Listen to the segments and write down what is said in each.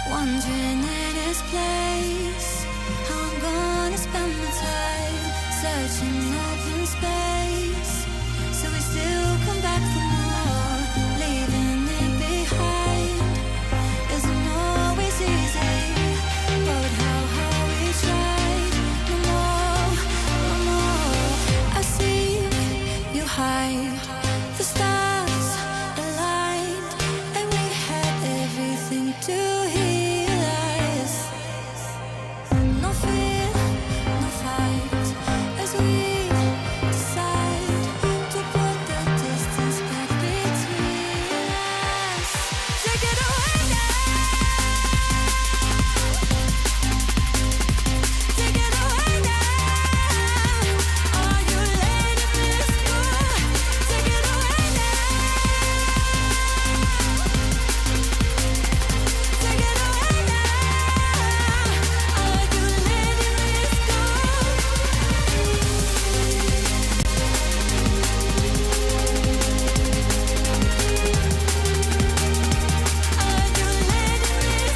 Wondering in this place, how I'm gonna spend my time searching open space. So we still come back for more, leaving it behind. Isn't always easy, but how we tried. No more. I see you hide. The stars aligned, and we had everything to heal us. No fear, no fight, as we decide to put the distance back between us. Take it away now. Take it away now. Are you letting this go? Take it away now. Take it away now. Are you letting this go? Are you letting this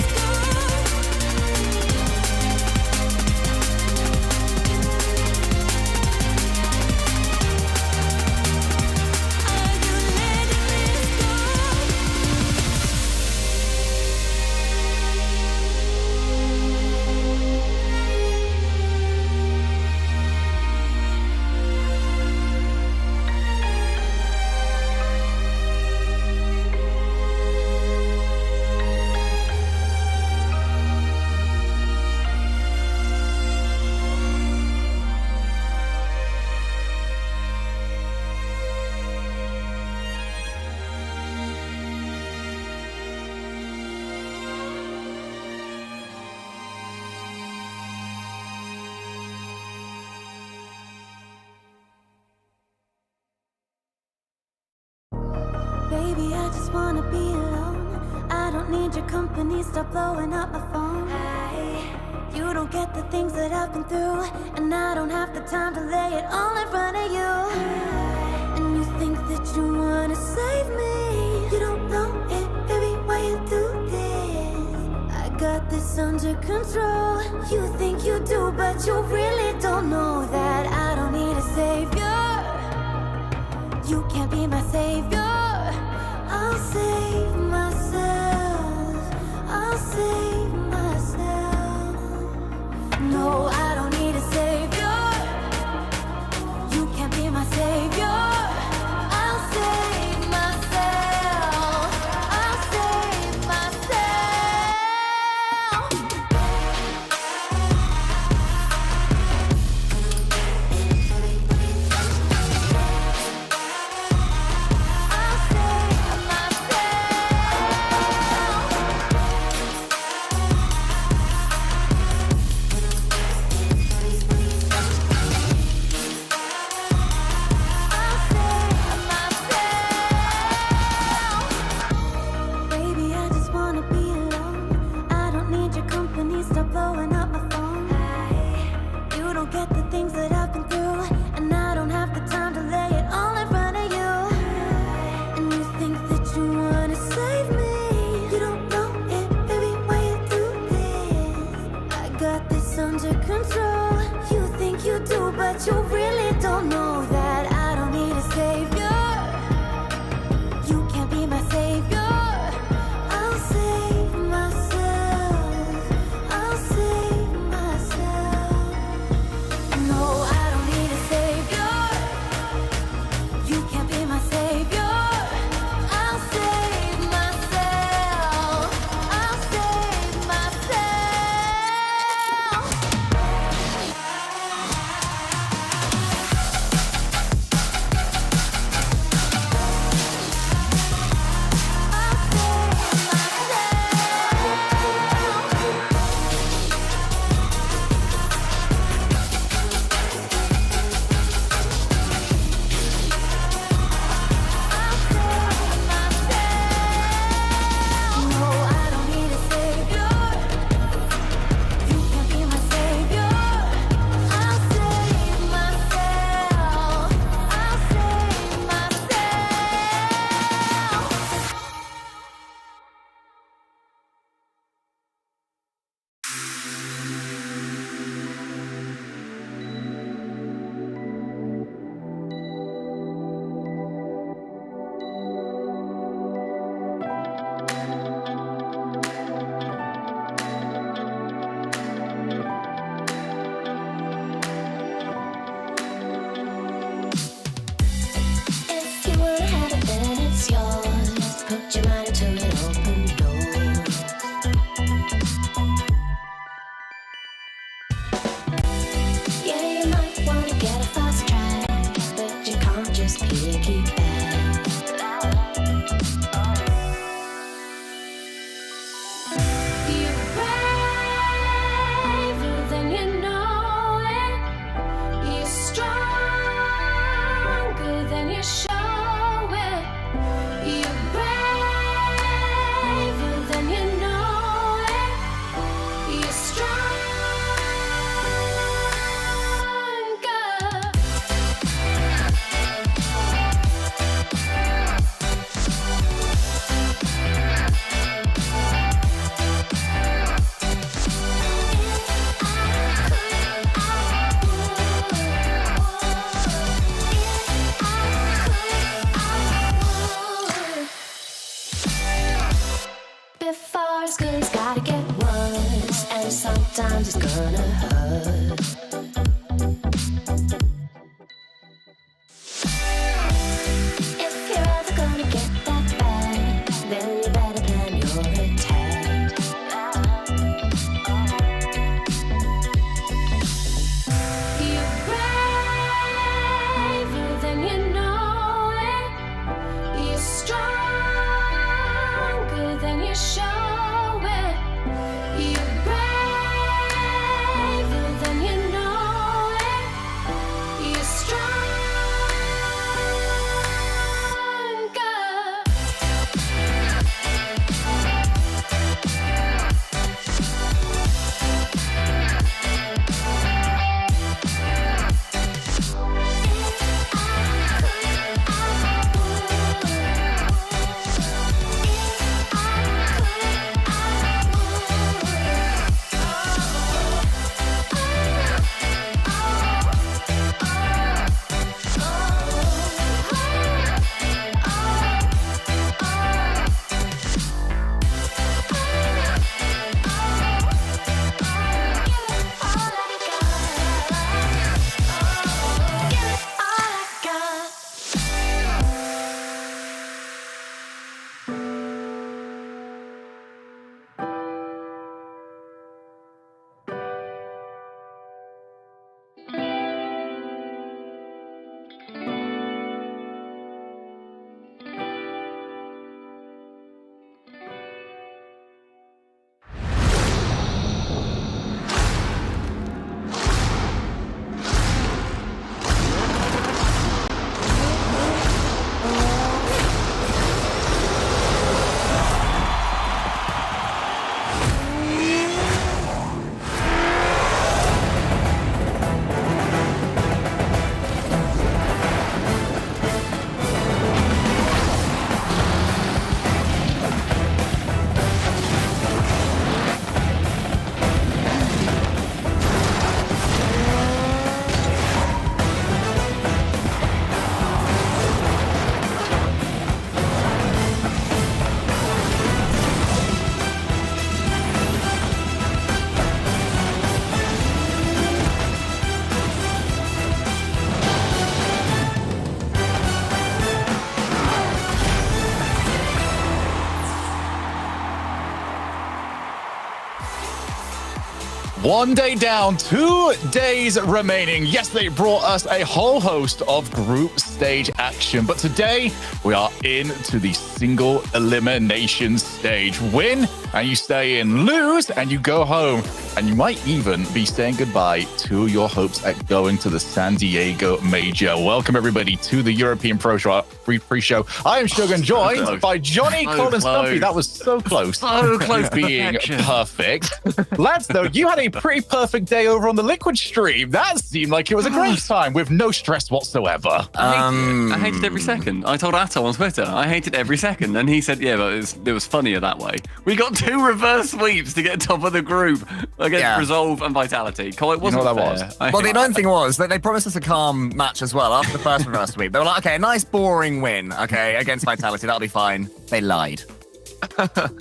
Baby, I just wanna be alone. I don't need your company, stop blowing up my phone. You don't get the things that I've been through, and I don't have the time to lay it all in front of you. And you think that you wanna save me. You don't know it, baby, why you do this? I got this under control. You think you do, but you really don't know that I don't need a savior. You can't be my savior. I'll save myself. I'll save myself. No, I don't need a savior. You can't be my savior. I'll save myself. I'll save myself. feelings gotta get worse, and sometimes it's gonna hurt. If you're ever gonna get that bad, then you better plan your attack. You're braver than you know it. You're stronger than you show it. You're braver than you know it. You're stronger. One day down, 2 days remaining. Yesterday brought us a whole host of group stage action, but today we are into the single elimination stage. Win and you stay in, lose and you go home, and you might even be saying goodbye to your hopes at going to the San Diego Major. Welcome everybody to the European Pro Show pre-show. I am Shogun, joined by Johnny, Cole, and Stumpy. That was so close. So close to being perfection. perfect. Lads, though, you had a pretty perfect day over on the Liquid stream. That seemed like it was a great time with no stress whatsoever. I hated every second. I told Atto on Twitter, I hated every second. And he said, yeah, but it was funnier that way. We got 2 reverse sweeps to get top of the group against Resolve and Vitality. Cole, it wasn't that fair. was? Well, the annoying thing was that they promised us a calm match as well after the first reverse sweep. They were like, okay, a nice boring win, okay, against Vitality. That'll be fine. They lied.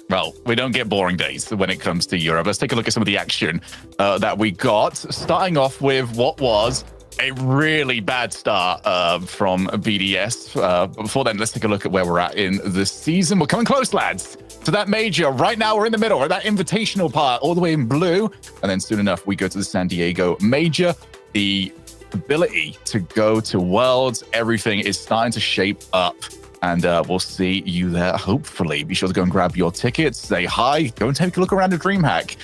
Well, we don't get boring days when it comes to Europe. Let's take a look at some of the action that we got. Starting off with what was a really bad start from BDS. Before then, let's take a look at where we're at in the season. We're coming close, lads, to that major. Right now, we're in the middle. We're at that invitational part, all the way in blue. And then soon enough, we go to the San Diego Major. The ability to go to Worlds, everything is starting to shape up. And we'll see you there, hopefully. Be sure to go and grab your tickets, say hi, go and take a look around the DreamHack.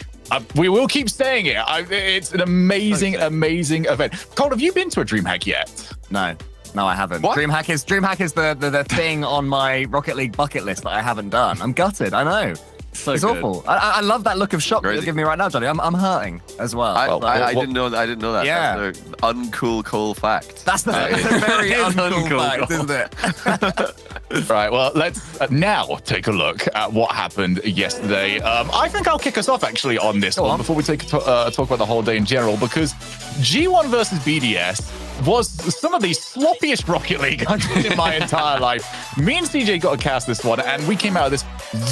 We will keep saying it. It's an amazing, amazing event. Cole, have you been to a DreamHack yet? No, I haven't. What? DreamHack is the thing on my Rocket League bucket list that I haven't done. I'm gutted, I know. So It's good. awful. I love that look of shock that you're giving me right now, Johnny. I'm hurting as well. I didn't know that. I didn't know that. Yeah. That's the uncool Cole fact. That's the very It's uncool uncool. fact, isn't it? Right, well, let's now take a look at what happened yesterday. I think I'll kick us off, actually, on this one before we talk about the whole day in general, because G1 versus BDS was some of the sloppiest Rocket League I've seen in my entire life. Me and CJ got to cast this one, and we came out of this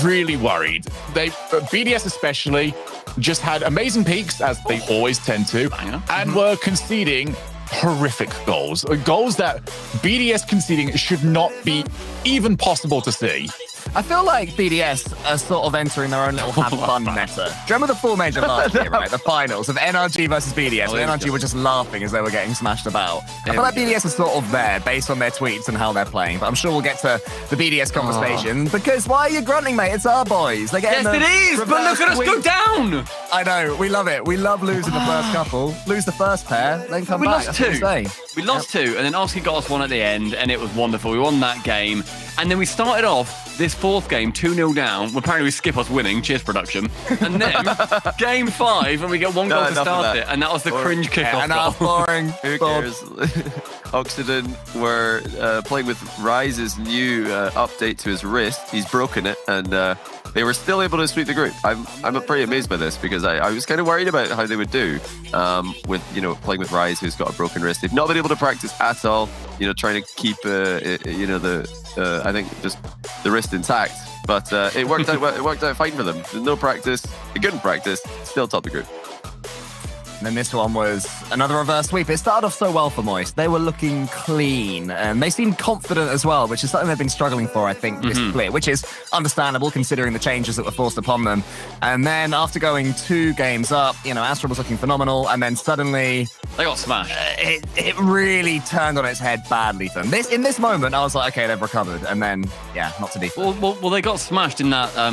really worried. BDS especially just had amazing peaks, as they always tend to, and were conceding horrific goals. Goals that BDS conceding should not be even possible to see. I feel like BDS are sort of entering their own little have fun meta. Do you remember the full major last year, right? The finals of NRG versus BDS, where NRG were just laughing as they were getting smashed about. I feel like BDS is sort of there based on their tweets and how they're playing, but I'm sure we'll get to the BDS conversation because why are you grunting, mate? It's our boys. They're getting Yes, it is, but look at us go down. I know, we love it. We love losing the first couple, lose the first pair, then come We back. lost That's what two. I'm saying. We lost two, and then Oski got us one at the end, and it was wonderful. We won that game. And then we started off this fourth game 2-0 down. Well, apparently we skip us winning. Cheers, production. And then game 5, and we get one goal to start it. And that was the cringe kickoff Enough, goal. boring. Who cares? Oxygen were playing with Rise's new update to his wrist. He's broken it, and they were still able to sweep the group. I'm pretty amazed by this because I was kind of worried about how they would do with playing with Rise, who's got a broken wrist. They've not been able to practice at all. Trying to keep I think just the wrist intact. But it worked out. It worked out fine for them. There's no practice. They couldn't practice. Still top the group. And then this one was another reverse sweep. It started off so well for Moist. They were looking clean and they seemed confident as well, which is something they've been struggling for, I think, this split, which is understandable considering the changes that were forced upon them. And then after going 2 games up, Astra was looking phenomenal. And then suddenly They got smashed. it really turned on its head badly for them. In this moment, I was like, okay, they've recovered. And then, yeah, not to be fair. Well, they got smashed in that. I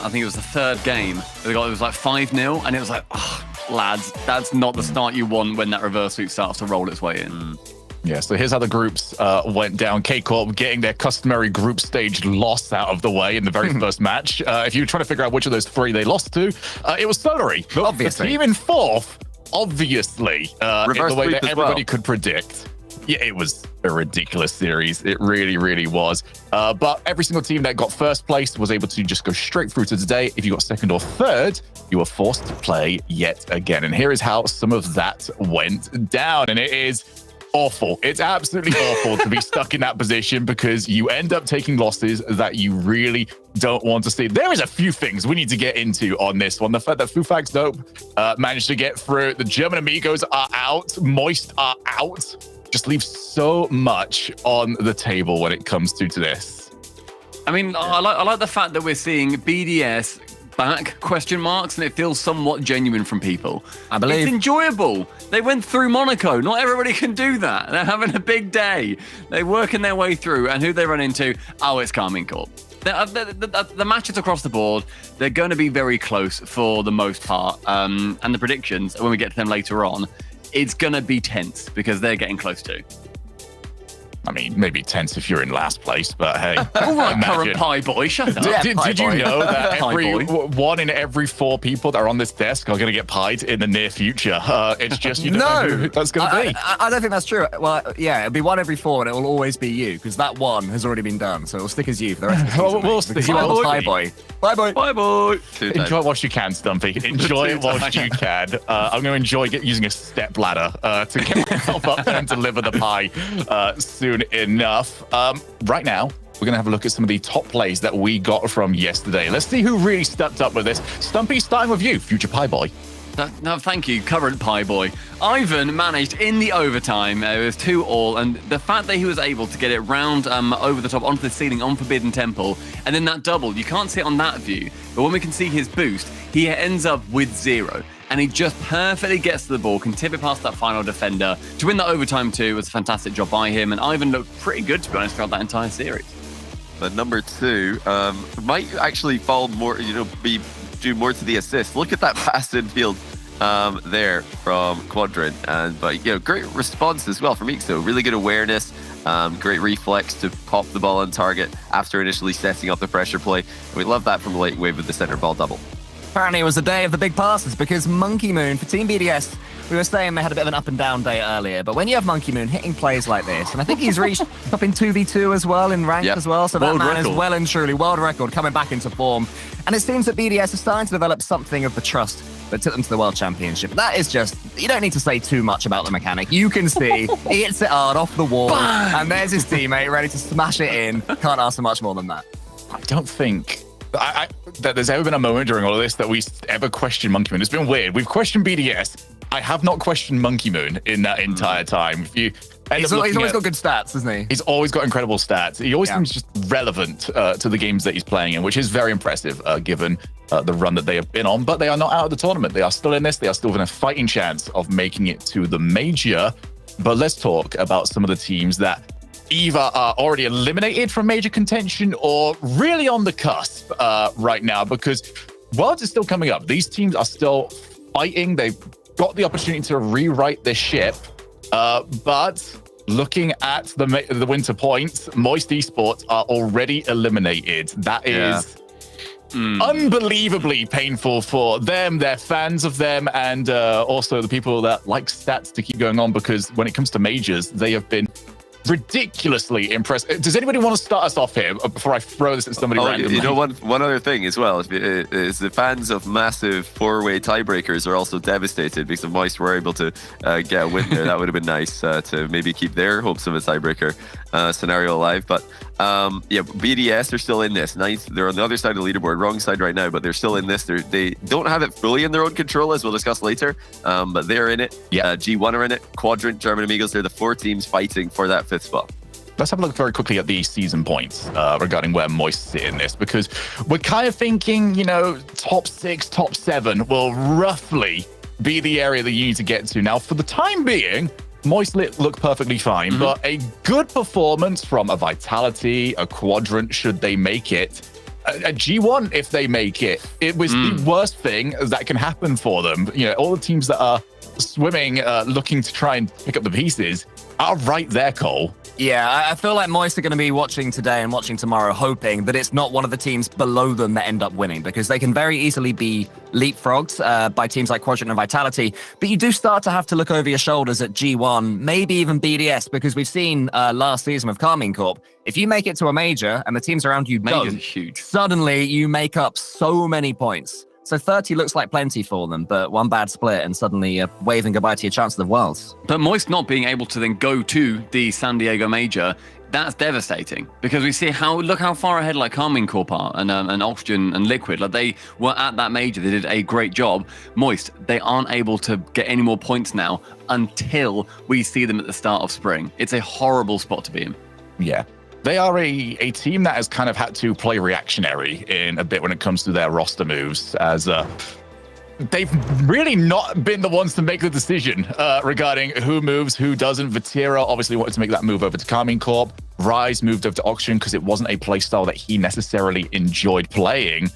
think it was the third game. It was like 5-0, and it was like, oh, lads, that's not the start you want when that reverse sweep starts to roll its way in. Yeah, so here's how the groups went down. K-Corp getting their customary group stage loss out of the way in the very first match. If you're trying to figure out which of those 3 they lost to, it was Solary. Obviously. The team in 4th, obviously, in Reverse the way sweep that as well. everybody could predict. Yeah, it was a ridiculous series. It really, really was. But every single team that got first place was able to just go straight through to today. If you got second or third, you were forced to play yet again. And here is how some of that went down. And it is awful. It's absolutely awful to be stuck in that position because you end up taking losses that you really don't want to see. There is a few things we need to get into on this one. The fact that Fufax Dope managed to get through. The German Amigos are out. Moist are out. Just leaves so much on the table when it comes to this. I mean, I like the fact that we're seeing BDS back, question marks, and it feels somewhat genuine from people. I believe. It's enjoyable. They went through Monaco. Not everybody can do that. They're having a big day. They're working their way through, and who they run into? Oh, it's Karmine Corp. The matches across the board, they're going to be very close for the most part. And the predictions, when we get to them later on, it's going to be tense because they're getting close to. I mean, maybe tense if you're in last place, but hey. All right, current pie boy, shut up. Yeah, Did you boy. know that Pie boy. 1 in every 4 people that are on this desk are going to get pied in the near future? It's just, you don't know who that's going to be. I don't think that's true. Well, yeah, it'll be 1 every 4, and it will always be you because that 1 has already been done. So it'll stick as you for the rest of the season. We'll mate, stick. because you are the pie boy. Bye, boy. Bye, boy. 2 times. Enjoy it whilst you can, Stumpy. Enjoy it whilst you can. I'm going to enjoy using a step ladder to get myself up there and deliver the pie soon enough. Right now, we're going to have a look at some of the top plays that we got from yesterday. Let's see who really stepped up with this. Stumpy, starting with you, future pie boy. No, thank you, current pie boy. Ivan managed in the overtime. It was 2-2, and the fact that he was able to get it round over the top onto the ceiling on Forbidden Temple, and then that double, you can't see it on that view, but when we can see his boost, he ends up with 0. And he just perfectly gets to the ball, can tip it past that final defender. To win that overtime too was a fantastic job by him, and Ivan looked pretty good, to be honest, throughout that entire series. But number 2 might actually fall more, be due more to the assist. Look at that pass infield there from Quadrant, but great response as well from Ixo. Really good awareness, great reflex to pop the ball on target after initially setting up the pressure play. And we love that from the late wave with the center ball double. Apparently it was the day of the big passes because Monkey Moon for Team BDS, we were saying they had a bit of an up and down day earlier, but when you have Monkey Moon hitting plays like this, and I think he's reached up in 2v2 as well in ranked as well, so World that man record. is well and truly world record coming back into form. And it seems that BDS is starting to develop something of the trust that took them to the World Championship. That is just, you don't need to say too much about the mechanic. You can see he hits it hard off the wall, and there's his teammate ready to smash it in. Can't ask for much more than that. I don't think that there's ever been a moment during all of this that we ever questioned Monkey Moon. It's been weird. We've questioned BDS. I have not questioned Monkey Moon in that entire time. If you He's always got good stats, isn't he? He's always got incredible stats. He always seems just relevant to the games that he's playing in, which is very impressive given the run that they have been on. But they are not out of the tournament. They are still in this. They are still in a fighting chance of making it to the major. But let's talk about some of the teams that either are already eliminated from major contention or really on the cusp right now, because Worlds is still coming up. These teams are still fighting. They've got the opportunity to rewrite this ship. But looking at the winter points, Moist Esports are already eliminated. That is unbelievably painful for them, their fans of them, and also the people that like stats to keep going on, because when it comes to majors, they have been ridiculously impressive. Does anybody want to start us off here before I throw this at somebody randomly? You know, one other thing as well is the fans of massive four-way tiebreakers are also devastated because if Moist were able to get a win there. That would have been nice to maybe keep their hopes of a tiebreaker scenario alive. But yeah, BDS are still in this. Ninth, they're on the other side of the leaderboard, wrong side right now, but they're still in this. They don't have it fully in their own control, as we'll discuss later, but they're in it. Yeah. G1 are in it. Quadrant, German Amigos, they're the 4 teams fighting for that 5th spot. Let's have a look very quickly at the season points regarding where Moist sit in this, because we're kind of thinking, you know, top 6, top 7 will roughly be the area that you need to get to. Now, for the time being, Moist look perfectly fine, but a good performance from a Vitality, a Quadrant, should they make it, a G1, if they make it, it was the worst thing that can happen for them. You know, all the teams that are swimming, looking to try and pick up the pieces are right there, Cole. Yeah, I feel like Moist are going to be watching today and watching tomorrow, hoping that it's not one of the teams below them that end up winning, because they can very easily be leapfrogged by teams like Quadrant and Vitality. But you do start to have to look over your shoulders at G1, maybe even BDS, because we've seen last season with Karmine Corp, if you make it to a major and the teams around you Majors don't, are huge. suddenly you make up so many points. So 30 looks like plenty for them, but one bad split and suddenly waving goodbye to your chance of the Worlds. But Moist not being able to then go to the San Diego Major, that's devastating, because we see look how far ahead like Karmine Corp are and Oxygen and Liquid. Like, they were at that major, they did a great job. Moist, they aren't able to get any more points now until we see them at the start of spring. It's a horrible spot to be in. Yeah. They are a team that has kind of had to play reactionary in a bit when it comes to their roster moves, as they've really not been the ones to make the decision regarding who moves, who doesn't. Vatira obviously wanted to make that move over to Karmine Corp. Rise moved over to Oxygen because it wasn't a playstyle that he necessarily enjoyed playing.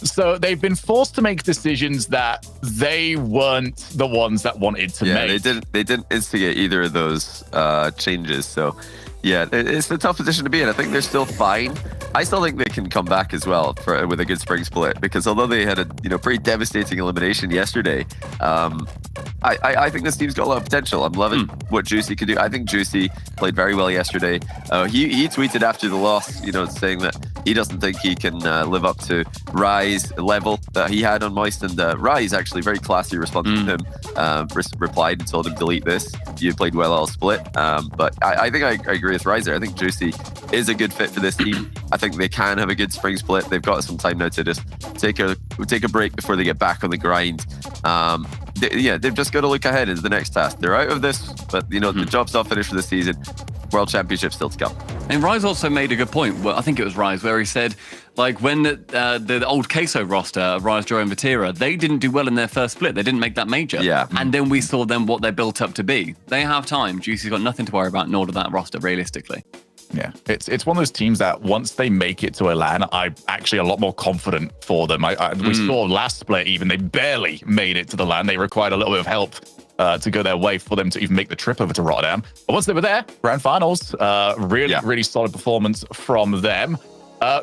So they've been forced to make decisions that they weren't the ones that wanted to make. Yeah, they didn't instigate either of those changes. So yeah, it's a tough position to be in. I think they're still fine. I still think they can come back as well with a good spring split, because although they had a pretty devastating elimination yesterday, I think this team's got a lot of potential. I'm loving what Juicy can do. I think Juicy played very well yesterday. He tweeted after the loss, saying that he doesn't think he can live up to Rise level that he had on Moist, and Rise actually very classy response to him, replied and told him delete this. You played well all split. But I think I agree with Rise there. I think Juicy is a good fit for this team. I think they can have a good spring split. They've got some time now to just take a break before they get back on the grind. They've just got to look ahead into the next task. They're out of this, but the job's not finished for the season. World Championship still to come. And Rise also made a good point. Well, I think it was Rise where he said, like, when the old Queso roster, Rise, Joy, and Vatira, they didn't do well in their first split. They didn't make that major. Yeah. And then we saw them what they're built up to be. They have time. Juicy's got nothing to worry about, nor did that roster, realistically. Yeah, it's one of those teams that once they make it to a LAN, I'm actually a lot more confident for them. We saw last split even, they barely made it to the LAN. They required a little bit of help to go their way for them to even make the trip over to Rotterdam. But once they were there, grand finals, really solid performance from them.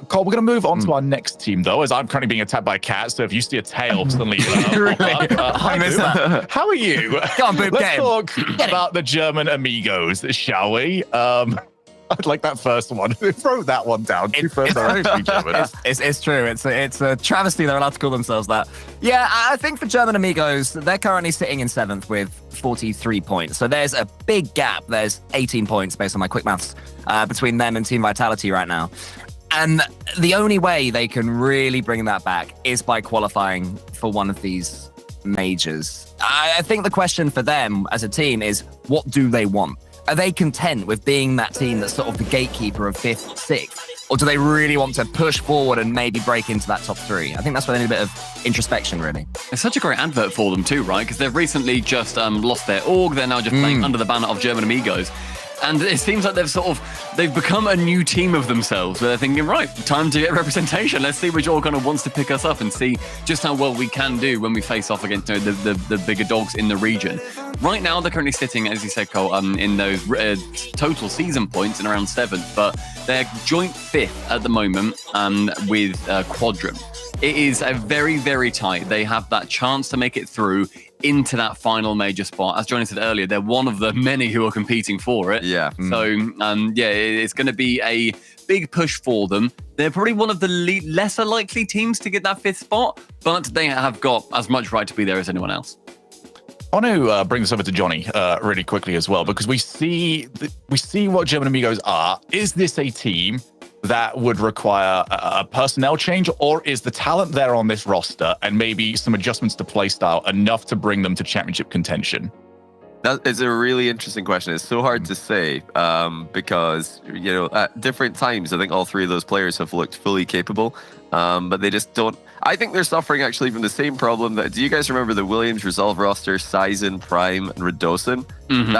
Cole, we're going to move on to our next team, though, as I'm currently being attacked by a cat. So if you see a tail suddenly I missed that. How are you? Go on, Boop, Let's talk about the German Amigos, shall we? I'd like that first one. Throw that one down. It's true. It's a travesty they're allowed to call themselves that. Yeah, I think for German Amigos, they're currently sitting in 7th with 43 points. So there's a big gap. There's 18 points based on my quick maths between them and Team Vitality right now. And the only way they can really bring that back is by qualifying for one of these majors. I think the question for them as a team is, what do they want? Are they content with being that team that's sort of the gatekeeper of 5th, 6th? Or do they really want to push forward and maybe break into that top 3? I think that's where they need a bit of introspection, really. It's such a great advert for them too, right? Because they've recently just lost their org. They're now just playing under the banner of German Amigos. And it seems like they've become a new team of themselves where they're thinking, right, time to get representation. Let's see which org kind of wants to pick us up and see just how well we can do when we face off against the bigger dogs in the region. Right now, they're currently sitting, as you said, Cole, in those total season points in around 7th, but they're joint 5th at the moment with Quadrant. It is a very, very tight. They have that chance to make it through into that final major spot. As Johnny said earlier, they're one of the many who are competing for it. Yeah. So, it's going to be a big push for them. They're probably one of the lesser likely teams to get that 5th spot, but they have got as much right to be there as anyone else. I want to bring this over to Johnny really quickly as well, because we see what German Amigos are. Is this a team that would require a personnel change, or is the talent there on this roster and maybe some adjustments to playstyle enough to bring them to championship contention? That is a really interesting question. It's so hard to say because, at different times, I think all 3 of those players have looked fully capable, but they just don't. I think they're suffering actually from the same problem that. Do you guys remember the Williams Resolve roster, Sizen, Prime, and Redosin? Mm-hmm.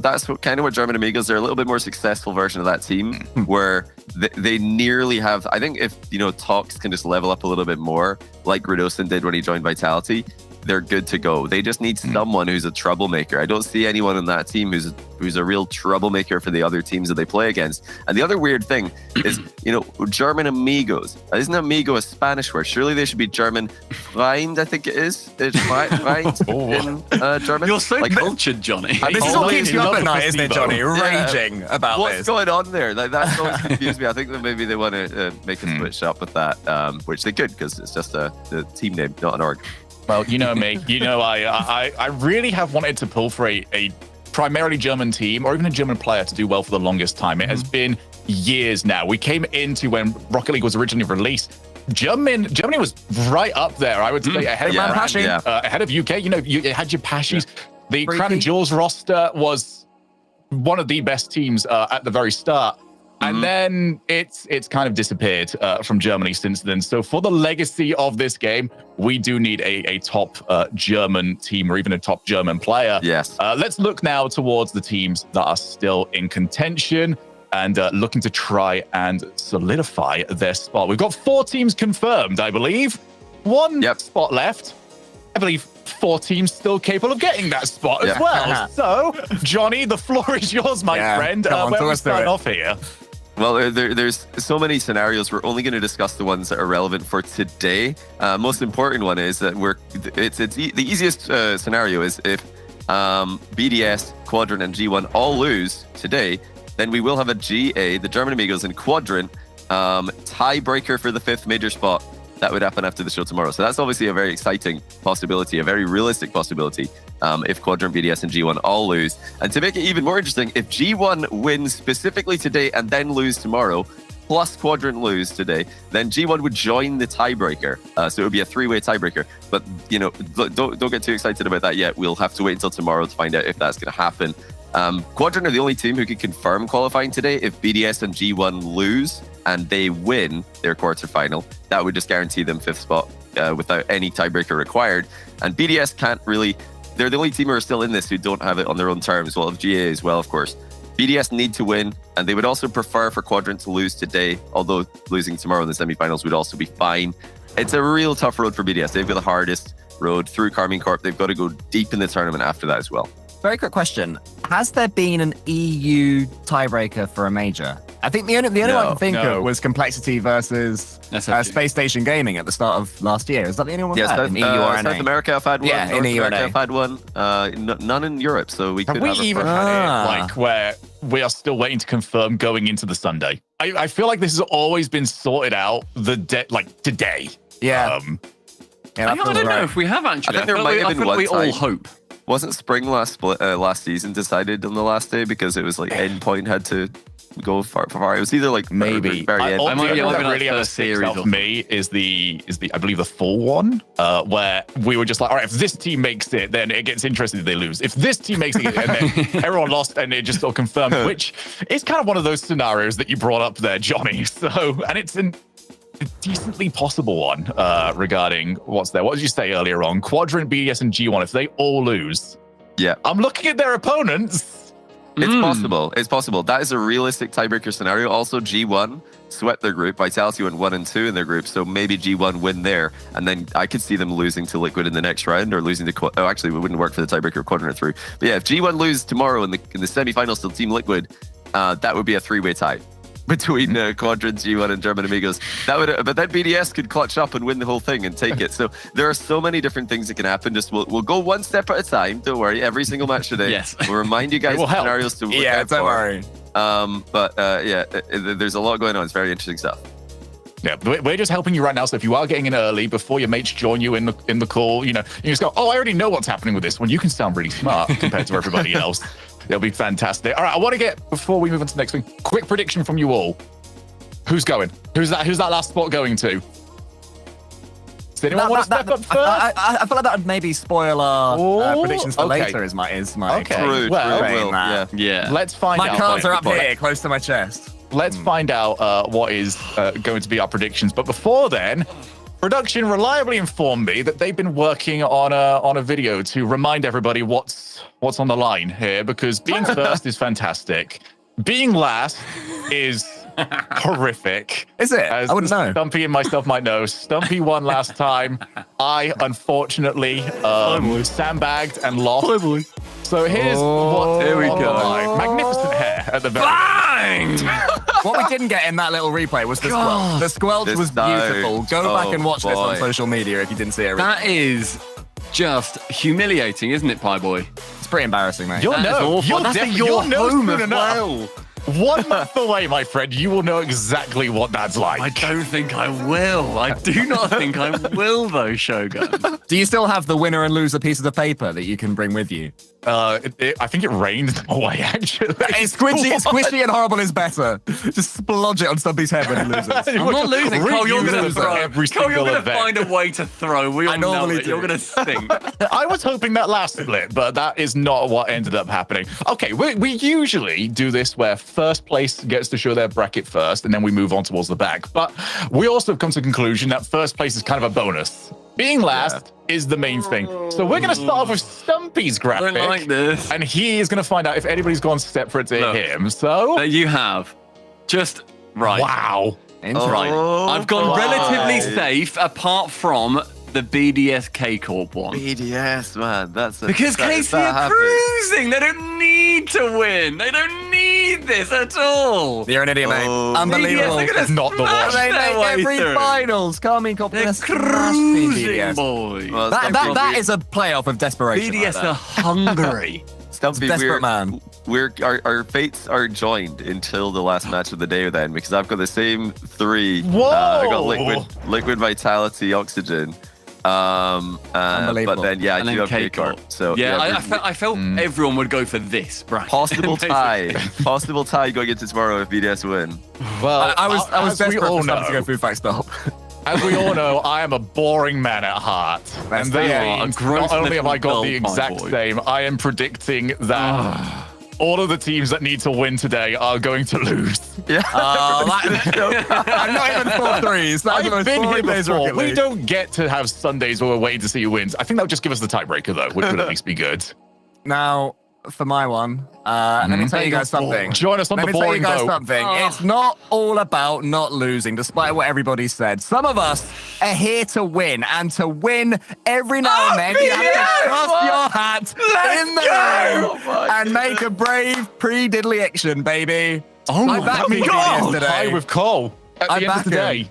That's what kind of what German Amigos. They're a little bit more successful version of that team, where they nearly have. I think if Tox can just level up a little bit more, like Redosin did when he joined Vitality, they're good to go. They just need someone who's a troublemaker. I don't see anyone in that team who's a real troublemaker for the other teams that they play against. And the other weird thing is, German Amigos. Isn't amigo a Spanish word? Surely they should be German Freund, I think it is. It's Freund in German. You're so cultured, Johnny. And this is what keeps you up at night, isn't it, Johnny? Raging about what's this. going on there? That's always confused me. I think that maybe they want to make a switch up with that, which they could, because it's just a team name, not an org. Well, you know me. I really have wanted to pull for a primarily German team or even a German player to do well for the longest time. It has been years now. We came into when Rocket League was originally released. Germany was right up there, I would say, ahead of UK. You had your Pashis. The Crown and Jewels roster was one of the best teams at the very start. And then it's kind of disappeared from Germany since then. So for the legacy of this game, we do need a top German team or even a top German player. Yes. Let's look now towards the teams that are still in contention and looking to try and solidify their spot. We've got 4 teams confirmed, I believe. 1 spot left. I believe 4 teams still capable of getting that spot as well. So, Johnny, the floor is yours, my friend. Where we start off here? Well, there's so many scenarios. We're only going to discuss the ones that are relevant for today. Most important one is that the easiest scenario is if BDS, Quadrant, and G1 all lose today, then we will have a GA, the German Amigos, and Quadrant tiebreaker for the 5th major spot. That would happen after the show tomorrow. So that's obviously a very exciting possibility, a very realistic possibility if Quadrant, BDS, and G1 all lose. And to make it even more interesting, if G1 wins specifically today and then lose tomorrow, plus Quadrant lose today, then G1 would join the tiebreaker. So it would be a 3-way tiebreaker. But, don't get too excited about that yet. We'll have to wait until tomorrow to find out if that's going to happen. Quadrant are the only team who could confirm qualifying today. If BDS and G1 lose and they win their quarterfinal, that would just guarantee them 5th spot without any tiebreaker required. And BDS can't really. They're the only team who are still in this who don't have it on their own terms. Well, of GA as well, of course. BDS need to win, and they would also prefer for Quadrant to lose today, although losing tomorrow in the semifinals would also be fine. It's a real tough road for BDS. They've got the hardest road through Karmine Corp. They've got to go deep in the tournament after that as well. Very quick question. Has there been an EU tiebreaker for a major? I think the only one I can think of was Complexity versus Space Station Gaming at the start of last year. Is that the only one? Yes, in EU or NA? South America have had one. Yeah, North in EU or America NA. have had one. None in Europe, so we could Have we have even had it where we are still waiting to confirm going into the Sunday? I feel like this has always been sorted out today. Yeah. I don't know if we have actually. I think there might have been one we all time. hope. Wasn't Spring last season decided on the last day because it was like Endpoint had to go far. It was either like Maybe. very end. The might be only one like that really ever first sticks series out or for me is the I believe the full one, where we were just like, all right, if this team makes it, then it gets interesting if they lose. If this team makes it, and then everyone lost, and it just sort of confirmed, which is kind of one of those scenarios that you brought up there, Johnny. So, and it's a decently possible one regarding what's there. What did you say earlier on? Quadrant, BDS, and G1. If they all lose, Yeah. I'm looking at their opponents. It's possible. It's possible. That is a realistic tiebreaker scenario. Also, G1 swept their group. Vitality went 1 and 2 in their group, so maybe G1 win there, and then I could see them losing to Liquid in the next round, or losing to. Oh, actually, it wouldn't work for the tiebreaker Quadrant through. But yeah, if G1 lose tomorrow in the semifinals to Team Liquid, that would be a 3-way tie between Quadrant, G1, and German Amigos. That would, but then BDS could clutch up and win the whole thing and take it. So there are so many different things that can happen. Just we'll go one step at a time. Don't worry. Every single match today. Yes. We'll remind you guys will of help. scenarios to look Yeah, out don't for. worry. There's a lot going on. It's very interesting stuff. Yeah, we're just helping you right now. So if you are getting in early before your mates join you in the call, you just go, oh, I already know what's happening with this one. You can sound really smart compared to everybody else. It'll be fantastic. All right, I want to get, before we move on to the next thing, quick prediction from you all. Who's going? Who's that last spot going to? Does anyone want to step up first? I feel like that would maybe spoil our Oh, predictions for okay. later. Is my Okay. True, well, true, will, nah. yeah. Yeah. Let's find my out. cards are up Before- here, close to my chest. Let's find out what is going to be our predictions. But before then, production reliably informed me that they've been working on a video to remind everybody what's on the line here, because being first is fantastic. Being last is horrific. Is it? As I wouldn't know. Stumpy and myself might know. Stumpy won last time. I unfortunately sandbagged and lost. So here's what Here we on the go. line. Magnificent hair at the very Bang! What we didn't get in that little replay was the squelch. The squelch This was beautiful. note. Go back and watch this on boy. social media if you didn't see it. That is just humiliating, isn't it, Pie Boy? It's pretty embarrassing, mate. You'll That is know. awful. You'll That's def- at your you'll know home soon as enough. well. 1 month away, my friend. You will know exactly what that's like. I don't think I will. I do not think I will, though, Shogun. Do you still have the winner and loser pieces of paper that you can bring with you? I think it rained away, actually. It's squishy and horrible is better. Just splodge it on Stumpy's head when he loses. I'm not losing. Cole, you're going to Reuse throw. every Cole, you're single going to event. find a way to throw. We all know normally it. do. You're going to stink. I was hoping that last split, but that is not what ended up happening. Okay, we usually do this where first place gets to show their bracket first, and then we move on towards the back. But we also have come to the conclusion that first place is kind of a bonus. Being last is the main thing. So we're going to start off with Stumpy's I graphic. don't like this. And he is going to find out if anybody's gone separate to Look. him. So, That you have. Just right. wow. Interesting. Right. I've gone wow. relatively safe apart from the BDS K Corp one. BDS, man, that's Because KC are cruising. They don't need to win. They don't need this at all. You're an idiot, mate. Oh. Unbelievable. BDS are gonna Not the smash one. They their make way every through. finals. Karmine Corp They're are smashing cruising, BDS. boy. Well, That is a playoff of desperation. BDS right are hungry. Stumpy, desperate man. Our fates are joined until the last match of the day then, because I've got the same 3. Whoa! I got liquid, vitality, oxygen. Unbelievable. But then I And do then have K K-Corp. Corp. So I felt everyone would go for this bracket. possible tie. Possible tie going into tomorrow if BDS win. Well, I was as we desperate all for Stumpy to know, go through fact stop. as we all know, I am a boring man at heart. And that fair. means A gross not only have I got little the girl, exact my boy. same, I am predicting that all of the teams that need to win today are going to lose. Yeah. I'm not even 4 threes. That's the I've most been here boring days of before. Rocket We League. don't get to have Sundays where we're waiting to see who wins. I think that would just give us the tiebreaker, though, which would at least be good. Now, for my one, let me tell you guys something. Join us on Let the me tell you boring guys boat. something. It's not all about not losing, despite what everybody said. Some of us are here to win, and to win every now and then, you have to toss your hat in the ring and make a brave pre-diddly action, baby. Oh, I'm back that means with BDS God. today. Hi with Cole at I'm the end of the back in. day.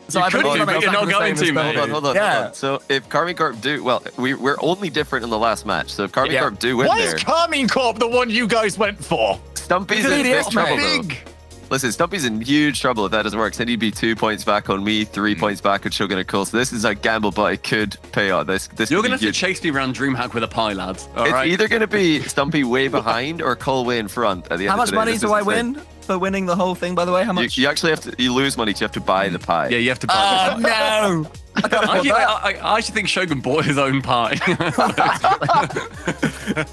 So You I could believe do, I'm but you're exactly not the going same to, as mate. Stumpy. Hold on. Yeah. So if Karmine Corp do, well, we're only different in the last match. So if Karmine Yeah. Corp do win Why there, is Karmine Corp the one you guys went for? Stumpy's Because in big BDS, trouble mate. though. Listen, Stumpy's in huge trouble if that doesn't work. Then he'd be 2 points back on me, 3 points back on Shogun and Cole. So this is a gamble, but it could pay off. This You're could going to be have to huge. chase me around DreamHack with a pie, lads. All It's right? either going to be Stumpy way behind or Cole way in front at the end How of much the day. money This do is I the thing. win? for winning the whole thing, by the way? How much? You actually have to. You lose money. So you have to buy the pie. Yeah, you have to buy Oh, no. I actually think Shogun bought his own pie.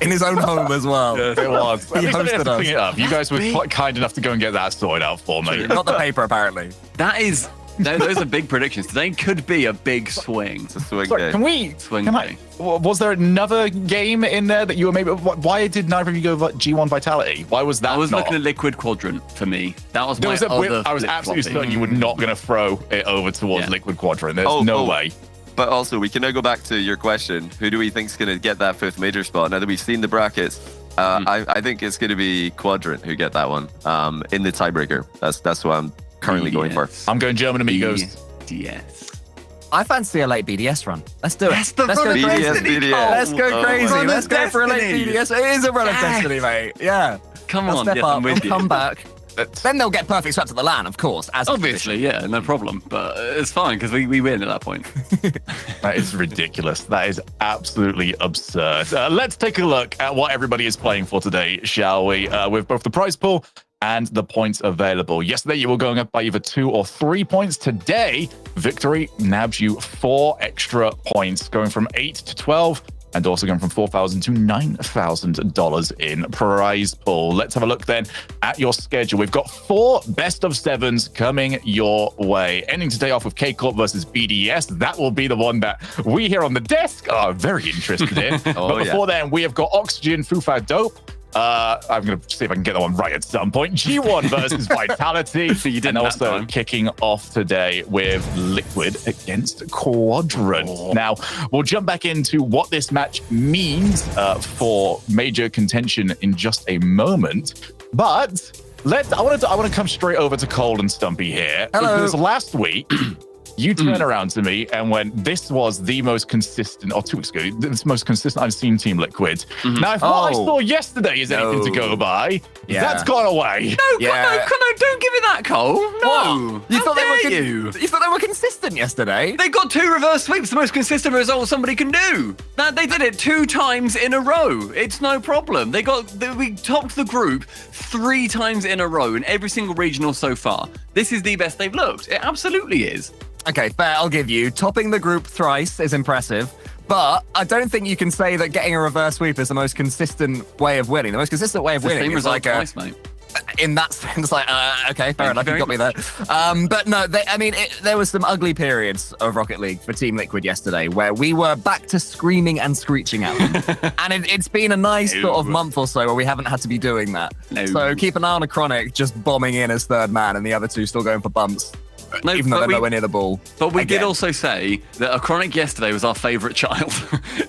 In his own home as well. It was. He hosted us. It up. You guys were quite kind enough to go and get that sorted out for me. Not the paper, apparently. Those are big predictions. Today could be a big swing. It's a swing Sorry, day. can we? Swing Can I, day. was there another game in there that you were maybe? Why did neither of you go G1 Vitality? Why was that? I was not? looking at Liquid Quadrant for me. That was There my was a other I was absolutely flip-flopping. certain you were not going to throw it over towards Yeah. Liquid Quadrant. There's no way. But also, we can now go back to your question. Who do we think's going to get that 5th major spot? Now that we've seen the brackets, I think it's going to be Quadrant who get that one in the tiebreaker. That's what I'm currently going for. I'm going German Amigos. Yes. I fancy a late BDS run. Let's do it. Yes, the Let's run go of crazy. BDS, BDS. Let's go Oh, crazy. my Let's go for a late destiny. BDS. It is a run of Yes. destiny, mate. Yeah. Come They'll on, step yes, up. I'm They'll with you. come back. Then they'll get perfect swept to the LAN, of course. As Obviously, yeah, no problem. But it's fine because we win at that point. That is ridiculous. That is absolutely absurd. Let's take a look at what everybody is playing for today, shall we? With both the prize pool and the points available. Yesterday, you were going up by either 2 or 3 points. Today, victory nabs you 4 extra points, going from 8 to 12, and also going from $4,000 to $9,000 in prize pool. Let's have a look then at your schedule. We've got 4 best of 7s coming your way. Ending today off with K-Corp versus BDS. That will be the one that we here on the desk are very interested in. But before then, we have got Oxygen, Fufa Dope. I'm going to see if I can get that one right at some point. G1 versus Vitality. You didn't and that also time. kicking off today with Liquid against Quadrant. Now, we'll jump back into what this match means for major contention in just a moment. But I want to come straight over to Cole and Stumpy here. Hello. Because last week, you turned around to me and went, this was the most consistent, or 2 weeks ago, this most consistent I've seen Team Liquid. Now, if what I saw yesterday is anything to go by, that's gone away. No, come on, don't give it that, Cole. No. You thought How they dare were you? You thought they were consistent yesterday? They got 2 reverse sweeps, the most consistent result somebody can do. They did it 2 times in a row. It's no problem. We topped the group 3 times in a row in every single regional so far. This is the best they've looked. It absolutely is. Okay, fair, I'll give you. Topping the group thrice is impressive, but I don't think you can say that getting a reverse sweep is the most consistent way of winning. The most consistent way of The winning same is result like twice, mate. in that sense, like, okay, fair enough, you very got me there. But no, there was some ugly periods of Rocket League for Team Liquid yesterday where we were back to screaming and screeching at them. And it's been a nice sort of month or so where we haven't had to be doing that. No. So keep an eye on a Chronic just bombing in as 3rd man and the other 2 still going for bumps. No, even though but they're nowhere near the ball. But we Again. did also say that Chronic yesterday was our favourite child.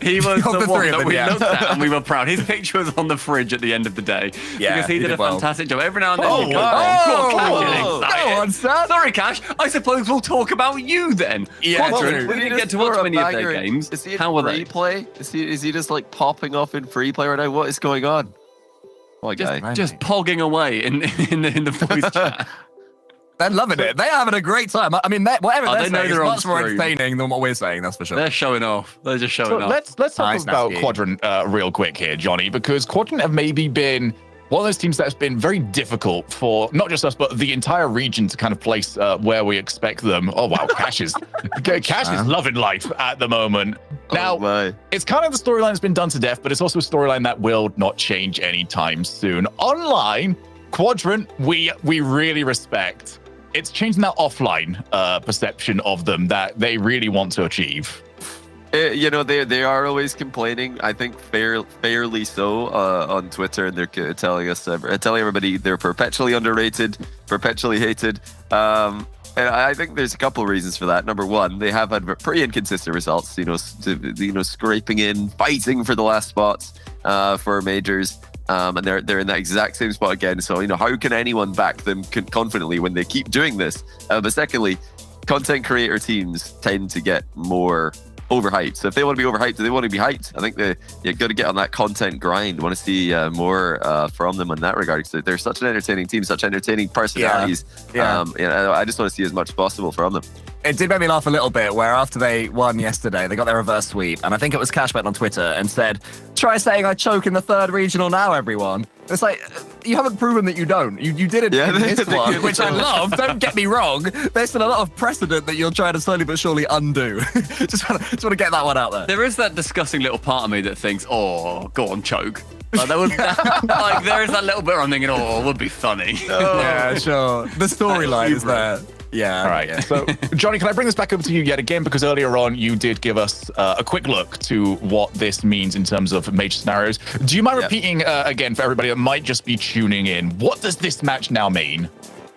He was Of the the one three of that them, we yeah. looked at and we were proud. His picture was on the fridge at the end of the day. Yeah, because he did a well. fantastic job. Every now and then Oh, he'd go, wow. "Go on, Cash, Oh, get go excited." on, son. Sorry, Cash. I suppose we'll talk about you then. Yeah, Quadrant, true. we didn't get to watch many of their games. Is he in How were free they? play? Is he just like popping off in free play right now? What is going on? My guy. Just pogging away in the voice chat. They're loving it. They're having a great time. I mean, whatever Oh, they're they know saying is they're on much more stream. entertaining than what we're saying, that's for sure. They're showing off. They're just showing So off. let's talk Nice, about Nasty. Quadrant real quick here, Johnny, because Quadrant have maybe been one of those teams that's been very difficult for not just us, but the entire region to kind of place where we expect them. Oh, wow. Cash is loving life at the moment. Now, Oh my. it's kind of the storyline that's been done to death, but it's also a storyline that will not change anytime soon. Online, Quadrant, we really respect. It's changing that offline perception of them that they really want to achieve. They are always complaining. I think fairly so on Twitter, and they're telling everybody they're perpetually underrated, perpetually hated. And I think there's a couple of reasons for that. Number one, they have had pretty inconsistent results. Scraping in, fighting for the last spots for majors. And they're in that exact same spot again. So, how can anyone back them confidently when they keep doing this? But secondly, content creator teams tend to get more overhyped. So if they want to be overhyped, do they want to be hyped? I think you got to get on that content grind. Want to see more from them in that regard. So they're such an entertaining team, such entertaining personalities. Yeah. I just want to see as much as possible from them. It did make me laugh a little bit where after they won yesterday, they got their reverse sweep. And I think it was Cashbet on Twitter and said, try saying I choke in the 3rd regional now, everyone. It's like, you haven't proven that you don't. You did it in this one, which I love. Don't get me wrong. There's still a lot of precedent that you'll try to slowly but surely undo. just want to get that one out there. There is that disgusting little part of me that thinks, oh, go on, choke. Like, like there is that little bit where I'm thinking, oh, it would be funny. Yeah, sure. The storyline is there. Yeah. All right. Yeah. So, Johnny, can I bring this back over to you yet again? Because earlier on, you did give us a quick look to what this means in terms of major scenarios. Do you mind repeating again for everybody that might just be tuning in? What does this match now mean?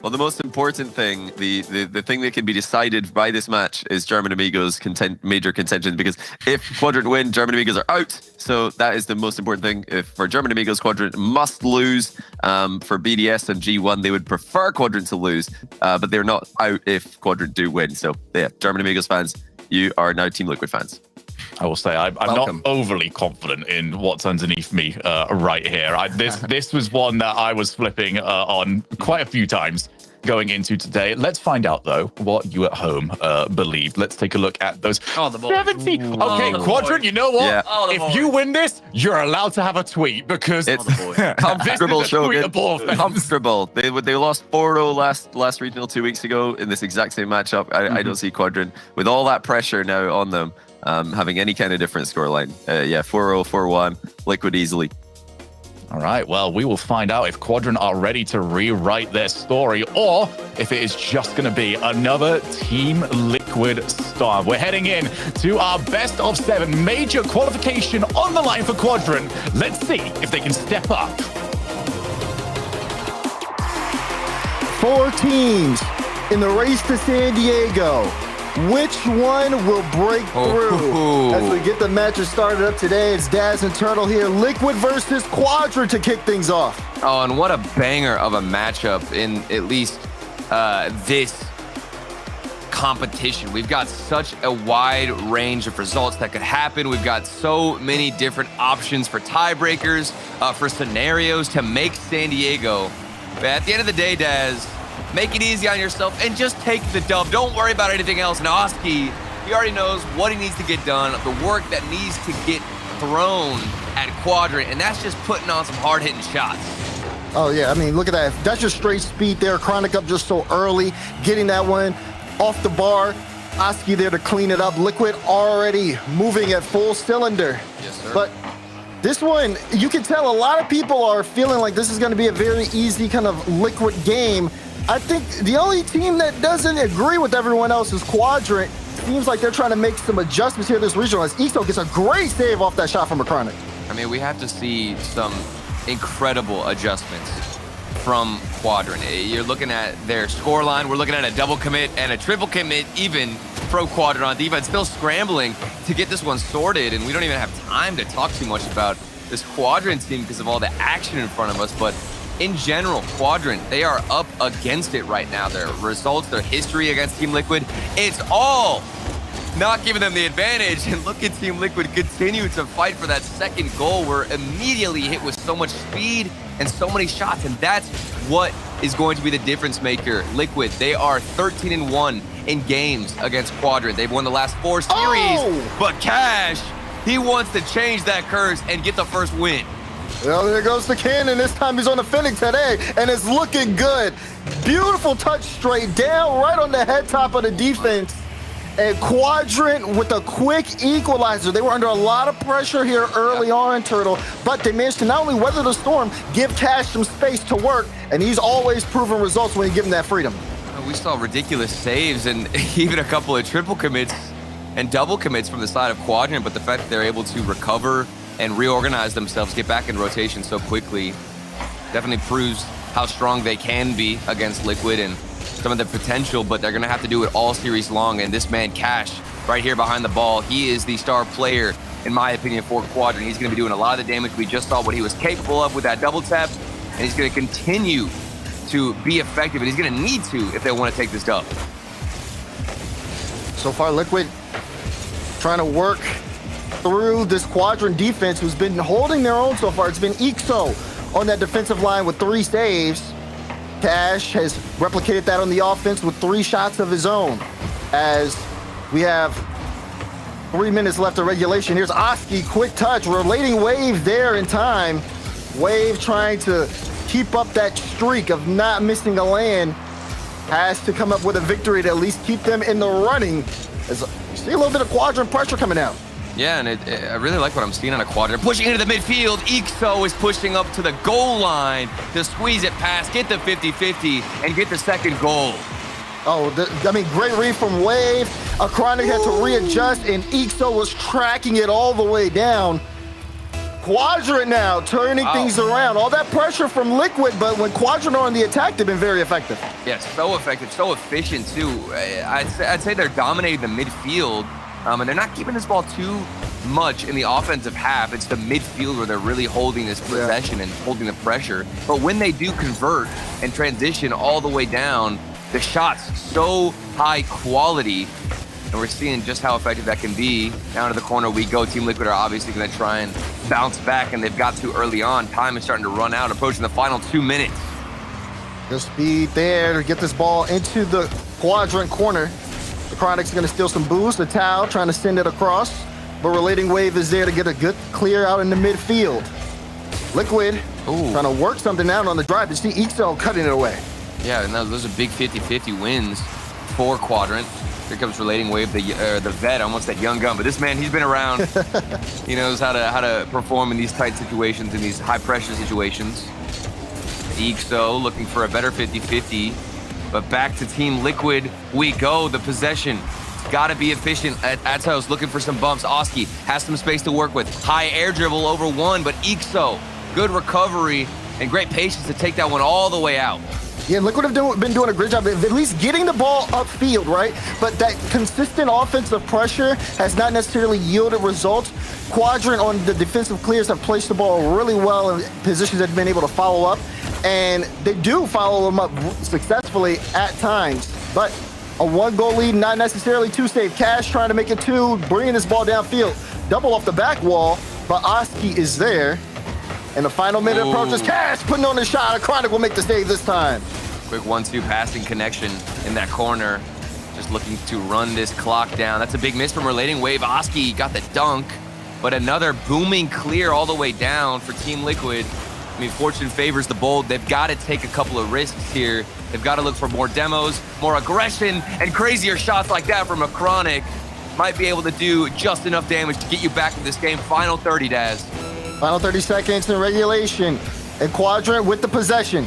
Well, the most important thing, the thing that can be decided by this match is German Amigos major contention, because if Quadrant win, German Amigos are out. So that is the most important thing. If for German Amigos, Quadrant must lose. For BDS and G1, they would prefer Quadrant to lose, but they're not out if Quadrant do win. So yeah, German Amigos fans, you are now Team Liquid fans. I will say I'm not overly confident in what's underneath me right here. This was one that I was flipping on quite a few times going into today. Let's find out, though, what you at home believe. Let's take a look at those 70. Okay, Quadrant, you know what? Yeah. If you win this, you're allowed to have a tweet because It's comfortable, Shogun. tweetable. Comfortable. They lost 4-0 last regional 2 weeks ago in this exact same matchup. I don't see Quadrant with all that pressure now on them having any kind of different scoreline. 4-0, 4-1, Liquid easily. All right, well, we will find out if Quadrant are ready to rewrite their story or if it is just going to be another Team Liquid star. We're heading in to our best of 7 major qualification on the line for Quadrant. Let's see if they can step up. 4 teams in the race to San Diego. Which one will break through? As we get the matches started up today, it's Daz and Turtle here. Liquid versus Quadrant to kick things off. Oh, and what a banger of a matchup in at least this competition. We've got such a wide range of results that could happen. We've got so many different options for tiebreakers, for scenarios to make San Diego. But at the end of the day, Daz, make it easy on yourself and just take the dub. Don't worry about anything else. And Oski, he already knows what he needs to get done, the work that needs to get thrown at Quadrant, and that's just putting on some hard-hitting shots. Oh, yeah. I mean, look at that. That's just straight speed there. Chronic up just so early, getting that one off the bar. Oski there to clean it up. Liquid already moving at full cylinder. Yes, sir. But this one, you can tell a lot of people are feeling like this is going to be a very easy kind of Liquid game. I think the only team that doesn't agree with everyone else is Quadrant. Seems like they're trying to make some adjustments here this regional as Iso gets a great save off that shot from Chronic. I mean, we have to see some incredible adjustments from Quadrant. You're looking at their scoreline. We're looking at a double commit and a triple commit even pro Quadrant on defense, still scrambling to get this one sorted. And we don't even have time to talk too much about this Quadrant team because of all the action in front of us. But in general, Quadrant, they are up against it right now. Their results, their history against Team Liquid, it's all not giving them the advantage. And look at Team Liquid continue to fight for that second goal. We're immediately hit with so much speed and so many shots, and that's what is going to be the difference maker. Liquid, they are 13-1 in games against Quadrant. They've won the last 4 series, but Cash, he wants to change that curse and get the first win. Well, there goes the cannon. This time he's on the Phoenix today, and it's looking good. Beautiful touch straight down, right on the head top of the defense. And Quadrant with a quick equalizer. They were under a lot of pressure here early on, Turtle, but they managed to not only weather the storm, give Cash some space to work, and he's always proven results when you give him that freedom. We saw ridiculous saves and even a couple of triple commits and double commits from the side of Quadrant, but the fact that they're able to recover and reorganize themselves, get back in rotation so quickly, definitely proves how strong they can be against Liquid and some of the potential, but they're going to have to do it all series long. And this man, Cash, right here behind the ball, he is the star player, in my opinion, for Quadrant. He's going to be doing a lot of the damage. We just saw what he was capable of with that double tap, and he's going to continue to be effective, and he's going to need to if they want to take this dub. So far, Liquid trying to work through this Quadrant defense who's been holding their own so far. It's been Ixo on that defensive line with 3 saves. Cash has replicated that on the offense with 3 shots of his own. As we have 3 minutes left of regulation. Here's Oski, quick touch, relating Wave there in time. Wave trying to keep up that streak of not missing a land, has to come up with a victory to at least keep them in the running. As you see a little bit of Quadrant pressure coming out. Yeah, and I really like what I'm seeing on a Quadrant. Pushing into the midfield, Ixo is pushing up to the goal line to squeeze it past, get the 50-50, and get the second goal. Oh, great read from Wave. Karmine had to readjust, and Ixo was tracking it all the way down. Quadrant now turning things around. All that pressure from Liquid, but when Quadrant are on the attack, they've been very effective. Yeah, so effective, so efficient too. I'd say they're dominating the midfield, and they're not keeping this ball too much in the offensive half. It's the midfield where they're really holding this possession and holding the pressure. But when they do convert and transition all the way down, the shots so high quality, and we're seeing just how effective that can be. Down to the corner we go. Team Liquid are obviously going to try and bounce back, and they've got to early on. Time is starting to run out, approaching the final 2 minutes. Good speed there to get this ball into the Quadrant corner. The Chronic's going to steal some boost. The Tau trying to send it across, but Relating Wave is there to get a good clear out in the midfield. Liquid trying to work something out on the drive. You see Ixo cutting it away. Yeah, and those are big 50-50 wins for Quadrant. Here comes Relating Wave, the vet. I almost said young gun, but this man, he's been around. He knows how to perform in these tight situations, in these high pressure situations. Ixo looking for a better 50-50, but back to Team Liquid we go. The possession, got to be efficient. Atos looking for some bumps. Oski has some space to work with. High air dribble over one, but Ixo, good recovery and great patience to take that one all the way out. Yeah, Liquid have been doing a great job of at least getting the ball upfield, right? But that consistent offensive pressure has not necessarily yielded results. Quadrant on the defensive clears have placed the ball really well in positions that have been able to follow up. And they do follow them up successfully at times. But a 1-goal lead, not necessarily too safe. Cash trying to make it 2, bringing this ball downfield. Double off the back wall, but Oski is there. And the final minute approaches. Cash putting on the shot. Chronic will make the save this time. Quick 1-2 passing connection in that corner. Just looking to run this clock down. That's a big miss from Relating Wave. Oski got the dunk, but another booming clear all the way down for Team Liquid. I mean, fortune favors the bold. They've got to take a couple of risks here. They've got to look for more demos, more aggression, and crazier shots like that from a Chronic. Might be able to do just enough damage to get you back in this game. Final 30, Daz. Final 30 seconds in regulation. And Quadrant with the possession.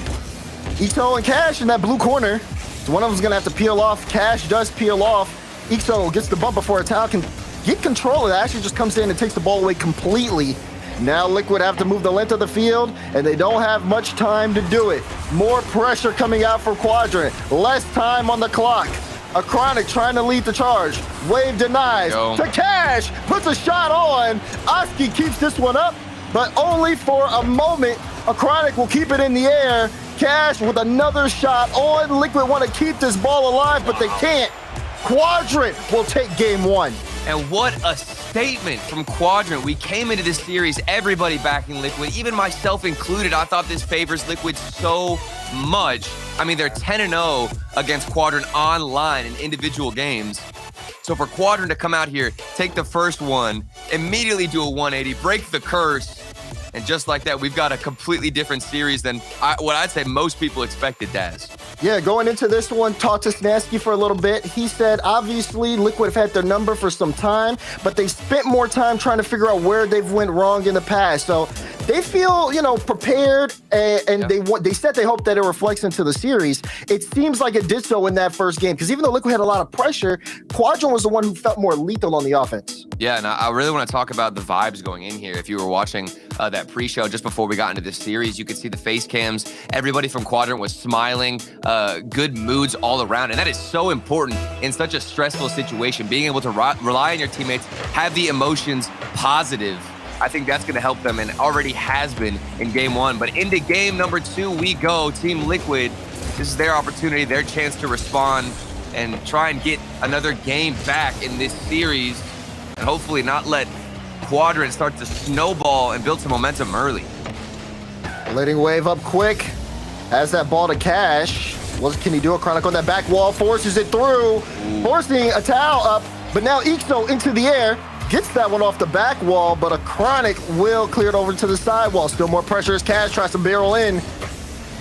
Ixo and Cash in that blue corner. So one of them's going to have to peel off. Cash does peel off. Ixo gets the bump before a Tau can get control of it. Actually just comes in and takes the ball away completely. Now Liquid have to move the length of the field, and they don't have much time to do it. More pressure coming out for Quadrant. Less time on the clock. A Chronic trying to lead the charge. Wave denies. To Cash. Puts a shot on. Oski keeps this one up, but only for a moment. A Chronic will keep it in the air. Cash with another shot on. Liquid want to keep this ball alive, but they can't. Quadrant will take game 1. And what a statement from Quadrant. We came into this series, everybody backing Liquid, even myself included. I thought this favors Liquid so much. I mean, they're 10-0 against Quadrant online in individual games. So for Quadrant to come out here, take the first one, immediately do a 180, break the curse, and just like that, we've got a completely different series than what I'd say most people expected, Daz. Yeah, going into this one, talked to Snasky for a little bit. He said, obviously, Liquid have had their number for some time, but they spent more time trying to figure out where they've went wrong in the past. So they feel, prepared, and they said they hope that it reflects into the series. It seems like it did so in that first game, because even though Liquid had a lot of pressure, Quadrant was the one who felt more lethal on the offense. Yeah, and I really want to talk about the vibes going in here. If you were watching that pre-show just before we got into this series, you could see the face cams. Everybody from Quadrant was smiling, good moods all around. And that is so important in such a stressful situation. Being able to rely on your teammates, have the emotions positive. I think that's going to help them, and already has been in game 1. But into game number 2 we go. Team Liquid, this is their opportunity, their chance to respond and try and get another game back in this series, and hopefully not let Quadrant start to snowball and build some momentum early. Letting Wave up quick. Has that ball to Cash. What can he do? A Chronic on that back wall, forces it through, forcing a Tau up, but now Ixo into the air. Gets that one off the back wall, but a Chronic will clear it over to the side wall. Still more pressure as Cash tries to barrel in.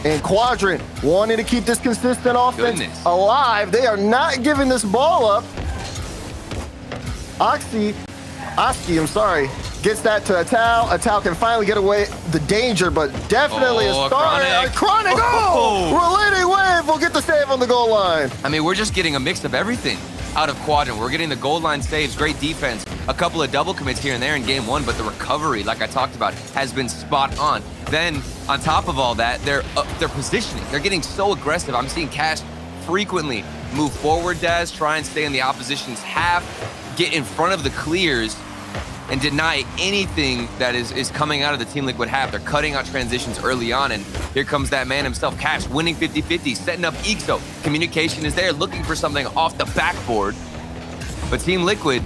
And Quadrant wanting to keep this consistent offense alive. They are not giving this ball up. Oski, I'm sorry, gets that to Atal. Atal can finally get away the danger, but definitely a start. Chronic. Relating Wave will get the save on the goal line. I mean, we're just getting a mix of everything out of Quadrant. We're getting the goal line saves, great defense, a couple of double commits here and there in game one, but the recovery, like I talked about, has been spot on. Then, on top of all that, their positioning. They're getting so aggressive. I'm seeing Cash frequently move forward, Daz, try and stay in the opposition's half, get in front of the clears, and deny anything that is coming out of the Team Liquid half. They're cutting out transitions early on, and here comes that man himself, Cash, winning 50-50, setting up Ixo. Communication is there, looking for something off the backboard. But Team Liquid,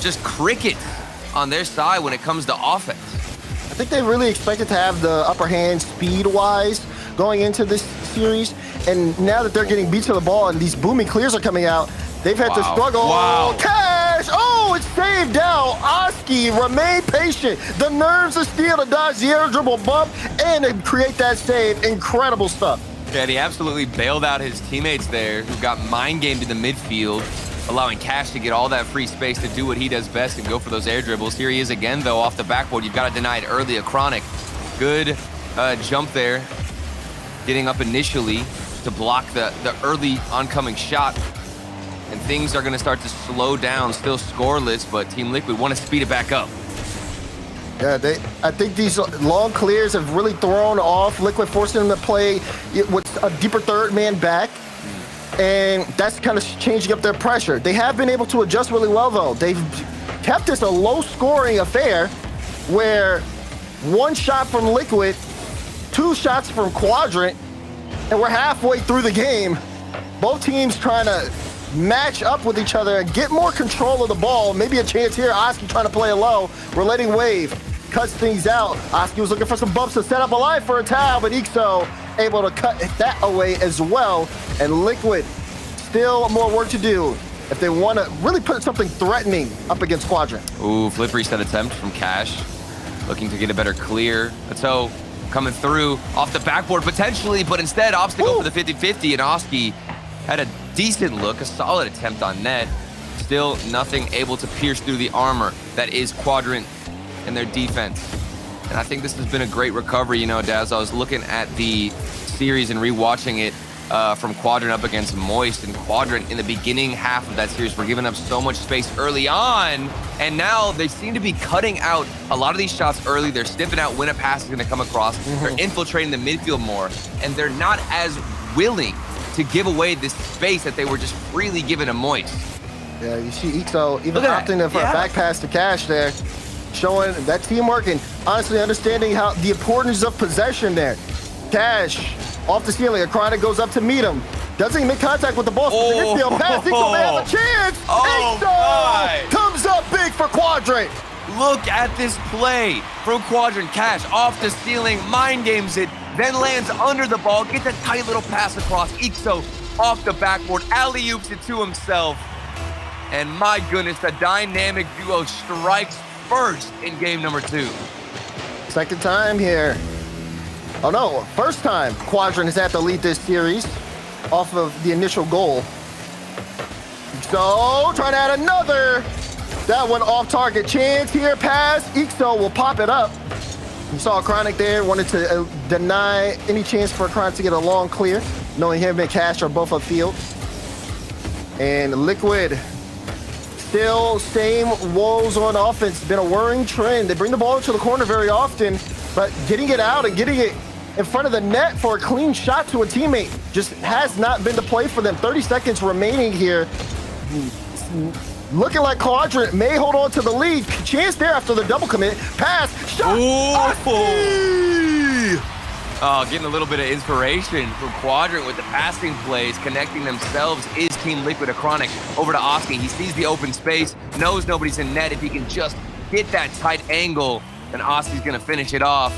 just crickets on their side when it comes to offense. I think they really expected to have the upper hand speed-wise going into this series, and now that they're getting beat to the ball and these booming clears are coming out, they've had to struggle. Wow. Cash! Oh, it's saved down. Oski, remain patient. The nerves of steel to dodge the air dribble bump and to create that save. Incredible stuff. Yeah, and he absolutely bailed out his teammates there who got mind-gamed in the midfield, allowing Cash to get all that free space to do what he does best and go for those air dribbles. Here he is again, though, off the backboard. You've got to deny it early. A Chronic. Good jump there, getting up initially to block the early oncoming shot. And things are going to start to slow down, still scoreless, but Team Liquid want to speed it back up. Yeah, I think these long clears have really thrown off Liquid, forcing them to play with a deeper third man back. And that's kind of changing up their pressure. They have been able to adjust really well, though. They've kept this a low-scoring affair where one shot from Liquid, two shots from Quadrant, and we're halfway through the game. Both teams trying to match up with each other and get more control of the ball. Maybe a chance here. Oski trying to play it low. Relating Wave cuts things out. Oski was looking for some bumps to set up a line for a towel, but Ixo able to cut that away as well. And Liquid, still more work to do if they want to really put something threatening up against Quadrant. Ooh, flip reset attempt from Cash. Looking to get a better clear. So coming through off the backboard potentially, but instead opts to go for the 50-50, and Oski had a decent look, a solid attempt on net. Still nothing able to pierce through the armor that is Quadrant and their defense. And I think this has been a great recovery. You know, Daz, I was looking at the series and rewatching it from Quadrant up against Moist, and Quadrant in the beginning half of that series were giving up so much space early on, and now they seem to be cutting out a lot of these shots early. They're sniffing out when a pass is going to come across. They're infiltrating the midfield more, and they're not as willing to give away this space that they were just freely given to Moist. Yeah, you see Ixo even opting for a back pass to Cash there, showing that teamwork and honestly understanding how the importance of possession there. Cash off the ceiling, a Chronic goes up to meet him. Doesn't even make contact with the ball. Midfield pass, Ixo may have a chance. Ixo comes up big for Quadrant. Look at this play from Quadrant. Cash off the ceiling, mind games it, then lands under the ball, gets a tight little pass across. Ixo off the backboard, alley-oops it to himself. And my goodness, the dynamic duo strikes first in game number 2. Second time here. Oh no, first time Quadrant has had to lead this series off of the initial goal. So, trying to add another. That one off target chance here, pass. Ixo will pop it up. You saw Chronic there, wanted to deny any chance for Chronic to get a long clear, knowing him and Cash are both upfield. And Liquid, still same woes on offense. Been a worrying trend. They bring the ball into the corner very often, but getting it out and getting it in front of the net for a clean shot to a teammate just has not been the play for them. 30 seconds remaining here. Looking like Quadrant may hold on to the lead. Chance there after the double commit. Pass, shot. Oh, getting a little bit of inspiration from Quadrant with the passing plays, connecting themselves is Team Liquid. A Chronic over to Oski. He sees the open space, knows nobody's in net. If he can just get that tight angle, then Oski's gonna finish it off.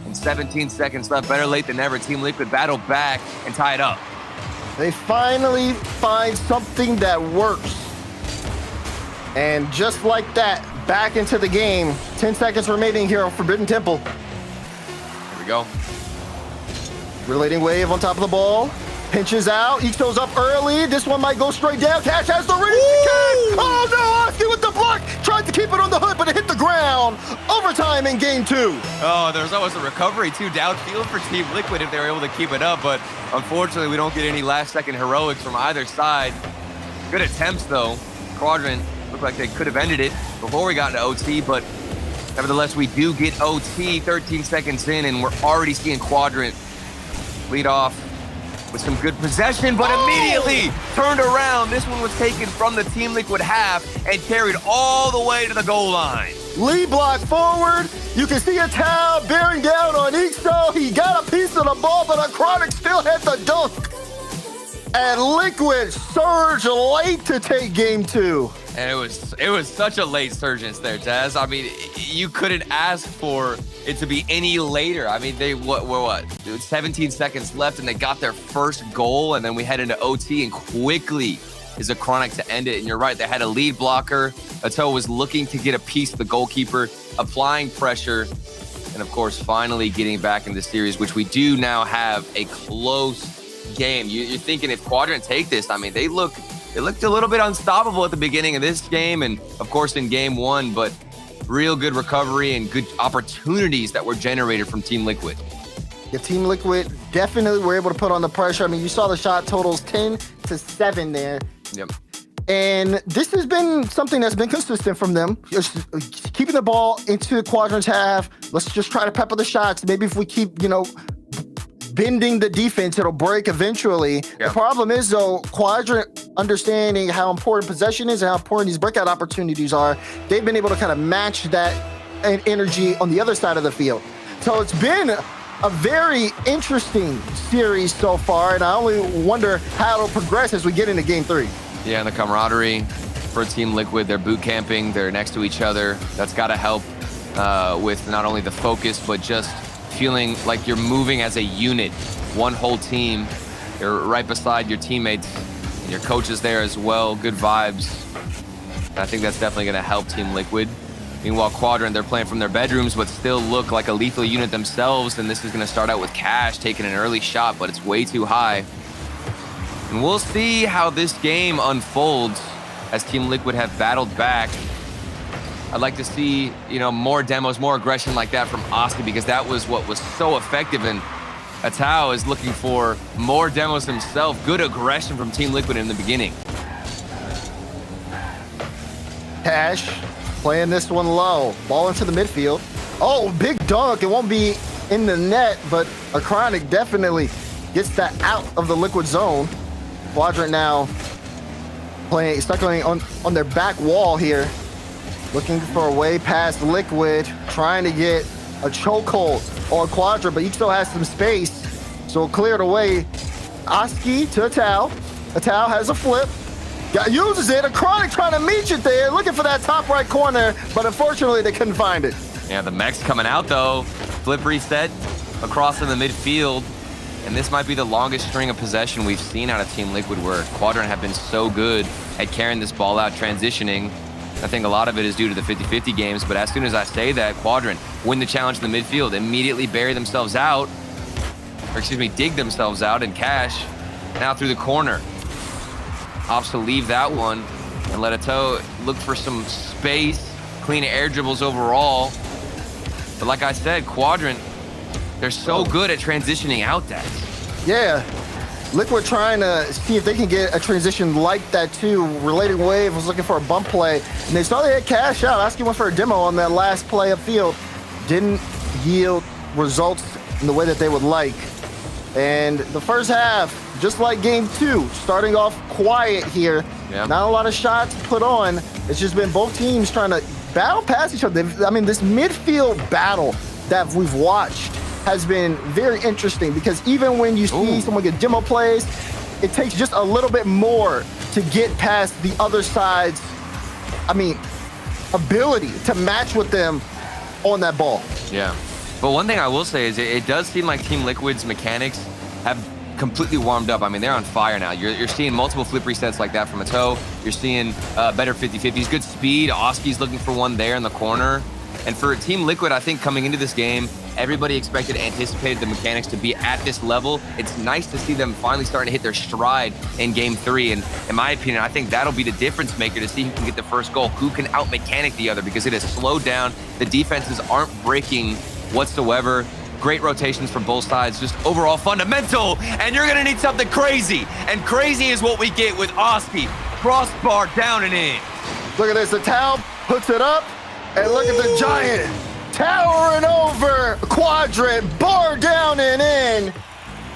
And 17 seconds left, better late than never. Team Liquid battle back and tie it up. They finally find something that works. And just like that, back into the game. 10 seconds remaining here on Forbidden Temple. Here we go. Relating wave on top of the ball. Pinches out. Ixo's up early. This one might go straight down. Cash has the read. Oh no! Oski with the block. Tried to keep it on the hood, but it hit the ground. Overtime in game 2. Oh, there's always a recovery too downfield for Team Liquid if they're able to keep it up, but unfortunately we don't get any last-second heroics from either side. Good attempts though. Quadrant looked like they could have ended it before we got into OT, but nevertheless we do get OT 13 seconds in, and we're already seeing Quadrant lead off with some good possession, but immediately turned around. This one was taken from the Team Liquid half and carried all the way to the goal line. Lead block forward. You can see a towel bearing down on Ixo. He got a piece of the ball, but Chronic still had the dunk. And Liquid surge late to take game 2. And it was such a late surgence there, Jazz. I mean, you couldn't ask for it to be any later. I mean, they what? 17 seconds left, and they got their first goal, and then we head into OT, and quickly is a Chronic to end it. And you're right, they had a lead blocker. Ato was looking to get a piece of the goalkeeper, applying pressure, and of course, finally getting back in the series, which we do now have a close game. You're thinking if Quadrant take this, I mean, they looked a little bit unstoppable at the beginning of this game, and of course in game 1, but real good recovery and good opportunities that were generated from Team Liquid. Yeah, Team Liquid definitely were able to put on the pressure. I mean, you saw the shot totals 10-7 there. Yep. And this has been something that's been consistent from them. Just keeping the ball into the Quadrant's half. Let's just try to pepper the shots. Maybe if we keep, bending the defense, it'll break eventually. Yeah. The problem is, though, Quadrant understanding how important possession is and how important these breakout opportunities are, they've been able to kind of match that energy on the other side of the field. So it's been a very interesting series so far, and I only wonder how it'll progress as we get into game 3. Yeah, and the camaraderie for Team Liquid, they're boot camping, they're next to each other. That's got to help with not only the focus, but just feeling like you're moving as a unit, one whole team. You're right beside your teammates, and your coach is there as well. Good vibes. And I think that's definitely going to help Team Liquid. Meanwhile, Quadrant, they're playing from their bedrooms, but still look like a lethal unit themselves. And this is going to start out with Cash taking an early shot, but it's way too high. And we'll see how this game unfolds as Team Liquid have battled back. I'd like to see, more demos, more aggression like that from Oski, because that was what was so effective. And Atao is looking for more demos himself. Good aggression from Team Liquid in the beginning. Cash playing this one low. Ball into the midfield. Oh, big dunk. It won't be in the net, but Chronic definitely gets that out of the Liquid zone. Quadrant now stuck on their back wall here. Looking for a way past Liquid, trying to get a chokehold on Quadrant, but he still has some space, so cleared away. Oski to Atao. Atao has a flip. Uses it. A Chronic trying to meet it there, looking for that top right corner, but unfortunately they couldn't find it. Yeah, the mech's coming out though. Flip reset across in the midfield. And this might be the longest string of possession we've seen out of Team Liquid, where Quadrant have been so good at carrying this ball out, transitioning. I think a lot of it is due to the 50-50 games, but as soon as I say that, Quadrant win the challenge in the midfield, immediately bury themselves out, dig themselves out, and Cash now through the corner. Opts to leave that one and let Ato look for some space, clean air dribbles overall. But like I said, Quadrant, they're so good at transitioning out that. Yeah. Liquid trying to see if they can get a transition like that too. Relating Wave was looking for a bump play, and they saw they had Cash out. Asking one for a demo on that last play upfield. Didn't yield results in the way that they would like. And the first half, just like game 2, starting off quiet here. Yeah. Not a lot of shots put on. It's just been both teams trying to battle past each other. I mean, this midfield battle that we've watched has been very interesting, because even when you see someone get demo plays, it takes just a little bit more to get past the other side's, ability to match with them on that ball. Yeah. But one thing I will say is it does seem like Team Liquid's mechanics have completely warmed up. I mean, they're on fire now. You're seeing multiple flip resets like that from Ato. You're seeing better 50-50s, good speed. Oski's looking for one there in the corner. And for Team Liquid, I think coming into this game, everybody anticipated the mechanics to be at this level. It's nice to see them finally starting to hit their stride in game 3. And in my opinion, I think that'll be the difference maker to see who can get the first goal, who can out-mechanic the other, because it has slowed down. The defenses aren't breaking whatsoever. Great rotations from both sides, just overall fundamental. And you're gonna need something crazy. And crazy is what we get with Oski. Crossbar down and in. Look at this, the Tau puts it up, and look at the Giant towering over Quadrant, bar down and in.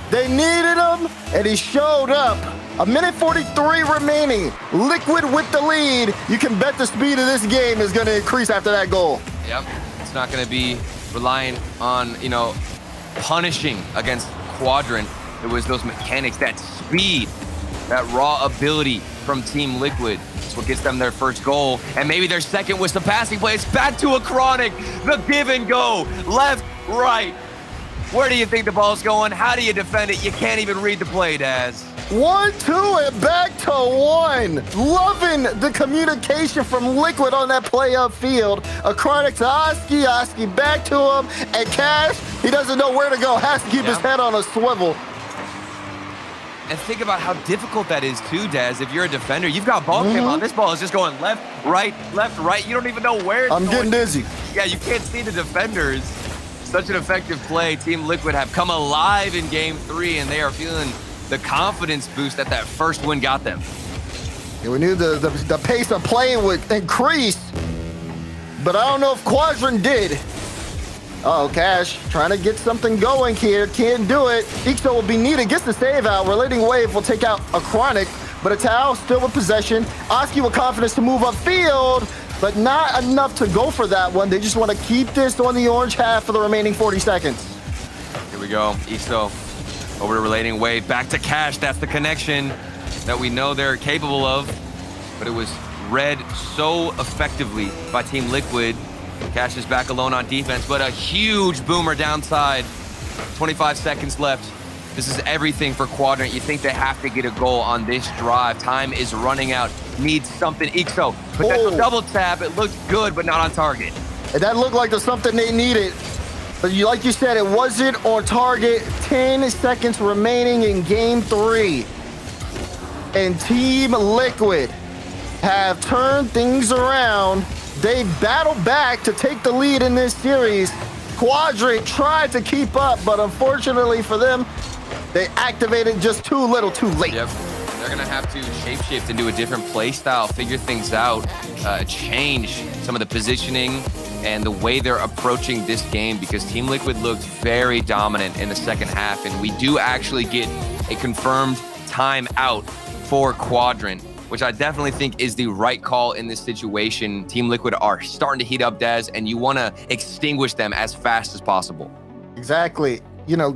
They needed him, and he showed up. 1:43 remaining. Liquid with the lead. You can bet the speed of this game is gonna increase after that goal. Yep, it's not gonna be relying on, punishing against Quadrant. It was those mechanics, that speed, that raw ability from Team Liquid. That's what gets them their first goal. And maybe their second with some passing plays. Back to a Chronic. The give and go. Left, right. Where do you think the ball's going? How do you defend it? You can't even read the play, Daz. 1-2 and back to 1. Loving the communication from Liquid on that play upfield. A Chronic to Oski, Oski back to him, and Cash, he doesn't know where to go. Has to keep his head on a swivel. And think about how difficult that is too, Daz. If you're a defender, you've got ball cam on. This ball is just going left, right. You don't even know where it's I'm going. getting dizzy. Yeah, you can't see the defenders. Such an effective play. Team Liquid have come alive in game 3, and they are feeling the confidence boost that first win got them. Yeah, we knew the pace of play would increase, but I don't know if Quadrant did. Oh, Cash trying to get something going here. Can't do it. Ixo will be needed. Gets the save out. Relating Wave will take out a Chronic, but a Tau still with possession. Oski with confidence to move upfield, but not enough to go for that one. They just want to keep this on the orange half for the remaining 40 seconds. Here we go. Ixo over to Relating Wave. Back to Cash. That's the connection that we know they're capable of, but it was read so effectively by Team Liquid. Cash is back alone on defense, but a huge boomer downside. 25 seconds left. This is everything for Quadrant. You think they have to get a goal on this drive. Time is running out. Needs something. Ixo, potential double tap. It looked good, but not on target. And that looked like the something they needed. But like you said, it wasn't on target. 10 seconds remaining in game 3. And Team Liquid have turned things around. They battled back to take the lead in this series. Quadrant tried to keep up, but unfortunately for them, they activated just too little, too late. Yep. They're going to have to shapeshift into a different play style, figure things out, change some of the positioning and the way they're approaching this game, because Team Liquid looked very dominant in the second half, and we do actually get a confirmed timeout for Quadrant, which I definitely think is the right call in this situation. Team Liquid are starting to heat up, Daz, and you want to extinguish them as fast as possible. Exactly.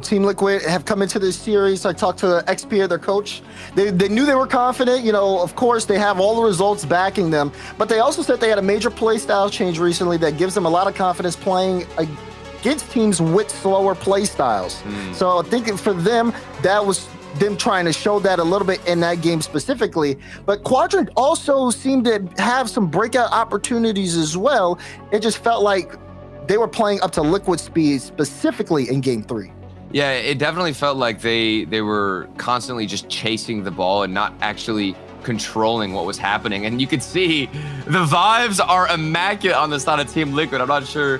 Team Liquid have come into this series. I talked to XP, their coach. They knew they were confident. Of course, they have all the results backing them. But they also said they had a major play style change recently that gives them a lot of confidence playing against teams with slower play styles. So I think for them, that was them trying to show that a little bit in that game specifically. But Quadrant also seemed to have some breakout opportunities as well. It just felt like they were playing up to Liquid speed specifically in game 3. Yeah, it definitely felt like they were constantly just chasing the ball and not actually controlling what was happening. And you could see the vibes are immaculate on the side of Team Liquid. I'm not sure.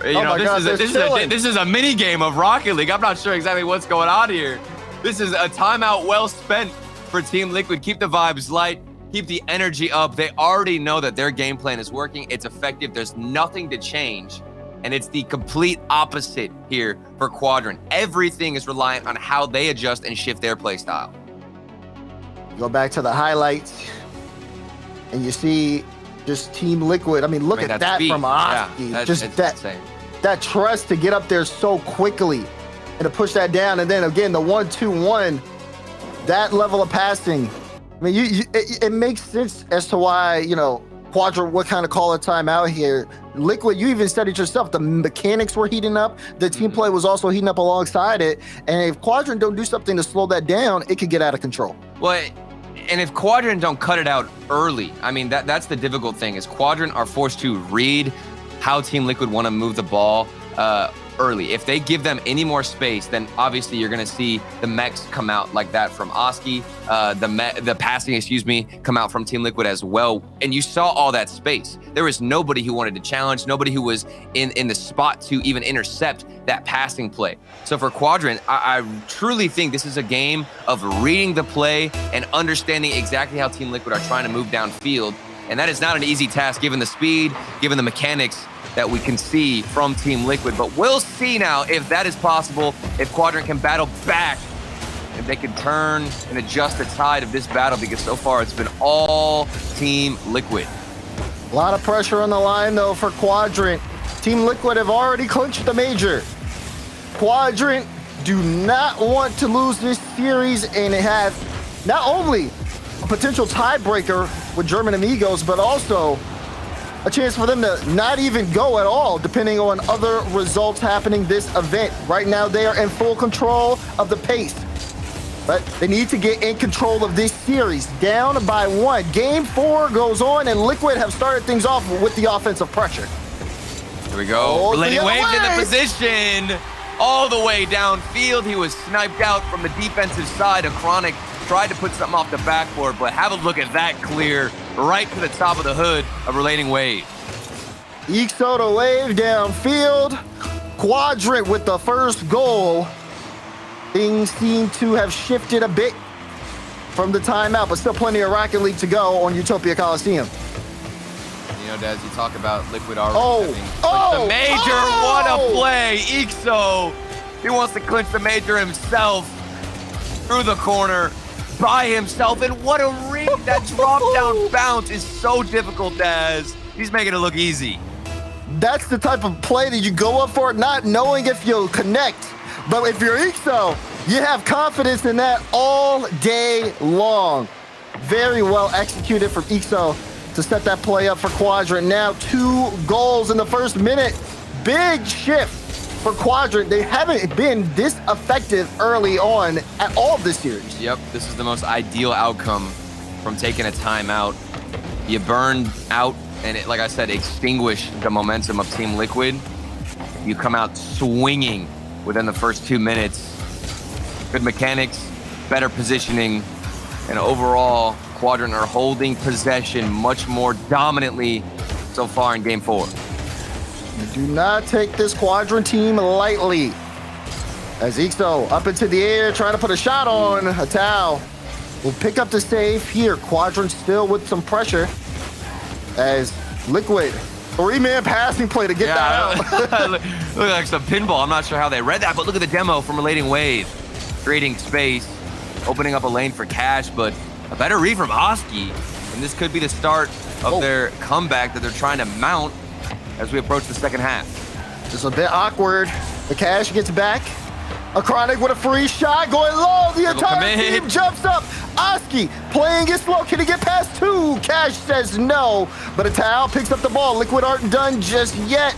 This is a mini game of Rocket League. I'm not sure exactly what's going on here. This is a timeout well spent for Team Liquid. Keep the vibes light, keep the energy up. They already know that their game plan is working. It's effective. There's nothing to change. And it's the complete opposite here for Quadrant. Everything is reliant on how they adjust and shift their play style. Go back to the highlights, and you see just Team Liquid. Look at that speed from Oski. Yeah, just that trust to get up there so quickly and to push that down. And then again, the 1-2-1, that level of passing. It makes sense as to why, Quadrant would kind of call a timeout here. Liquid, you even said it yourself, the mechanics were heating up. The team play was also heating up alongside it. And if Quadrant don't do something to slow that down, it could get out of control. Well, and if Quadrant don't cut it out early, that's the difficult thing, is Quadrant are forced to read how Team Liquid want to move the ball early. If they give them any more space, then obviously you're going to see the mechs come out like that from Oski, the passing, come out from Team Liquid as well. And you saw all that space. There was nobody who wanted to challenge, nobody who was in the spot to even intercept that passing play. So for Quadrant, I truly think this is a game of reading the play and understanding exactly how Team Liquid are trying to move downfield. And that is not an easy task given the speed, given the mechanics that we can see from Team Liquid. But we'll see now if that is possible, if Quadrant can battle back, if they can turn and adjust the tide of this battle, because so far it's been all Team Liquid. A lot of pressure on the line, though, for Quadrant. Team Liquid have already clinched the major. Quadrant do not want to lose this series and have not only a potential tiebreaker with German Amigos, but also a chance for them to not even go at all, depending on other results happening this event. Right now, they are in full control of the pace, but they need to get in control of this series. Down by 1. Game 4 goes on, and Liquid have started things off with the offensive pressure. Here we go. Relating Waves in the position. All the way downfield. He was sniped out from the defensive side. Chronic tried to put something off the backboard, but have a look at that clear right to the top of the hood of Relating Wave. Ixo the wave downfield. Quadrant with the first goal. Things seem to have shifted a bit from the timeout, but still plenty of Rocket League to go on Utopia Coliseum. You know, Daz, you talk about Liquid already having the major. What a play. Ixo, he wants to clinch the major himself through the corner by himself. And what a ring. That drop down bounce is so difficult, Daz. He's making it look easy. That's the type of play that you go up for, not knowing if you'll connect. But if you're Ixo, you have confidence in that all day long. Very well executed from Ixo to set that play up for Quadrant. Now 2 goals in the first minute. Big shift for Quadrant. They haven't been this effective early on at all this series. Yep, this is the most ideal outcome from taking a timeout. You burn out and, like I said, extinguish the momentum of Team Liquid. You come out swinging within the first 2 minutes. Good mechanics, better positioning, and overall, Quadrant are holding possession much more dominantly so far in Game 4. You do not take this Quadrant team lightly. As Ixo up into the air, trying to put a shot on. Hatao will pick up the save here. Quadrant still with some pressure. As Liquid, 3-man passing play to get that out. Look like some pinball. I'm not sure how they read that, but look at the demo from Relating Wave. Creating space, opening up a lane for Cash, but a better read from Oski. And this could be the start of their comeback that they're trying to mount as we approach the second half. Just a bit awkward. The Cash gets back. A Chronic with a free shot going low. The entire team jumps up. Oski playing it slow. Can he get past 2? Cash says no. But Hatao picks up the ball. Liquid aren't done just yet.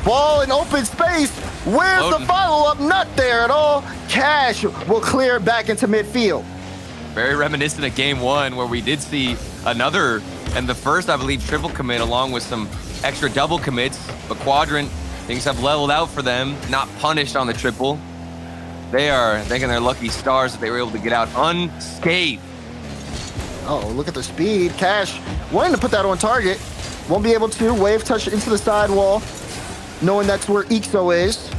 Ball in open space. Where's the follow-up? Not there at all. Cash will clear back into midfield. Very reminiscent of Game 1 where we did see another, and the first, I believe, triple commit along with some extra double commits. But Quadrant, things have leveled out for them, not punished on the triple. They are thanking their lucky stars that they were able to get out unscathed. Oh, look at the speed. Cash wanting to put that on target. Won't be able to. Wave touch into the sidewall, knowing that's where Ixo is.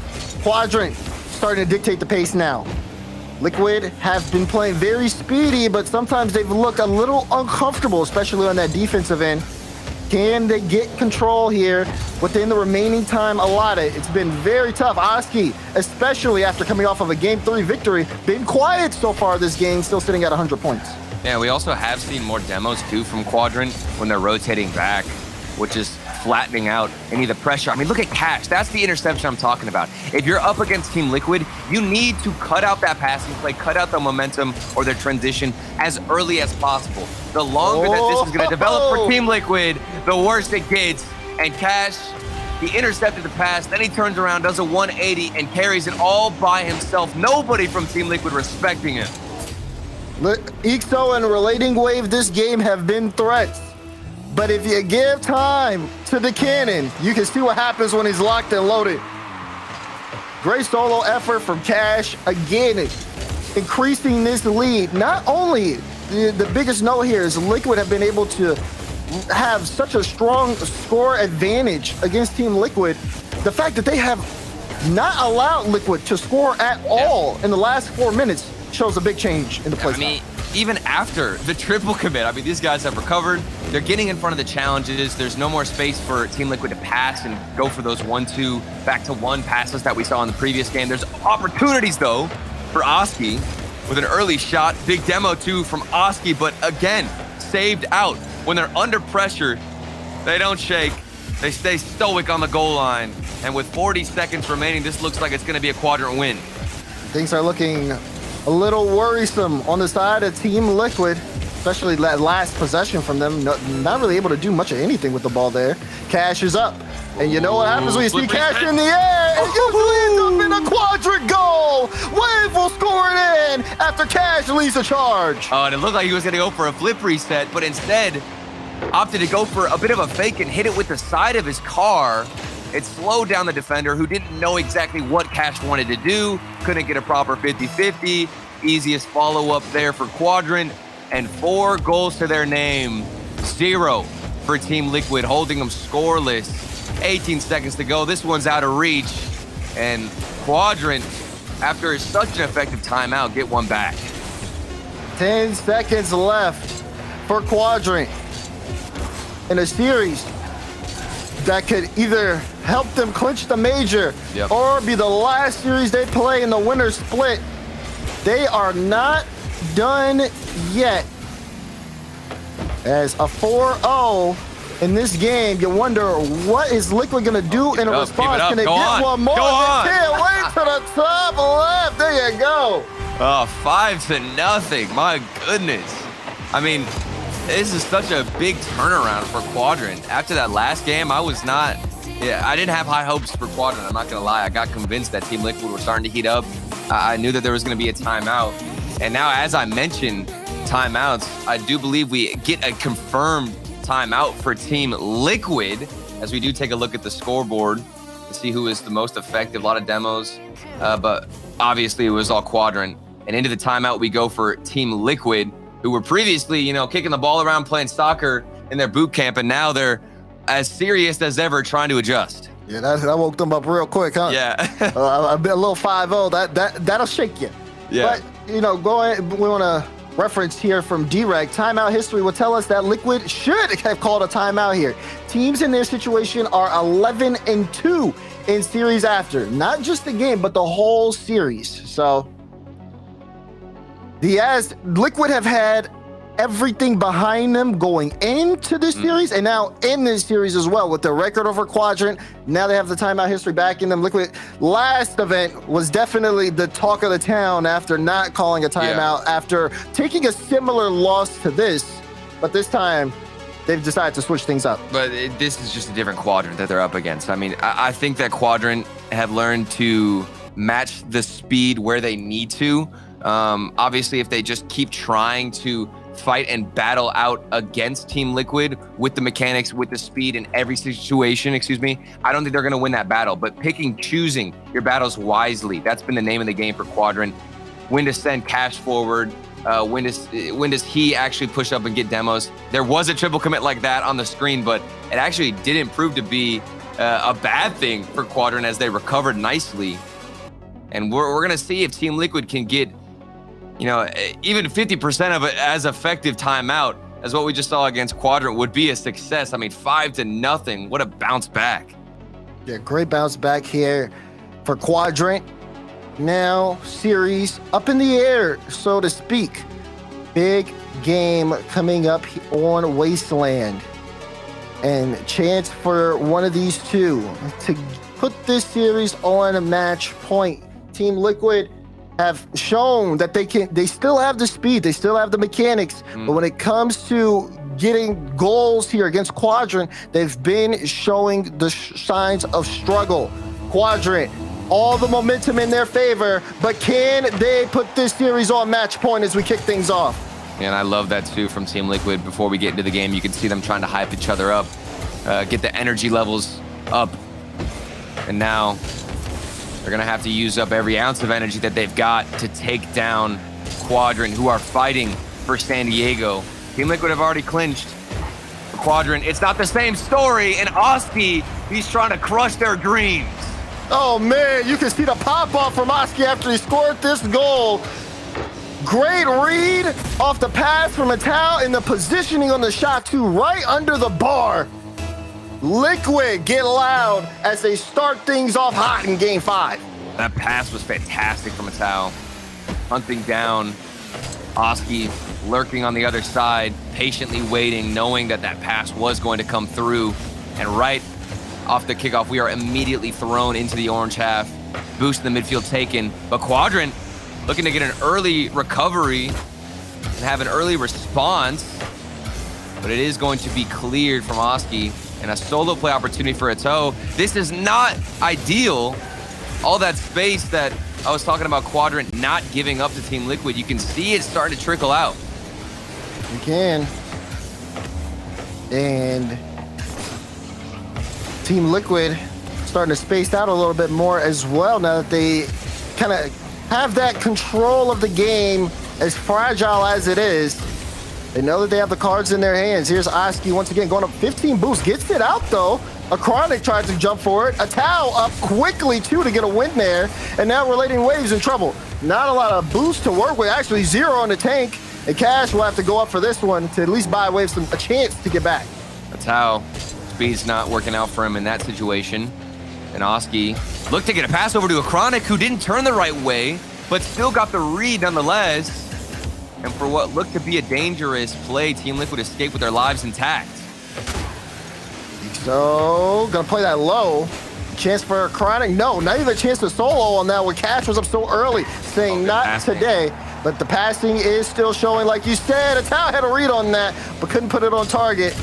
Quadrant starting to dictate the pace now. Liquid have been playing very speedy, but sometimes they've looked a little uncomfortable, especially on that defensive end. Can they get control here within the remaining time allotted? It's been very tough. Oski, especially after coming off of a Game 3 victory, been quiet so far this game, still sitting at 100 points. Yeah, we also have seen more demos too from Quadrant when they're rotating back, which is flattening out any of the pressure. I mean, look at Cash. That's the interception I'm talking about. If you're up against Team Liquid, you need to cut out that passing play, cut out the momentum or their transition as early as possible. The longer that this is going to develop for Team Liquid, the worse it gets. And Cash, he intercepted the pass, then he turns around, does a 180, and carries it all by himself. Nobody from Team Liquid respecting him. Ixo and Relating Wave this game have been threats. But if you give time to the cannon, you can see what happens when he's locked and loaded. Great solo effort from Cash. Again, increasing this lead. Not only, the biggest note here is Liquid have been able to have such a strong score advantage against Team Liquid. The fact that they have not allowed Liquid to score at all in the last 4 minutes shows a big change in the play. I mean, even after the triple commit, I mean, these guys have recovered. They're getting in front of the challenges. There's no more space for Team Liquid to pass and go for those 1-2 back-to-1 passes that we saw in the previous game. There's opportunities, though, for Oski with an early shot. Big demo, too, from Oski, but again, saved out. When they're under pressure, they don't shake. They stay stoic on the goal line. And with 40 seconds remaining, this looks like it's going to be a Quadrant win. Things are looking a little worrisome on the side of Team Liquid, especially that last possession from them. Not really able to do much of anything with the ball there. Cash is up. And you know what happens when you see Cash in the air? It usually ends up in a Quadrant goal. Wave will score it in after Cash leads the charge. Oh, and it looked like he was going to go for a flip reset, but instead opted to go for a bit of a fake and hit it with the side of his car. It slowed down the defender who didn't know exactly what Cash wanted to do, couldn't get a proper 50-50. Easiest follow-up there for Quadrant, and 4 goals to their name. 0 for Team Liquid, holding them scoreless. 18 seconds to go. This one's out of reach, and Quadrant, after such an effective timeout, get one back. 10 seconds left for Quadrant in a series that could either help them clinch the major or be the last series they play in the winner's split. They are not done yet. As a 4-0 in this game, you wonder what is Liquid gonna do in a response? Can they get one more? They can't wait to the top left. There you go. Oh, 5-0. My goodness. I mean, this is such a big turnaround for Quadrant. After that last game, I didn't have high hopes for Quadrant. I'm not gonna lie. I got convinced that Team Liquid were starting to heat up. I knew that there was gonna be a timeout. And now, as I mentioned, timeouts, I do believe we get a confirmed timeout for Team Liquid as we do take a look at the scoreboard to see who is the most effective. A lot of demos, but obviously it was all Quadrant. And into the timeout, we go for Team Liquid, who were previously, kicking the ball around, playing soccer in their boot camp, and now they're as serious as ever trying to adjust. Yeah, that woke them up real quick, huh? Yeah. A little 5-0, that'll shake you. Yeah. But, we want to reference here from D-Reg. Timeout history will tell us that Liquid should have called a timeout here. Teams in their situation are 11-2 in series after. Not just the game, but the whole series. So, Liquid have had everything behind them going into this series and now in this series as well with their record over Quadrant. Now they have the timeout history back in them. Liquid last event was definitely the talk of the town after not calling a timeout after taking a similar loss to this, but this time they've decided to switch things up. But this is just a different Quadrant that they're up against. I mean, I think that Quadrant have learned to match the speed where they need to. Obviously, if they just keep trying to fight and battle out against Team Liquid with the mechanics, with the speed in every situation, I don't think they're going to win that battle. But choosing your battles wisely, that's been the name of the game for Quadrant. When to send Cash forward, when does he actually push up and get demos? There was a triple commit like that on the screen, but it actually didn't prove to be a bad thing for Quadrant as they recovered nicely. And we're going to see if Team Liquid can get even 50% of it as effective timeout as what we just saw against Quadrant would be a success. I mean, 5-0. What a bounce back. Yeah, great bounce back here for Quadrant. Now, series up in the air, so to speak. Big game coming up on Wasteland. And chance for one of these two to put this series on a match point. Team Liquid have shown that they still have the speed, they still have the mechanics, but when it comes to getting goals here against Quadrant, they've been showing the signs of struggle. Quadrant, all the momentum in their favor, but can they put this series on match point as we kick things off? And I love that too from Team Liquid. Before we get into the game, you can see them trying to hype each other up, get the energy levels up. And now they're going to have to use up every ounce of energy that they've got to take down Quadrant, who are fighting for San Diego. Team Liquid have already clinched. For Quadrant, it's not the same story. And Oski, he's trying to crush their dreams. Oh man, you can see the pop-up from Oski after he scored this goal. Great read off the pass from Atal, and the positioning on the shot too, right under the bar. Liquid get loud as they start things off hot in game 5. That pass was fantastic from Atal. Hunting down Oski, lurking on the other side, patiently waiting, knowing that that pass was going to come through. And right off the kickoff, we are immediately thrown into the orange half. Boost in the midfield taken, but Quadrant looking to get an early recovery and have an early response. But it is going to be cleared from Oski, and a solo play opportunity for Ato. This is not ideal. All that space that I was talking about Quadrant not giving up to Team Liquid, you can see it starting to trickle out. You can. And Team Liquid starting to space out a little bit more as well now that they kind of have that control of the game, as fragile as it is. They know that they have the cards in their hands. Here's Oski once again going up 15 boosts, gets it out though. A Chronic tries to jump for it. Atal up quickly too to get a win there. And now Relating Waves in trouble. Not a lot of boost to work with, actually 0 on the tank. And Cash will have to go up for this one to at least buy Waves a chance to get back. Atal, speed's not working out for him in that situation. And Oski looked to get a pass over to a Chronic who didn't turn the right way, but still got the read nonetheless. And for what looked to be a dangerous play, Team Liquid escaped with their lives intact. So, gonna play that low. Chance for a Chronic? No, not even a chance to solo on that when Cash was up so early, saying not passing. today. But the passing is still showing, like you said. Atal had a read on that, but couldn't put it on target.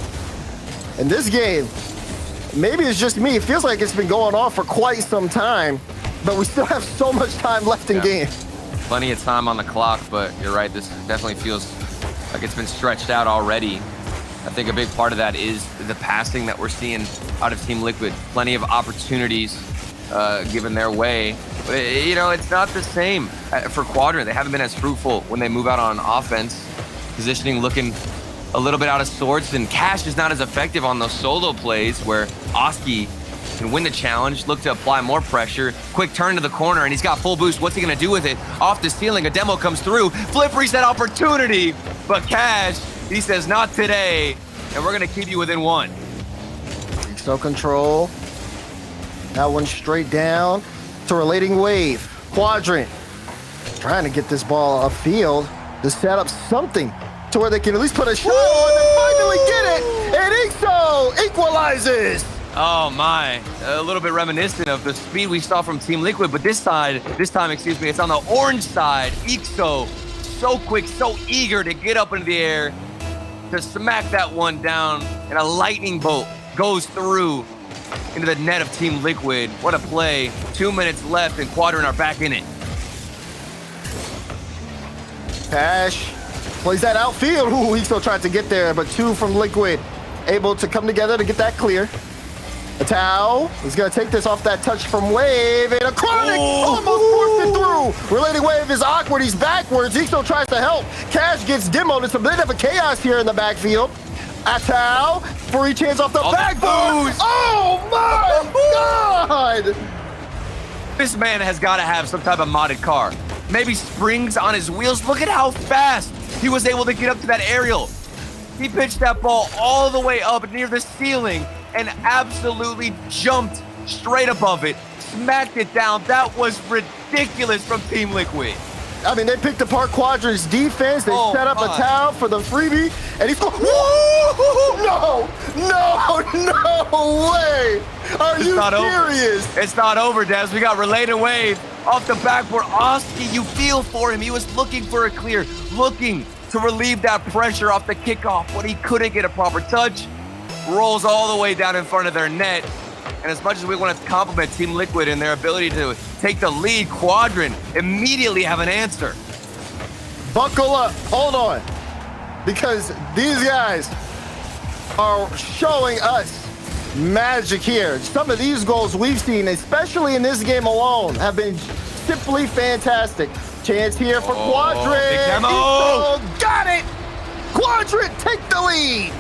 In this game, maybe it's just me. It feels like it's been going on for quite some time, but we still have so much time left in game. Plenty of time on the clock, but you're right, this definitely feels like it's been stretched out already. I think a big part of that is the passing that we're seeing out of Team Liquid. Plenty of opportunities given their way. But, it's not the same for Quadrant. They haven't been as fruitful when they move out on offense. Positioning looking a little bit out of sorts, and Cash is not as effective on those solo plays where Oski can win the challenge, look to apply more pressure. Quick turn to the corner, and he's got full boost. What's he gonna do with it? Off the ceiling, a demo comes through. Flip reset opportunity, but Cash, he says, not today, and we're gonna keep you within 1. So control. That one straight down to Relating Wave. Quadrant trying to get this ball upfield to set up something to where they can at least put a shot on and finally get it. And Ixo equalizes. Oh my, a little bit reminiscent of the speed we saw from Team Liquid, but this time, it's on the orange side. Ixo, so quick, so eager to get up into the air, to smack that one down, and a lightning bolt goes through into the net of Team Liquid. What a play. 2 minutes left, and Quadrant are back in it. Cash plays that outfield. Ooh, Ixo tried to get there, but 2 from Liquid able to come together to get that clear. Atal is going to take this off that touch from Wave, and a Chronic almost forced it through. Relating Wave is awkward. He's backwards. Ixo tries to help. Cash gets demoed. It's a bit of a chaos here in the backfield. Atal, free chance off the backboard. Oh my God! This man has got to have some type of modded car. Maybe springs on his wheels. Look at how fast he was able to get up to that aerial. He pitched that ball all the way up near the ceiling and absolutely jumped straight above it, smacked it down. That was ridiculous from Team Liquid. I mean, they picked apart Quadrant's defense. They set up Atal for the freebie, and he's going, no way. Are you serious? It's not over, Des. We got Related Wave off the backboard. Oski, you feel for him. He was looking for a clear, looking to relieve that pressure off the kickoff, but he couldn't get a proper touch. Rolls all the way down in front of their net. And as much as we want to compliment Team Liquid and their ability to take the lead, Quadrant immediately have an answer. Buckle up. Hold on. because these guys are showing us magic here. Some of these goals we've seen, especially in this game alone, have been simply fantastic. Chance here for Quadrant. big demo. Esports got it. Quadrant take the lead.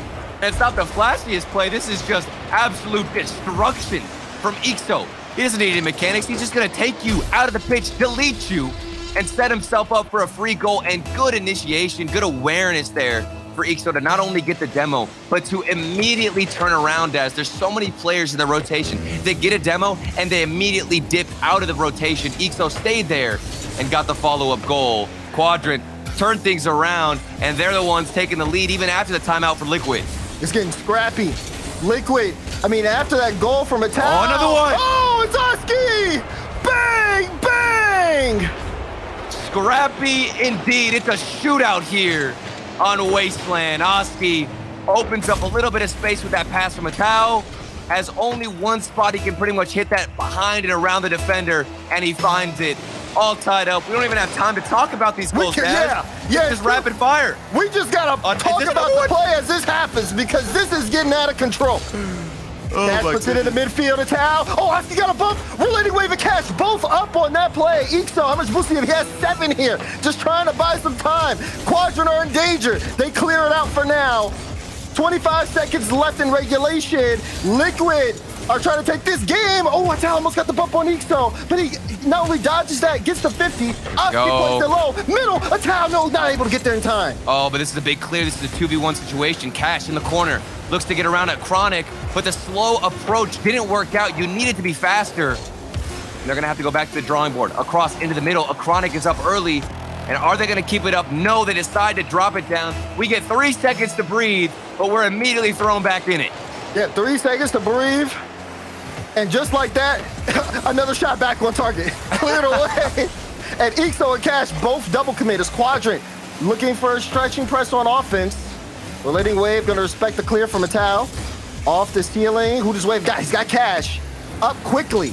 It's not the flashiest play. This is just absolute destruction from Ixo. He doesn't need any mechanics. He's just going to take you out of the pitch, delete you, and set himself up for a free goal. And good initiation, good awareness there for Ixo to not only get the demo, but to immediately turn around. As there's so many players in the rotation. They get a demo, and they immediately dip out of the rotation. Ixo stayed there and got the follow-up goal. Quadrant turned things around, and they're the ones taking the lead even after the timeout for Liquid. It's getting scrappy. Liquid, I mean, after that goal from Italian. Oh, another one. Oh, it's Oski! Bang, bang! Scrappy indeed. It's a shootout here on Wasteland. Oski opens up a little bit of space with that pass from Atao. Has only one spot he can pretty much hit that behind and around the defender, and he finds it. All tied up. We don't even have time to talk about these goals, Dad. Yeah. Just rapid fire. We just gotta talk about the play as this happens, because this is getting out of control. Cash puts it in the midfield of Tao. Oh, Oski got a bump. Relating wave of Cash, both up on that play. Ixo, how much boost do he has? 7 here. Just trying to buy some time. Quadrant are in danger. They clear it out for now. 25 seconds left in regulation. Liquid are trying to take this game. Oh, Atao almost got the bump on Ixo, but he not only dodges that, gets to 50. Oski plays it low. Middle, Atao, no, not able to get there in time. Oh, but this is a big clear. This is a 2v1 situation. Cash in the corner. Looks to get around at Chronic, but the slow approach didn't work out. You needed to be faster. And they're gonna have to go back to the drawing board. Across into the middle. Chronic is up early. And are they gonna keep it up? No, they decide to drop it down. We get 3 seconds to breathe, but we're immediately thrown back in it. Yeah, 3 seconds to breathe. And just like that, another shot back on target. Cleared away. And Ixo and Cash both double commit as Quadrant looking for a stretching press on offense. Relating wave gonna respect the clear from Atao. Off the ceiling. Who does wave got? He's got Cash. Up quickly.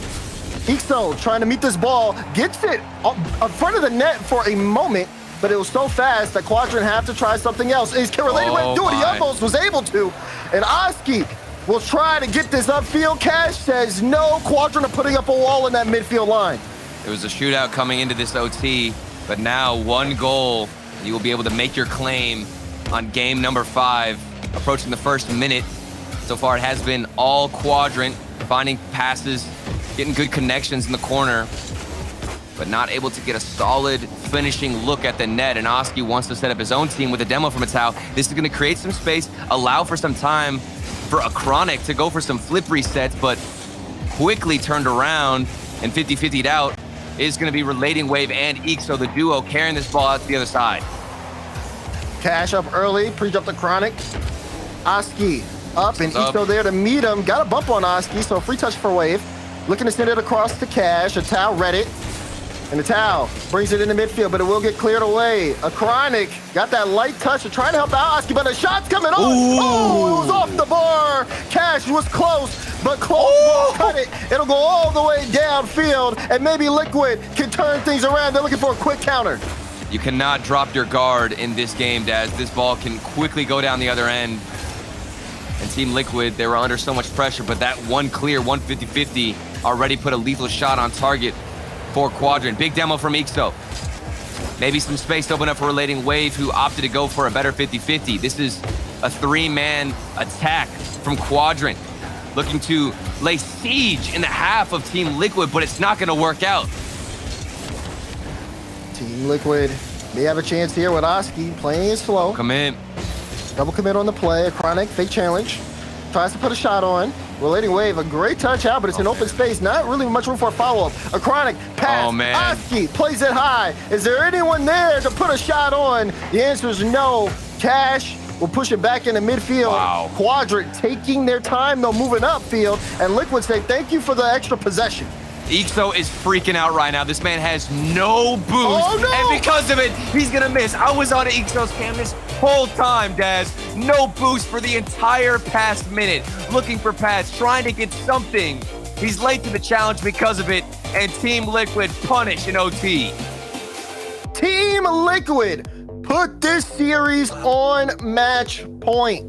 Ixo trying to meet this ball. Gets it in front of the net for a moment, but it was so fast that Quadrant have to try something else. Is Relating wave do it? He almost was able to. And Oski will try to get this upfield. Cash says no. Quadrant are putting up a wall in that midfield line. It was a shootout coming into this OT, but now 1 goal. You will be able to make your claim on game number 5, approaching the first minute. So far, it has been all Quadrant, finding passes, getting good connections in the corner, but not able to get a solid finishing look at the net. And Oski wants to set up his own team with a demo from Atao. This is going to create some space, allow for some time for a Chronic to go for some flip resets, but quickly turned around and 50-50'd out is going to be Relating Wave and Ixo, the duo, carrying this ball out to the other side. Cash up early, pre-jump the Chronic. Oski up, and Ixo there to meet him. Got a bump on Oski, so free touch for Wave. Looking to send it across to Cash. Atao read it. And Atao brings it in the midfield, but it will get cleared away. A Chronic got that light touch to try to help out Oski, but the shot's coming on. Oh, it was off the bar. Cash was close, but close won't cut it. It'll go all the way downfield, and maybe Liquid can turn things around. They're looking for a quick counter. You cannot drop your guard in this game, Daz. This ball can quickly go down the other end. And Team Liquid, they were under so much pressure, but that one clear, 150-50, already put a lethal shot on target for Quadrant. Big demo from Ixo. Maybe some space to open up for Relating Wave, who opted to go for a better 50-50. This is a 3-man attack from Quadrant, looking to lay siege in the half of Team Liquid, but it's not going to work out. Team Liquid may have a chance here with Oski playing slow. Come in. Double commit on the play. A Chronic fake challenge. Tries to put a shot on. Relating Wave, a great touch out, but it's in open space. Not really much room for a follow-up. A Chronic pass. Oh, man. Oski plays it high. Is there anyone there to put a shot on? The answer is no. Cash will push it back into midfield. Wow. Quadrant taking their time, though, moving upfield. And Liquid say, thank you for the extra possession. Ixo is freaking out right now. This man has no boost, Oh, no. and because of it, he's gonna miss. I was on Ixo's cam this whole time, Daz. No boost for the entire past minute. Looking for pads, trying to get something. He's late to the challenge because of it, and Team Liquid punish in OT. Team Liquid put this series on match point.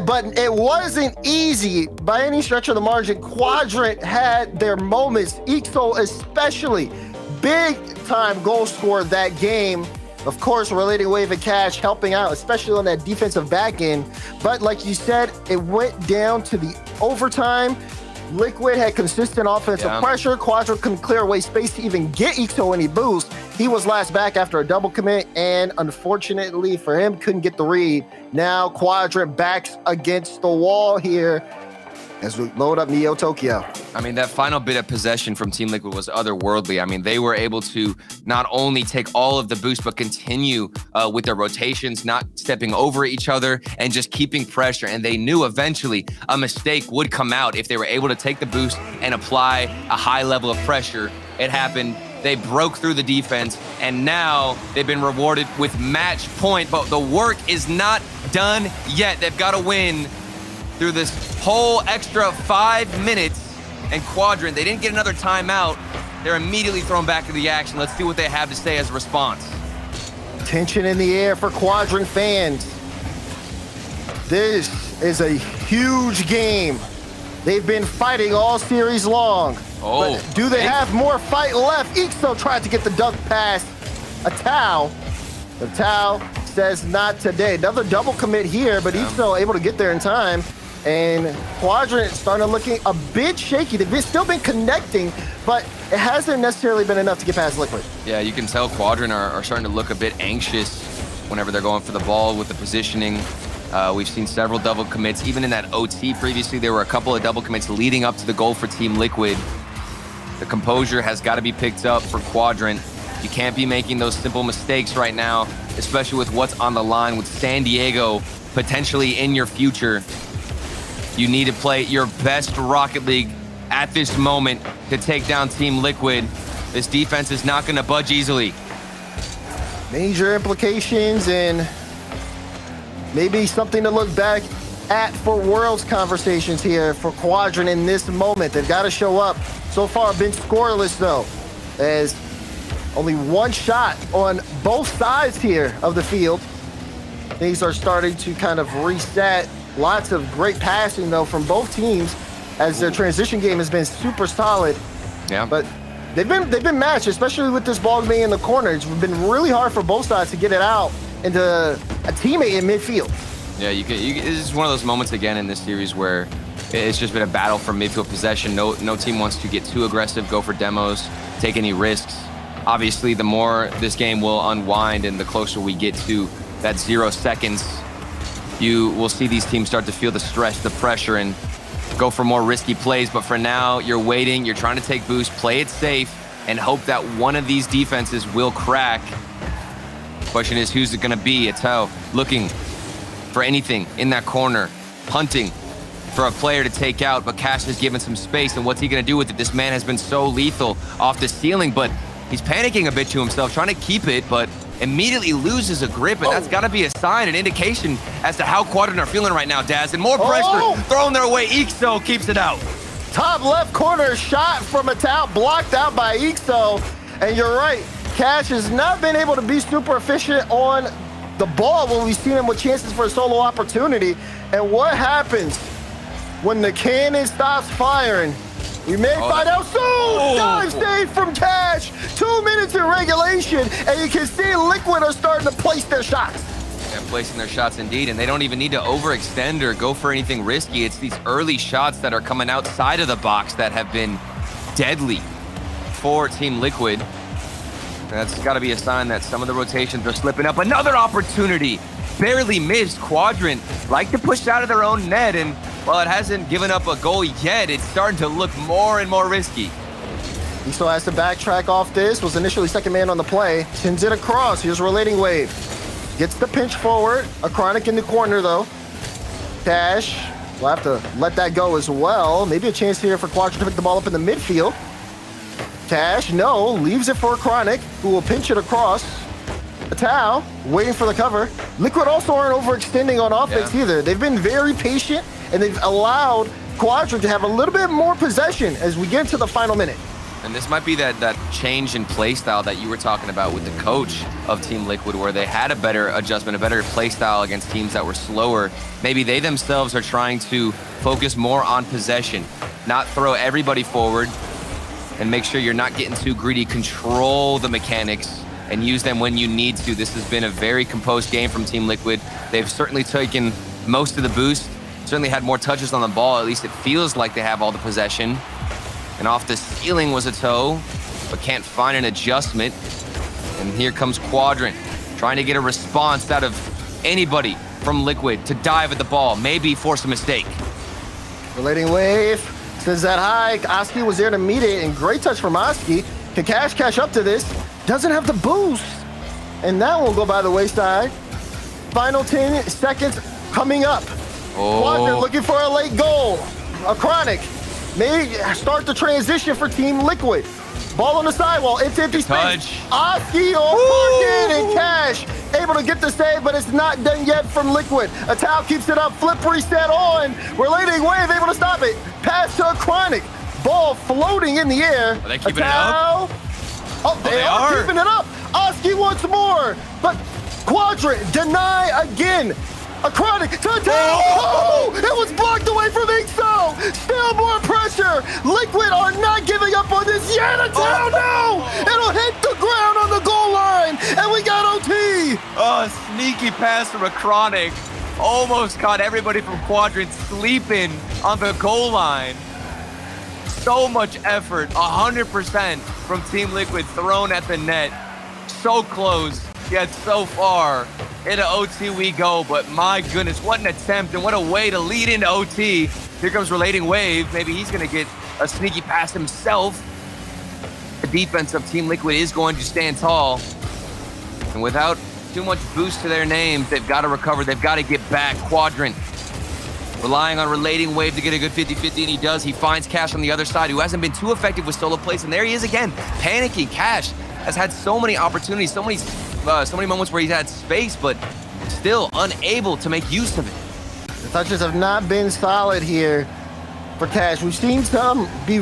But it wasn't easy by any stretch of the margin. Quadrant had their moments. Ixo especially, big time goal scorer that game. Of course, relating Wave and Cash helping out, especially on that defensive back end. But like you said, it went down to the overtime. Liquid had consistent offensive pressure. Quadrant couldn't clear away space to even get Ixo any boost. He was last back after a double commit, and unfortunately for him, couldn't get the read. Now Quadrant backs against the wall here as we load up Neo Tokyo. I mean, that final bit of possession from Team Liquid was otherworldly. I mean, they were able to not only take all of the boost, but continue with their rotations, not stepping over each other and just keeping pressure. And they knew eventually a mistake would come out if they were able to take the boost and apply a high level of pressure. It happened. They broke through the defense, and now they've been rewarded with match point. But the work is not done yet. They've got to win through this whole extra 5 minutes. And Quadrant, they didn't get another timeout. They're immediately thrown back into the action. Let's see what they have to say as a response. Tension in the air for Quadrant fans. This is a huge game. They've been fighting all series long. But do they have more fight left? Ixo tried to get the dunk past a Tau. The Tau says not today. Another double commit here, but Ixo able to get there in time. And Quadrant started looking a bit shaky. They've still been connecting, but it hasn't necessarily been enough to get past Liquid. Yeah, you can tell Quadrant are starting to look a bit anxious whenever they're going for the ball with the positioning. We've seen several double commits. Even in that OT previously, there were a couple of double commits leading up to the goal for Team Liquid. The composure has got to be picked up for Quadrant. You can't be making those simple mistakes right now, especially with what's on the line with San Diego potentially in your future. You need to play your best Rocket League at this moment to take down Team Liquid. This defense is not going to budge easily. Major implications and maybe something to look back at for Worlds conversations here for Quadrant in this moment. They've got to show up. So far, been scoreless though, as only one shot on both sides here of the field. Things are starting to kind of reset. Lots of great passing though from both teams as their transition game has been super solid. Yeah. But they've been matched, especially with this ball being in the corner. It's been really hard for both sides to get it out into a teammate in midfield. Yeah, this is one of those moments again in this series where it's just been a battle for midfield possession. No team wants to get too aggressive, go for demos, take any risks. Obviously, the more this game will unwind and the closer we get to that 0 seconds, you will see these teams start to feel the stress, the pressure, and go for more risky plays. But for now, you're waiting, you're trying to take boost, play it safe, and hope that one of these defenses will crack. Question is, who's it gonna be? Atau looking for anything in that corner, hunting for a player to take out, but Cash has given some space, and what's he gonna do with it? This man has been so lethal off the ceiling, but he's panicking a bit to himself, trying to keep it, but immediately loses a grip, and that's gotta be a sign, an indication as to how Quadrant are feeling right now, Daz. And more pressure thrown their way. Ixo keeps it out. Top left corner shot from Atau, blocked out by Ixo. And you're right, Cash has not been able to be super efficient on the ball when we've seen him with chances for a solo opportunity. And what happens when the cannon stops firing? We may find out soon. Dive save from Cash. 2 minutes in regulation, and you can see Liquid are starting to place their shots. Yeah, placing their shots indeed, and they don't even need to overextend or go for anything risky. It's these early shots that are coming outside of the box that have been deadly for Team Liquid. That's got to be a sign that some of the rotations are slipping up. Another opportunity, barely missed. Quadrant like to push out of their own net, and while it hasn't given up a goal yet, it's starting to look more and more risky. He still has to backtrack off this. Was initially second man on the play. Sends it across. Here's Relating Wave. Gets the pinch forward. A Chronic in the corner, though. Cash will have to let that go as well. Maybe a chance here for Quadrant to pick the ball up in the midfield. Cash, no. Leaves it for a Chronic, who will pinch it across. Atau, waiting for the cover. Liquid also aren't overextending on offense either. They've been very patient, and they've allowed Quadrant to have a little bit more possession as we get into the final minute. And this might be that change in play style that you were talking about with the coach of Team Liquid, where they had a better adjustment, a better play style against teams that were slower. Maybe they themselves are trying to focus more on possession, not throw everybody forward, and make sure you're not getting too greedy. Control the mechanics and use them when you need to. This has been a very composed game from Team Liquid. They've certainly taken most of the boost, certainly had more touches on the ball. At least it feels like they have all the possession. And off the ceiling was a toe, but can't find an adjustment. And here comes Quadrant, trying to get a response out of anybody from Liquid to dive at the ball, maybe force a mistake. Relating wave. Says that high. Oski was there to meet it, and great touch from Oski. Can cash up to this. Doesn't have the boost. And that will go by the wayside. Final 10 seconds coming up. Quadrant looking for a late goal. A Chronic may start the transition for Team Liquid. Ball on the sidewall. It's empty space. Oski on and Cash able to get the save, but it's not done yet from Liquid. A towel keeps it up. Flip reset on. Relating wave able to stop it. Pass to a Chronic. Ball floating in the air. Are they keeping it up? Oh, they are keeping it up. Oski wants more, but Quadrant deny again. A Chronic to the towel. Oh, it was blocked away from Ixo. Still more pressure. Liquid are not giving up on this yet. A towel, no. It'll hit the ground on the goal line, and we got OT. Oh, sneaky pass from a Chronic. Almost caught everybody from Quadrant sleeping on the goal line. So much effort, 100% from Team Liquid thrown at the net. So close, yet so far. Into OT we go, but my goodness, what an attempt and what a way to lead into OT. Here comes Relating Wave. Maybe he's going to get a sneaky pass himself. The defense of Team Liquid is going to stand tall. And without too much boost to their names, they've got to recover. They've got to get back. Quadrant relying on Relating Wave to get a good 50-50, and he does. He finds Cash on the other side, who hasn't been too effective with solo plays, and there he is again, panicking. Cash has had so many opportunities, so many moments where he's had space, but still unable to make use of it. The touches have not been solid here for Cash. We've seen some be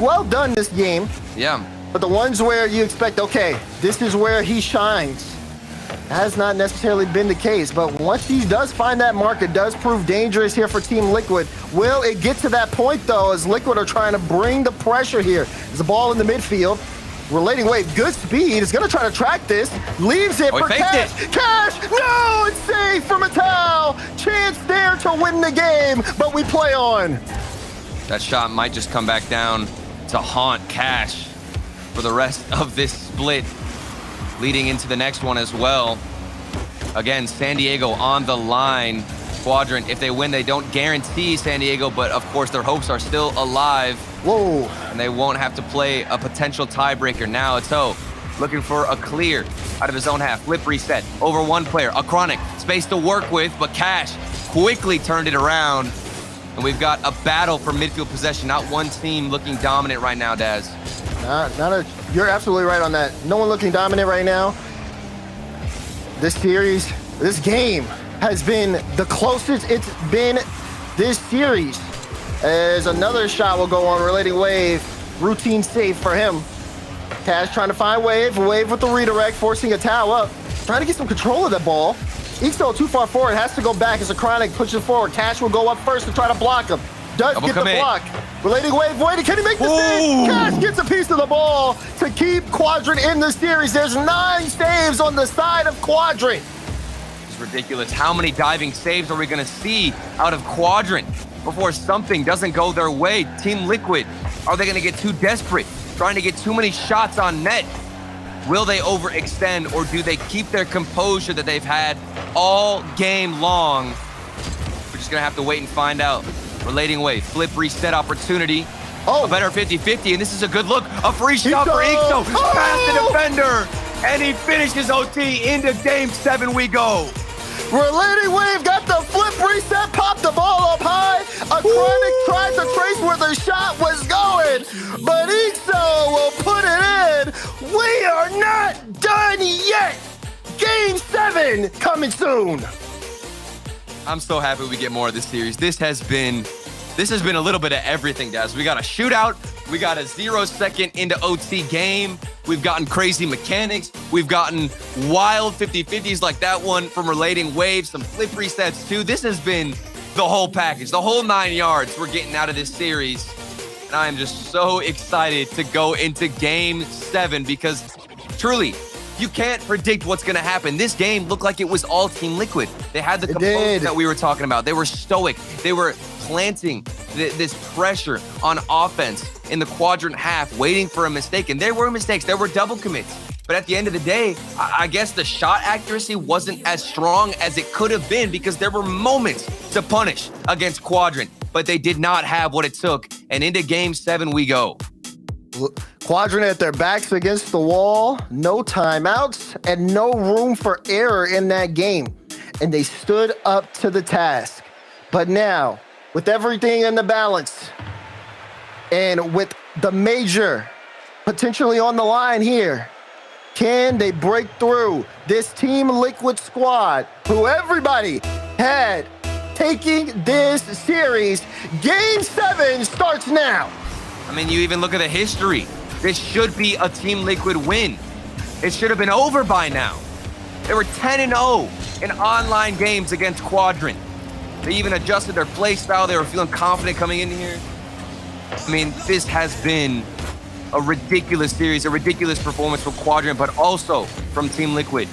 well done this game. Yeah. But the ones where you expect, okay, this is where he shines, has not necessarily been the case. But once he does find that mark, it does prove dangerous here for Team Liquid. Will it get to that point, though, as Liquid are trying to bring the pressure here? There's a ball in the midfield. Relating Wave, good speed. Is going to try to track this. Leaves it for Cash. Cash, no, it's safe from a towel. Chance there to win the game, but we play on. That shot might just come back down to haunt Cash for the rest of this split, leading into the next one as well. Again, San Diego on the line. Quadrant, if they win, they don't guarantee San Diego, but of course their hopes are still alive. Whoa. And they won't have to play a potential tiebreaker. Now it's O looking for a clear out of his own half. Flip reset over one player. A Chronic, space to work with, but Cash quickly turned it around. And we've got a battle for midfield possession. Not one team looking dominant right now, Daz. You're absolutely right on that. No one looking dominant right now. This series, this game has been the closest it's been this series. As another shot will go on Relating Wave. Routine save for him. Cash trying to find Wave. Wave with the redirect, forcing a towel up. Trying to get some control of the ball. Ixo too far forward, has to go back as a Chronic pushes forward. Cash will go up first to try to block him. Does get the block. Relating Wave waiting. Can he make the save? Cash gets a piece of the ball to keep Quadrant in the series. There's 9 saves on the side of Quadrant. It's ridiculous. How many diving saves are we going to see out of Quadrant before something doesn't go their way? Team Liquid, are they going to get too desperate, trying to get too many shots on net? Will they overextend, or do they keep their composure that they've had all game long? We're just going to have to wait and find out. Relating Wave, flip reset opportunity. A better 50-50, and this is a good look. A free shot for Ixo. Past the defender, and he finishes OT. Into game 7 we go. Relating Wave got the flip reset, popped the ball up high. A Chronic tried to trace where the shot was going, but Ixo will put it in. We are not done yet. Game 7 coming soon. I'm so happy we get more of this series. This has been a little bit of everything, guys. We got a shootout, We got a 0-second into OT game. We've gotten crazy mechanics. We've gotten wild 50-50s like that one from Relating Waves, some flip resets too. This has been the whole package, the whole 9 yards we're getting out of this series. And I am just so excited to go into game 7 because truly, you can't predict what's going to happen. This game looked like it was all Team Liquid. They had the composure that we were talking about. They were stoic. They were planting this pressure on offense in the quadrant half, waiting for a mistake. And there were mistakes. There were double commits. But at the end of the day, I guess the shot accuracy wasn't as strong as it could have been because there were moments to punish against Quadrant. But they did not have what it took. And into game 7 we go. Quadrant at their backs against the wall, no timeouts, and no room for error in that game. And they stood up to the task. But now, with everything in the balance, and with the major potentially on the line here, can they break through this Team Liquid squad, who everybody had taking this series? Game 7 starts now. I mean, you even look at the history. This should be a Team Liquid win. It should have been over by now. They were 10-0 in online games against Quadrant. They even adjusted their play style. They were feeling confident coming in here. I mean, this has been a ridiculous series, a ridiculous performance from Quadrant, but also from Team Liquid.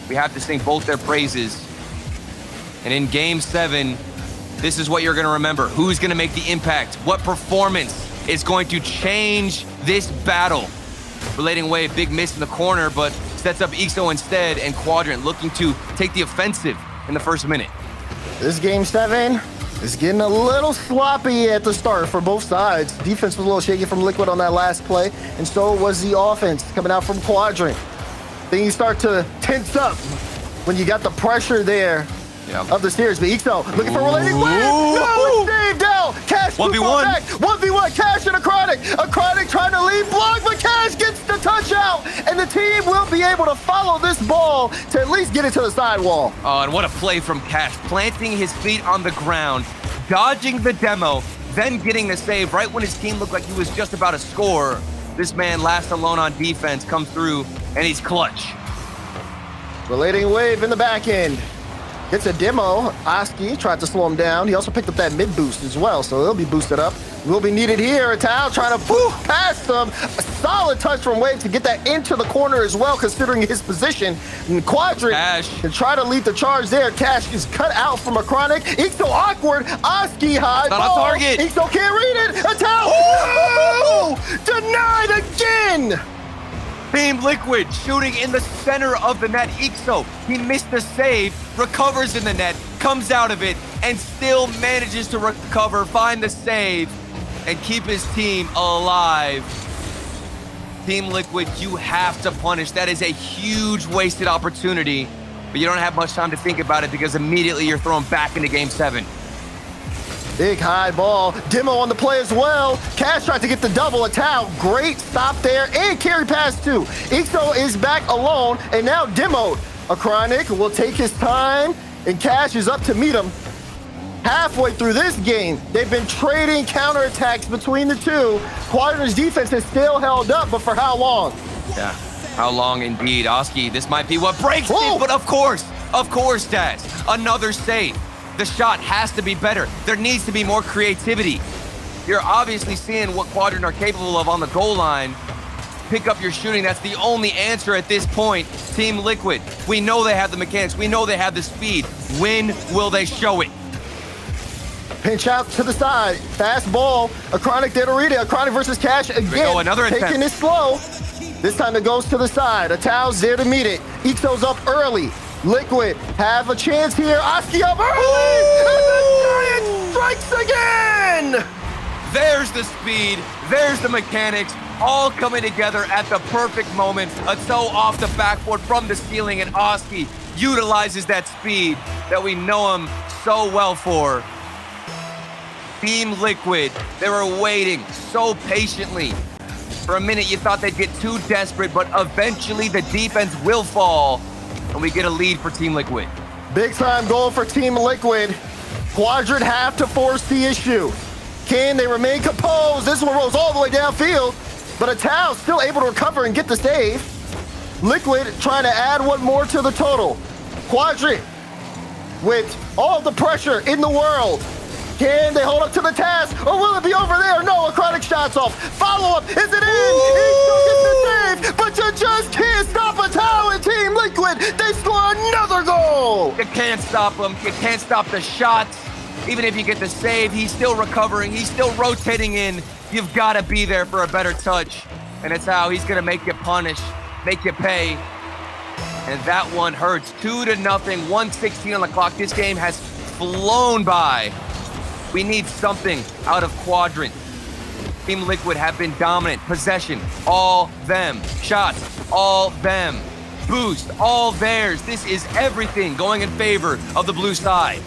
We have to sing both their praises. And in game 7, this is what you're going to remember. Who's going to make the impact? What performance is going to change this battle? Relating Wave, big miss in the corner, but sets up Ixo instead, and Quadrant looking to take the offensive in the first minute. This game 7 is getting a little sloppy at the start for both sides. Defense was a little shaky from Liquid on that last play, and so was the offense coming out from Quadrant. Things start to tense up when you got the pressure there of the series. But Ixo looking for Relating Wave. No, it's saved out. Cash 1v1. back. 1v1. Cash and Acronic trying to lead block, but Cash gets the touch out, and the team will be able to follow this ball to at least get it to the sidewall. Oh, and what a play from Cash, planting his feet on the ground, dodging the demo, then getting the save right when his team looked like he was just about to score. This man, last alone on defense, comes through, and he's clutch. Relating Wave in the back end. Gets a demo. Oski tried to slow him down. He also picked up that mid boost as well, so he'll be boosted up. Will be needed here. Tao trying to pass them. A solid touch from Wave to get that into the corner as well, considering his position. And Quadrant can try to lead the charge there. Cash is cut out from Acronic. Ixo awkward. Oski high Not ball. on target. Ixo can't read it. A Tao. Denied again. Team Liquid shooting in the center of the net. Ixo, he missed the save, recovers in the net, comes out of it, and still manages to recover, find the save, and keep his team alive. Team Liquid, you have to punish. That is a huge wasted opportunity, but you don't have much time to think about it because immediately you're thrown back into game 7. Big high ball. Demo on the play as well. Cash tried to get the double. A Tao. Great stop there. And carry pass too. Ixo is back alone. And now demoed. Acronic will take his time. And Cash is up to meet him. Halfway through this game, they've been trading counterattacks between the two. Quadrant's defense is still held up, but for how long? Yeah, how long indeed. Oski, this might be what breaks it, but of course, Daz. Another save. The shot has to be better. There needs to be more creativity. You're obviously seeing what Quadrant are capable of on the goal line. Pick up your shooting. That's the only answer at this point. Team Liquid, we know they have the mechanics. We know they have the speed. When will they show it? Pinch out to the side. Fast ball. Acronic there to read it. Acronic versus Cash again. Go, another attempt. Taking it slow. This time it goes to the side. A Tao's there to meet it. Ixo's up early. Liquid have a chance here. Oski up early! And the Giant strikes again! There's the speed. There's the mechanics. All coming together at the perfect moment. A toe off the backboard from the ceiling, and Oski utilizes that speed that we know him so well for. Team Liquid, they were waiting so patiently. For a minute, you thought they'd get too desperate, but eventually the defense will fall, and we get a lead for Team Liquid. Big time goal for Team Liquid. Quadrant have to force the issue. Can they remain composed? This one rolls all the way downfield, but a Tau still able to recover and get the save. Liquid trying to add one more to the total. Quadrant with all the pressure in the world. Can they hold up to the task, or will it be over there? No, a chronic shot's off. Follow up, is it in? He still gets the save, but you just can't stop a Tau and Team Liquid. They score another goal. You can't stop him. You can't stop the shots. Even if you get the save, he's still recovering. He's still rotating in. You've got to be there for a better touch. And it's how he's going to make you punish, make you pay. And that one hurts. 2-0, 1:16 on the clock. This game has flown by. We need something out of Quadrant. Team Liquid have been dominant. Possession, all them. Shots, all them. Boost, all theirs. This is everything going in favor of the blue side.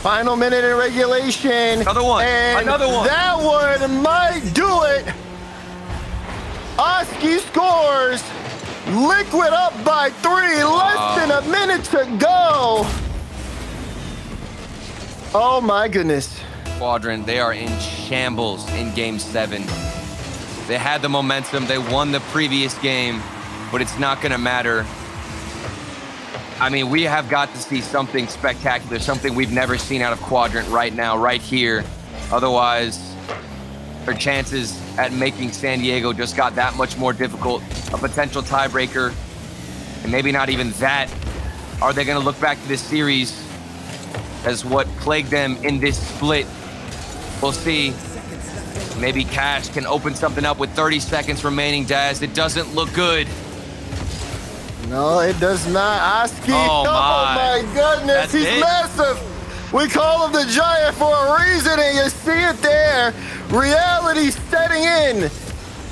Final minute in regulation. Another one. And Another one. that one might do it. Oski scores. Liquid up by 3. Less than a minute to go. Oh my goodness. Quadrant, they are in shambles in Game 7. They had the momentum. They won the previous game, but it's not going to matter. I mean, we have got to see something spectacular, something we've never seen out of Quadrant right now, right here. Otherwise, their chances at making San Diego just got that much more difficult. A potential tiebreaker, and maybe not even that. Are they going to look back to this series as what plagued them in this split? We'll see. Maybe Cash can open something up with 30 seconds remaining, Daz. It doesn't look good. No, it does not. Oski, Oh, my goodness, That's he's it. massive. We call him the Giant for a reason, and you see it there. Reality setting in.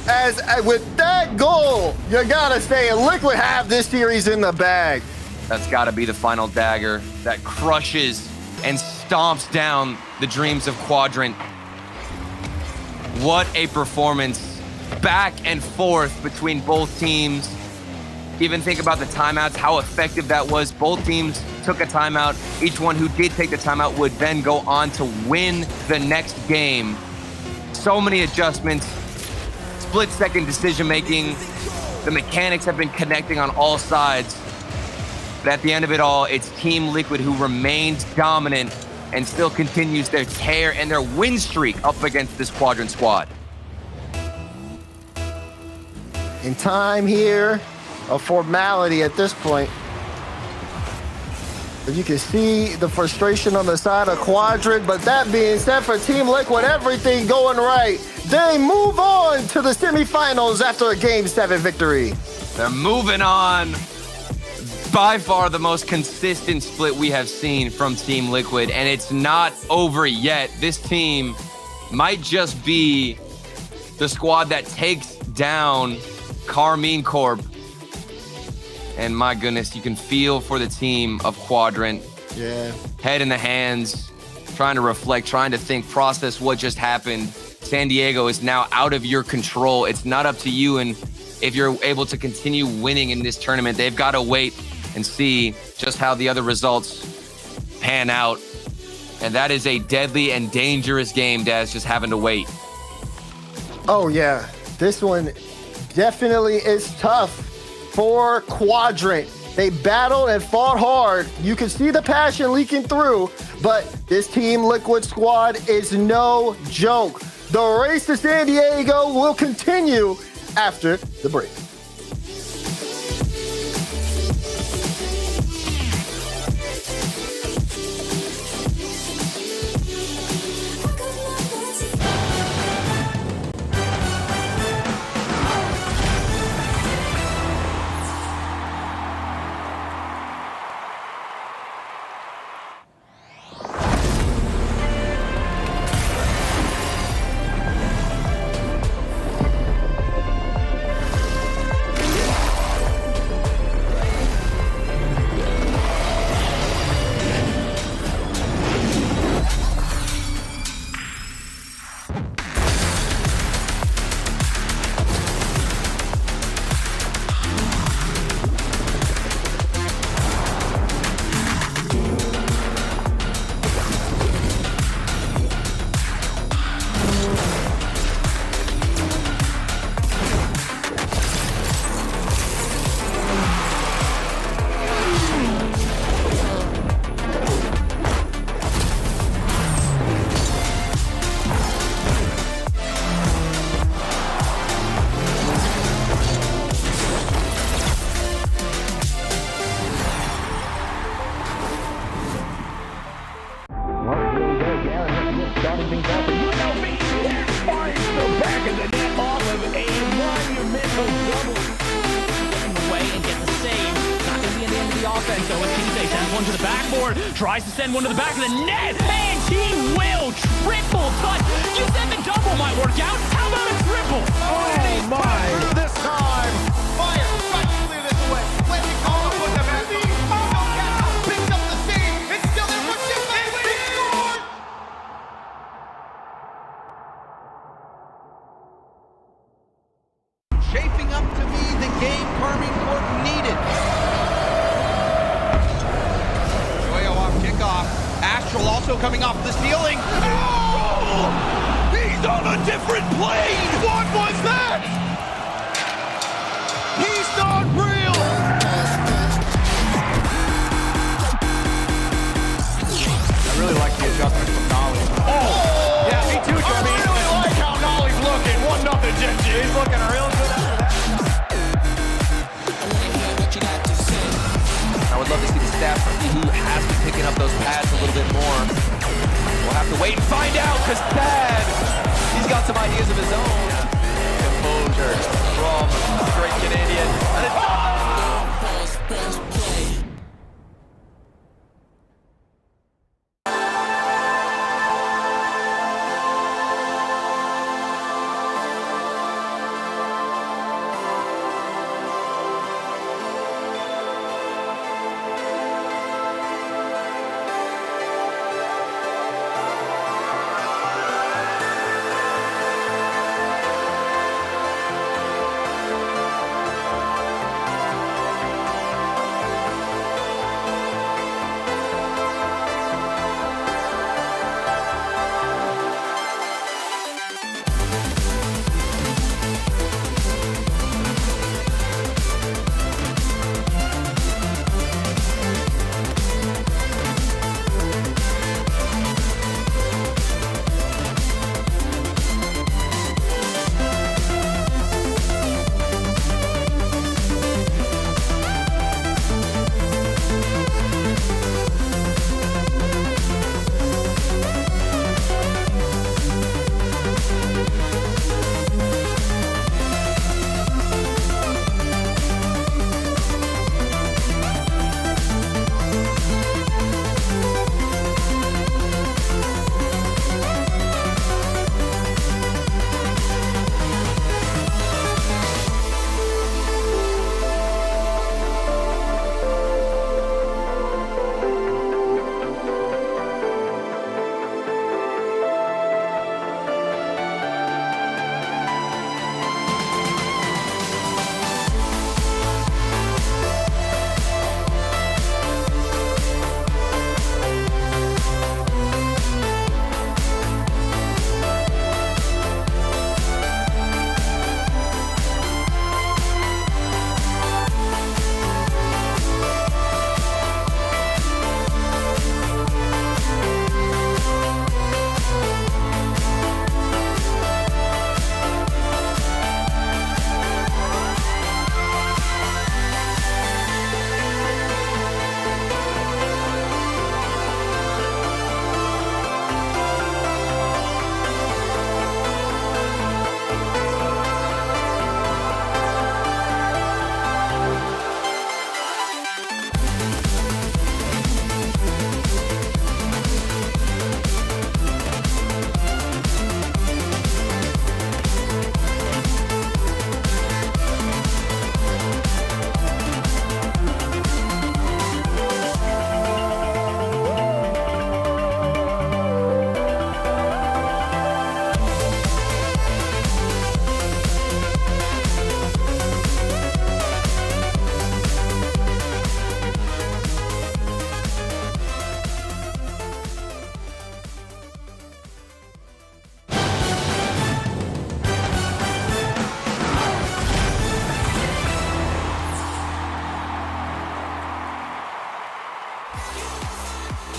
As with that goal, you gotta say, Liquid have this series in the bag. That's got to be the final dagger that crushes and stomps down the dreams of Quadrant. What a performance. Back and forth between both teams. Even think about the timeouts, how effective that was. Both teams took a timeout. Each one who did take the timeout would then go on to win the next game. So many adjustments, split-second decision-making. The mechanics have been connecting on all sides. But at the end of it all, it's Team Liquid who remains dominant and still continues their tear and their win streak up against this Quadrant squad. In time here, a formality at this point. But you can see the frustration on the side of Quadrant, but that being said, for Team Liquid, everything going right. They move on to the semifinals after a Game 7 victory. They're moving on. By far the most consistent split we have seen from Team Liquid, and it's not over yet. This team might just be the squad that takes down Karmine Corp. And my goodness, you can feel for the team of Quadrant. Yeah. Head in the hands, trying to reflect, trying to think, process what just happened. San Diego is now out of your control. It's not up to you, and if you're able to continue winning in this tournament, they've got to wait and see just how the other results pan out. And that is a deadly and dangerous game, Daz, just having to wait. Oh, yeah. This one definitely is tough for Quadrant. They battled and fought hard. You can see the passion leaking through, but this Team Liquid squad is no joke. The race to San Diego will continue after the break. one to the backboard, tries to send one to the back of the net, and he will triple touch. You said the double might work out. How about a triple? Oh my! Through this time. Fire, try to clear this away. Let me go with the back. Picks up the steam. It's still there for Jim. They scored! Shaping up to be the game Karmine Corp needed. Joyo off kickoff. Astral also coming off the ceiling. Oh! He's on a different plane! What was that? He's not real! I really like the adjustment from Nolly. Oh! Yeah, me too, Jeremy. I really like how Nolly's looking. 1-0 Genji. He's looking real good after that. I would love to see the stats from who has been picking up those pads a little bit more. We'll have to wait and find out because Thad, he's got some ideas of his own. Composure from straight Canadian. And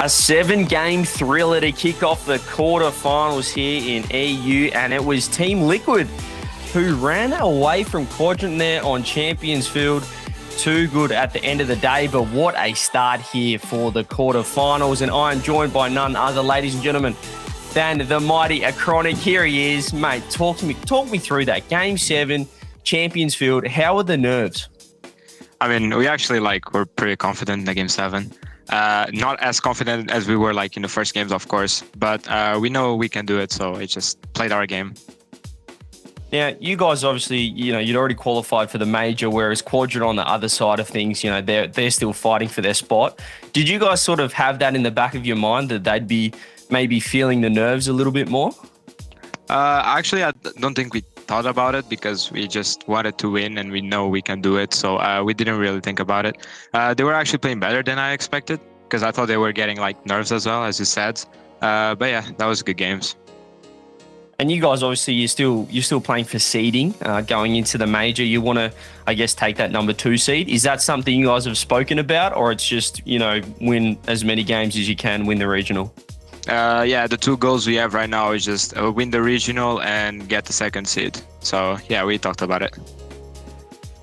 A 7-game thriller to kick off the quarterfinals here in EU, and it was Team Liquid who ran away from Quadrant there on Champions Field. Too good at the end of the day, but what a start here for the quarterfinals. And I am joined by none other, ladies and gentlemen, than the mighty Acronic. Here he is, mate. Talk me through that Game 7, Champions Field. How are the nerves? I mean, we actually we're pretty confident in the Game 7. Not as confident as we were like in the first games, of course, but we know we can do it. So we just played our game. Now, you guys obviously, you'd already qualified for the major, whereas Quadrant on the other side of things, they're still fighting for their spot. Did you guys sort of have that in the back of your mind that they'd be maybe feeling the nerves a little bit more? Actually, I don't think we thought about it because we just wanted to win and we know we can do it. So we didn't really think about it. They were actually playing better than I expected because I thought they were getting like nerves as well, as you said. But yeah, that was good games. And you guys, obviously, you're still playing for seeding going into the major. You want to, I guess, take that number 2 seed. Is that something you guys have spoken about, or it's just, win as many games as you can, win the regional? Yeah, the 2 goals we have right now is just win the regional and get the 2nd seed. So yeah, we talked about it.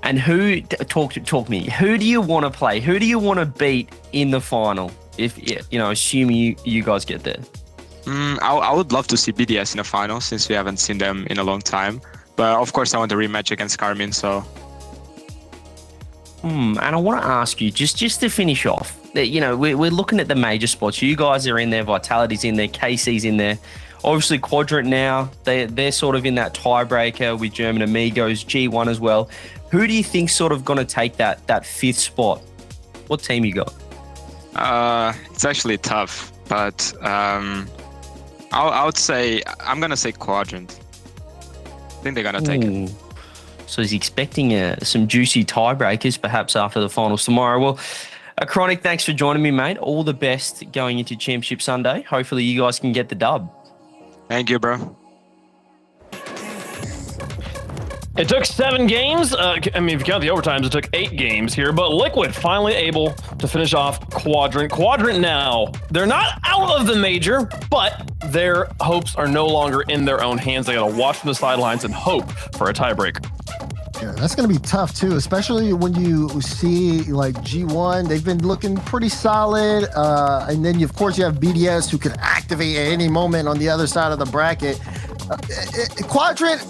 And talk to me. Who do you want to play? Who do you want to beat in the final? If assuming you guys get there. I would love to see BDS in the final since we haven't seen them in a long time. But of course, I want a rematch against Karmine. So. And I want to ask you just to finish off. That we're looking at the major spots. You guys are in there. Vitality's in there. KC's in there. Obviously, Quadrant now. They're sort of in that tiebreaker with German Amigos, G1 as well. Who do you think's sort of going to take that 5th spot? What team you got? It's actually tough, but I would say I'm gonna say Quadrant. I think they're gonna take it. So he's expecting some juicy tiebreakers, perhaps after the finals tomorrow. Well, Chronic, thanks for joining me, mate. All the best going into Championship Sunday. Hopefully, you guys can get the dub. Thank you, bro. It took 7 games. If you count the overtimes, it took 8 games here, but Liquid finally able to finish off Quadrant. Quadrant now, they're not out of the major, but their hopes are no longer in their own hands. They got to watch from the sidelines and hope for a tiebreaker. Yeah, that's going to be tough too, especially when you see like G1. They've been looking pretty solid. And then, of course, you have BDS who could activate at any moment on the other side of the bracket. Quadrant,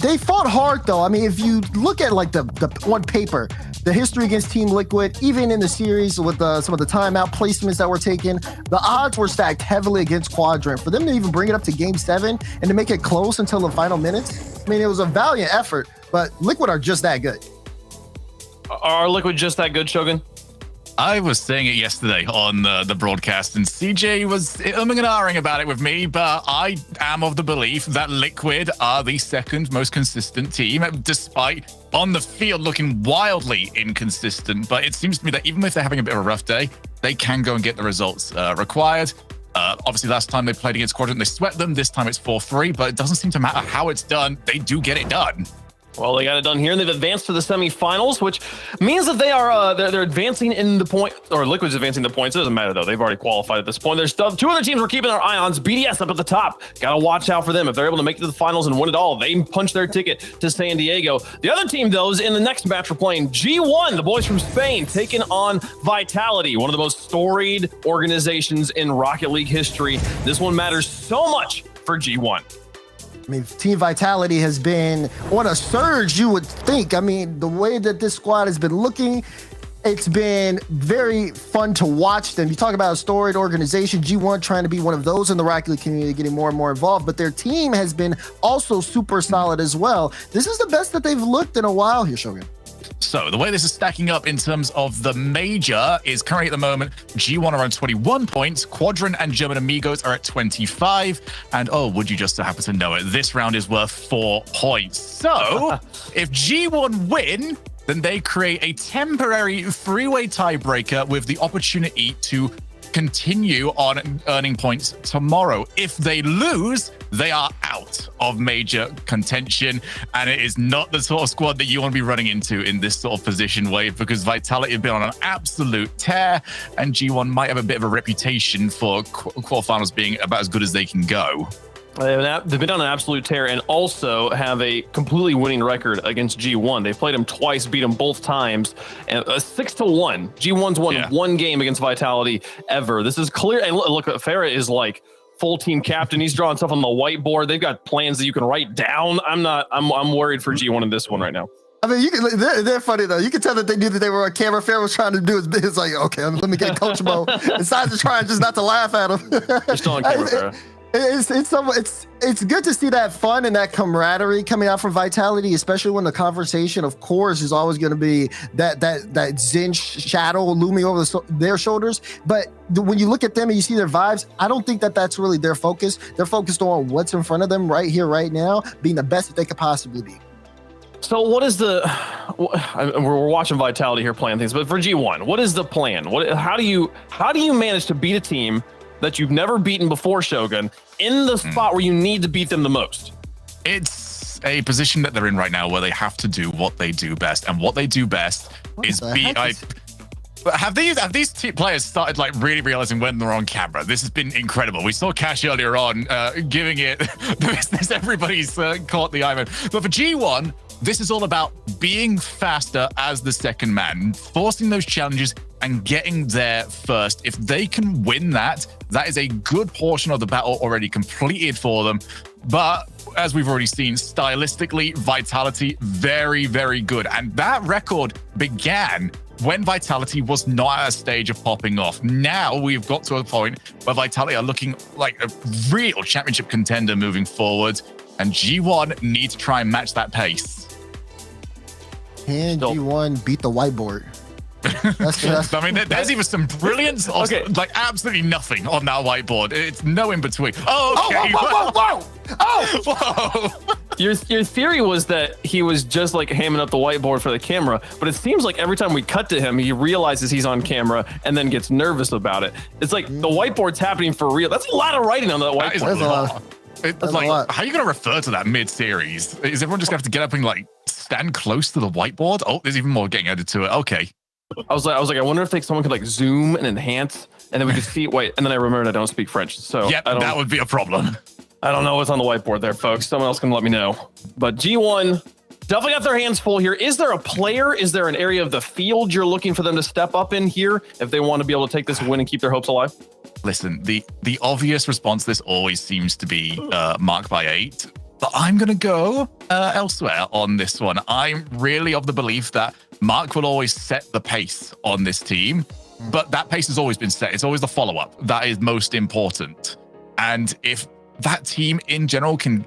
they fought hard though. If you look at like the on paper, the history against Team Liquid, even in the series with some of the timeout placements that were taken, the odds were stacked heavily against Quadrant. For them to even bring it up to Game 7 and to make it close until the final minutes, it was a valiant effort, but Liquid are just that good. Are Liquid just that good, Shogun? I was saying it yesterday on the broadcast, and CJ was umming and ahhing about it with me, but I am of the belief that Liquid are the 2nd most consistent team, despite on the field looking wildly inconsistent. But it seems to me that even if they're having a bit of a rough day, they can go and get the results required. Obviously, last time they played against Quadrant, they swept them. This time it's 4-3, but it doesn't seem to matter how it's done. They do get it done. Well, they got it done here, and they've advanced to the semifinals, which means that they are they're advancing in the point, or Liquid's advancing the points. It doesn't matter though; they've already qualified at this point. There's 2 other teams we're keeping our eye on. BDS up at the top. Got to watch out for them. If they're able to make it to the finals and win it all, they punch their ticket to San Diego. The other team, though, is in the next match we're playing. G1, the boys from Spain, taking on Vitality, one of the most storied organizations in Rocket League history. This one matters so much for G1. Team Vitality has been on a surge, you would think. The way that this squad has been looking, it's been very fun to watch them. You talk about a storied organization, G1 trying to be one of those in the Rocket League community, getting more and more involved, but their team has been also super solid as well. This is the best that they've looked in a while here, Shogun. So the way this is stacking up in terms of the major is currently at the moment, G1 are on 21 points, Quadrant and German Amigos are at 25. And would you just happen to know it, this round is worth 4 points. So if G1 win, then they create a temporary 3-way tiebreaker with the opportunity to continue on earning points tomorrow. If they lose, they are out of major contention, and it is not the sort of squad that you want to be running into in this sort of position wave, because Vitality have been on an absolute tear, and G1 might have a bit of a reputation for quarterfinals being about as good as they can go. They've been on an absolute tear and also have a completely winning record against G1. They've played them twice, beat them both times, and 6-1. G1's won 1 game against Vitality ever. This is clear. And look, Farah is like full team captain. He's drawing stuff on the whiteboard. They've got plans that you can write down. I'm worried for G1 in this one right now. I mean, they're funny though. You can tell that they knew that they were on camera. Fair was trying to do his business. Like, okay, let me get coach mode. Besides to trying just not to laugh at him. You're still on camera, Farrah. It's good to see that fun and that camaraderie coming out from Vitality, especially when the conversation, of course, is always going to be that Zen shadow looming over their shoulders. But when you look at them and you see their vibes, I don't think that that's really their focus. They're focused on what's in front of them right here, right now, being the best that they could possibly be. So what is we're watching Vitality here playing things, but for G1, what is the plan? How do you manage to beat a team that you've never beaten before, Shogun, in the spot where you need to beat them the most? It's a position that they're in right now where they have to do what they do best, and what they do best is beat. Have these players started like really realizing when they're on camera? This has been incredible. We saw Cash earlier on giving it the business everybody's caught the eye. But for G1, this is all about being faster as the second man, forcing those challenges and getting there first. If they can win that is a good portion of the battle already completed for them. But as we've already seen, stylistically, Vitality, very, very good. And that record began when Vitality was not at a stage of popping off. Now we've got to a point where Vitality are looking like a real championship contender moving forward. And G1 need to try and match that pace. Can G1 beat the whiteboard? That's I mean, there's even some brilliance, like absolutely nothing on that whiteboard. It's no in between. Oh, okay. Whoa. Your theory was that he was just like hamming up the whiteboard for the camera, but it seems like every time we cut to him, he realizes he's on camera and then gets nervous about it. It's like the whiteboard's happening for real. That's a lot of writing on that whiteboard. That is a lot. It's like, how are you going to refer to that mid-series? Is everyone just going to have to get up and like stand close to the whiteboard? Oh, there's even more getting added to it. Okay. I was like, I wonder if someone could like zoom and enhance, and then we could see. Wait, and then I remembered I don't speak French, so yeah, that would be a problem. I don't know what's on the whiteboard there, folks. Someone else can let me know. But G1 definitely got their hands full here. Is there a player? Is there an area of the field you're looking for them to step up in here if they want to be able to take this win and keep their hopes alive? Listen, the obvious response to this always seems to be Mark by 8. But I'm going to go elsewhere on this one. I'm really of the belief that Mark will always set the pace on this team, but that pace has always been set. It's always the follow-up that is most important. And if that team in general can,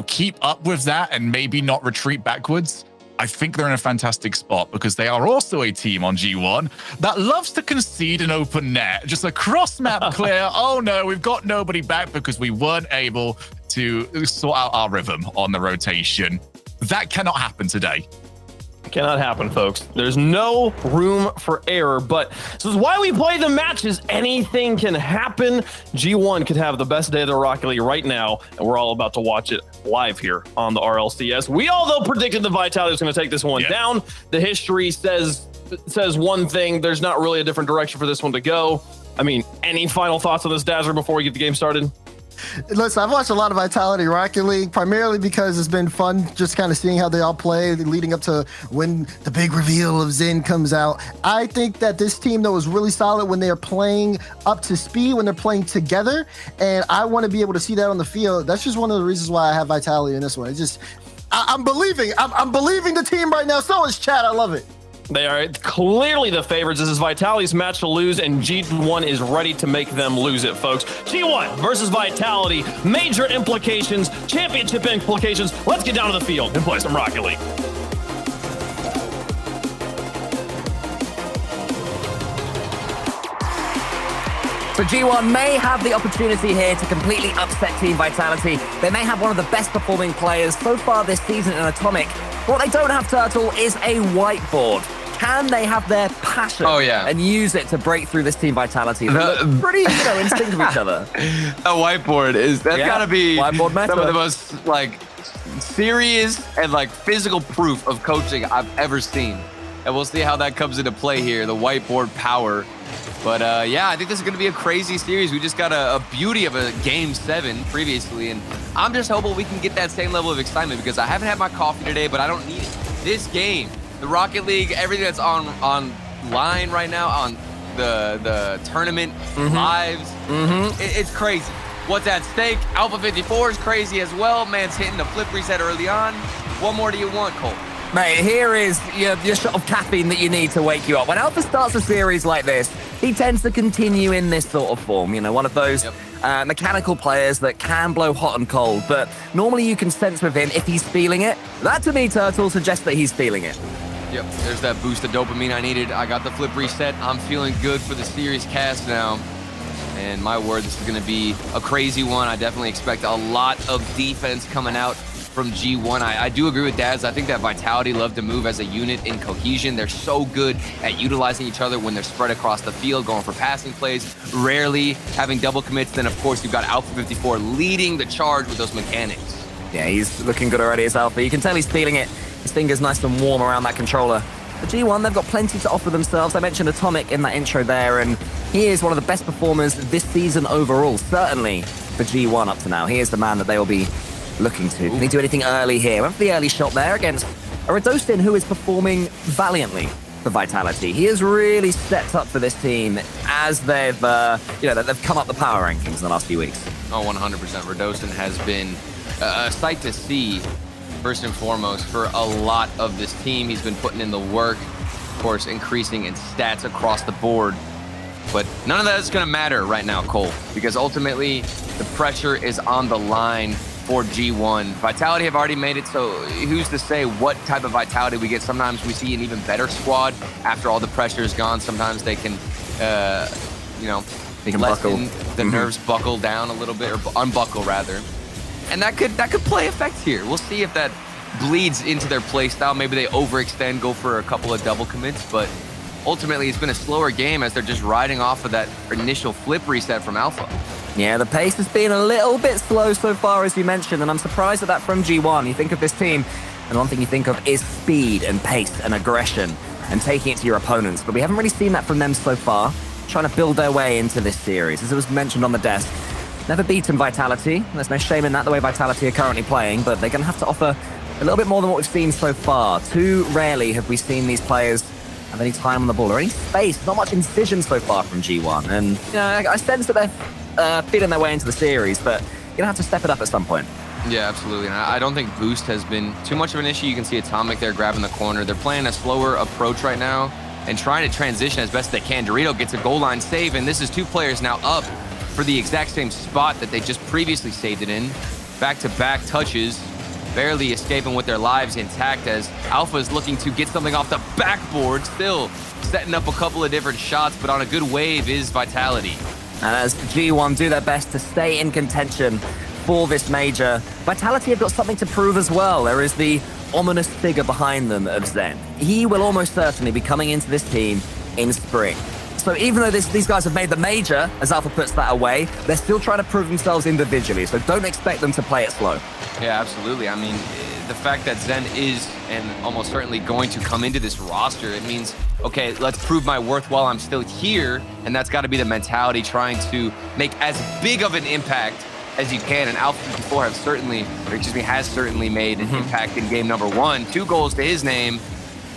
keep up with that and maybe not retreat backwards, I think they're in a fantastic spot because they are also a team on G1 that loves to concede an open net. Just a cross-map clear. Oh no, we've got nobody back because we weren't able to sort out our rhythm on the rotation. That cannot happen today. Cannot happen, folks. There's no room for error, but this is why we play the matches. Anything can happen. G1 could have the best day of the Rocket League right now, and we're all about to watch it live here on the RLCS. We all, though, predicted the Vitality was going to take this one down. The history says one thing. There's not really a different direction for this one to go. I mean, any final thoughts on this, Dazzler, before we get the game started? Listen, I've watched a lot of Vitality Rocket League, primarily because it's been fun just kind of seeing how they all play leading up to when the big reveal of Zen comes out. I think that this team, though, is really solid when they are playing up to speed, when they're playing together, and I want to be able to see that on the field. That's just one of the reasons why I have Vitality in this one. It's just, I'm believing. I'm believing the team right now. So is Chad. I love it. They are clearly the favorites. This is Vitality's match to lose, and G1 is ready to make them lose it, folks. G1 versus Vitality. Major implications, championship implications. Let's get down to the field and play some Rocket League. So G1 may have the opportunity here to completely upset Team Vitality. They may have one of the best performing players so far this season in Atomic. What they don't have, Turtle, is a whiteboard. Can they have their passion and use it to break through this Team Vitality? They look pretty, in sync with each other. A whiteboard that's gotta be whiteboard meta. Some of the most serious and physical proof of coaching I've ever seen. And we'll see how that comes into play here, the whiteboard power. But I think this is gonna be a crazy series. We just got a beauty of a Game 7 previously, and I'm just hoping we can get that same level of excitement because I haven't had my coffee today, but I don't need it. This game, the Rocket League, everything that's on line right now on the tournament lives, it's crazy. What's at stake? Alpha 54 is crazy as well. Man's hitting the flip reset early on. What more do you want, Cole? Mate, here is your shot of caffeine that you need to wake you up. When Alpha starts a series like this, he tends to continue in this sort of form. You know, one of those mechanical players that can blow hot and cold, but normally you can sense with him if he's feeling it. That, to me, Turtle, suggests that he's feeling it. Yep, there's that boost of dopamine I needed. I got the flip reset. I'm feeling good for the series cast now. And my word, this is going to be a crazy one. I definitely expect a lot of defense coming out from G1. I do agree with Daz. I think that Vitality love to move as a unit in cohesion. They're so good at utilizing each other when they're spread across the field, going for passing plays, rarely having double commits. Then, of course, you've got Alpha 54 leading the charge with those mechanics. Yeah, he's looking good already as Alpha. You can tell he's feeling it. His finger's nice and warm around that controller. The G1, they've got plenty to offer themselves. I mentioned Atomic in that intro there, and he is one of the best performers this season overall, certainly for G1 up to now. He is the man that they will be looking to. Can he do anything early here? Went for the early shot there against a Radostin who is performing valiantly for Vitality. He has really stepped up for this team as they've come up the power rankings in the last few weeks. Oh, 100%. Radostin has been a sight to see, first and foremost, for a lot of this team. He's been putting in the work, of course, increasing in stats across the board. But none of that is going to matter right now, Cole, because ultimately the pressure is on the line for G1. Vitality have already made it, so who's to say what type of Vitality we get? Sometimes we see an even better squad after all the pressure is gone. Sometimes they can, They can lessen buckle. the nerves, buckle down a little bit, or unbuckle rather. And that could play effect here. We'll see if that bleeds into their play style. Maybe they overextend, go for a couple of double commits, but ultimately it's been a slower game as they're just riding off of that initial flip reset from Alpha. Yeah, the pace has been a little bit slow so far, as you mentioned, and I'm surprised at that from G1. You think of this team, and one thing you think of is speed and pace and aggression and taking it to your opponents, but we haven't really seen that from them so far, trying to build their way into this series. As it was mentioned on the desk, never beaten Vitality. There's no shame in that, the way Vitality are currently playing, but they're going to have to offer a little bit more than what we've seen so far. Too rarely have we seen these players have any time on the ball or any space. Not much incision so far from G1. And, I sense that they're feeling their way into the series, but you're going to have to step it up at some point. Yeah, absolutely. And I don't think boost has been too much of an issue. You can see Atomic there grabbing the corner. They're playing a slower approach right now and trying to transition as best they can. Dorito gets a goal line save, and this is two players now up for the exact same spot that they just previously saved it in. Back-to-back touches, barely escaping with their lives intact as Alpha is looking to get something off the backboard, still setting up a couple of different shots, but on a good wave is Vitality. And as G1 do their best to stay in contention for this major, Vitality have got something to prove as well. There is the ominous figure behind them of Zen. He will almost certainly be coming into this team in spring. So even though these guys have made the major, as Alpha puts that away, they're still trying to prove themselves individually, so don't expect them to play it slow. Yeah, absolutely. I mean, the fact that Zen is and almost certainly going to come into this roster, it means, okay, let's prove my worth while I'm still here, and that's got to be the mentality, trying to make as big of an impact as you can. And Alpha 54 has certainly made an impact in game number 1. 2 goals to his name,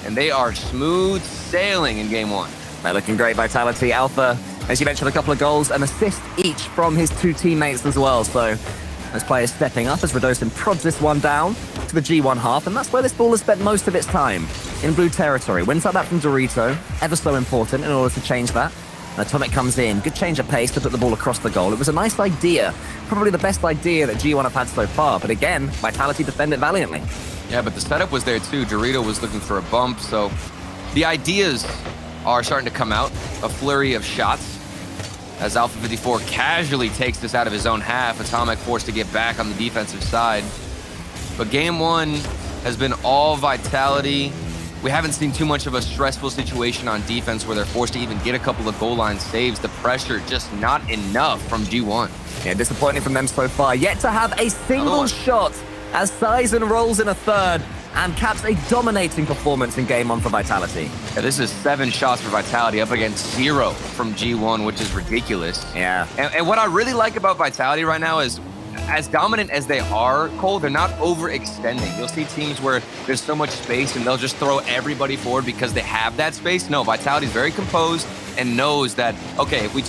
and they are smooth sailing in game 1. They're looking great, Vitality. Alpha, as you mentioned, a couple of goals, an assist each from his 2 teammates as well. So those players stepping up as Radostin prods this one down to the G1 half, and that's where this ball has spent most of its time, in blue territory. Wins like that from Dorito, ever so important in order to change that. And Atomic comes in, good change of pace to put the ball across the goal. It was a nice idea, probably the best idea that G1 have had so far, but again, Vitality defended valiantly. Yeah, but the setup was there too. Dorito was looking for a bump, so the ideas are starting to come out. A flurry of shots as Alpha 54 casually takes this out of his own half. Atomic forced to get back on the defensive side. But game 1 has been all Vitality. We haven't seen too much of a stressful situation on defense where they're forced to even get a couple of goal line saves. The pressure just not enough from G1. Yeah, disappointing from them so far. Yet to have a single shot as Sizen rolls in a third and caps a dominating performance in game 1 for Vitality. Yeah, this is 7 shots for Vitality up against 0 from G1, which is ridiculous. Yeah. And what I really like about Vitality right now is, as dominant as they are, Cole, they're not overextending. You'll see teams where there's so much space and they'll just throw everybody forward because they have that space. No, Vitality's very composed and knows that, okay, if we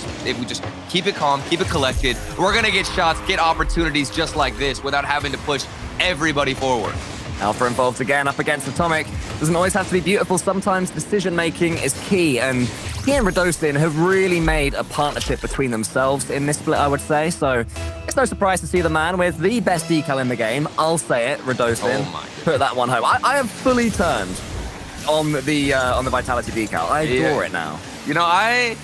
just keep it calm, keep it collected, we're going to get shots, get opportunities just like this without having to push everybody forward. Alpha involved again up against Atomic. Doesn't always have to be beautiful. Sometimes decision-making is key, and he and Radostin have really made a partnership between themselves in this split, I would say. So it's no surprise to see the man with the best decal in the game. I'll say it, Radostin. Put that one home. I have fully turned on the Vitality decal. I adore it now. You know, I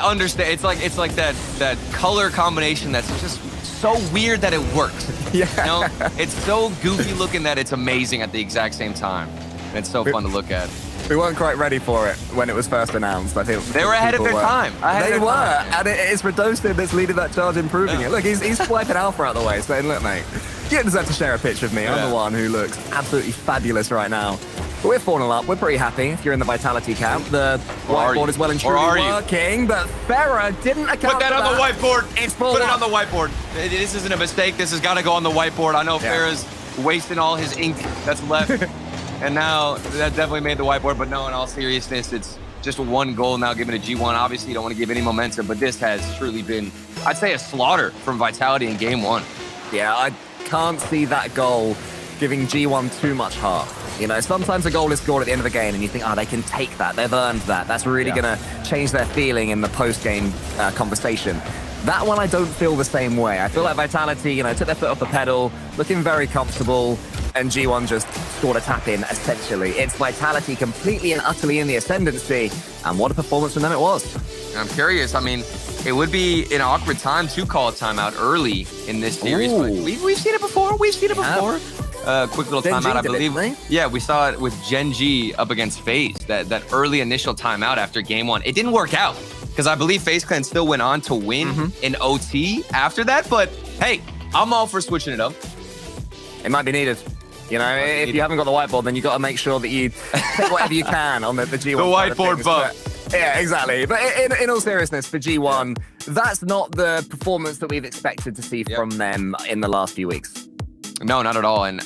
understand. It's like that color combination that's just so weird that it works. Yeah. You know, it's so goofy looking that it's amazing at the exact same time. And it's so fun to look at. We weren't quite ready for it when it was first announced. I think they were ahead of their time. They were, and it's Radostin that's leading that charge, improving it. Look, he's swiping Alpha out of the way, saying, "Look, mate, you don't deserve to share a pitch with me. I'm the one who looks absolutely fabulous right now." But we're 4-0 up. We're pretty happy if you're in the Vitality camp. The whiteboard is well and truly working, but Farah didn't account Put that for on the whiteboard. It's Put it on the whiteboard. This isn't a mistake. This has got to go on the whiteboard. I know Farah's wasting all his ink that's left. And now that definitely made the whiteboard. But no, in all seriousness, it's just one goal now given to G1. Obviously, you don't want to give any momentum, but this has truly been, I'd say, a slaughter from Vitality in game one. Yeah, I can't see that goal giving G1 too much heart. You know, sometimes a goal is scored at the end of the game and you think, they can take that. They've earned that. That's really going to change their feeling in the post-game conversation. That one, I don't feel the same way. I feel like Vitality, took their foot off the pedal, looking very comfortable, and G1 just scored a tap-in, essentially. It's Vitality completely and utterly in the ascendancy, and what a performance from them it was. I'm curious. I mean, it would be an awkward time to call a timeout early in this series, but we've seen it before. Quick little timeout, I believe. Yeah, we saw it with Gen G up against FaZe, that early initial timeout after game one. It didn't work out, because I believe FaZe Clan still went on to win in OT after that, but hey, I'm all for switching it up. It might be needed. If you haven't got the whiteboard, then you've got to make sure that you take whatever you can on the G1. The whiteboard bump. Yeah, exactly. But in all seriousness, for G1, that's not the performance that we've expected to see from them in the last few weeks. No, not at all. And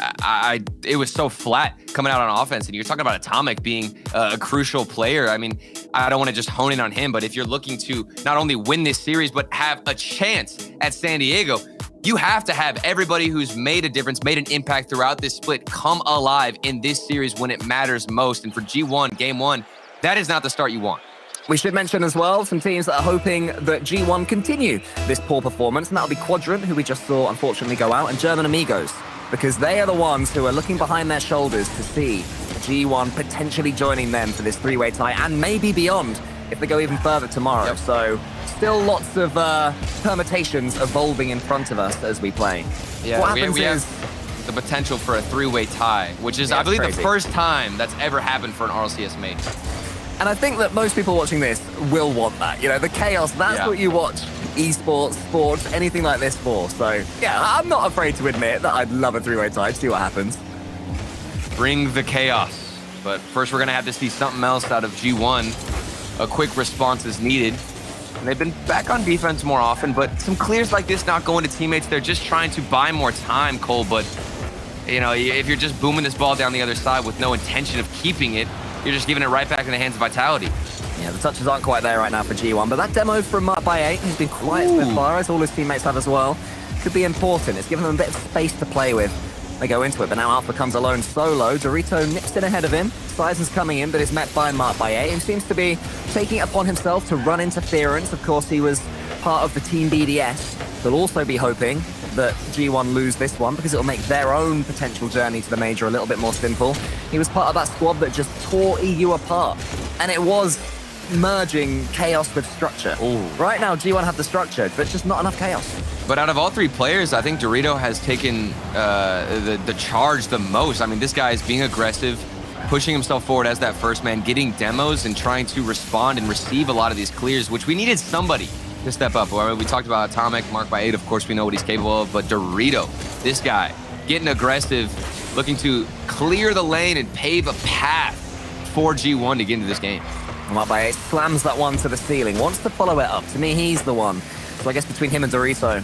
it was so flat coming out on offense. And you're talking about Atomic being a crucial player. I mean, I don't want to just hone in on him, but if you're looking to not only win this series, but have a chance at San Diego, you have to have everybody who's made a difference, made an impact throughout this split come alive in this series when it matters most. And for G1, game one, that is not the start you want. We should mention as well some teams that are hoping that G1 continue this poor performance, and that'll be Quadrant, who we just saw unfortunately go out, and German Amigos, because they are the ones who are looking behind their shoulders to see G1 potentially joining them for this three-way tie, and maybe beyond if they go even further tomorrow. So still lots of permutations evolving in front of us as we play. Yeah, what happens we have the potential for a three-way tie, which is, I believe, the first time that's ever happened for an RLCS mate. And I think that most people watching this will want that. The chaos, that's what you watch esports, sports, anything like this for. So, yeah, I'm not afraid to admit that I'd love a three-way tie to see what happens. Bring the chaos. But first, we're going to have to see something else out of G1. A quick response is needed. And they've been back on defense more often, but some clears like this not going to teammates, they're just trying to buy more time, Cole. But, if you're just booming this ball down the other side with no intention of keeping it, you're just giving it right back in the hands of Vitality. Yeah, the touches aren't quite there right now for G1, but that demo from Mark by 8 has been quite so far, as all his teammates have as well. Could be important. It's given them a bit of space to play with. They go into it, but now Alpha comes alone solo. Dorito nips in ahead of him. Sizen's coming in, but is met by Mark by 8, who seems to be taking it upon himself to run interference. Of course, he was part of the team BDS. They'll also be hoping that G1 lose this one because it'll make their own potential journey to the major a little bit more simple. He was part of that squad that just tore EU apart, and it was merging chaos with structure. Right now, G1 have the structure, but just not enough chaos. But out of all three players, I think Dorito has taken the charge the most. I mean, this guy is being aggressive, pushing himself forward as that first man, getting demos and trying to respond and receive a lot of these clears, which we needed somebody to step up. I mean, we talked about Atomic, Mark by 8, of course we know what he's capable of, but Dorito, this guy, getting aggressive, looking to clear the lane and pave a path for G1 to get into this game. Mark by 8 slams that one to the ceiling, wants to follow it up. To me, he's the one. So I guess between him and Dorito,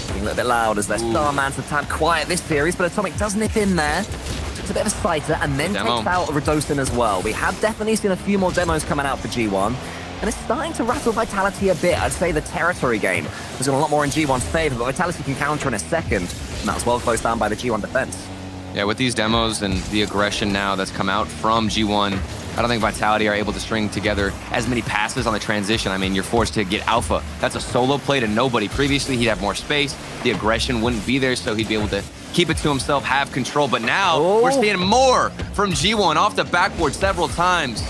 being a little bit loud as their star man's a tad quiet this series, but Atomic does nip in there. It's a bit of a sighter and then takes out Radostin as well. We have definitely seen a few more demos coming out for G1. And it's starting to rattle Vitality a bit. I'd say the territory game has gone a lot more in G1's favor, but Vitality can counter in a second. And that's well closed down by the G1 defense. Yeah, with these demos and the aggression now that's come out from G1, I don't think Vitality are able to string together as many passes on the transition. I mean, you're forced to get Alpha. That's a solo play to nobody. Previously, he'd have more space. The aggression wouldn't be there, so he'd be able to keep it to himself, have control. But now we're seeing more from G1 off the backboard several times,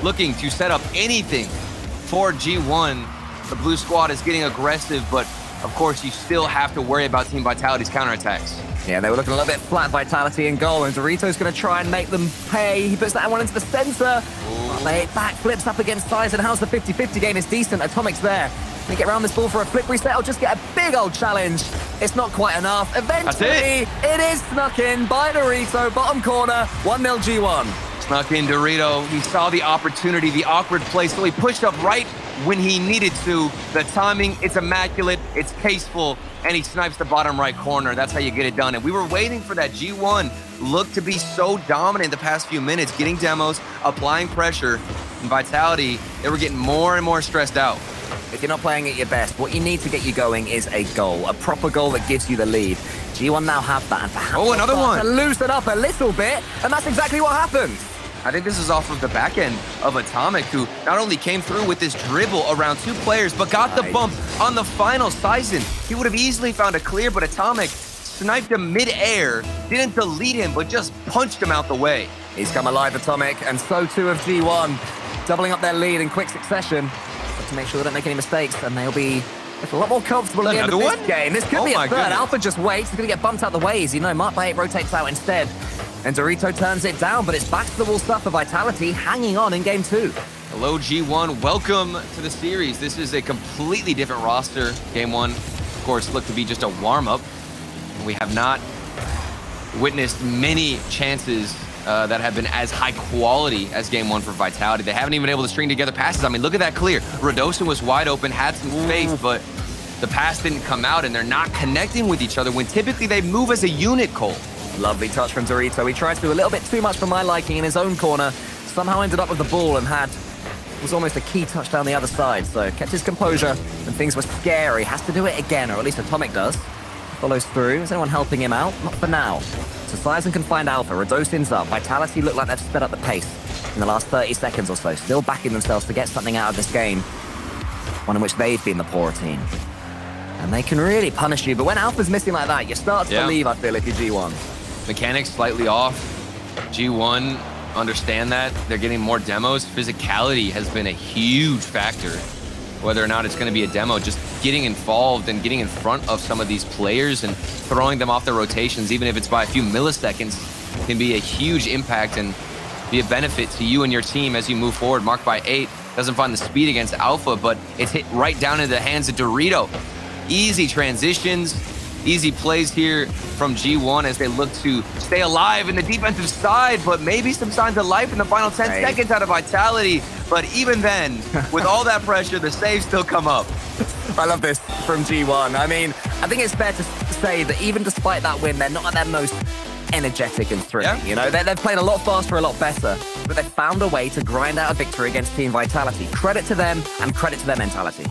looking to set up anything for G1. The blue squad is getting aggressive, but of course, you still have to worry about Team Vitality's counterattacks. Yeah, they were looking a little bit flat, Vitality and goal, and Dorito's going to try and make them pay. He puts that one into the center. They back flips up against Size, and how's the 50-50 game is decent. Atomic's there. Can he get around this ball for a flip reset or just get a big old challenge? It's not quite enough. Eventually, it is snuck in by Dorito, bottom corner, 1-0 G1. Snuck in Dorito. He saw the opportunity, the awkward play, so he pushed up right when he needed to. The timing, it's immaculate, it's tasteful, and he snipes the bottom right corner. That's how you get it done. And we were waiting for that. G1 looked to be so dominant the past few minutes, getting demos, applying pressure. And Vitality, they were getting more and more stressed out. If you're not playing at your best, what you need to get you going is a goal, a proper goal that gives you the lead. G1 now have that, and perhaps another one to loosen up a little bit, and that's exactly what happened. I think this is off of the back end of Atomic, who not only came through with this dribble around two players, but got the bump on the final Sizen. He would have easily found a clear, but Atomic sniped him mid-air, didn't delete him, but just punched him out the way. He's come alive, Atomic, and so too of G1, doubling up their lead in quick succession. But to make sure they don't make any mistakes, and they'll be a lot more comfortable at the end of this game. This could be a third. Goodness. Alpha just waits. He's going to get bumped out the way. As you know, Mark by 8 rotates out instead. And Dorito turns it down, but it's back to the wall stuff for Vitality, hanging on in game 2. Hello, G1. Welcome to the series. This is a completely different roster. Game 1, of course, looked to be just a warm-up. We have not witnessed many chances that have been as high quality as game 1 for Vitality. They haven't even been able to string together passes. I mean, look at that clear. Radosin was wide open, had some space, but the pass didn't come out, and they're not connecting with each other when typically they move as a unit, Cole. Lovely touch from Dorito. He tried to do a little bit too much for my liking in his own corner. Somehow ended up with the ball and was almost a key touch down the other side. So kept his composure and things were scary. Has to do it again, or at least Atomic does. Follows through. Is anyone helping him out? Not for now. So Sizen can find Alpha. Radosin's up. Vitality look like they've sped up the pace in the last 30 seconds or so. Still backing themselves to get something out of this game. One in which they've been the poorer team. And they can really punish you. But when Alpha's missing like that, you start to believe, I feel, if you're G1. Mechanics slightly off. G1 understand that. They're getting more demos. Physicality has been a huge factor. Whether or not it's going to be a demo, just getting involved and getting in front of some of these players and throwing them off their rotations, even if it's by a few milliseconds, can be a huge impact and be a benefit to you and your team as you move forward. Marked by 8 doesn't find the speed against Alpha, but it's hit right down into the hands of Dorito. Easy transitions, easy plays here from G1 as they look to stay alive in the defensive side, but maybe some signs of life in the final 10 seconds out of Vitality. But even then, with all that pressure, the saves still come up. I love this from G1. I mean, I think it's fair to say that even despite that win, they're not at their most energetic and thrilling. Yeah. You know, they've played a lot faster, a lot better, but they've found a way to grind out a victory against Team Vitality. Credit to them and credit to their mentality.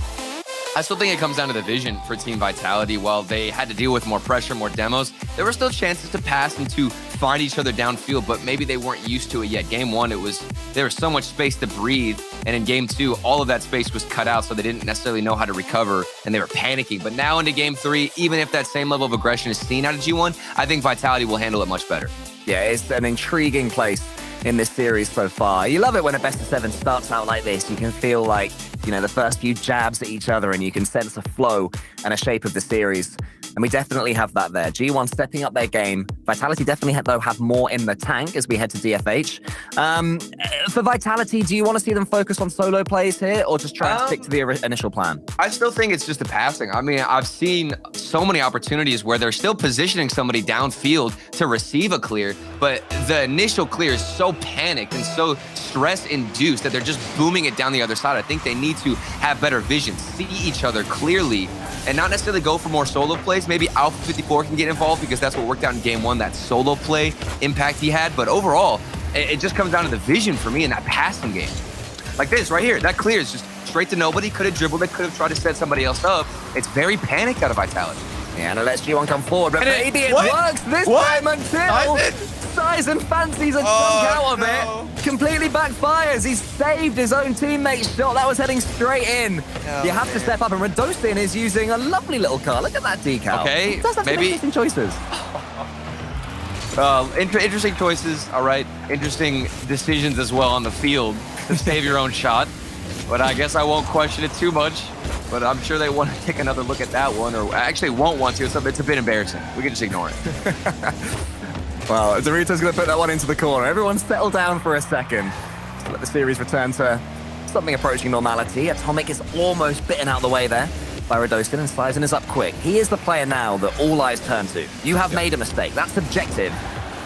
I still think it comes down to the vision for Team Vitality. While they had to deal with more pressure, more demos, there were still chances to pass and to find each other downfield, but maybe they weren't used to it yet. Game 1, there was so much space to breathe, and in Game 2, all of that space was cut out, so they didn't necessarily know how to recover, and they were panicking. But now into Game 3, even if that same level of aggression is seen out of G1, I think Vitality will handle it much better. Yeah, it's an intriguing place in this series so far. You love it when a best of 7 starts out like this. You can feel like, you know, the first few jabs at each other, and you can sense a flow and a shape of the series. And we definitely have that there. G1 stepping up their game. Vitality definitely, though, have more in the tank as we head to DFH. For Vitality, do you want to see them focus on solo plays here, or just try and stick to the initial plan? I still think it's just the passing. I mean, I've seen so many opportunities where they're still positioning somebody downfield to receive a clear, but the initial clear is so panicked and so stress-induced that they're just booming it down the other side. I think they need to have better vision, see each other clearly, and not necessarily go for more solo plays. Maybe Alpha 54 can get involved because that's what worked out in Game 1, that solo play impact he had. But overall, it just comes down to the vision for me in that passing game. Like this right here, that clear is just straight to nobody. Could have dribbled it, could have tried to set somebody else up. It's very panicked out of Vitality. Yeah, and it lets G1 come forward, but maybe it works this time until Sizen fancies a chunk out of it. Completely backfires. He's saved his own teammate's shot. That was heading straight in. You have to step up, and Radosin is using a lovely little car. Look at that decal. Okay, He does have some maybe- interesting choices. Interesting choices, all right. Interesting decisions as well on the field to save your own shot. But I guess I won't question it too much. But I'm sure they want to take another look at that one, or actually won't want to. So it's a bit embarrassing. We can just ignore it. Well, Dorito's going to put that one into the corner. Everyone settle down for a second. So let the series return to something approaching normality. Atomic is almost bitten out of the way there by Radosin, and Sizen is up quick. He is the player now that all eyes turn to. You have made a mistake. That's subjective,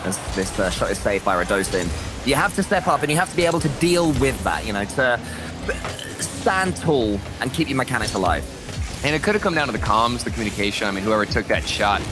as this shot is saved by Radosin. You have to step up, and you have to be able to deal with that, you know, to stand tall and keep your mechanics alive. And it could have come down to the comms, the communication. I mean, whoever took that shot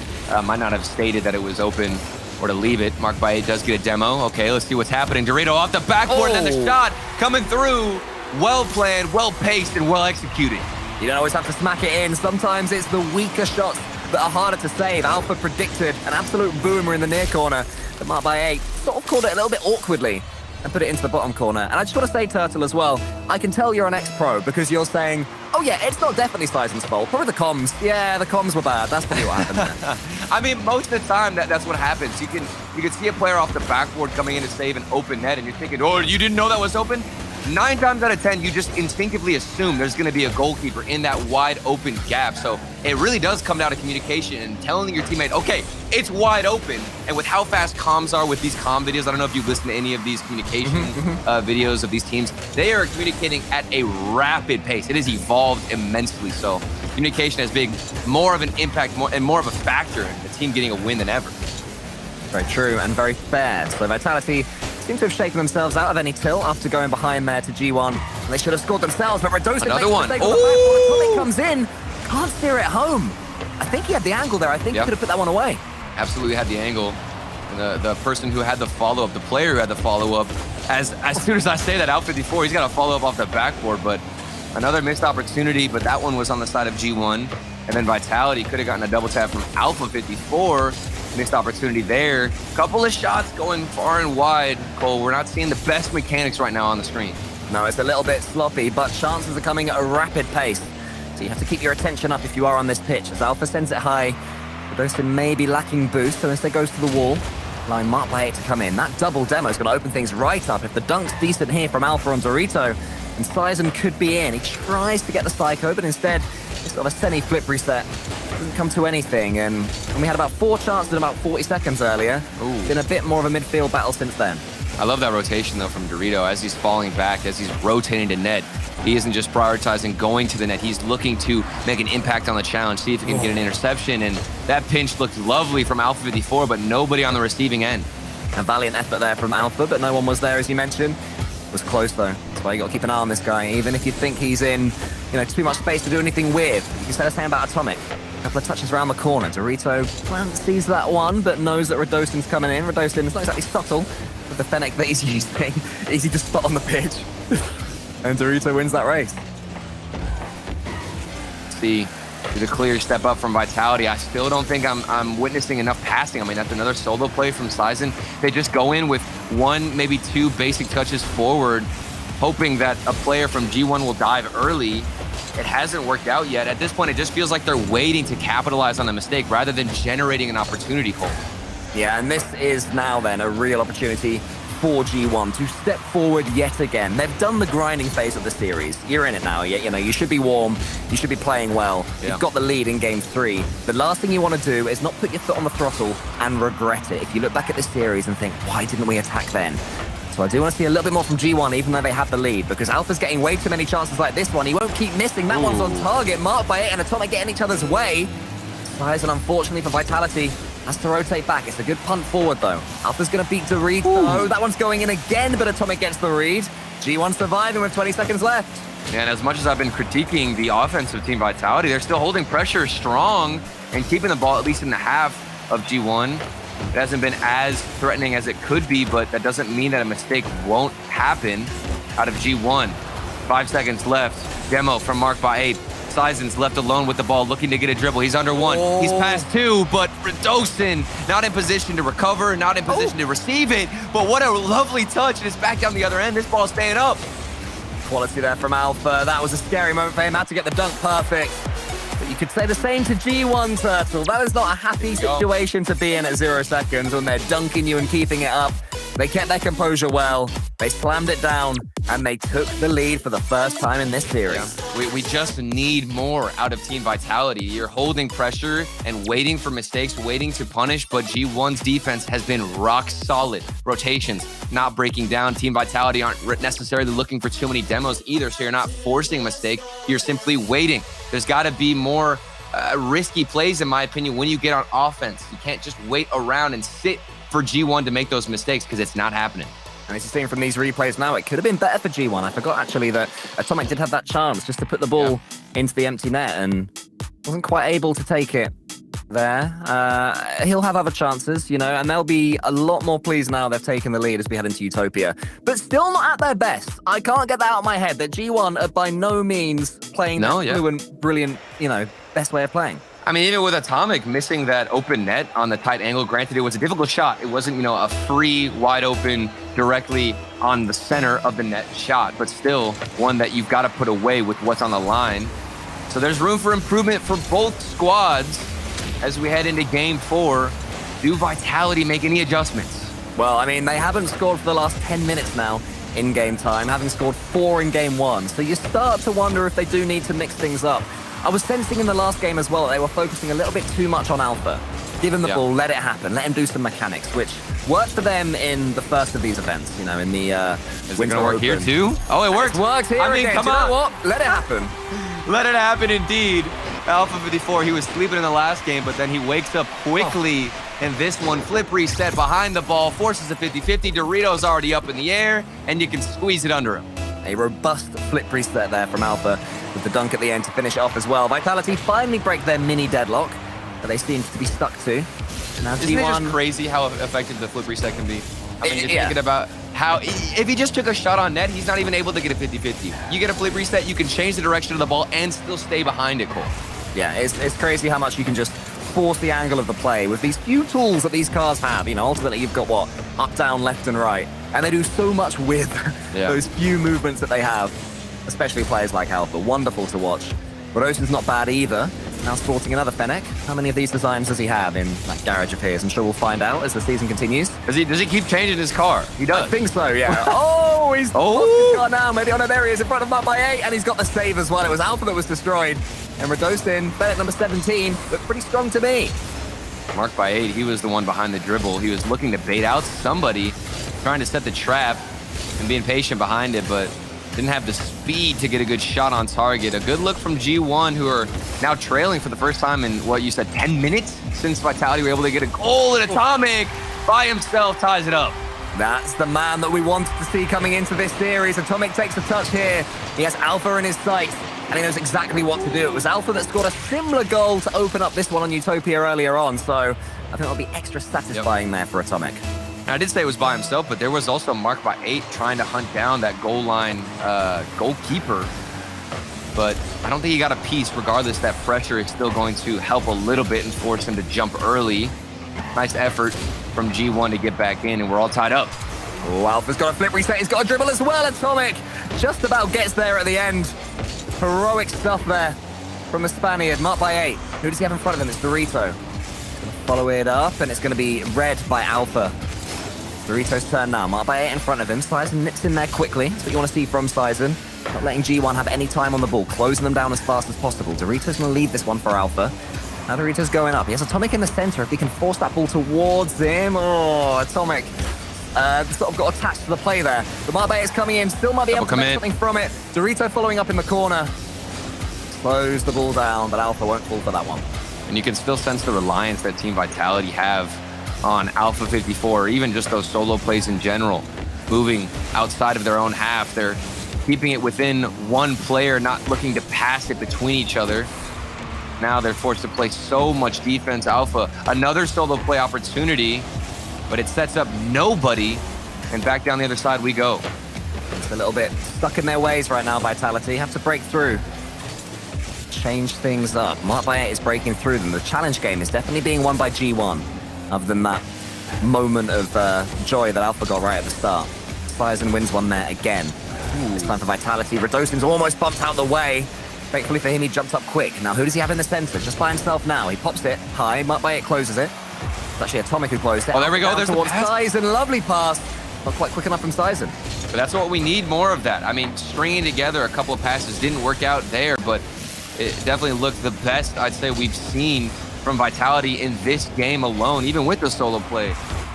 might not have stated that it was open or to leave it. Mark by 8 does get a demo. Okay, let's see what's happening. Dorito off the backboard, and then the shot coming through. Well planned, well paced, and well executed. You don't always have to smack it in. Sometimes it's the weaker shots that are harder to save. Alpha predicted an absolute boomer in the near corner. But Mark by 8 sort of called it a little bit awkwardly and put it into the bottom corner. And I just want to say, Turtle, as well, I can tell you're an ex-pro because you're saying, oh yeah, it's not definitely Sizen's fault. Probably the comms. Yeah, the comms were bad. That's probably what happened there. I mean, most of the time, that's what happens. You can see a player off the backboard coming in to save an open net, and you're thinking, oh, you didn't know that was open? 9 times out of 10, you just instinctively assume there's going to be a goalkeeper in that wide open gap. So it really does come down to communication and telling your teammate, okay, it's wide open. And with how fast comms are with these comm videos, I don't know if you've listened to any of these communication videos of these teams. They are communicating at a rapid pace. It has evolved immensely. So communication has been more of an impact and more of a factor in the team getting a win than ever. Very true and very fair. So Vitality seem to have shaken themselves out of any tilt after going behind there to G1. And they should have scored themselves, but Radosin Another makes one. the mistake on the backboard. Atomic comes in, can't steer it home. I think he had the angle there. I think he could have put that one away. Absolutely had the angle. And the person who had the follow-up, the player who had the follow-up, as soon as I say that, out 54, he's got a follow-up off the backboard, but another missed opportunity, but that one was on the side of G1. And then Vitality could have gotten a double tap from Alpha 54. Missed opportunity there. Couple of shots going far and wide. Cole, we're not seeing the best mechanics right now on the screen. No, it's a little bit sloppy, but chances are coming at a rapid pace. So you have to keep your attention up if you are on this pitch. As Alpha sends it high, Radosin may be lacking boost, so instead goes to the wall. Line marked by 8 to come in. That double demo is going to open things right up. If the dunk's decent here from Alpha on Dorito, and Sizen could be in. He tries to get the Psycho, but instead, it's sort of a semi-flip reset. Doesn't come to anything, and we had about 4 chances in about 40 seconds earlier. Been a bit more of a midfield battle since then. I love that rotation, though, from Dorito. As he's falling back, as he's rotating to net, he isn't just prioritizing going to the net. He's looking to make an impact on the challenge, see if he can get an interception, and that pinch looked lovely from Alpha 54, but nobody on the receiving end. A valiant effort there from Alpha, but no one was there, as you mentioned. It was close, though. That's why you got to keep an eye on this guy, even if you think he's in, too much space to do anything with. You can say the same about Atomic. A couple of touches around the corner. Dorito sees that one, but knows that Radosin's coming in. Radosin is not exactly subtle with the Fennec that he's using. Easy to spot on the pitch. And Dorito wins that race. See, there's a clear step up from Vitality. I still don't think I'm witnessing enough passing. I mean, that's another solo play from Sizen. They just go in with 1, maybe 2 basic touches forward, hoping that a player from G1 will dive early. It hasn't worked out yet. At this point, it just feels like they're waiting to capitalize on the mistake rather than generating an opportunity, Cole. Yeah, and this is now then a real opportunity for G1 to step forward yet again. They've done the grinding phase of the series. You're in it now. You should be warm. You should be playing well. Yeah. You've got the lead in game 3. The last thing you want to do is not put your foot on the throttle and regret it. If you look back at this series and think, why didn't we attack then? So I do want to see a little bit more from G1, even though they have the lead, because Alpha's getting way too many chances like this one. He won't keep missing. That one's on target, marked by 8, and Atomic getting each other's way. Sizen, unfortunately for Vitality, has to rotate back. It's a good punt forward, though. Alpha's going to beat Dorito. Oh, that one's going in again, but Atomic gets the read. G1 surviving with 20 seconds left. And as much as I've been critiquing the offensive team Vitality, they're still holding pressure strong and keeping the ball at least in the half of G1. It hasn't been as threatening as it could be, but that doesn't mean that a mistake won't happen out of G1. 5 seconds left. Demo from Mark by 8. Sizen's left alone with the ball, looking to get a dribble. He's under one. He's past two, but Redosin not in position to recover, not in position to receive it. But what a lovely touch, and it's back down the other end. This ball's staying up. Quality there from Alpha. That was a scary moment for him. Had to get the dunk perfect. But you could say the same to G1 Turtle. That is not a happy situation to be in at 0 seconds when they're dunking you and keeping it up. They kept their composure well. They slammed it down, and they took the lead for the first time in this series. We just need more out of Team Vitality. You're holding pressure and waiting for mistakes, waiting to punish, but G1's defense has been rock solid. Rotations, not breaking down. Team Vitality aren't necessarily looking for too many demos either, so you're not forcing a mistake. You're simply waiting. There's got to be more risky plays, in my opinion, when you get on offense. You can't just wait around and sit for G1 to make those mistakes, because it's not happening. And as you're seeing from these replays now, it could have been better for G1. I forgot actually that Atomic did have that chance just to put the ball into the empty net and wasn't quite able to take it there. He'll have other chances, you know, and they'll be a lot more pleased now they've taken the lead as we head into Utopia. But still not at their best. I can't get that out of my head that G1 are by no means playing that fluent, brilliant, you know, best way of playing. I mean, even with Atomic missing that open net on the tight angle, granted, it was a difficult shot. It wasn't, you know, a free, wide open, directly on the center of the net shot, but still one that you've got to put away with what's on the line. So there's room for improvement for both squads as we head into Game 4. Do Vitality make any adjustments? Well, I mean, they haven't scored for the last 10 minutes now in game time, having scored 4 in Game 1. So you start to wonder if they do need to mix things up. I was sensing in the last game as well that they were focusing a little bit too much on Alpha. Give him the ball, let it happen, let him do some mechanics, which worked for them in the first of these events, you know, in the Is it going to work here too? Oh, it worked. It worked here again. Come on. on. You know what? Let it happen. Let it happen indeed. Alpha 54, he was sleeping in the last game, but then he wakes up quickly in this one. Flip reset behind the ball, forces a 50-50. Dorito's already up in the air, and you can squeeze it under him. A robust flip reset there from Alpha, with the dunk at the end to finish it off as well. Vitality finally break their mini deadlock that they seem to be stuck to. Now Isn't it just crazy how effective the flip reset can be? I mean, you're thinking about how, if he just took a shot on net, he's not even able to get a 50-50. You get a flip reset, you can change the direction of the ball and still stay behind it, Cole. Yeah, it's crazy how much you can just force the angle of the play with these few tools that these cars have. You know, ultimately you've got what? Up, down, left, and right. And they do so much with those few movements that they have, especially players like Alpha. Wonderful to watch. Rosen's not bad either. Now sporting another Fennec. How many of these designs does he have in that garage of his? I'm sure we'll find out as the season continues. Does he keep changing his car? He does. I think so, yeah. Oh, he's lost his car now. Maybe, no, there he is in front of Mark by 8, and he's got the save as well. It was Alpha that was destroyed. And Radosin, Fennec number 17, looked pretty strong to me. Mark by 8, he was the one behind the dribble. He was looking to bait out somebody, trying to set the trap and being patient behind it, but didn't have the speed to get a good shot on target. A good look from G1, who are now trailing for the first time in, what you said, 10 minutes since Vitality were able to get a goal, and Atomic by himself ties it up. That's the man that we wanted to see coming into this series. Atomic takes a touch here. He has Alpha in his sights, and he knows exactly what to do. It was Alpha that scored a similar goal to open up this one on Utopia earlier on, so I think it'll be extra satisfying there for Atomic. Now, I did say it was by himself, but there was also Mark by 8 trying to hunt down that goal line goalkeeper. But I don't think he got a piece. Regardless, that pressure is still going to help a little bit and force him to jump early. Nice effort from G1 to get back in, and we're all tied up. Oh, Alpha's got a flip reset. He's got a dribble as well. Atomic just about gets there at the end. Heroic stuff there from the Spaniard. Mark by 8. Who does he have in front of him? It's Dorito. Going to follow it up, and it's going to be red by Alpha. Dorito's turn now. Mark by 8 in front of him. Sizen nips in there quickly. That's what you want to see from Sizen. Not letting G1 have any time on the ball. Closing them down as fast as possible. Dorito's going to leave this one for Alpha. Now Dorito's going up. He has Atomic in the center. If he can force that ball towards him. Oh, Atomic sort of got attached to the play there. The Mark by 8 is coming in. Still might be able to make something from it. Dorito following up in the corner. Close the ball down, but Alpha won't fall for that one. And you can still sense the reliance that Team Vitality have on Alpha 54, or even just those solo plays in general. Moving outside of their own half. They're keeping it within one player, not looking to pass it between each other. Now they're forced to play so much defense. Alpha, another solo play opportunity, but it sets up nobody, and back down the other side we go. It's a little bit stuck in their ways right now, Vitality. Have to break through. change things up. Mark by 8 is breaking through them. The challenge game is definitely being won by G1, other than that moment of joy that Alpha got right at the start. Sizen wins one there again. It's time for Vitality. Radosin's almost bumped out the way. Thankfully for him, he jumped up quick. Now, who does he have in the center? Just by himself now. He pops it high. Mark by 8 closes it. It's actually Atomic who closed it. Oh, there we go. There's the pass. Sizen. Lovely pass. Not quite quick enough from Sizen. But that's what we need, more of that. I mean, stringing together a couple of passes didn't work out there, but it definitely looked the best I'd say we've seen from Vitality in this game alone, even with the solo play.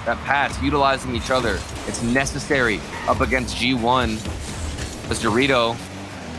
That pass, utilizing each other, it's necessary up against G1. As Dorito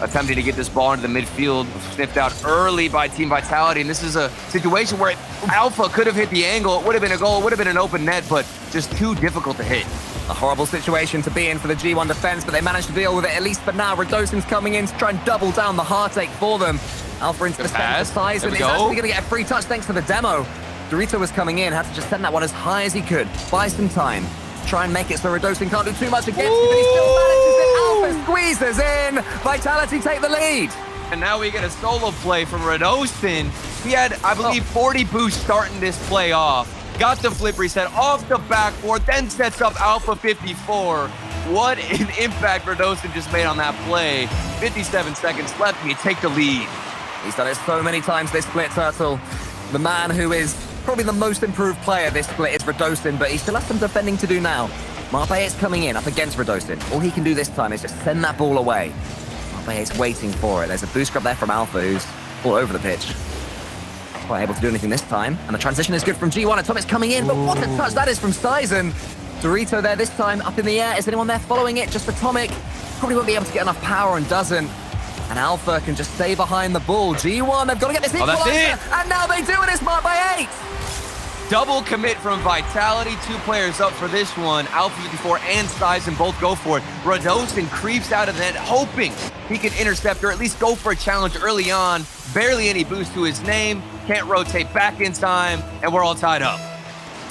attempting to get this ball into the midfield, sniffed out early by Team Vitality, and this is a situation where Alpha could have hit the angle. It would have been a goal, it would have been an open net, but just too difficult to hit. A horrible situation to be in for the G1 defense, but they managed to deal with it, at least for now. Radosin's coming in to try and double down the heartache for them. Alpha into the center for Sizen. He's actually going to get a free touch thanks to the demo. Dorito was coming in, had to just send that one as high as he could. Buy some time. Try and make it so Radosin can't do too much against him, but he still manages it. Alpha squeezes in. Vitality take the lead. And now we get a solo play from Radosin. He had, I believe, 40 boosts starting this play off. Got the flip reset off the backboard, then sets up Alpha 54. What an impact Radosin just made on that play. 57 seconds left, and you take the lead. He's done it so many times this split, Turtle. The man who is probably the most improved player this split is Radosin, but he still has some defending to do now. Marbayet's coming in up against Radosin. All he can do this time is just send that ball away. Marbayet's waiting for it. There's a boost grab there from Alpha, who's all over the pitch. Quite able to do anything this time. And the transition is good from G1. Atomic's coming in, but what a touch that is from Sizen. Dorito there this time, up in the air. Is anyone there following it? Just Atomic. Probably won't be able to get enough power and doesn't. And Alpha can just stay behind the ball. G1, they've got to get this equalizer. That's it. And now they do it. It's marked by 8. Double commit from Vitality. 2 players up for this one. Alpha 54 and Sizen both go for it. Radosin creeps out of the net, hoping he can intercept or at least go for a challenge early on. Barely any boost to his name. Can't rotate back in time, and we're all tied up.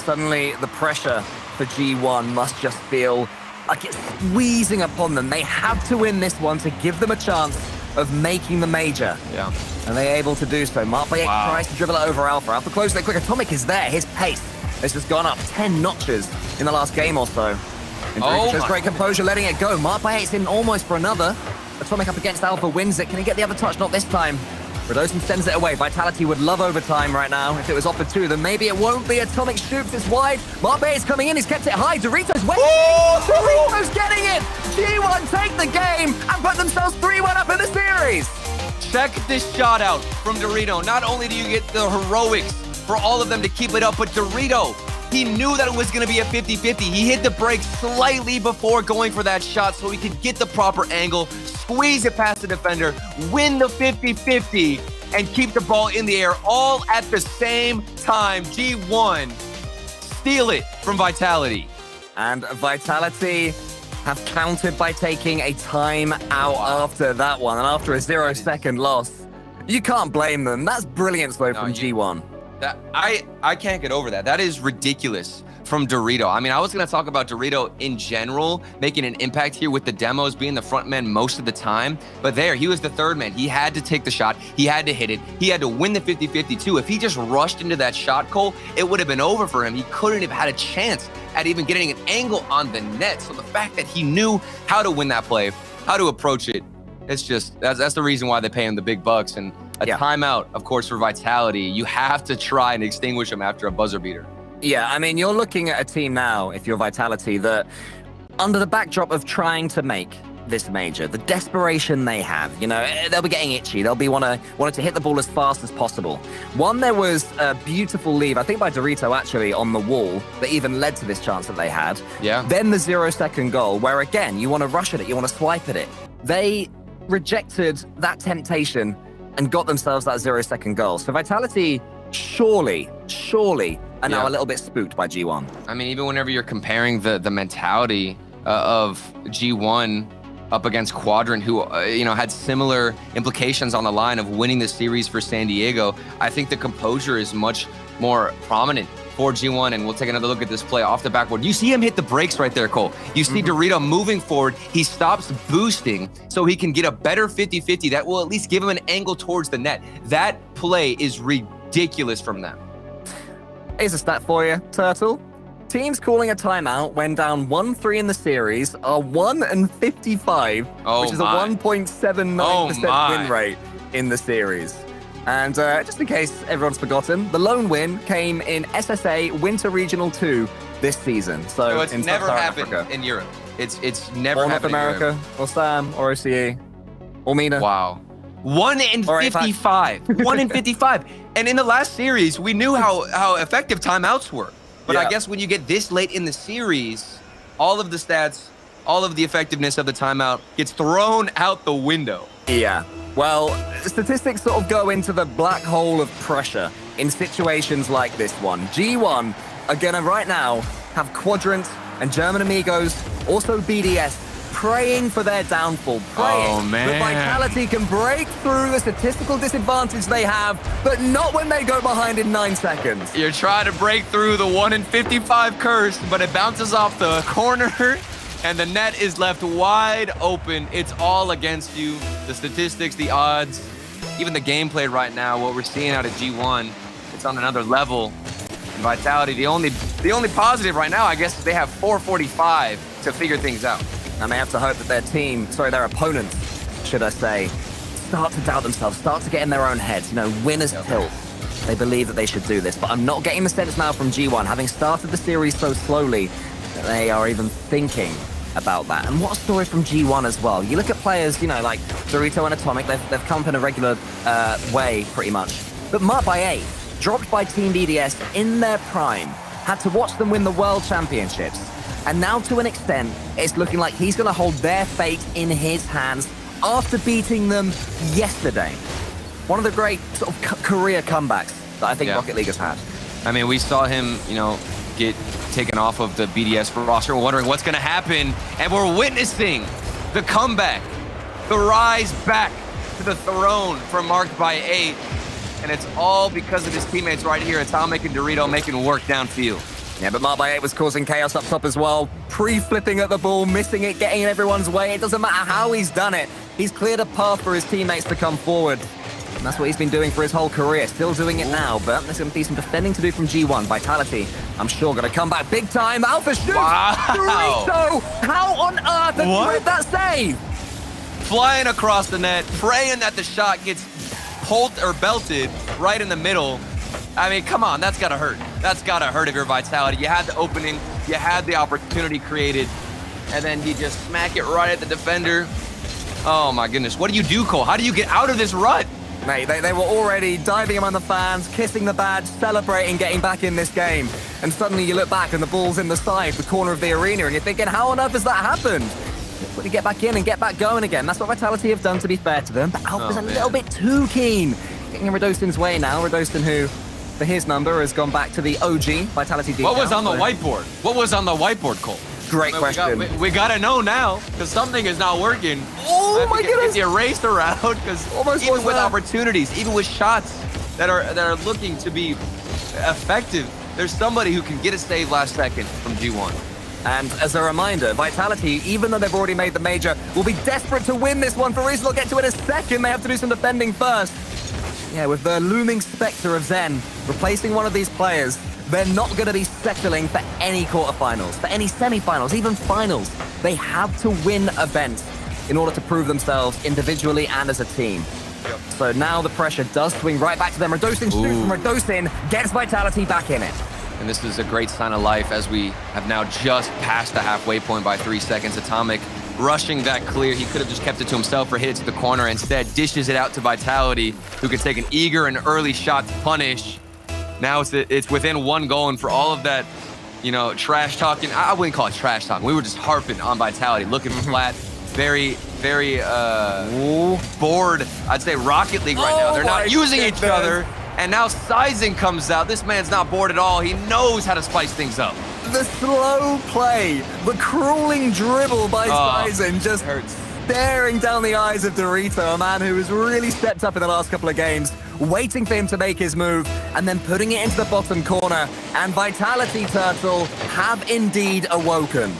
Suddenly, the pressure for G1 must just feel like it's squeezing upon them. They have to win this one to give them a chance of making the major. Yeah. And they're able to do so. Mark Bayek tries to dribble it over Alpha. Alpha closes it quick. Atomic is there. His pace has just gone up 10 notches in the last game or so. And shows great composure, letting it go. Mark Bayek's in almost for another. Atomic up against Alpha, wins it. Can he get the other touch? Not this time. Radosin sends it away. Vitality would love overtime right now if it was offered to them. Maybe it won't be. Atomic shoots this wide. Mark Bayek's coming in. He's kept it high. Doritos waiting. Doritos getting it. G1 take the game and put themselves 3-1 up in the series. Check this shot out from Dorito. Not only do you get the heroics for all of them to keep it up, but Dorito, he knew that it was going to be a 50-50. He hit the brakes slightly before going for that shot so he could get the proper angle, squeeze it past the defender, win the 50-50, and keep the ball in the air all at the same time. G1 steal it from Vitality. And Vitality have countered by taking a time out after that one and after a 0-second loss. You can't blame them. That's brilliance though from G1. I can't get over that. That is ridiculous from Dorito. I mean, I was going to talk about Dorito in general, making an impact here with the demos, being the front man most of the time. But there, he was the third man. He had to take the shot. He had to hit it. He had to win the 50-50 too. If he just rushed into that shot, Cole, it would have been over for him. He couldn't have had a chance at even getting an angle on the net. So the fact that he knew how to win that play, how to approach it, it's just, that's the reason why they pay him the big bucks. And a timeout, of course, for Vitality. You have to try and extinguish him after a buzzer beater. Yeah, I mean, you're looking at a team now, if you're Vitality, that under the backdrop of trying to make this major, the desperation they have, you know, they'll be getting itchy. They'll be wanting to hit the ball as fast as possible. One, there was a beautiful leave, I think by Dorito actually, on the wall that even led to this chance that they had. Yeah. Then the 0-second goal, where again, you want to rush at it, you want to swipe at it. They rejected that temptation and got themselves that 0-second goal. So Vitality surely are now a little bit spooked by G1. I mean, even whenever you're comparing the mentality of G1 up against Quadrant, who had similar implications on the line of winning the series for San Diego, I think the composure is much more prominent for G1, and we'll take another look at this play off the backboard. You see him hit the brakes right there, Cole. You see Dorito moving forward. He stops boosting so he can get a better 50-50 that will at least give him an angle towards the net. That play is ridiculous from them. Here's a stat for you, Turtle. Teams calling a timeout when down 1-3 in the series are 1-55, which is a 1.79% win rate in the series. And just in case everyone's forgotten, the lone win came in SSA Winter Regional 2 this season. So it's in never happened Africa. in Europe. It's never Or North happened America, in Europe. or SAM, or OCE, or MENA. Wow. 1-55. 1-55. And in the last series, we knew how effective timeouts were. But I guess when you get this late in the series, all of the stats, all of the effectiveness of the timeout gets thrown out the window. Yeah. Well, statistics sort of go into the black hole of pressure in situations like this one. G1 are gonna right now have Quadrant and German Amigos, also BDS, praying for their downfall, praying that Vitality can break through the statistical disadvantage they have, but not when they go behind in 9 seconds. You're trying to break through the 1-55 curse, but it bounces off the corner, and the net is left wide open. It's all against you. The statistics, the odds, even the gameplay right now, what we're seeing out of G1, it's on another level. And Vitality, the only positive right now, I guess, is they have 4:45 to figure things out. And they have to hope that their opponents, should I say, start to doubt themselves, start to get in their own heads, winners tilt. They believe that they should do this, but I'm not getting the sense now from G1, having started the series so slowly, that they are even thinking about that. And what a story from G1 as well. You look at players, like Dorito and Atomic, they've come up in a regular way, pretty much. But Marked by 8, dropped by Team BDS in their prime, had to watch them win the World Championships. And now, to an extent, it's looking like he's going to hold their fate in his hands after beating them yesterday. One of the great sort of career comebacks that I think Rocket League has had. I mean, we saw him, get taken off of the BDS roster. We're wondering what's going to happen, and we're witnessing the comeback, the rise back to the throne from Marked by 8, and it's all because of his teammates right here, Atomic and Dorito, making work downfield. Yeah, but Marked by 8 was causing chaos up top as well. Pre-flipping at the ball, missing it, getting in everyone's way. It doesn't matter how he's done it. He's cleared a path for his teammates to come forward. And that's what he's been doing for his whole career. Still doing it now, but there's going to be some defending to do from G1. Vitality, I'm sure, going to come back big time. Alpha shoot! Wow! Dorito! How on earth did you make that save? Flying across the net, praying that the shot gets pulled or belted right in the middle. I mean, come on, that's got to hurt. That's got to hurt if you're Vitality. You had the opening, you had the opportunity created, and then you just smack it right at the defender. Oh my goodness, what do you do, Cole? How do you get out of this rut? Mate, they were already diving among the fans, kissing the badge, celebrating getting back in this game. And suddenly you look back and the ball's in the side, the corner of the arena, and you're thinking, how on earth has that happened? But you get back in and get back going again. That's what Vitality have done, to be fair to them. But Alpha's a little bit too keen. Getting in Radostin's way now. Radostin, who, for his number, has gone back to the OG Vitality decal. What was on the whiteboard? What was on the whiteboard, Cole? Great question. We got to know now, because something is not working. Oh my goodness! It's erased around, because even with opportunities, even with shots that are looking to be effective, there's somebody who can get a save last second from G1. And as a reminder, Vitality, even though they've already made the major, will be desperate to win this one for reasons we'll get to in a second. They have to do some defending first. Yeah, with the looming specter of Zen replacing one of these players, they're not going to be settling for any quarterfinals, for any semifinals, even finals. They have to win events in order to prove themselves individually and as a team. Yep. So now the pressure does swing right back to them. Radostin shoots from Radostin, gets Vitality back in it. And this is a great sign of life as we have now just passed the halfway point by 3 seconds. Atomic rushing that clear. He could have just kept it to himself or hit it to the corner. Instead, dishes it out to Vitality, who can take an eager and early shot to punish. Now it's within 1 goal, and for all of that, trash talking, I wouldn't call it trash talking. We were just harping on Vitality, looking flat, very, very bored. I'd say Rocket League right now. They're not using each other. And now Sizing comes out. This man's not bored at all. He knows how to spice things up. The slow play, the crawling dribble by Sizing just hurts. Staring down the eyes of Dorito, a man who has really stepped up in the last couple of games. waiting for him to make his move, and then putting it into the bottom corner. And Vitality Turtle have indeed awoken.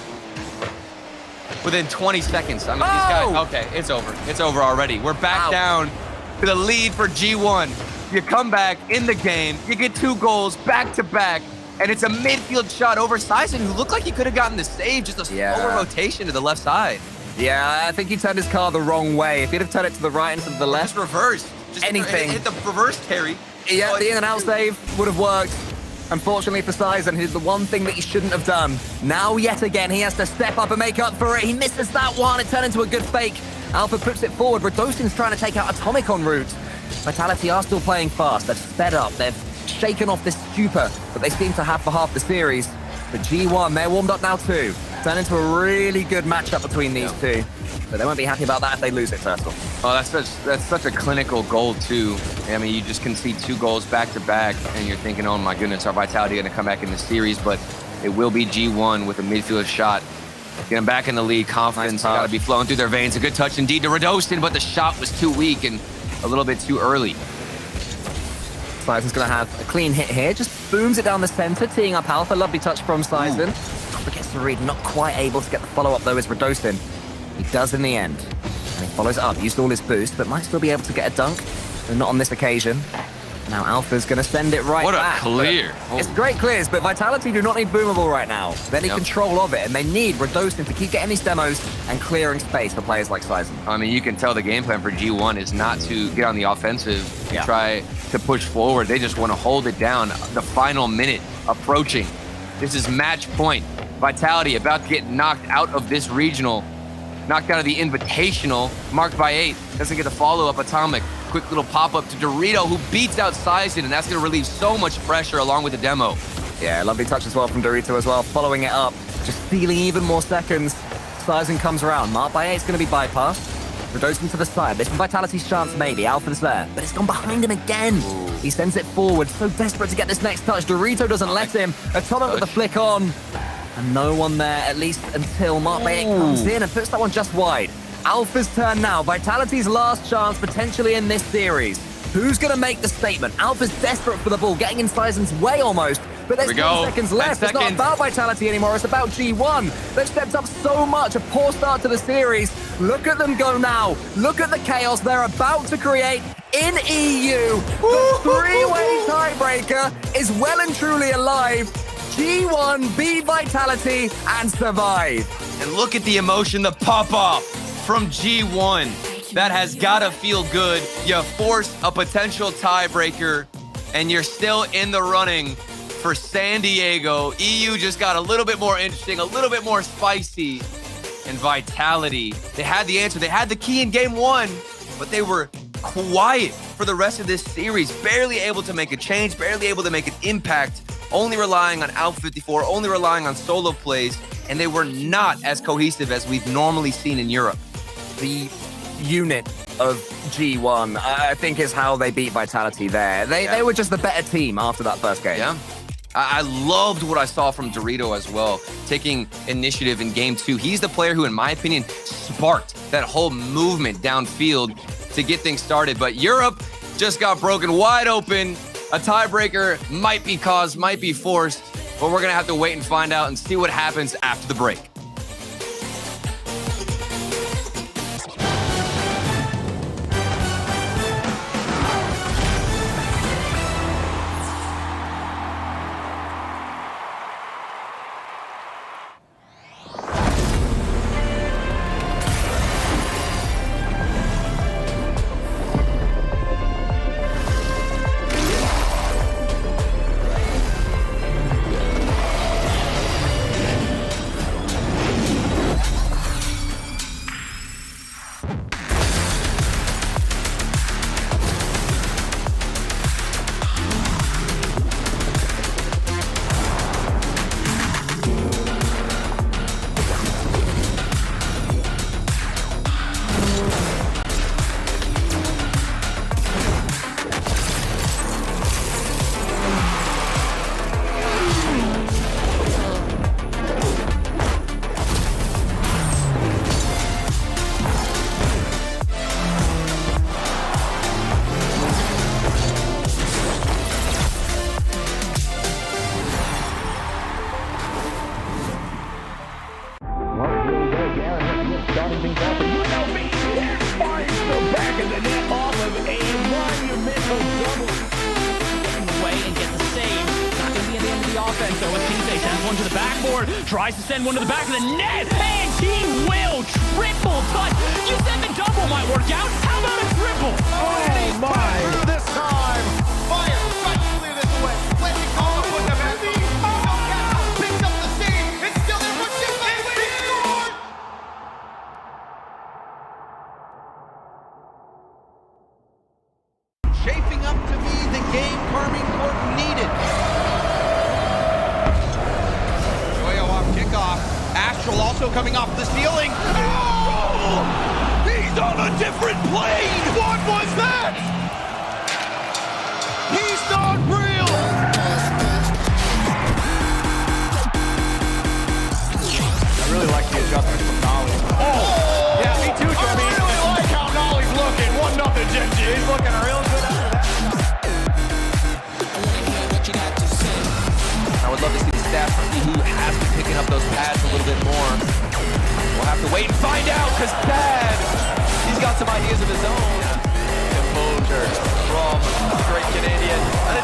Within 20 seconds. I mean, these guys, okay, it's over. It's over already. We're back down to the lead for G1. You come back in the game, you get 2 goals back to back, and it's a midfield shot over Sizen, who looked like he could have gotten the save, just a slower rotation to the left side. Yeah, I think he turned his car the wrong way. If he'd have turned it to the right instead of the left. Just reverse. Just anything. Hit the reverse carry. Yeah, the in and out save would have worked. Unfortunately for Sizen, here's the one thing that he shouldn't have done. Now, yet again, he has to step up and make up for it. He misses that one. It turned into a good fake. Alpha puts it forward. Radosin's trying to take out Atomic en route. Vitality are still playing fast. They've sped up. They've shaken off this stupor that they seem to have for half the series. But G1, they're warmed up now too. Turned into a really good matchup between these two. But they won't be happy about that if they lose it, Turtle. Oh, that's such a clinical goal, too. I mean, you just concede 2 goals back to back, and you're thinking, oh my goodness, our Vitality going to come back in the series, but it will be G1 with a midfield shot. Getting back in the lead, confidence got to be flowing through their veins. A good touch indeed to Radosin, but the shot was too weak and a little bit too early. Sizen's going to have a clean hit here. Just booms it down the center, teeing up Alpha. Lovely touch from Sizen. Alpha gets the read. Not quite able to get the follow-up, though, is Radosin. He does in the end. And he follows it up. Used all his boost, but might still be able to get a dunk. But not on this occasion. Now Alpha's going to send it right back. What a clear. It's great clears, but Vitality do not need Boomable right now. They need control of it, and they need Radosin to keep getting these demos and clearing space for players like Sizen. I mean, you can tell the game plan for G1 is not to get on the offensive, try to push forward. They just want to hold it down. The final minute approaching. This is match point. Vitality about to get knocked out of this regional. Knocked out of the Invitational, marked by 8. Doesn't get the follow-up. Atomic, quick little pop-up to Dorito, who beats out Sizen, and that's going to relieve so much pressure along with the demo. Yeah, lovely touch as well from Dorito as well, following it up, just stealing even more seconds. Sizen comes around. Marked by 8 is going to be bypassed. Radosin to the side. This is Vitality's chance, maybe. Alpha's there, but it's gone behind him again. He sends it forward, so desperate to get this next touch. Dorito doesn't let him. Atomic with the flick on. And no one there, at least until Mark Bay comes in and puts that one just wide. Alpha's turn now. Vitality's last chance potentially in this series. Who's going to make the statement? Alpha's desperate for the ball, getting in Sizen's way almost. But there's 10 seconds left. It's not about Vitality anymore. It's about G1. They've stepped up so much. A poor start to the series. Look at them go now. Look at the chaos they're about to create in EU. The three-way tiebreaker is well and truly alive. G1 beat Vitality and survive. And look at the emotion, the pop-off from G1. That has got to feel good. You forced a potential tiebreaker, and you're still in the running for San Diego. EU just got a little bit more interesting, a little bit more spicy. And Vitality, they had the answer. They had the key in game 1, but they were quiet for the rest of this series. Barely able to make a change, barely able to make an impact. Only relying on Alpha 54, only relying on solo plays, and they were not as cohesive as we've normally seen in Europe. The unit of G1, I think, is how they beat Vitality there. They were just the better team after that first game. Yeah. I loved what I saw from Dorito as well, taking initiative in game 2. He's the player who, in my opinion, sparked that whole movement downfield to get things started. But Europe just got broken wide open. A tiebreaker might be caused, might be forced, but we're going to have to wait and find out and see what happens after the break. one to the backboard. Tries to send one to the back of the net. And he will triple touch. You said the double might work out. How about a triple? Oh my! This time, fire! Try to clear this away. Let me call it with the back. Picks up the steam. It's still there for Jimmy. He scored! Shaping up to be the game Karmine Corp needed. Joyo off kickoff. Astral also coming off the ceiling. Oh! He's on a different plane! What was that? He's not real! I really like the adjustment from Nolly. Oh! Yeah, me too, Jimmy. I really like how Nolly's looking. 1-0 Genji. He's looking real good after that. I would love to see the stats from who has been picking up those pads a little bit more. We'll have to wait and find out, because Thad, he's got some ideas of his own. Composure from the great Canadian. And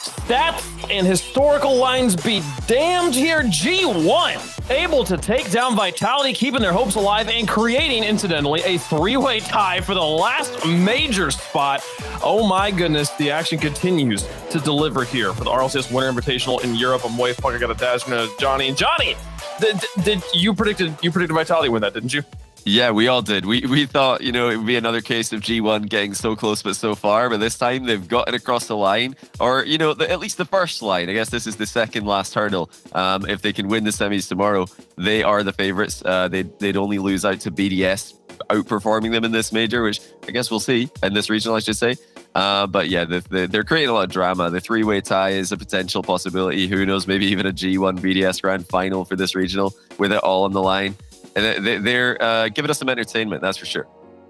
Stats and historical lines be damned here. G1 able to take down Vitality, keeping their hopes alive and creating, incidentally, a three-way tie for the last major spot. Oh my goodness, the action continues to deliver here for the RLCS Winter Invitational in Europe. I'm way fucking got a dash to Johnny. And Johnny, did you predicted Vitality win that, didn't you? Yeah, we all did. We thought, it would be another case of G1 getting so close but so far, but this time they've gotten across the line, or, at least the first line. I guess this is the second last hurdle. If they can win the semis tomorrow, they are the favorites. They'd only lose out to BDS, outperforming them in this major, which I guess we'll see, in this regional, I should say. But yeah, they're creating a lot of drama. The three-way tie is a potential possibility. Who knows, maybe even a G1 BDS grand final for this regional with it all on the line. And they're giving us some entertainment, that's for sure.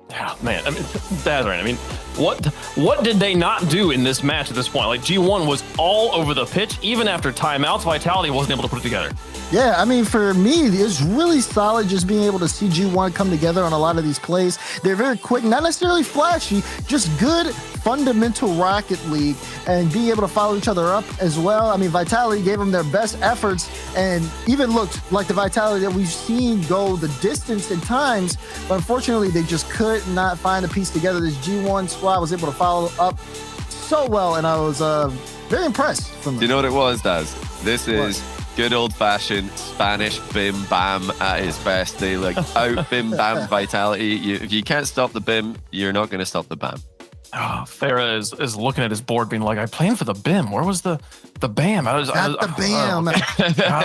Yeah, man. I mean, that's right. I mean, what did they not do in this match at this point? Like, G1 was all over the pitch, even after timeouts. Vitality wasn't able to put it together. Yeah, I mean, for me, it's really solid just being able to see G1 come together on a lot of these plays. They're very quick, not necessarily flashy, just good fundamental Rocket League and being able to follow each other up as well. I mean, Vitality gave them their best efforts and even looked like the Vitality that we've seen go the distance at times, but unfortunately, they just could not find a piece together. This G1 squad was able to follow up so well, and I was very impressed from them. Do you know what it was, Daz? This is good old-fashioned Spanish bim bam at its best. They out bim bam Vitality. If you can't stop the bim, you're not going to stop the bam. Oh, Farah is looking at his board, being like, "I planned for the BIM. Where was the BAM? The BAM. How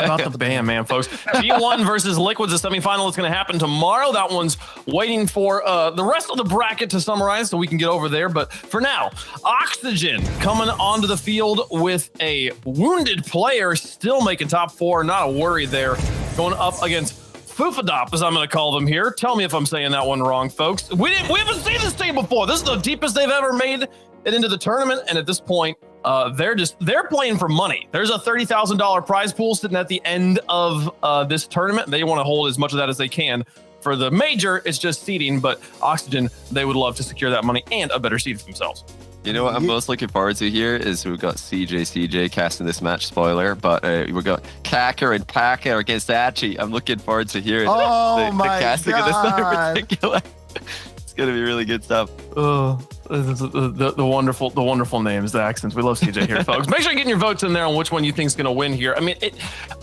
about the BAM, man, folks? G1 versus Liquid's the semifinal. It's going to happen tomorrow. That one's waiting for the rest of the bracket to summarize, so we can get over there. But for now, Oxygen coming onto the field with a wounded player, still making top four. Not a worry there. Going up against Foofadop, as I'm going to call them here. Tell me if I'm saying that one wrong, folks. We haven't seen this team before. This is the deepest they've ever made it into the tournament, and at this point, they're playing for money. There's a $30,000 prize pool sitting at the end of this tournament. They want to hold as much of that as they can. For the major, it's just seeding, but Oxygen, they would love to secure that money and a better seed for themselves. You know what I'm most looking forward to here is we've got CJ casting this match, spoiler, but we've got Kaka and Paka against Achi. I'm looking forward to hearing the casting of this one in particular. It's going to be really good stuff. The wonderful names, the accents. We love CJ here, folks. Make sure you're getting your votes in there on which one you think is going to win here. I mean,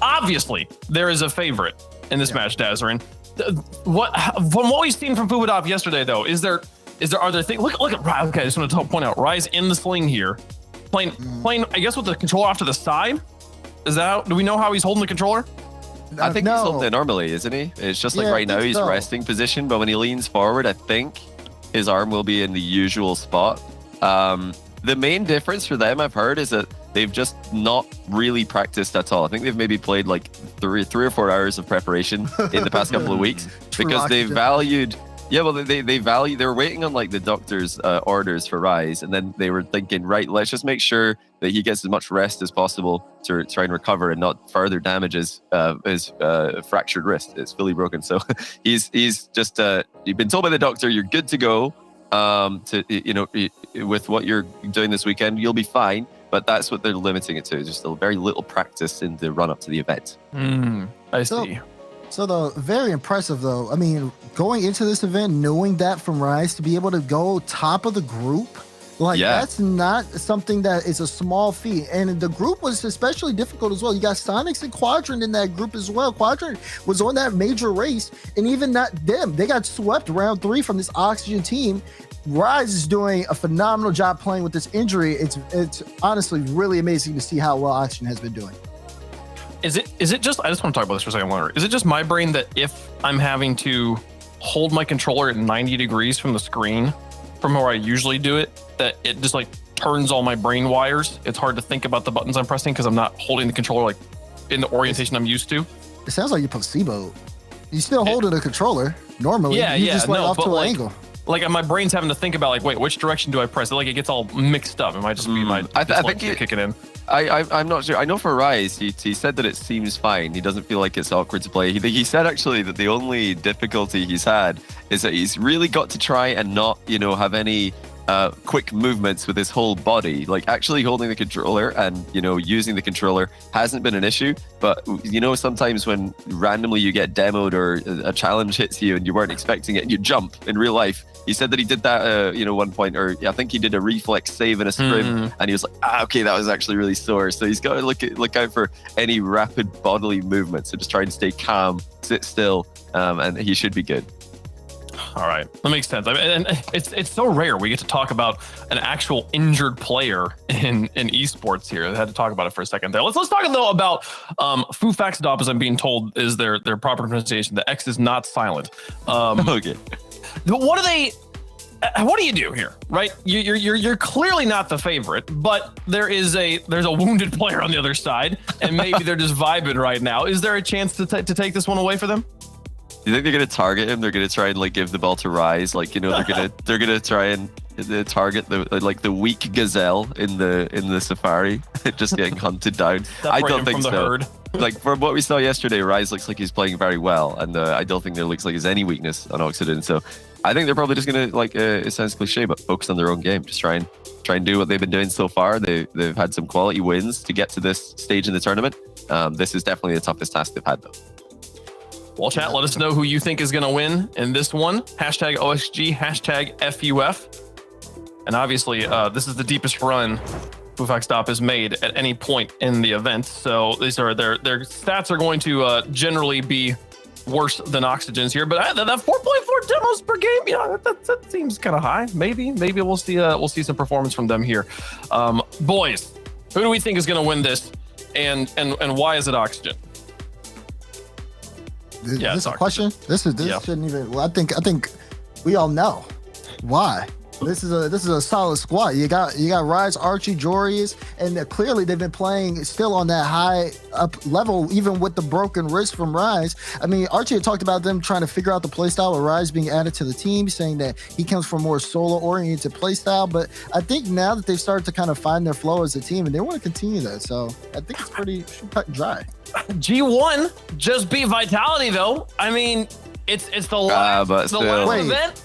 obviously, there is a favorite in this match, Dazarin. From what we've seen from Fubadov yesterday, though, are there things? Look at Rise. Okay, I just want to point out Rise in the sling here, playing. I guess with the controller off to the side. Do we know how he's holding the controller? I think he's holding it normally, isn't he? It's just like right now he's resting position, but when he leans forward, I think his arm will be in the usual spot. The main difference for them, I've heard, is that they've just not really practiced at all. I think they've maybe played like three or 4 hours of preparation in the past couple of weeks because they valued. Yeah, well, they were waiting on like the doctor's orders for Rise, and then they were thinking, right, let's just make sure that he gets as much rest as possible to try and recover and not further damage his fractured wrist. It's fully broken, so he's just you've been told by the doctor you're good to go. With what you're doing this weekend, you'll be fine. But that's what they're limiting it to, just a very little practice in the run up to the event. I see. So though, very impressive though. I mean, going into this event, knowing that from Rise to be able to go top of the group, that's not something that is a small feat. And the group was especially difficult as well. You got Sonics and Quadrant in that group as well. Quadrant was on that major race, and even not them. They got swept round 3 from this Oxygen team. Rise is doing a phenomenal job playing with this injury. It's honestly really amazing to see how well Oxygen has been doing. Is it just, I just want to talk about this for a second longer. Is it just my brain that if I'm having to hold my controller at 90 degrees from the screen from where I usually do it, that it just like turns all my brain wires? It's hard to think about the buttons I'm pressing because I'm not holding the controller like in the orientation I'm used to. It sounds like you're placebo. You still holding a controller normally. You just went off to an angle. Like my brain's having to think about like, wait, which direction do I press? Like it gets all mixed up. It might just be my I think kicking in. I'm not sure. I know for Rise, he said that it seems fine. He doesn't feel like it's awkward to play. He said actually that the only difficulty he's had is that he's really got to try and not, have any quick movements with his whole body. Like actually holding the controller and, using the controller hasn't been an issue. But, sometimes when randomly you get demoed or a challenge hits you and you weren't expecting it and you jump in real life. He said that he did that, one point, or I think he did a reflex save in a scrim, and he was like, okay, that was actually really sore. So he's got to look out for any rapid bodily movements. So just try and stay calm, sit still, and he should be good. All right, that makes sense. I mean, and it's so rare we get to talk about an actual injured player in esports here. I had to talk about it for a second there. Let's talk though about Fufaxdop, as I'm being told is their proper pronunciation. The X is not silent. Okay. What do you do here, right? You're clearly not the favorite, but there's a wounded player on the other side, and maybe they're just vibing right now. Is there a chance to take this one away for them? Do you think they're gonna target him? They're gonna try and like give the ball to Rise, like they're gonna try and target the weak gazelle in the safari, just getting hunted down. I don't think so. Herd. Like from what we saw yesterday, Rise looks like he's playing very well, and I don't think there looks like there's any weakness on Oxygen. So I think they're probably just gonna it sounds cliche, but focus on their own game, just try and do what they've been doing so far. They've had some quality wins to get to this stage in the tournament. This is definitely the toughest task they've had though. Well, chat, let us know who you think is going to win in this one. Hashtag OXG, hashtag FUF. And obviously, this is the deepest run Fufaxdop has made at any point in the event. So these are their stats are going to generally be worse than Oxygen's here. But that 4.4 demos per game, yeah, that seems kind of high. Maybe we'll see some performance from them here. Boys, who do we think is going to win this, and why is it Oxygen? This question? This shouldn't even. Well, I think we all know why. This is a solid squad. You got Rise, Archie, Jorius, and clearly they've been playing still on that high up level, even with the broken wrist from Rise. I mean, Archie had talked about them trying to figure out the playstyle of Rise being added to the team, saying that he comes from more solo-oriented playstyle. But I think now that they've started to kind of find their flow as a team, and they want to continue that. So I think it's pretty cut and dry. G1 just beat Vitality though. I mean, it's the last event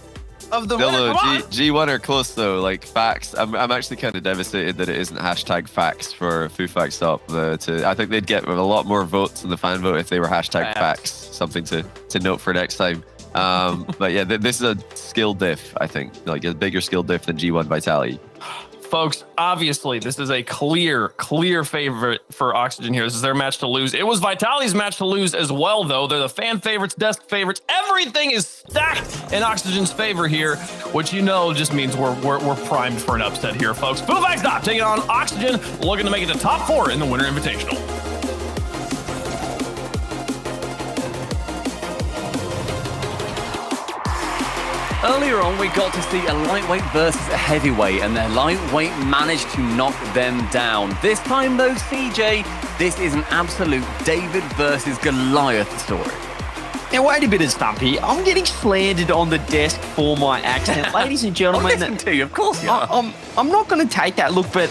of the winter. G1 are close though. Like facts, I'm actually kind of devastated that it isn't hashtag facts for Fufaxdop. I think they'd get a lot more votes in the fan vote if they were hashtag facts. Something to note for next time. But yeah, this is a skill diff. I think like a bigger skill diff than G1 Vitality. Folks, obviously, this is a clear favorite for Oxygen here. This is their match to lose. It was Vitality's match to lose as well, though. They're the fan favorites, desk favorites. Everything is stacked in Oxygen's favor here, which just means we're primed for an upset here, folks. Fufaxdop taking on Oxygen, looking to make it to top 4 in the Winter Invitational. Earlier on, we got to see a lightweight versus a heavyweight, and their lightweight managed to knock them down. This time, though, CJ, this is an absolute David versus Goliath story. Now, wait a minute, Stumpy. I'm getting slandered on the desk for my accent. Ladies and gentlemen, listen to you, of course you are. I'm not going to take that. Look, but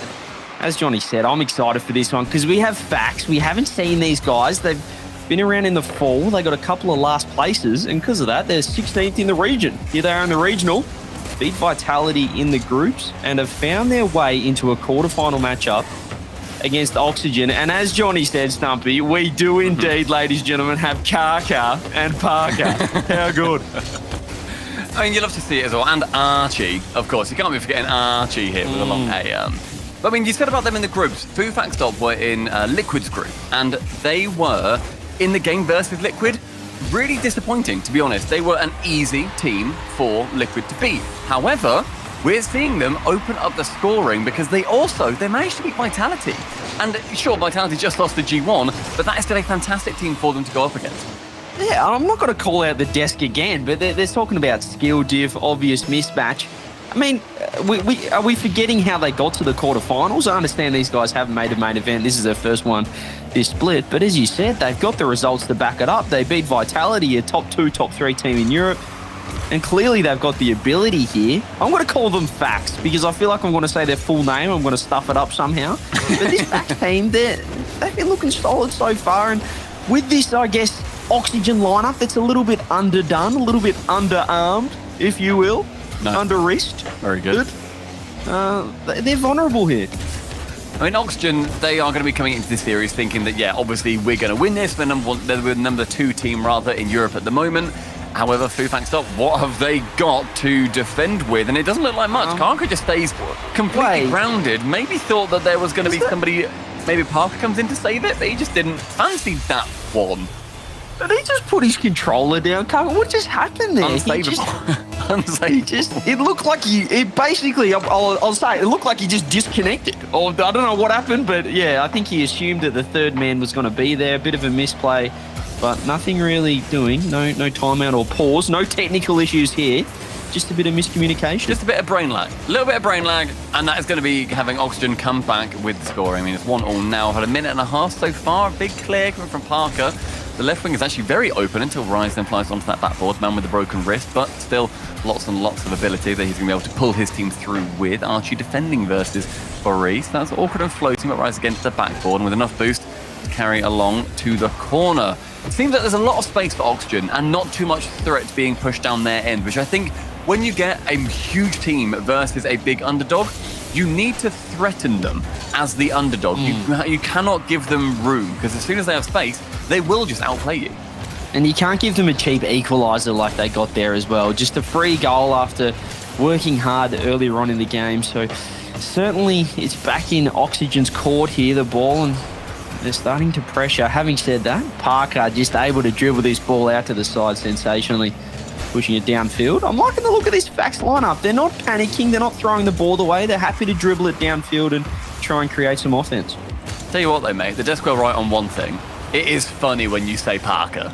as Johnny said, I'm excited for this one because we have facts. We haven't seen these guys. They've been around in the fall. They got a couple of last places, and because of that, they're 16th in the region. Here they are in the regional, beat Vitality in the groups, and have found their way into a quarterfinal matchup against Oxygen. And as Johnny said, Stumpy, we do indeed, ladies and gentlemen, have Kaka and Parker. How good. I mean, you love to see it as well. And Archie, of course. You can't be forgetting Archie here with a long A. But I mean, you said about them in the groups. Fufaxdop were in Liquid's group, and they were in the game versus Liquid. Really disappointing, to be honest. They were an easy team for Liquid to beat. However, we're seeing them open up the scoring because they managed to beat Vitality. And sure, Vitality just lost to G1, but that is still a fantastic team for them to go up against. Yeah, I'm not going to call out the desk again, but they're talking about skill diff, obvious mismatch. I mean, are we forgetting how they got to the quarterfinals? I understand these guys haven't made a main event. This is their first one this split. But as you said, they've got the results to back it up. They beat Vitality, a top 2, top 3 team in Europe. And clearly they've got the ability here. I'm going to call them facts because I feel like I'm going to say their full name. I'm going to stuff it up somehow. But this facts team, they've been looking solid so far. And with this, I guess, Oxygen lineup that's a little bit underdone, a little bit underarmed, if you will. No. Under wrist. Very good. They're vulnerable here. I mean, Oxygen, they are going to be coming into this series thinking that, yeah, obviously we're going to win this. They're the number 2 team, rather, in Europe at the moment. However, Fufaxdop, what have they got to defend with? And it doesn't look like much. Karka just stays completely grounded. Maybe thought that there was going to be somebody, maybe Parker comes in to save it, but he just didn't fancy that one. Did he just put his controller down? What just happened there? Unsavable. ones. Like, it looked like I'll say, it looked like he just disconnected. Or I don't know what happened, but yeah, I think he assumed that the third man was going to be there. A bit of a misplay, but nothing really doing. No timeout or pause. No technical issues here. Just a bit of miscommunication. Just a bit of brain lag. A little bit of brain lag, and that is going to be having Oxygen come back with the score. I mean, it's 1-1 now. Had a minute and a half so far. Big clear coming from Parker. The left wing is actually very open until Rise then flies onto that backboard. Man with the broken wrist, but still lots and lots of ability that he's going to be able to pull his team through with. Archie defending versus Boris. That's awkward and floating, but Rise against the backboard, and with enough boost to carry along to the corner. It seems that there's a lot of space for Oxygen and not too much threat being pushed down their end, which I think when you get a huge team versus a big underdog, you need to threaten them as the underdog. You cannot give them room, because as soon as they have space, they will just outplay you. And you can't give them a cheap equaliser like they got there as well. Just a free goal after working hard earlier on in the game. So certainly it's back in Oxygen's court here, the ball, and they're starting to pressure. Having said that, Parker just able to dribble this ball out to the side sensationally, pushing it downfield. I'm liking the look of this Fax lineup. They're not panicking. They're not throwing the ball away. They're happy to dribble it downfield and try and create some offense. Tell you what though, mate, the desk will right on one thing. It is funny when you say Parker.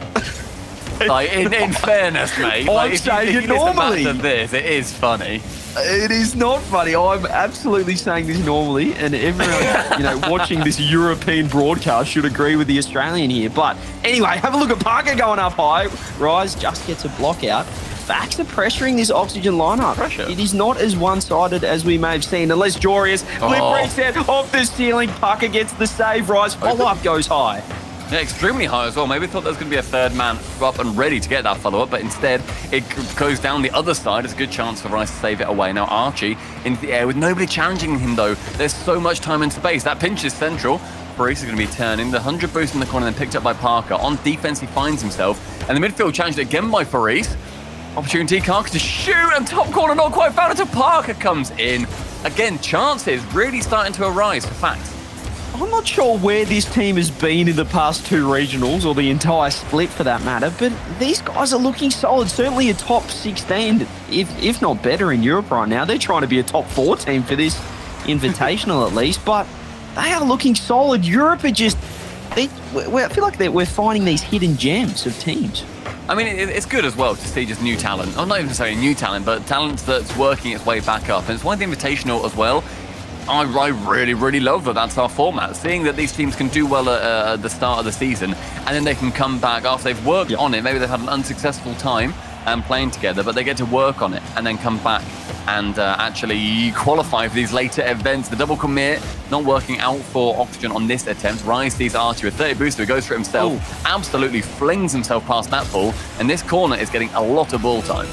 Like, in fairness, mate. I'm saying it normally. This, it is funny. It is not funny. I'm absolutely saying this normally, and everyone, watching this European broadcast should agree with the Australian here. But anyway, have a look at Parker going up high. Rise just gets a block out. Fax are pressuring this Oxygen lineup. Pressure. It is not as one-sided as we may have seen. Unless Jorius flip reset off the ceiling. Parker gets the save. Rise follow-up goes high. Yeah, extremely high as well. Maybe thought there was going to be a third man up and ready to get that follow-up, but instead it goes down the other side. It's a good chance for Rice to save it away. Now Archie into the air with nobody challenging him, though. There's so much time and space. That pinch is central. Boris is going to be turning. The 100 boost in the corner, then picked up by Parker. On defense, he finds himself. And the midfield challenged again by Boris. Opportunity, Kark to shoot, and top corner not quite found until Parker comes in. Again, chances really starting to arise for Fact. I'm not sure where this team has been in the past two regionals, or the entire split for that matter, but these guys are looking solid. Certainly a top 16, if not better in Europe right now. They're trying to be a top 4 team for this Invitational at least, but they are looking solid. Europe are just, I feel like we're finding these hidden gems of teams. I mean, it's good as well to see just new talent. I'm not even saying new talent, but talent that's working its way back up. And it's one of the Invitational as well. I really, really love that that's our format. Seeing that these teams can do well at the start of the season, and then they can come back after they've worked on it. Maybe they've had an unsuccessful time playing together, but they get to work on it and then come back and actually qualify for these later events. The double commit not working out for Oxygen on this attempt. Rise sees Archie with 30 booster, goes for himself, absolutely flings himself past that ball, and this corner is getting a lot of ball time.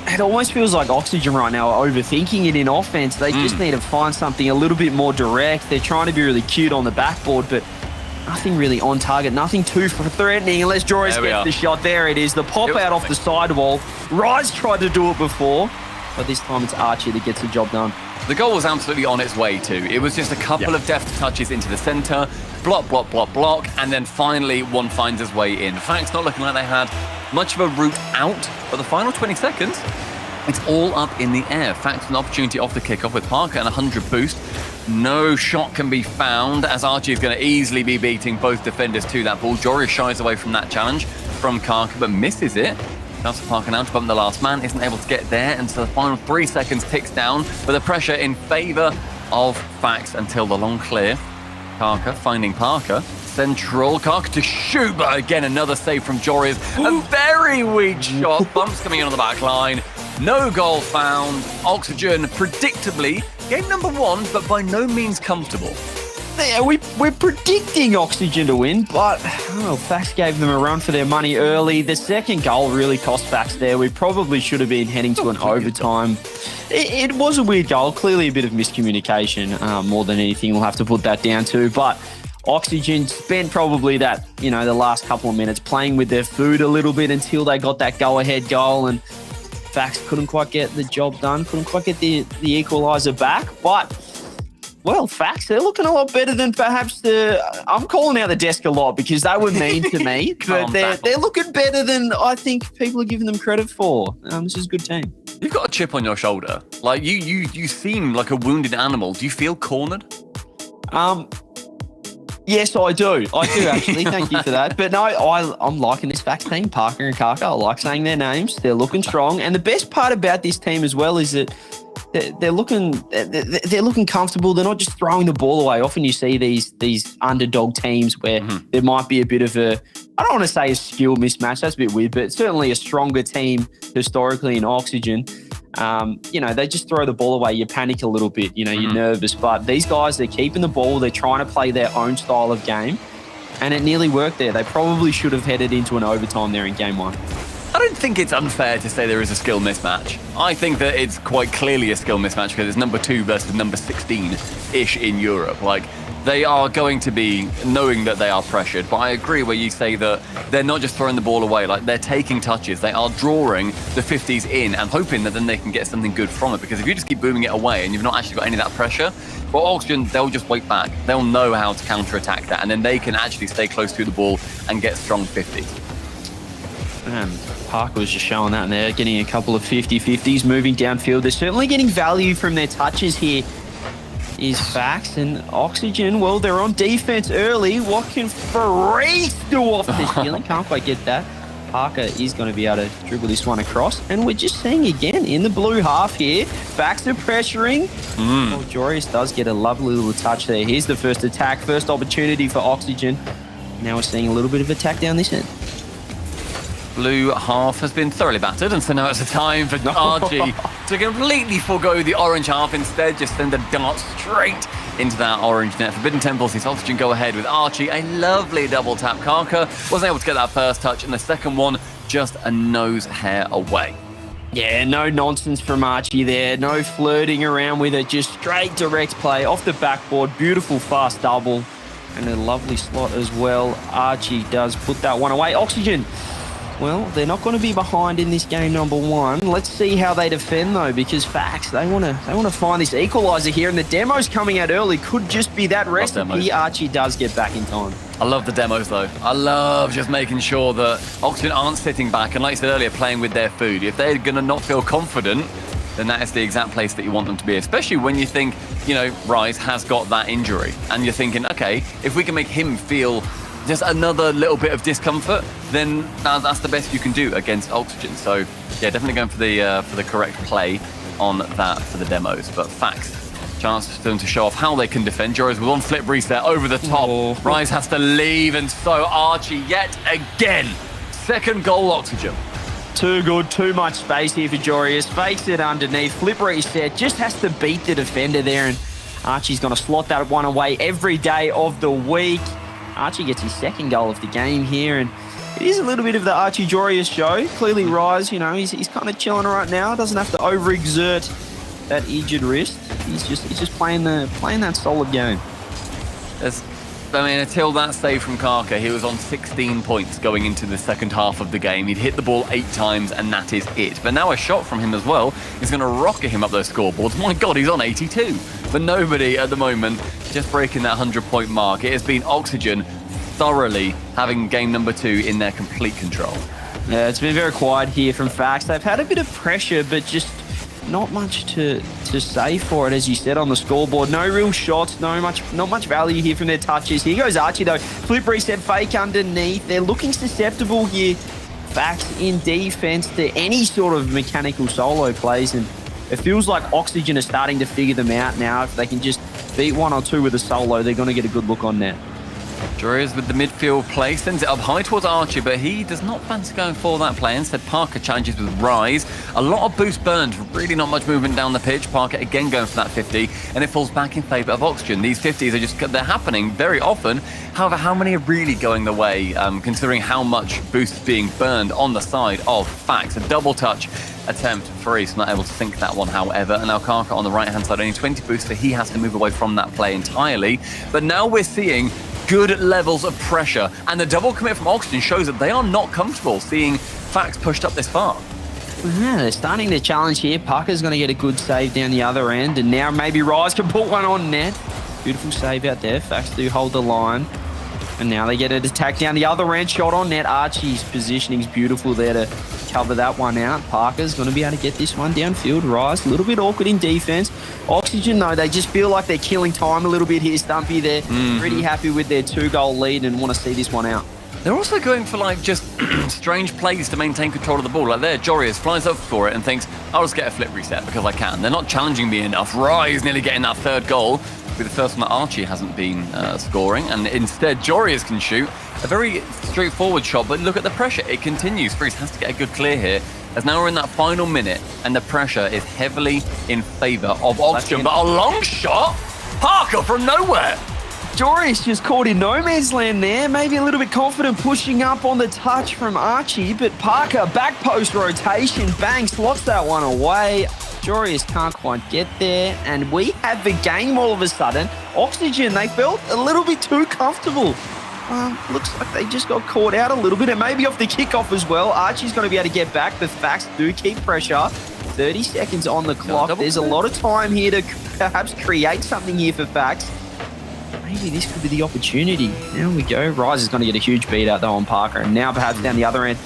It almost feels like Oxygen right now are overthinking it in offense. They just need to find something a little bit more direct. They're trying to be really cute on the backboard, but nothing really on target, nothing too threatening unless Joris gets the shot. There it is, the pop out off the sidewall. Rise tried to do it before, but this time it's Archie that gets the job done. The goal was absolutely on its way too. It was just a couple of deft touches into the center, block, block, block, block, and then finally one finds his way in. Facts not looking like they had much of a route out, but the final 20 seconds, it's all up in the air. Facts an opportunity off the kickoff with Parker and 100 boost. No shot can be found as Archie is going to easily be beating both defenders to that ball. Joris shies away from that challenge from Karka, but misses it. That's Parker now to bump the last man, isn't able to get there, and so the final 3 seconds ticks down with the pressure in favour of Fax until the long clear. Karka finding Parker. Central, Karka to shoot, but again another save from Joris. A very weak shot, bumps coming in on the back line. No goal found. Oxygen, predictably, game number 1, but by no means comfortable. Yeah, we're predicting Oxygen to win, but Fax gave them a run for their money early. The second goal really cost Fax there. We probably should have been heading to an overtime. It was a weird goal, clearly a bit of miscommunication more than anything. We'll have to put that down to, but Oxygen spent probably that, the last couple of minutes playing with their food a little bit until they got that go-ahead goal, and Fax couldn't quite get the job done, couldn't quite get the equaliser back, but well, Fax, they're looking a lot better than perhaps I'm calling out the desk a lot because they were mean to me, but they're looking better than I think people are giving them credit for. This is a good team. You've got a chip on your shoulder. Like you seem like a wounded animal. Do you feel cornered? Yes, I do. I do actually. Thank you for that. But no, I'm liking this Fax team, Parker and Kaka. I like saying their names. They're looking strong. And the best part about this team as well is that they're looking comfortable. They're not just throwing the ball away. Often you see these underdog teams where there might be a bit of a, I don't want to say a skill mismatch. That's a bit weird, but certainly a stronger team historically in Oxygen. They just throw the ball away. You panic a little bit, you're nervous. But these guys, they're keeping the ball. They're trying to play their own style of game. And it nearly worked there. They probably should have headed into an overtime there in game 1. I don't think it's unfair to say there is a skill mismatch. I think that it's quite clearly a skill mismatch because it's number 2 versus number 16-ish in Europe. Like, they are going to be knowing that they are pressured. But I agree where you say that they're not just throwing the ball away. Like, they're taking touches. They are drawing the 50s in and hoping that then they can get something good from it. Because if you just keep booming it away and you've not actually got any of that pressure, for Oxygen, they'll just wait back. They'll know how to counter-attack that. And then they can actually stay close to the ball and get strong 50s. Parker was just showing that, and they're getting a couple of 50-50s moving downfield. They're certainly getting value from their touches here. Is Fax and Oxygen. Well, they're on defense early. What can Faris do off this feeling? Can't quite get that. Parker is going to be able to dribble this one across. And we're just seeing again in the blue half here, Fax are pressuring. Well, Jorius does get a lovely little touch there. Here's the first attack, first opportunity for Oxygen. Now we're seeing a little bit of attack down this end. Blue half has been thoroughly battered, and so now it's a time for Archie to completely forego the orange half, instead just send a dart straight into that orange net. Forbidden Temple sees Oxygen go ahead with Archie, a lovely double tap. Karka wasn't able to get that first touch, and the second one just a nose hair away. Yeah, no nonsense from Archie there. No flirting around with it. Just straight direct play off the backboard. Beautiful fast double and a lovely slot as well. Archie does put that one away. Oxygen, well, they're not going to be behind in this game number 1. Let's see how they defend though, because Fax, they want to find this equalizer here, and the demo's coming out early. Could just be that recipe. Archie does get back in time. I love the demos though. I love just making sure that Oxygen aren't sitting back and, like I said earlier, playing with their food. If they're going to not feel confident, then that is the exact place that you want them to be, especially when you think, Rise has got that injury and you're thinking, okay, if we can make him feel just another little bit of discomfort, then that's the best you can do against Oxygen. So yeah, definitely going for the correct play on that for the demos. But Fax, chance for them to show off how they can defend. Joris with one flip reset over the top. Rise has to leave, and so Archie yet again. Second goal, Oxygen. Too good, too much space here for Jorius. Fakes it underneath, flip reset, just has to beat the defender there, and Archie's going to slot that one away every day of the week. Archie gets his second goal of the game here, and it is a little bit of the Archie Jorius show. Clearly Rise, he's kind of chilling right now, doesn't have to overexert that injured wrist. He's just playing that solid game. Until that save from Karka, he was on 16 points going into the second half of the game. He'd hit the ball 8 times, and that is it. But now a shot from him as well is going to rocket him up those scoreboards. My God, he's on 82. But nobody at the moment just breaking that 100-point mark. It has been Oxygen thoroughly having game number 2 in their complete control. Yeah, it's been very quiet here from Fax. They've had a bit of pressure, but just not much to say for it, as you said on the scoreboard. No real shots, not much value here from their touches. Here goes Archie though. Flip reset, fake underneath. They're looking susceptible here. Fax in defense to any sort of mechanical solo plays, and it feels like Oxygen are starting to figure them out now. If they can just beat 1 or 2 with a solo, they're going to get a good look on net. Jorius with the midfield play, sends it up high towards Archie, but he does not fancy going for that play. Instead, Parker challenges with Rise. A lot of boost burned, really not much movement down the pitch. Parker again going for that 50, and it falls back in favour of Oxygen. These 50s they're happening very often. However, how many are really going the way, considering how much boost is being burned on the side of Fax? A double touch attempt for Reese, not able to sink that one, however. And now Karka on the right-hand side, only 20 boost, so he has to move away from that play entirely. But now we're seeing good levels of pressure, and the double commit from Oxygen shows that they are not comfortable seeing Fax pushed up this far. Yeah, they're starting to challenge here. Parker's going to get a good save down the other end, and now maybe Rise can put one on net. Beautiful save out there. Fax do hold the line. And now they get an attack down the other end. Shot on net. Archie's positioning's beautiful there to cover that one out. Parker's going to be able to get this one downfield. Rise, a little bit awkward in defense. Oxygen, though, they just feel like they're killing time a little bit here, Stumpy. They're pretty happy with their 2-goal lead and want to see this one out. They're also going for like just strange plays to maintain control of the ball. Like there, Jorius flies up for it and thinks, I'll just get a flip reset because I can. They're not challenging me enough. Rise nearly getting that 3rd goal. Be the first one that Archie hasn't been scoring. And instead, Jorius can shoot a very straightforward shot. But look at the pressure. It continues. Freeze has to get a good clear here. As now we're in that final minute and the pressure is heavily in favour of Oxygen. But a long shot? Parker from nowhere. Joris just caught in no man's land there. Maybe a little bit confident pushing up on the touch from Archie, but Parker, back post rotation, bang, slots that one away. Joris can't quite get there, and we have the game all of a sudden. Oxygen, they felt a little bit too comfortable. Looks like they just got caught out a little bit, and maybe off the kickoff as well. Archie's going to be able to get back. The Facts do keep pressure. 30 seconds on the clock. There's a lot of time here to perhaps create something here for Facts. Maybe this could be the opportunity. There we go. Rise is going to get a huge beat out though on Parker. And now perhaps down the other end.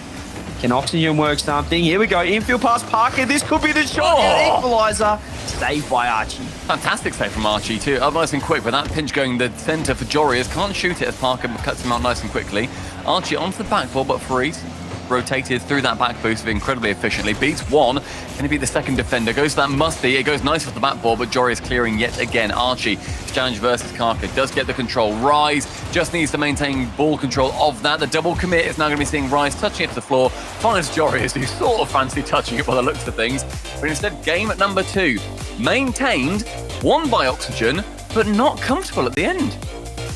Can Oxygen work something? Here we go. Infield pass Parker. This could be the shot. Equalizer. Saved by Archie. Fantastic save from Archie too. Up nice and quick. With that pinch going the centre for Jorius. Can't shoot it as Parker cuts him out nice and quickly. Archie onto the back ball, but Freeze rotated through that back boost incredibly efficiently. Beats one. Going to beat the second defender. Goes to that Musty. It goes nice off the back ball, but Jorius clearing yet again. Archie, challenge versus Karka. Does get the control. Rise just needs to maintain ball control of that. The double commit is now going to be seeing Rise touching it to the floor. Finds Jorius, who sort of fancy touching it by the looks of things. But instead, game at number 2. Maintained, won by Oxygen, but not comfortable at the end.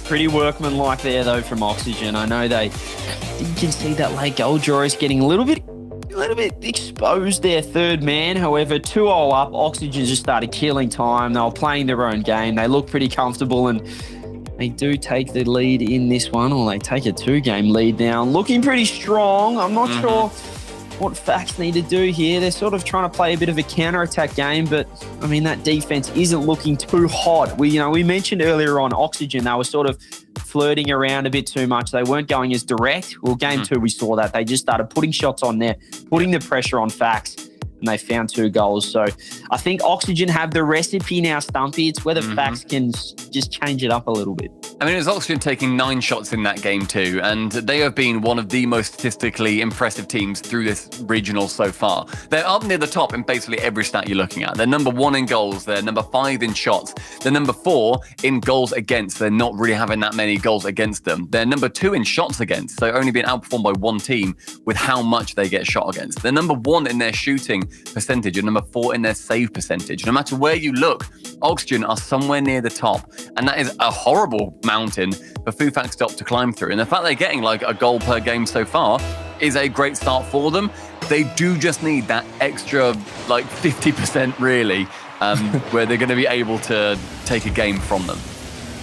Pretty workmanlike there though from Oxygen. I know you can see that late goal. Joris getting a little bit exposed there, third man. However, 2-0 up. Oxygen just started killing time. They were playing their own game. They look pretty comfortable and they do take the lead in this one, or they take a 2-game lead now. Looking pretty strong. I'm not sure what Facts need to do here. They're sort of trying to play a bit of a counter-attack game, but I mean, that defense isn't looking too hot. We mentioned earlier on Oxygen, they were sort of flirting around a bit too much. They weren't going as direct. Well, game 2, we saw that. They just started putting shots on there, putting the pressure on Facts, and they found 2 goals. So I think Oxygen have the recipe now, Stumpy. It's whether Facts can just change it up a little bit. I mean, it was Oxygen taking 9 shots in that game too, and they have been one of the most statistically impressive teams through this regional so far. They're up near the top in basically every stat you're looking at. They're number 1 in goals, they're number 5 in shots, they're number 4 in goals against. They're not really having that many goals against them. They're number 2 in shots against, so only being outperformed by one team with how much they get shot against. They're number 1 in their shooting percentage and number 4 in their save percentage. No matter where you look, Oxygen are somewhere near the top, and that is a horrible mountain for Fufax to climb through. And the fact they're getting like a goal per game so far is a great start for them. They do just need that extra like 50% really, where they're going to be able to take a game from them.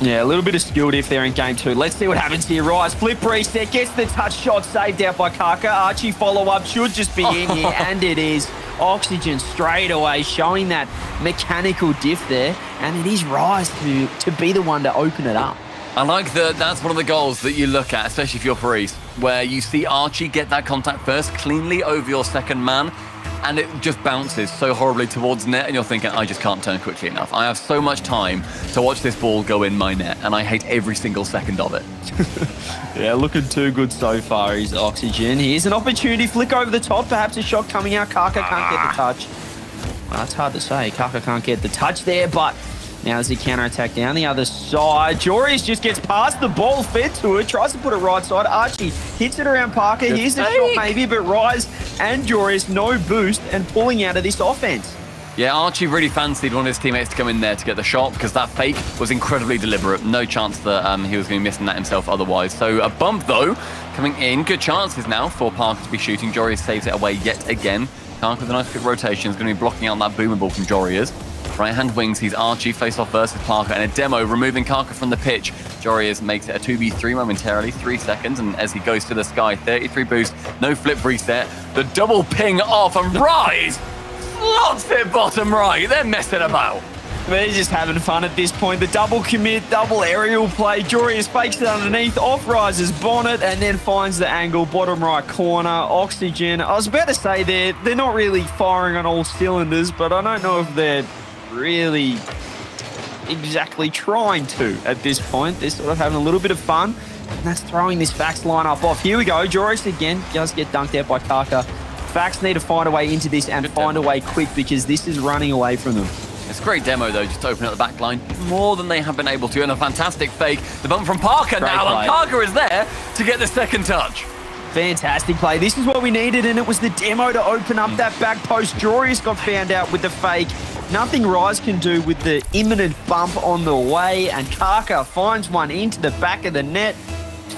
Yeah, a little bit of skill if they're in game 2. Let's see what happens here. Rise, flip reset, gets the touch shot saved out by Karka. Archie follow-up should just be in here, and it is. Oxygen straight away showing that mechanical diff there, and it is Rise to be the one to open it up. I like that's one of the goals that you look at, especially if you're Paris, where you see Archie get that contact first cleanly over your second man, and it just bounces so horribly towards net, and you're thinking, I just can't turn quickly enough. I have so much time to watch this ball go in my net, and I hate every single second of it. Yeah, looking too good so far, he's Oxygen. Here's an opportunity, flick over the top, perhaps a shot coming out. Karka can't get the touch. Well, that's hard to say. Karka can't get the touch there, but now there's a counter-attack down the other side. Joris just gets past the ball, fed to it, tries to put it right side. Archie hits it around Parker. Here's the shot maybe, but Rise and Joris, no boost and pulling out of this offense. Yeah, Archie really fancied one of his teammates to come in there to get the shot because that fake was incredibly deliberate. No chance that he was going to be missing that himself otherwise. So a bump, though, coming in. Good chances now for Parker to be shooting. Joris saves it away yet again. Parker with a nice quick rotation is going to be blocking out that boomer ball from Jorius. Right-hand wing sees Archie face off versus Parker, and a demo removing Karka from the pitch. Jorius makes it a 2v3 momentarily, 3 seconds, and as he goes to the sky, 33 boost, no flip reset, the double ping off, and Rise slots it bottom right. They're messing about. They're just having fun at this point. The double commit, double aerial play. Jorius fakes it underneath, off rises Bonnet, and then finds the angle, bottom right corner. Oxygen. I was about to say they're not really firing on all cylinders, but I don't know if they're really exactly trying to at this point. They're sort of having a little bit of fun, and that's throwing this Fax lineup off. Here we go. Jorius again does get dunked out by Kaka. Fax need to find a way into this and find a way quick because this is running away from them. It's a great demo, though, just to open up the back line more than they have been able to. And a fantastic fake. The bump from Parker Great now, play. and Parker is there to get the second touch. Fantastic play. This is what we needed, and it was the demo to open up that back post. Jorius got found out with the fake. Nothing Rise can do with the imminent bump on the way, and Kaka finds one into the back of the net.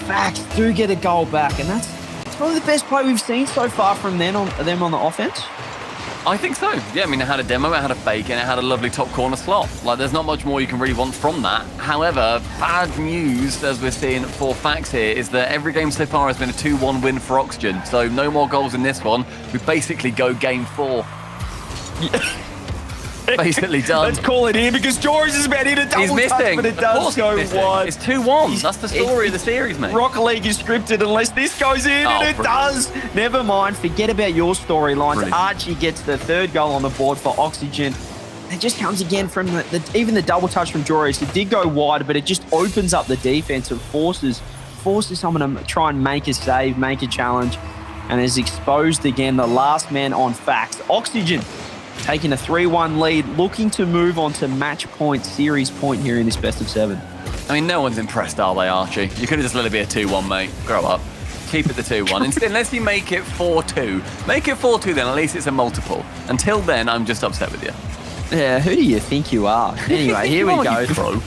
Fax do get a goal back, and that's probably the best play we've seen so far from them on the offense. I think so. Yeah, I mean, it had a demo, it had a fake, and it had a lovely top corner slot. Like, there's not much more you can really want from that. However, bad news, as we're seeing for Fax here, is that every game so far has been a 2-1 win for Oxygen. So no more goals in this one. We basically go game 4. Basically done. Let's call it in because Jorius is about in a double He's missing. touch, but it does go wide. It's 2-1. That's the story of the series, mate. Rocket League is scripted unless this goes in, and it does. Never mind. Forget about your storylines. Archie gets the third goal on the board for Oxygen. It just comes again from even the double touch from Jorius. It did go wide, but it just opens up the defense and forces someone to try and make a save, make a challenge, and is exposed again. The last man on Fax. Oxygen taking a 3-1 lead, looking to move on to match point, series point here in this best of 7. I mean, no one's impressed, are they, Archie? You could have just let it be a 2-1, mate. Grow up. Keep it the 2-1. Instead, unless you make it 4-2. Make it 4-2, then at least it's a multiple. Until then, I'm just upset with you. Yeah, who do you think you are? Anyway, here we go. Pro.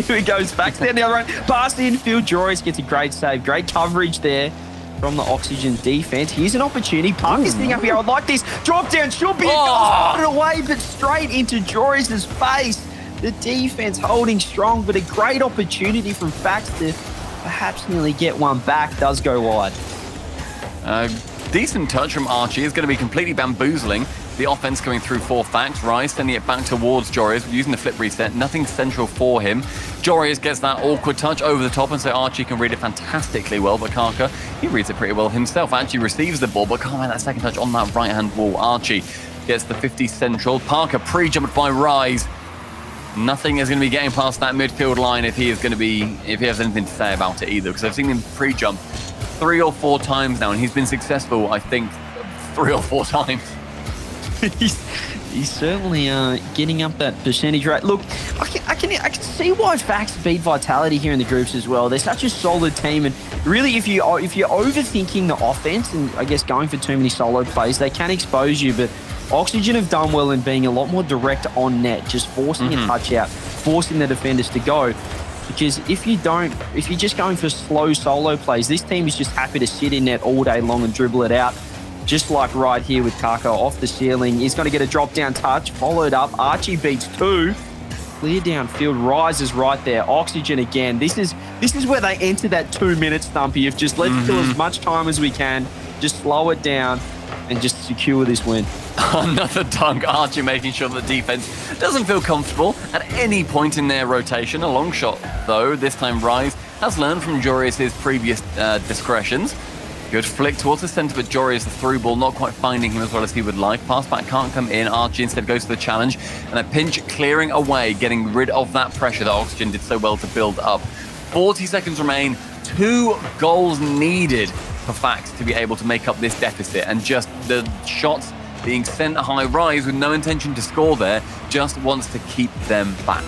Here we go. Fax down the other end. Past the infield. Jorius gets a great save. Great coverage there from the Oxygen defense. Here's an opportunity. Parker's sitting up here. I like this. Drop down. Should be a goal. Put it away, but straight into Jorius' face. The defense holding strong, but a great opportunity from Fax to perhaps nearly get one back. Does go wide. Decent touch from Archie is going to be completely bamboozling the offense coming through for Fax. Rise sending it back towards Jorius using the flip reset. Nothing central for him. Jorius gets that awkward touch over the top, and so Archie can read it fantastically well. But Kaka, he reads it pretty well himself. Actually receives the ball, but can't make that second touch on that right-hand wall. Archie gets the 50 central. Parker pre-jumped by Rise. Nothing is going to be getting past that midfield line if he has anything to say about it either, because I've seen him pre-jump 3 or 4 times now, and he's been successful, I think, 3 or 4 times. He's certainly getting up that percentage rate. Look, I can see why Fax beat Vitality here in the groups as well. They're such a solid team, and really, if you're overthinking the offense and I guess going for too many solo plays, they can expose you. But Oxygen have done well in being a lot more direct on net, just forcing a touch out, forcing the defenders to go. Because if you're just going for slow solo plays, this team is just happy to sit in net all day long and dribble it out. Just like right here with Kaka off the ceiling. He's going to get a drop-down touch, followed up. Archie beats 2. Clear downfield, rises right there. Oxygen again. This is where they enter that 2-minute stumpy of just let's kill as much time as we can, just slow it down, and just secure this win. Another dunk. Archie making sure that the defense doesn't feel comfortable at any point in their rotation. A long shot, though. This time Rise has learned from Jorius' previous discretions. Good flick towards the centre, but Jorius, the through ball, not quite finding him as well as he would like. Pass back can't come in. Archie instead goes to the challenge. And a pinch clearing away, getting rid of that pressure that Oxygen did so well to build up. 40 seconds remain. 2 goals needed for Fax to be able to make up this deficit. And just the shots being sent high. Rise with no intention to score there, just wants to keep them back.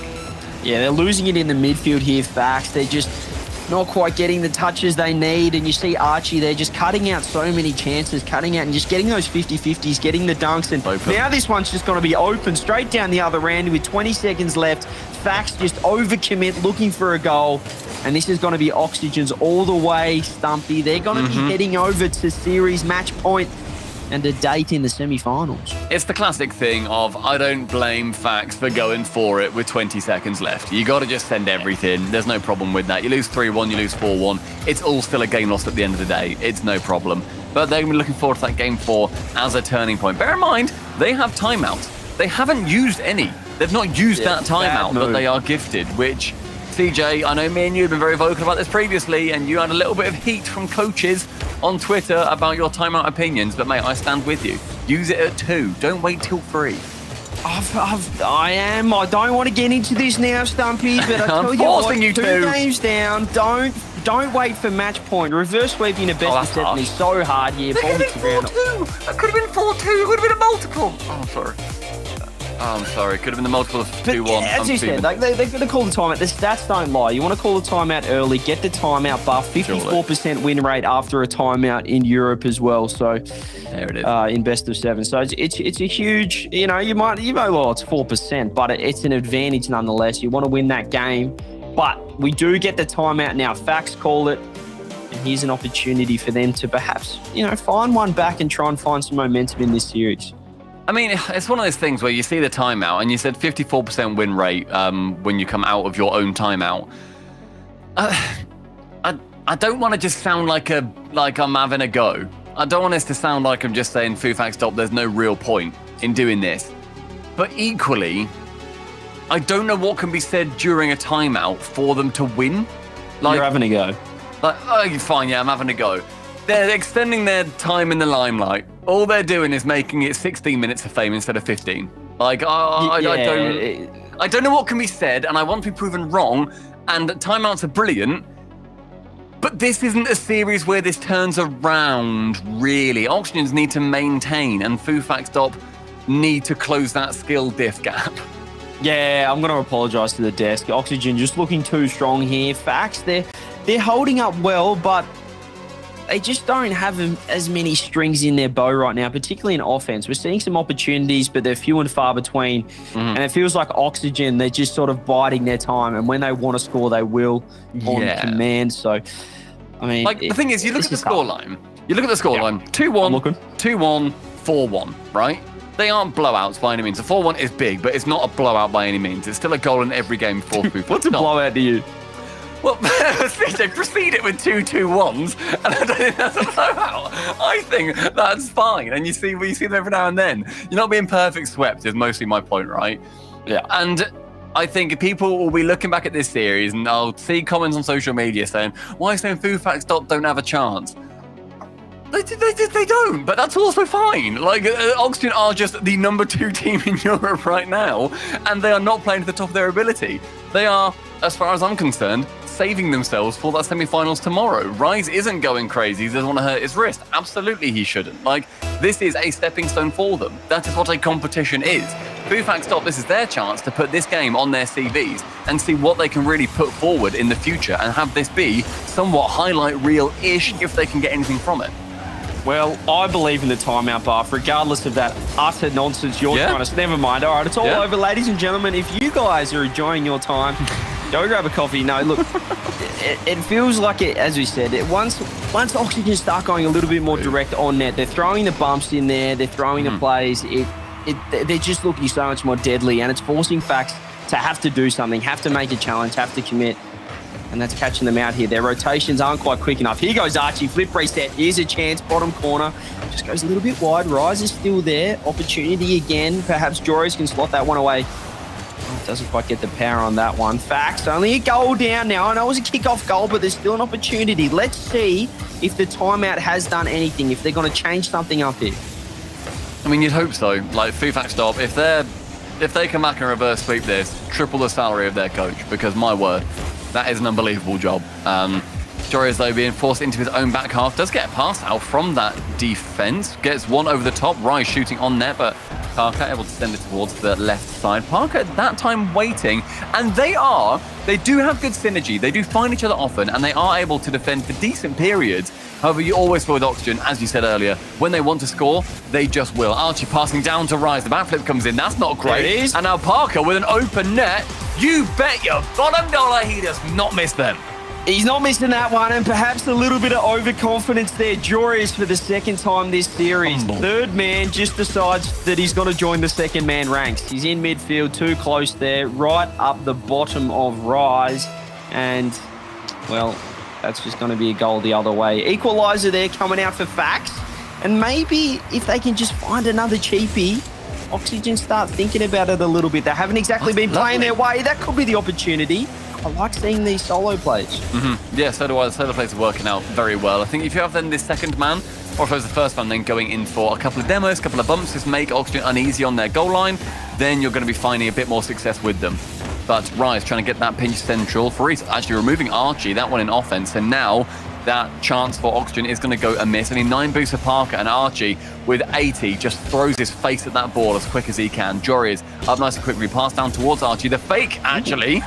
Yeah, they're losing it in the midfield here, Fax. They're just not quite getting the touches they need, and you see Archie there just cutting out so many chances, cutting out and just getting those 50-50s, getting the dunks, and now this one's just going to be open straight down the other end with 20 seconds left. Fax just overcommit, looking for a goal, and this is going to be Oxygen's all the way, Stumpy. They're going to be heading over to series match point and a date in the semi-finals. It's the classic thing of I don't blame Fax for going for it with 20 seconds left. You got to just send everything. There's no problem with that. You lose 3-1, you lose 4-1. It's all still a game lost at the end of the day. It's no problem. But they're looking forward to that game 4 as a turning point. Bear in mind, they have timeouts. They haven't used any They've not used that It's a bad timeout that move. they are gifted, which, CJ, I know me and you have been very vocal about this previously, and you had a little bit of heat from coaches on Twitter about your timeout opinions, but mate, I stand with you. Use it at 2. Don't wait till 3. I am. I don't want to get into this now, Stumpy, but I I'm tell you forcing what, you 2 to. games down. Don't wait for match point. Reverse sweeping a best of that's 7 harsh. is so hard. Yeah, That could ball have to been ground. 4-2. That could have been 4-2. It would have been a multiple. Oh, sorry. Oh, I'm sorry. It could have been the multiple of But 2-1. as you said, like, they're going to call the timeout. The stats don't lie. You want to call the timeout early, get the timeout buff. 54% win rate after a timeout in Europe as well. So there it is. In best of 7. So it's a huge. You know, well, it's 4%, but it's an advantage nonetheless. You want to win that game, but we do get the timeout now. Facts call it. And here's an opportunity for them to perhaps, find one back and try and find some momentum in this series. I mean, it's one of those things where you see the timeout, and you said 54% win rate when you come out of your own timeout. I don't want to just sound like I'm having a go. I don't want this to sound like I'm just saying, Fufax, stop, there's no real point in doing this. But equally, I don't know what can be said during a timeout for them to win. You're having a go. Like, oh, fine, yeah, I'm having a go. They're extending their time in the limelight. All they're doing is making it 16 minutes of fame instead of 15. Like, I don't know what can be said, and I want to be proven wrong, and timeouts are brilliant, but this isn't a series where this turns around, really. Oxygens need to maintain, and Fufax Stop need to close that skill diff gap. Yeah, I'm going to apologise to the desk. Oxygen just looking too strong here. Facts, they're holding up well, but they just don't have as many strings in their bow right now, particularly in offense. We're seeing some opportunities, but they're few and far between. And it feels like Oxygen, they're just sort of biding their time. And when they want to score, they will on command. So, I mean... Like, the thing is, you look at the scoreline. You look at the scoreline. 2-1, 2-1, 4-1, right? They aren't blowouts by any means. The 4-1 is big, but it's not a blowout by any means. It's still a goal in every game for Fufax. What's a blowout to you? Well, they proceeded with 2-2-1s, and I don't think that's a blowout. I think that's fine. And you see them every now and then. You're not being perfect swept is mostly my point, right? Yeah. And I think people will be looking back at this series, and I'll see comments on social media saying, why is saying Fufax Stop don't have a chance? They don't, but that's also fine. Like, Oxygen are just the number 2 team in Europe right now, and they are not playing to the top of their ability. They are, as far as I'm concerned, saving themselves for that semi-finals tomorrow. Rise isn't going crazy. He doesn't want to hurt his wrist. Absolutely he shouldn't. Like, this is a stepping stone for them. That is what a competition is. Fufax Stop, this is their chance to put this game on their CVs and see what they can really put forward in the future and have this be somewhat highlight reel-ish if they can get anything from it. Well, I believe in the timeout buff, regardless of that utter nonsense you're trying to... Never mind. All right, it's all over, ladies and gentlemen. If you guys are enjoying your time, go grab a coffee. No, look, it feels like it, as we said, once Oxygen start going a little bit more direct on net, they're throwing the bumps in there, they're throwing the plays, they're just looking so much more deadly, and it's forcing Facts to have to do something, have to make a challenge, have to commit. And that's catching them out here. Their rotations aren't quite quick enough. Here goes Archie, flip reset. Here's a chance, bottom corner. Just goes a little bit wide. Rise is still there. Opportunity again. Perhaps Joris can slot that one away. Oh, doesn't quite get the power on that one. Facts, only a goal down now. I know it was a kickoff goal, but there's still an opportunity. Let's see if the timeout has done anything, if they're going to change something up here. I mean, you'd hope so. Like, Fufax Stop, if they come back and reverse sweep this, triple the salary of their coach, because my word, that is an unbelievable job. Joris, though, being forced into his own back half, does get a pass out from that defense. Gets one over the top. Rise shooting on net, but Parker able to send it towards the left side. Parker at that time waiting, and they do have good synergy. They do find each other often, and they are able to defend for decent periods. However, you always feel with Oxygen, as you said earlier, when they want to score, they just will. Archie passing down to Rise. The backflip comes in. That's not great. There it is. And now Parker with an open net. You bet your bottom dollar he does not miss them. He's not missing that one, and perhaps a little bit of overconfidence there. Joris for the second time this series. Third man just decides that he's going to join the second man ranks. He's in midfield, too close there, right up the bottom of Rise. And, well, that's just going to be a goal the other way. Equaliser there coming out for Facts. And maybe if they can just find another cheapie, Oxygen start thinking about it a little bit. They haven't exactly been playing their way. That could be the opportunity. I like seeing these solo plays. Yeah, so do I. The solo plays are working out very well. I think if you have then this second man, or if it was the first man, then going in for a couple of demos, a couple of bumps, just make Oxygen uneasy on their goal line, then you're going to be finding a bit more success with them. But Rise trying to get that pinch central for Reese, actually removing Archie, that one in offense, and now that chance for Oxygen is going to go amiss. Only 9 boosts for Parker, and Archie with 80 just throws his face at that ball as quick as he can. Jory is up nice and quick, repass down towards Archie. The fake, actually.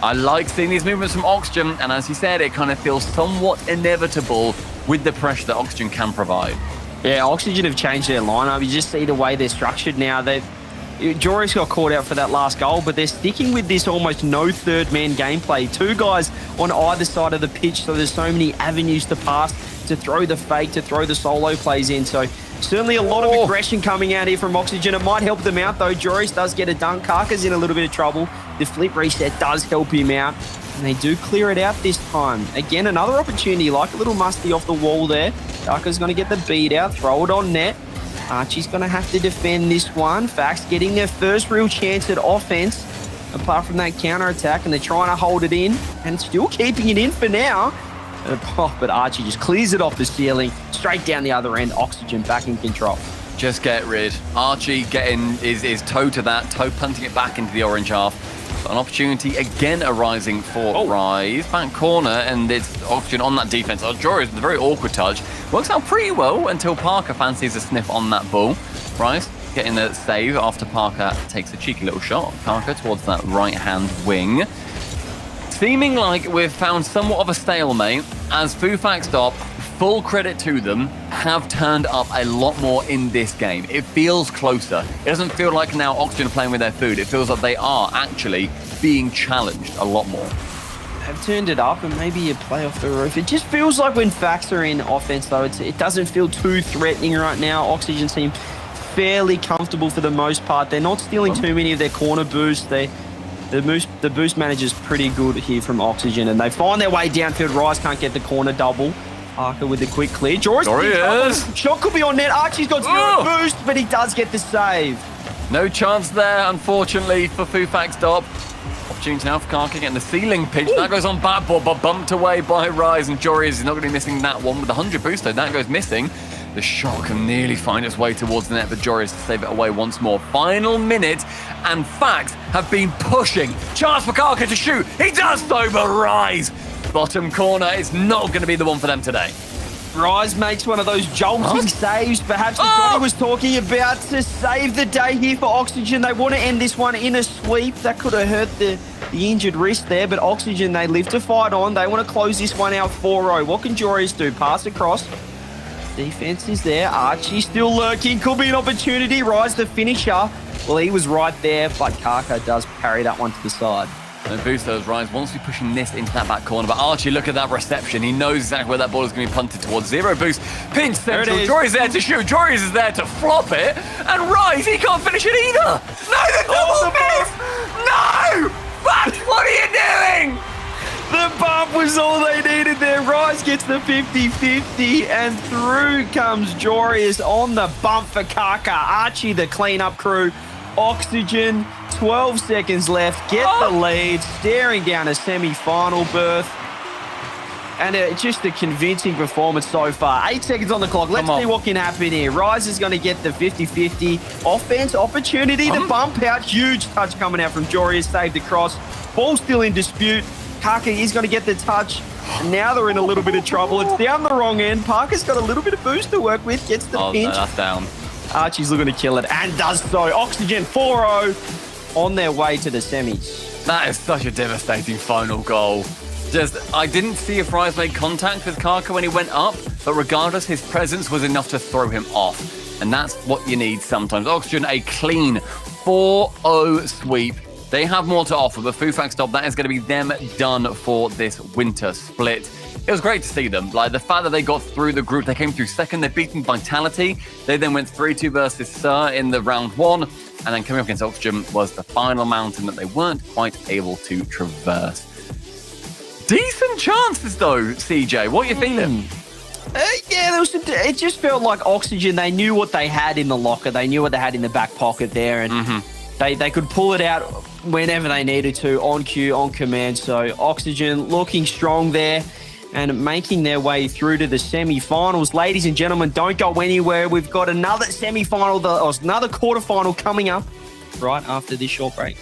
I like seeing these movements from Oxygen, and as he said, it kind of feels somewhat inevitable with the pressure that Oxygen can provide. Yeah, Oxygen have changed their lineup. You just see the way they're structured now. Jory's got caught out for that last goal, but they're sticking with this almost no third man gameplay. 2 guys on either side of the pitch, so there's so many avenues to pass, to throw the fake, to throw the solo plays in. So certainly a lot of aggression coming out here from Oxygen. It might help them out though. Joris does get a dunk. Karka's in a little bit of trouble. The flip reset does help him out, and they do clear it out this time. Again, another opportunity, like a little musty off the wall there. Karka's going to get the beat out, throw it on net. Archie's going to have to defend this one. Fax getting their first real chance at offense, apart from that counter-attack, and they're trying to hold it in, and still keeping it in for now. But Archie just clears it off the ceiling, straight down the other end. Oxygen back in control. Just get rid. Archie getting his toe to that, toe punting it back into the orange half. An opportunity again arising for Rise. Back corner, and it's Oxygen on that defense. Jory is a very awkward touch. Works out pretty well until Parker fancies a sniff on that ball. Rise getting the save after Parker takes a cheeky little shot. Parker towards that right-hand wing. Seeming like we've found somewhat of a stalemate as Fufax Stop, full credit to them, have turned up a lot more in this game. It feels closer. It doesn't feel like now Oxygen are playing with their food. It feels like they are actually being challenged a lot more. They've turned it up, and maybe you play off the roof. It just feels like when Fax are in offense, though, it doesn't feel too threatening right now. Oxygen seem fairly comfortable for the most part. They're not stealing too many of their corner boosts. The boost manager's pretty good here from Oxygen, and they find their way downfield. Rise can't get the corner double. Parker with the quick clear. Joris shot could be on net. Archie's got zero boost, but he does get the save. No chance there, unfortunately, for Fufax Stop. Opportunity now for Karka getting the ceiling pitch. That goes on bad ball, but bumped away by Rise, and Jory is not going to be missing that one with the 100 boost, though. That goes missing. The shot can nearly find its way towards the net, but Jory has to save it away once more. Final minute, and Fax have been pushing. Chance for Karka to shoot. He does so, but Rise, bottom corner, is not going to be the one for them today. Rise makes one of those jolting saves, perhaps that Johnny was talking about, to save the day here for Oxygen. They want to end this one in a sweep. That could have hurt the injured wrist there, but Oxygen, they live to fight on. They want to close this one out 4-0. What can Joris do? Pass across. Defense is there. Archie still lurking. Could be an opportunity. Rise the finisher. Well, he was right there, but Karka does parry that one to the side. And boost those Rise wants to be pushing this into that back corner, but Archie, look at that reception. He knows exactly where that ball is going to be punted towards. Zero boost, pinch central. Jory's there to shoot. Jory's is there to flop it, and Rise, he can't finish it either. No, the double miss! No! But what are you doing? The bump was all they needed there. Rise gets the 50-50, and through comes Joris on the bump for Karka. Archie, the cleanup crew. Oxygen, 12 seconds left, get the lead, staring down a semi-final berth. And just a convincing performance so far. 8 seconds on the clock. Let's see what can happen here. Rise is going to get the 50-50 offense opportunity. The bump out, huge touch coming out from Jory, saved the cross. Ball still in dispute. Karka is going to get the touch. And now they're in a little bit of trouble. It's down the wrong end. Parker's got a little bit of boost to work with, gets the pinch. No, that's down. Archie's looking to kill it, and does so. Oxygen 4-0 on their way to the semis. That is such a devastating final goal. I didn't see if Rise made contact with Karka when he went up, but regardless, his presence was enough to throw him off. And that's what you need sometimes. Oxygen, a clean 4-0 sweep. They have more to offer, but Fufax Stop, that is going to be them done for this winter split. It was great to see them. Like, the fact that they got through the group, they came through second, they've beaten Vitality. They then went 3-2 versus Sir in the round one, and then coming up against Oxygen was the final mountain that they weren't quite able to traverse. Decent chances though, CJ. What are you feeling? Yeah, there was. It just felt like Oxygen. They knew what they had in the locker. They knew what they had in the back pocket there, and they could pull it out whenever they needed to, on cue, on command. So Oxygen looking strong there and making their way through to the semi-finals. Ladies and gentlemen, don't go anywhere. We've got another semi-final, another quarterfinal coming up right after this short break.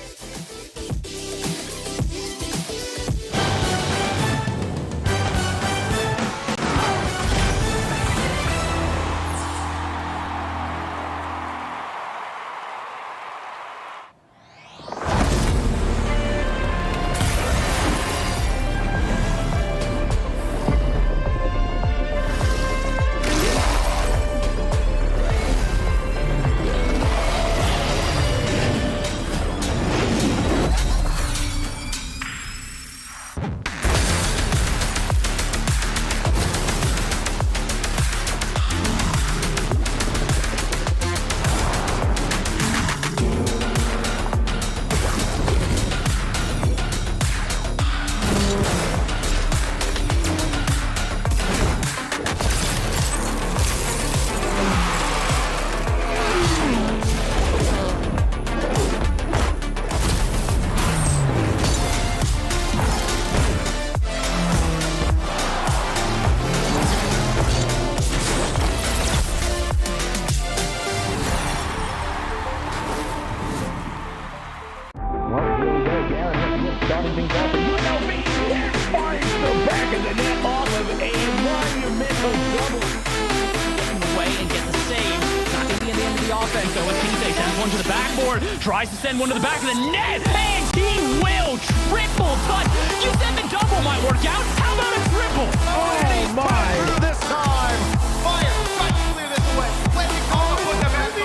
Tries to send one to the back of the net, and he will triple. But you said the double might work out. How about a triple? Oh my! Through this time, fire! Try to clear this away. Let me call it with the man.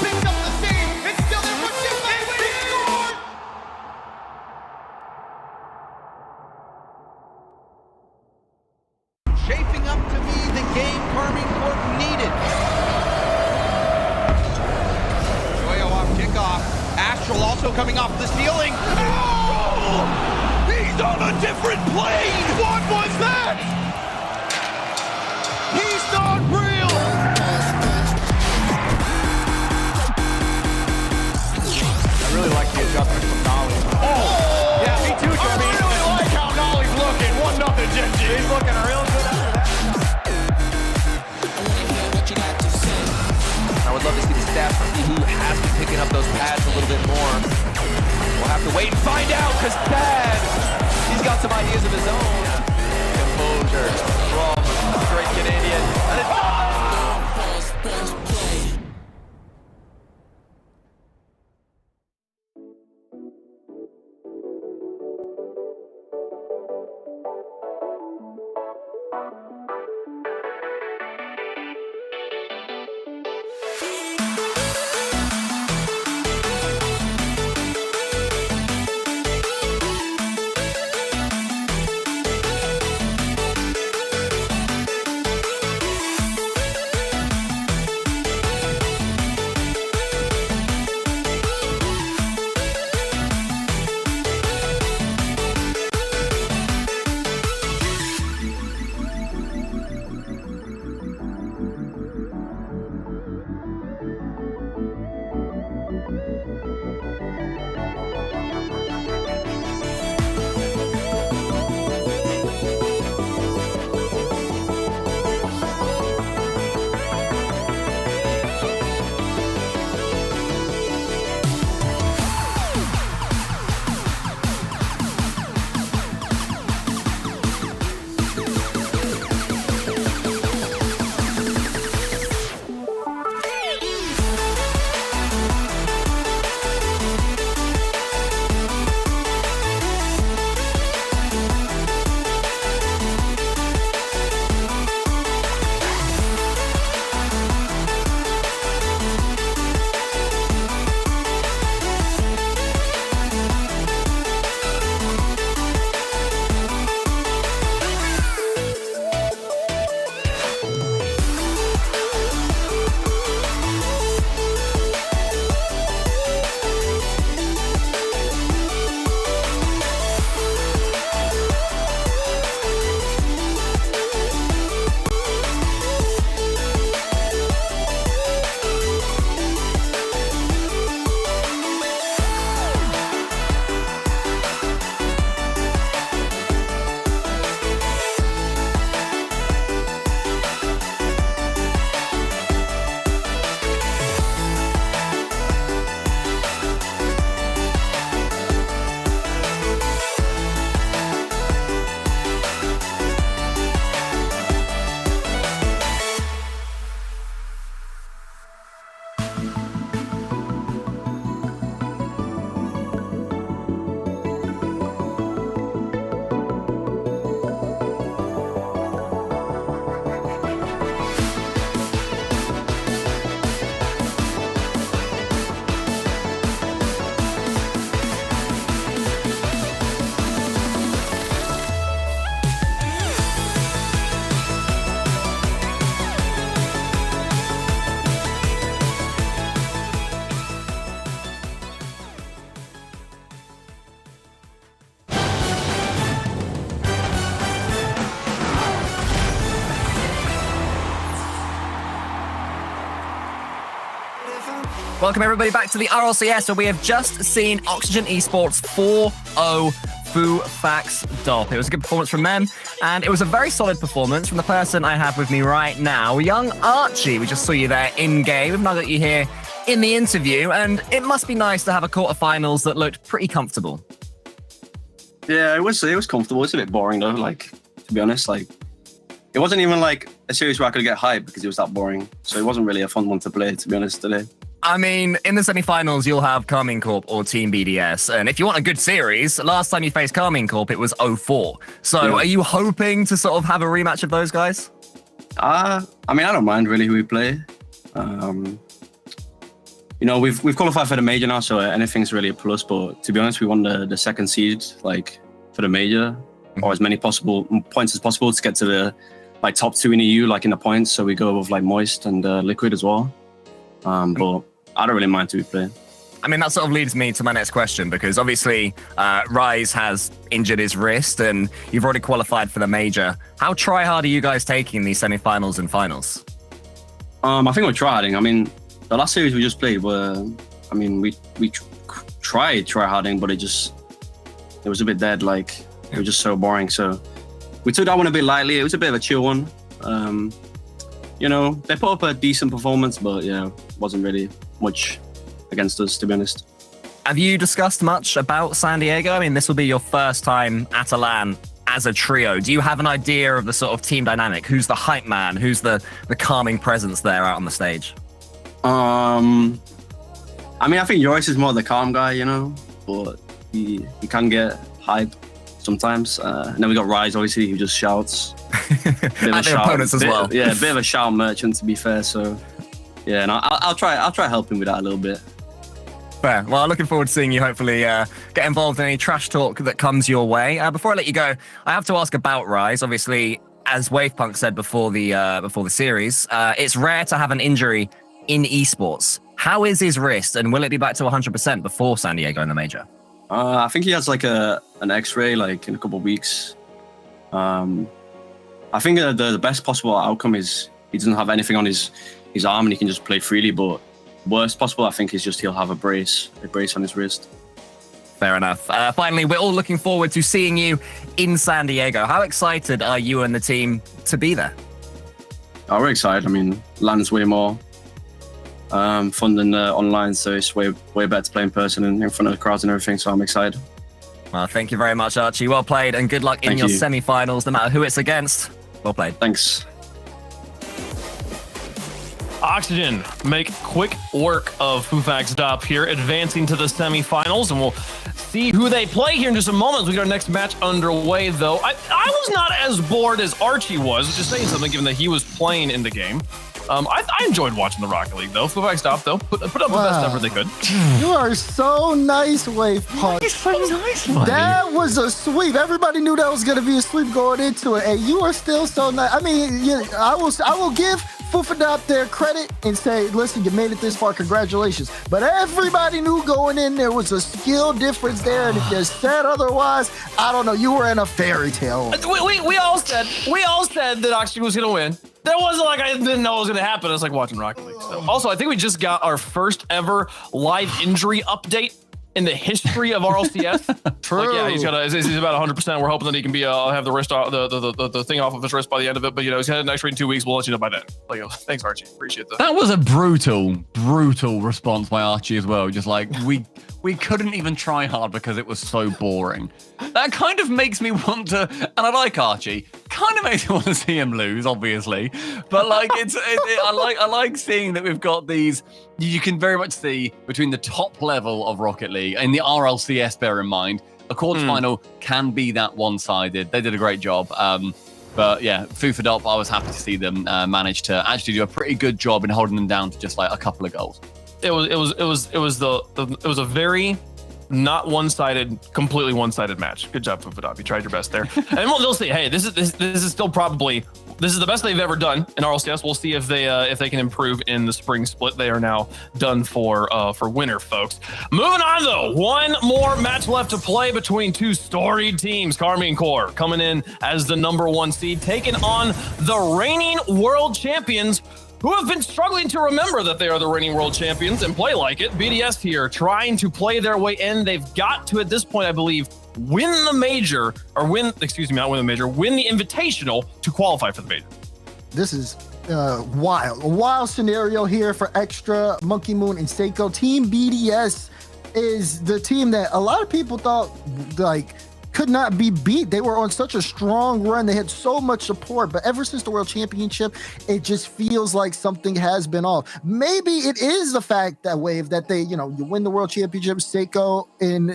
Picks up the steam. It's still there for Jim. He scored! Shaping up to be the game Karmine Corp needed. Kickoff. Astral also coming off the ceiling. Oh! He's on a different plane! What was that? He's not real! I really like the adjustment from Nolly. Oh! Yeah, me too, Jeremy. I really like how Nolly's looking. 1-0 Genji. He's looking real good after that. I would love to see the stats to see who has been picking up those pads a little bit more. We'll have to wait and find out, because Pad, he's got some ideas of his own. Composure from the great Canadian. And Welcome everybody back to the RLCS, where we have just seen Oxygen Esports 4-0 Fufax Dop. It was a good performance from them, and it was a very solid performance from the person I have with me right now, young Archie. We just saw you there in-game. We've now got you here in the interview, and it must be nice to have a quarterfinals that looked pretty comfortable. Yeah, it was comfortable. It's a bit boring though, like, to be honest. Like, it wasn't even like a series where I could get hyped because it was that boring. So it wasn't really a fun one to play, to be honest, today. I mean, in the semi-finals, you'll have Karmine Corp or Team BDS. And if you want a good series, last time you faced Karmine Corp, it was 0-4. So Yeah. are you hoping to sort of have a rematch of those guys? I mean, I don't mind really who we play. You know, we've qualified for the major now, so anything's really a plus. But to be honest, we won the second seed, like, for the major, or as many possible points as possible to get to the like top 2 in EU, like in the points. So we go with like Moist and Liquid as well. But I don't really mind who we play. I mean, that sort of leads me to my next question, because obviously Rise has injured his wrist and you've already qualified for the major. How try-hard are you guys taking these semi-finals and finals? I think we're tryharding. I mean, the last series we just played we tried tryharding, but it was a bit dead. Like, it was just so boring. So we took that one a bit lightly. It was a bit of a chill one. You know, they put up a decent performance, but yeah, wasn't really much against us, to be honest. Have you discussed much about San Diego? I mean, this will be your first time at a LAN as a trio. Do you have an idea of the sort of team dynamic? Who's the hype man? Who's the calming presence there out on the stage? I mean, I think Joyce is more the calm guy, you know, but he can get hype sometimes. And then we got Rise, obviously, who just shouts. And their opponents as well. Yeah, a bit of a shout merchant, to be fair. So yeah, and I'll try helping with that a little bit. Fair. Well, looking forward to seeing you hopefully get involved in any trash talk that comes your way. Before I let you go, I have to ask about Rise. Obviously, as Wavepunk said before the series, it's rare to have an injury in esports. How is his wrist, and will it be back to 100% before San Diego in the major? I think he has like an X-ray like in a couple of weeks. I think the best possible outcome is he doesn't have anything on his arm and he can just play freely. But worst possible, I think, is just he'll have a brace on his wrist. Fair enough. Finally, we're all looking forward to seeing you in San Diego. How excited are you and the team to be there? Oh, we're excited. I mean, LAN's way more fun than online, so it's way better to play in person and in front of the crowds and everything. So I'm excited. Well, thank you very much, Archie. Well played, and good luck in your semi-finals, no matter who it's against. Well played. Thanks. Oxygen make quick work of Fufax Dop here, advancing to the semifinals, and we'll see who they play here in just a moment as we get our next match underway, though. I was not as bored as Archie was, just saying something, given that he was playing in the game. I enjoyed watching the Rocket League, though. Fufax Dop, though, put up the best effort they could. You are so nice, Wavepunk. He's so nice, buddy. That was a sweep. Everybody knew that was going to be a sweep going into it. Hey, you are still so nice. I mean, I will give Fufadop their credit and say, listen, you made it this far. Congratulations. But everybody knew going in there was a skill difference there. And if you said otherwise, I don't know. You were in a fairy tale. We all said that Oxygen was going to win. That wasn't like I didn't know it was going to happen. It was like watching Rocket League. So. Also, I think we just got our first ever live injury update in the history of RLCS. True. Like, yeah, he's about 100%. We're hoping that he can be have the wrist off, the thing off of his wrist by the end of it. But he's had an X-ray in 2 weeks. We'll let you know by then. Like, thanks, Archie. Appreciate that. That was a brutal response by Archie as well. Just like we couldn't even try hard because it was so boring. That kind of makes me want to, and I like Archie. Kind of makes me want to see him lose, obviously. But like, I like seeing that we've got these. You can very much see between the top level of Rocket League and the RLCS. Bear in mind, a quarterfinal can be that one-sided. They did a great job. But yeah, Fufadop, I was happy to see them manage to actually do a pretty good job in holding them down to just like a couple of goals. It was a very not one-sided, completely one-sided match. Good job, Fufadop. You tried your best there. And we'll see. Hey, this is still probably the best they've ever done in RLCS. We'll see if they can improve in the spring split. They are now done for winter, folks. Moving on though, one more match left to play between two storied teams. Karmine Corp coming in as the #1 seed, taking on the reigning world champions who have been struggling to remember that they are the reigning world champions and play like it. BDS here trying to play their way in. They've got to, at this point, I believe, win the major, or win the Invitational to qualify for the major. This is wild. A wild scenario here for Extra, Monkey Moon, and Seiko. Team BDS is the team that a lot of people thought could not be beat. They were on such a strong run. They had so much support, but ever since the World Championship, it just feels like something has been off. Maybe it is the fact that they, you win the World Championship. Seiko in,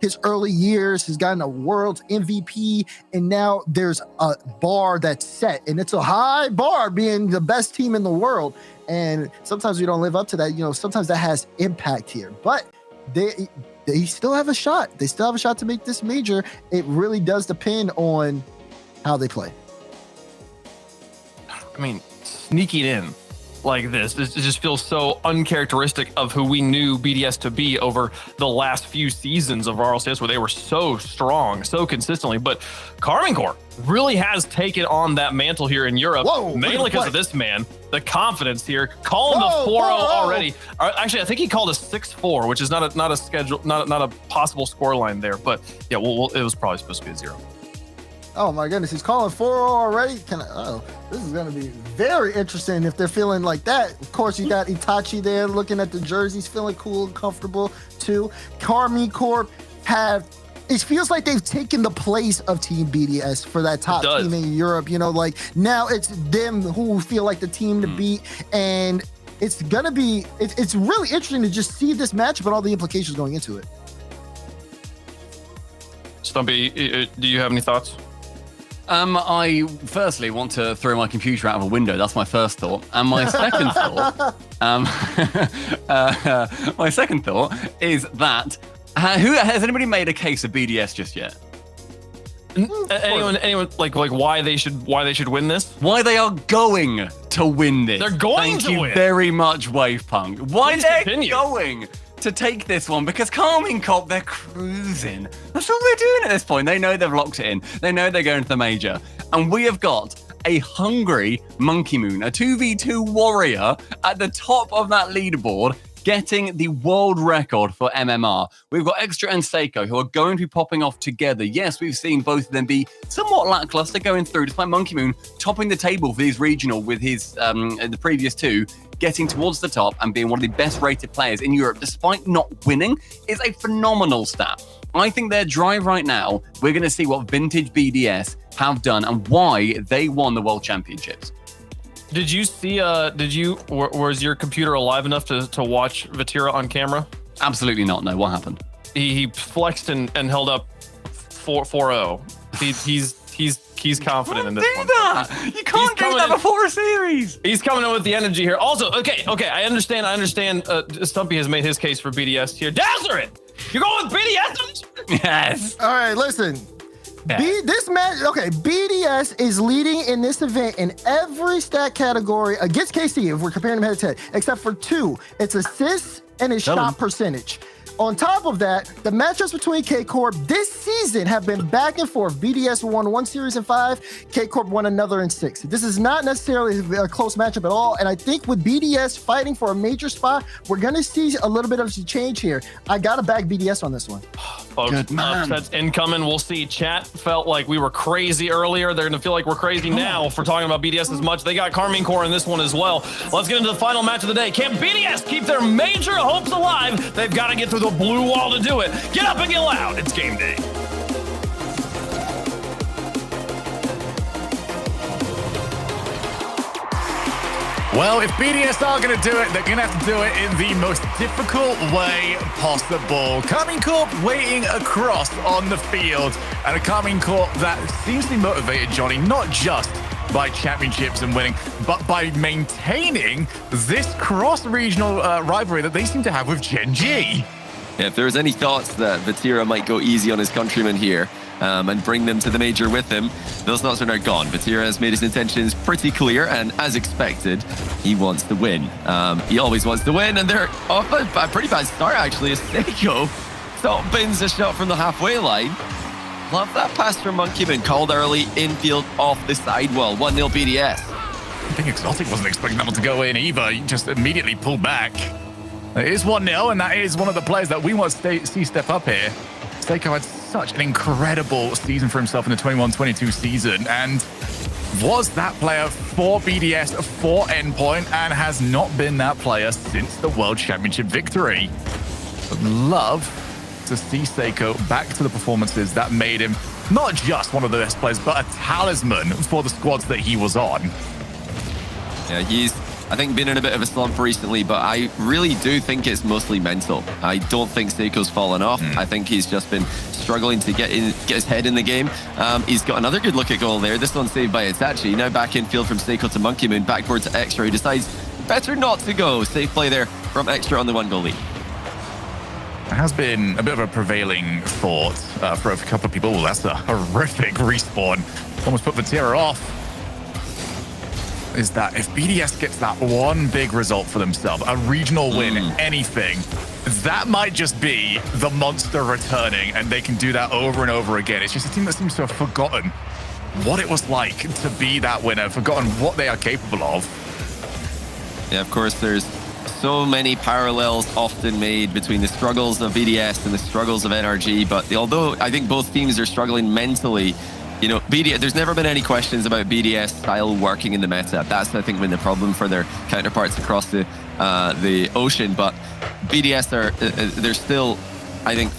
his early years has gotten a World MVP, and now there's a bar that's set, and it's a high bar being the best team in the world. And sometimes we don't live up to that. Sometimes that has impact here, but they still have a shot. They still have a shot to make this major. It really does depend on how they play. I mean, sneaking in like this, it just feels so uncharacteristic of who we knew BDS to be over the last few seasons of RLCS, where they were so strong, so consistently. But Karmine Corp really has taken on that mantle here in Europe, mainly because of this man. The confidence here, calling the 4-0 already. Actually, I think he called a 6-4, which is not a schedule, not a possible score line there. But yeah, it was probably supposed to be a 0. Oh my goodness, he's calling 4-0 already? This is going to be very interesting if they're feeling like that. Of course, you got Itachi there looking at the jerseys, feeling cool and comfortable too. Karmine Corp it feels like they've taken the place of Team BDS for that top team in Europe. Now it's them who feel like the team to beat, and it's gonna be it's really interesting to just see this matchup and all the implications going into it. Stumpy, do you have any thoughts? I firstly want to throw my computer out of a window. That's my first thought. And my second thought, is that has anybody made a case of BDS just yet? Anyone like why they should win this? Why they are going to win this? They're going to win. Thank you very much, Wavepunk. Why they're going to take this one? Because Karmine Corp, they're cruising. That's all they're doing at this point. They know they've locked it in. They know they're going to the major. And we have got a hungry Monkey Moon, a 2v2 warrior at the top of that leaderboard, getting the world record for MMR. We've got Extra and Seiko, who are going to be popping off together. Yes, we've seen both of them be somewhat lackluster going through, despite Monkey Moon topping the table for his regional with his the previous two, getting towards the top and being one of the best rated players in Europe, despite not winning, is a phenomenal stat. I think their drive right now, we're going to see what vintage BDS have done and why they won the World Championships. Did you see, was your computer alive enough to watch Vatira on camera? Absolutely not, no. What happened? He flexed and held up 4-0. He's confident in this one. That. You can't do that before a series. He's coming in with the energy here. Also, okay, I understand. Stumpy has made his case for BDS here. Dazzler it! You're going with BDS? Yes. All right, listen. This match, BDS is leading in this event in every stat category against KC, if we're comparing them head to head, except for 2. It's assists and his shot percentage. On top of that, the matchups between K-Corp this season have been back and forth. BDS won one series in 5, K-Corp won another in 6. This is not necessarily a close matchup at all, and I think with BDS fighting for a major spot, we're going to see a little bit of a change here. I got to back BDS on this one. Folks, upsets incoming. We'll see. Chat felt like we were crazy earlier. They're going to feel like we're crazy now for talking about BDS as much. They got Karmine Corp in this one as well. Let's get into the final match of the day. Can BDS keep their major hopes alive? They've got to get through the blue wall to do it. Get up and get loud. It's game day. Well, if BDS are going to do it, they're going to have to do it in the most difficult way possible. Karmine Corp waiting across on the field, and a Karmine Corp that seems to be motivated, Johnny, not just by championships and winning, but by maintaining this cross-regional rivalry that they seem to have with Gen G. Yeah, if there was any thoughts that Vatira might go easy on his countrymen here and bring them to the major with him, those thoughts are now gone. Vatira has made his intentions pretty clear, and as expected, he wants to win. He always wants to win, and they're off a pretty bad start, actually, as Seiko bins a shot from the halfway line. Love that pass from Monkey Moon, called early, infield, off the sidewall, 1-0 BDS. think Exotic wasn't expecting that one to go in either. He just immediately pulled back. It is 1-0, and that is one of the players that we want to see step up here. Seiko had such an incredible season for himself in the 21-22 season, and was that player for BDS for Endpoint, and has not been that player since the World Championship victory. But love to see Seiko back to the performances that made him not just one of the best players, but a talisman for the squads that he was on. Yeah, he's, I think, been in a bit of a slump recently, but I really do think it's mostly mental. I don't think Seiko's fallen off. I think he's just been struggling to get his head in the game. He's got another good look at goal there. This one saved by Itachi. Now back in field from Seiko to Monkey Moon, backboard to Extra. He decides better not to go. Safe play there from Extra on the 1-goal lead. It has been a bit of a prevailing thought for a couple of people. Well, that's a horrific respawn. Almost put Vatira off. Is that if BDS gets that one big result for themselves, a regional win, anything, that might just be the monster returning, and they can do that over and over again. It's just a team that seems to have forgotten what it was like to be that winner, forgotten what they are capable of. Yeah, of course, there's so many parallels often made between the struggles of BDS and the struggles of NRG, but although I think both teams are struggling mentally, you know, BDS, there's never been any questions about BDS style working in the meta. That's, I think, been the problem for their counterparts across the ocean. But BDS are, they're still, I think,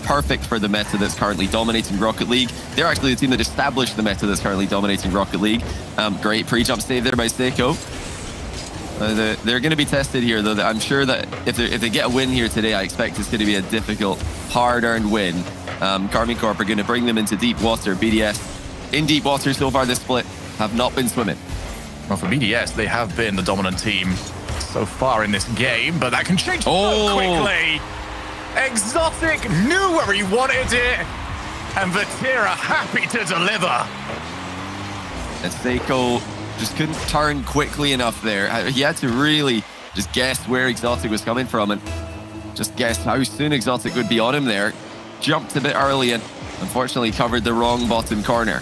perfect for the meta that's currently dominating Rocket League. They're actually the team that established the meta that's currently dominating Rocket League. Great pre-jump save there by Seiko. They're going to be tested here, though. I'm sure that if they get a win here today, I expect it's going to be a difficult, hard-earned win. Karmine Corp are going to bring them into deep water. BDS in deep water so far this split have not been swimming. Well, for BDS, they have been the dominant team so far in this game, but that can change so quickly. Exotic knew where he wanted it, and Vatira happy to deliver. And Seiko just couldn't turn quickly enough there. He had to really just guess where Exotic was coming from and just guess how soon Exotic would be on him there. Jumped a bit early and unfortunately covered the wrong bottom corner.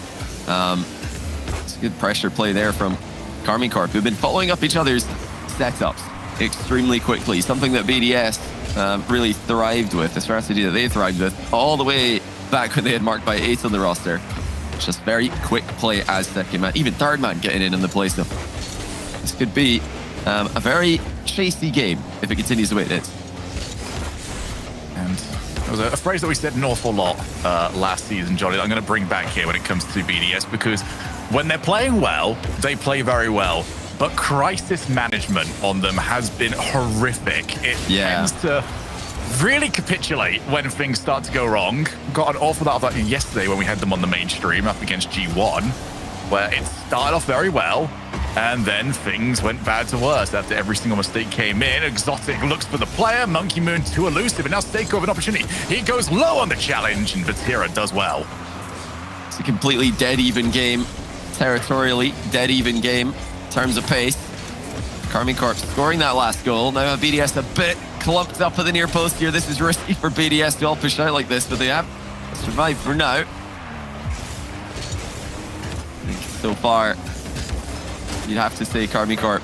It's a good pressure play there from Karmine Corp, who've been following up each other's setups extremely quickly. Something that BDS really thrived with, a strategy that they thrived with all the way back when they had marked by 8 on the roster. Just very quick play as second man, even third man getting in the play. So this could be a very chasey game if it continues the way it is. And it was a phrase that we said an awful lot last season, Johnny, that I'm going to bring back here when it comes to BDS, because when they're playing well, they play very well. But crisis management on them has been horrific. It tends to really capitulate when things start to go wrong. Got an awful lot of that yesterday when we had them on the mainstream up against G1, where it started off very well, and then things went bad to worse after every single mistake came in. Exotic looks for the player, Monkey Moon too elusive, and now Seiko with an opportunity. He goes low on the challenge, and Vatira does well. It's a completely dead even game, territorially dead even game in terms of pace. Karmine Corp scoring that last goal. Now BDS a bit clumped up at the near post here. This is risky for BDS to all push out like this, but they have survived for now. I think so far, you'd have to say Karmine Corp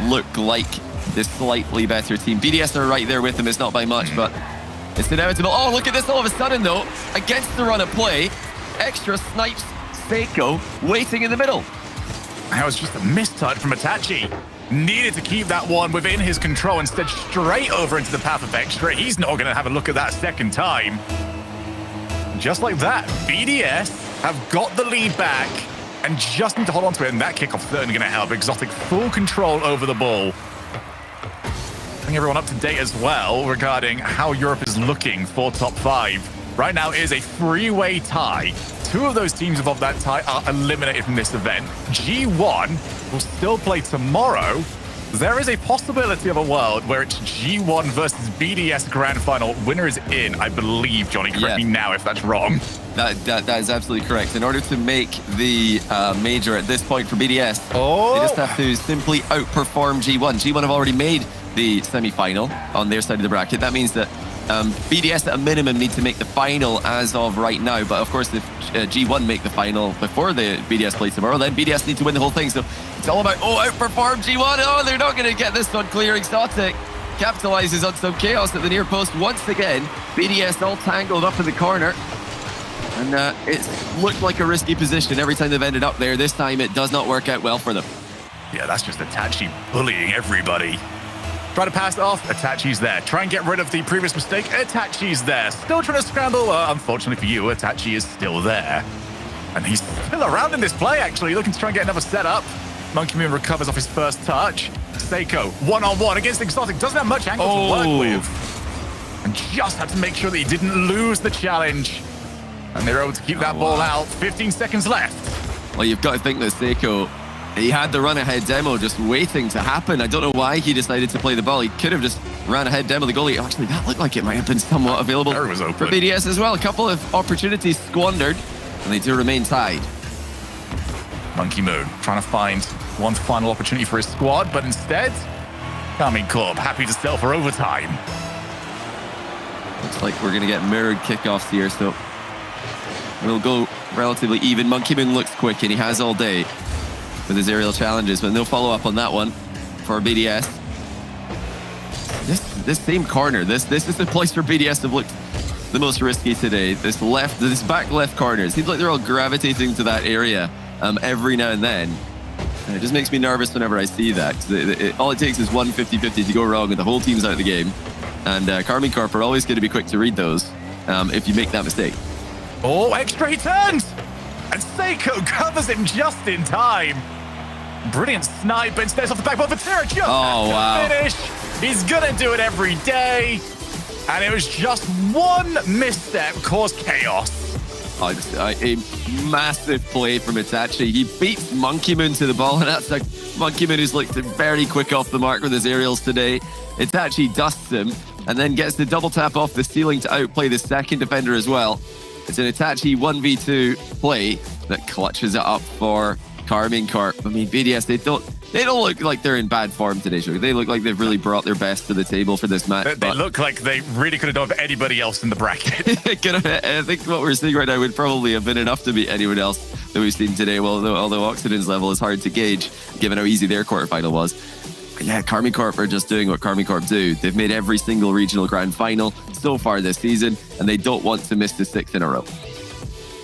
look like the slightly better team. BDS are right there with them. It's not by much, but it's inevitable. Oh, look at this all of a sudden, though. Against the run of play, Extra snipes Seiko waiting in the middle. That was just a mistouch from Itachi. Needed to keep that one within his control, instead straight over into the path of Extra. He's not going to have a look at that second time. Just like that, BDS have got the lead back and just need to hold on to it, and that kickoff certainly going to help. Exotic full control over the ball. Bring everyone up to date as well regarding how Europe is looking for top 5. Right now it is a three-way tie. 2 of those teams above that tie are eliminated from this event. G1 will still play tomorrow. There is a possibility of a world where it's G1 versus BDS Grand Final. Winner is in, I believe, Johnny. Correct me now if that's wrong. That is absolutely correct. In order to make the major at this point for BDS, they just have to simply outperform G1. G1 have already made the semi-final on their side of the bracket. That means that BDS at a minimum need to make the final as of right now. But of course, if G1 make the final before the BDS play tomorrow, then BDS need to win the whole thing. So it's all about, outperform G1. Oh, they're not going to get this one. Clear Exotic capitalizes on some chaos at the near post once again. BDS all tangled up in the corner. And it's looked like a risky position every time they've ended up there. This time it does not work out well for them. Yeah, that's just Itachi bullying everybody. Try to pass it off, Itachi's there. Try and get rid of the previous mistake, Itachi's there. Still trying to scramble, unfortunately for you, Itachi is still there. And he's still around in this play, actually, looking to try and get another setup. Monkey Moon recovers off his first touch. Seiko, one-on-one against Exotic, doesn't have much angle to work with. And just had to make sure that he didn't lose the challenge. And they're able to keep that ball out. 15 seconds left. Well, you've got to think that Seiko, he had the run-ahead demo just waiting to happen. I don't know why he decided to play the ball. He could have just ran ahead demo the goalie. Actually, that looked like it might have been somewhat available for BDS as well. A couple of opportunities squandered, and they do remain tied. Monkey Moon trying to find one final opportunity for his squad, but instead, Karmine Corp happy to sell for overtime. Looks like we're going to get mirrored kickoffs here, so we'll go relatively even. Monkey Moon looks quick, and he has all day with his aerial challenges, but no follow-up on that one for BDS. This same corner, this is the place where BDS have looked the most risky today. This back left corner. It seems like they're all gravitating to that area every now and then. And it just makes me nervous whenever I see that. All it takes is one 50-50 to go wrong and the whole team's out of the game. And Karmine Corp are always going to be quick to read those if you make that mistake. Oh, extra he turns! And Seiko covers him just in time. Brilliant snipe, but instead off the back of Vatira. Just wow. Finish. He's gonna do it every day. And it was just one misstep caused chaos. A massive play from Itachi. He beats Monkey Moon to the ball, and that's like Monkey Moon who's looked very quick off the mark with his aerials today. Itachi dusts him and then gets the double tap off the ceiling to outplay the second defender as well. It's an Itachi 1v2 play that clutches it up for Karmine Corp. I mean, BDS, they don't look like they're in bad form today, Sugar. They look like they've really brought their best to the table for this match. They look like they really could have done with anybody else in the bracket. I think what we're seeing right now would probably have been enough to beat anyone else that we've seen today, although Oxygen's level is hard to gauge, given how easy their quarterfinal was. But yeah, Karmine Corp are just doing what Karmine Corp do. They've made every single regional grand final so far this season, and they don't want to miss the 6th in a row.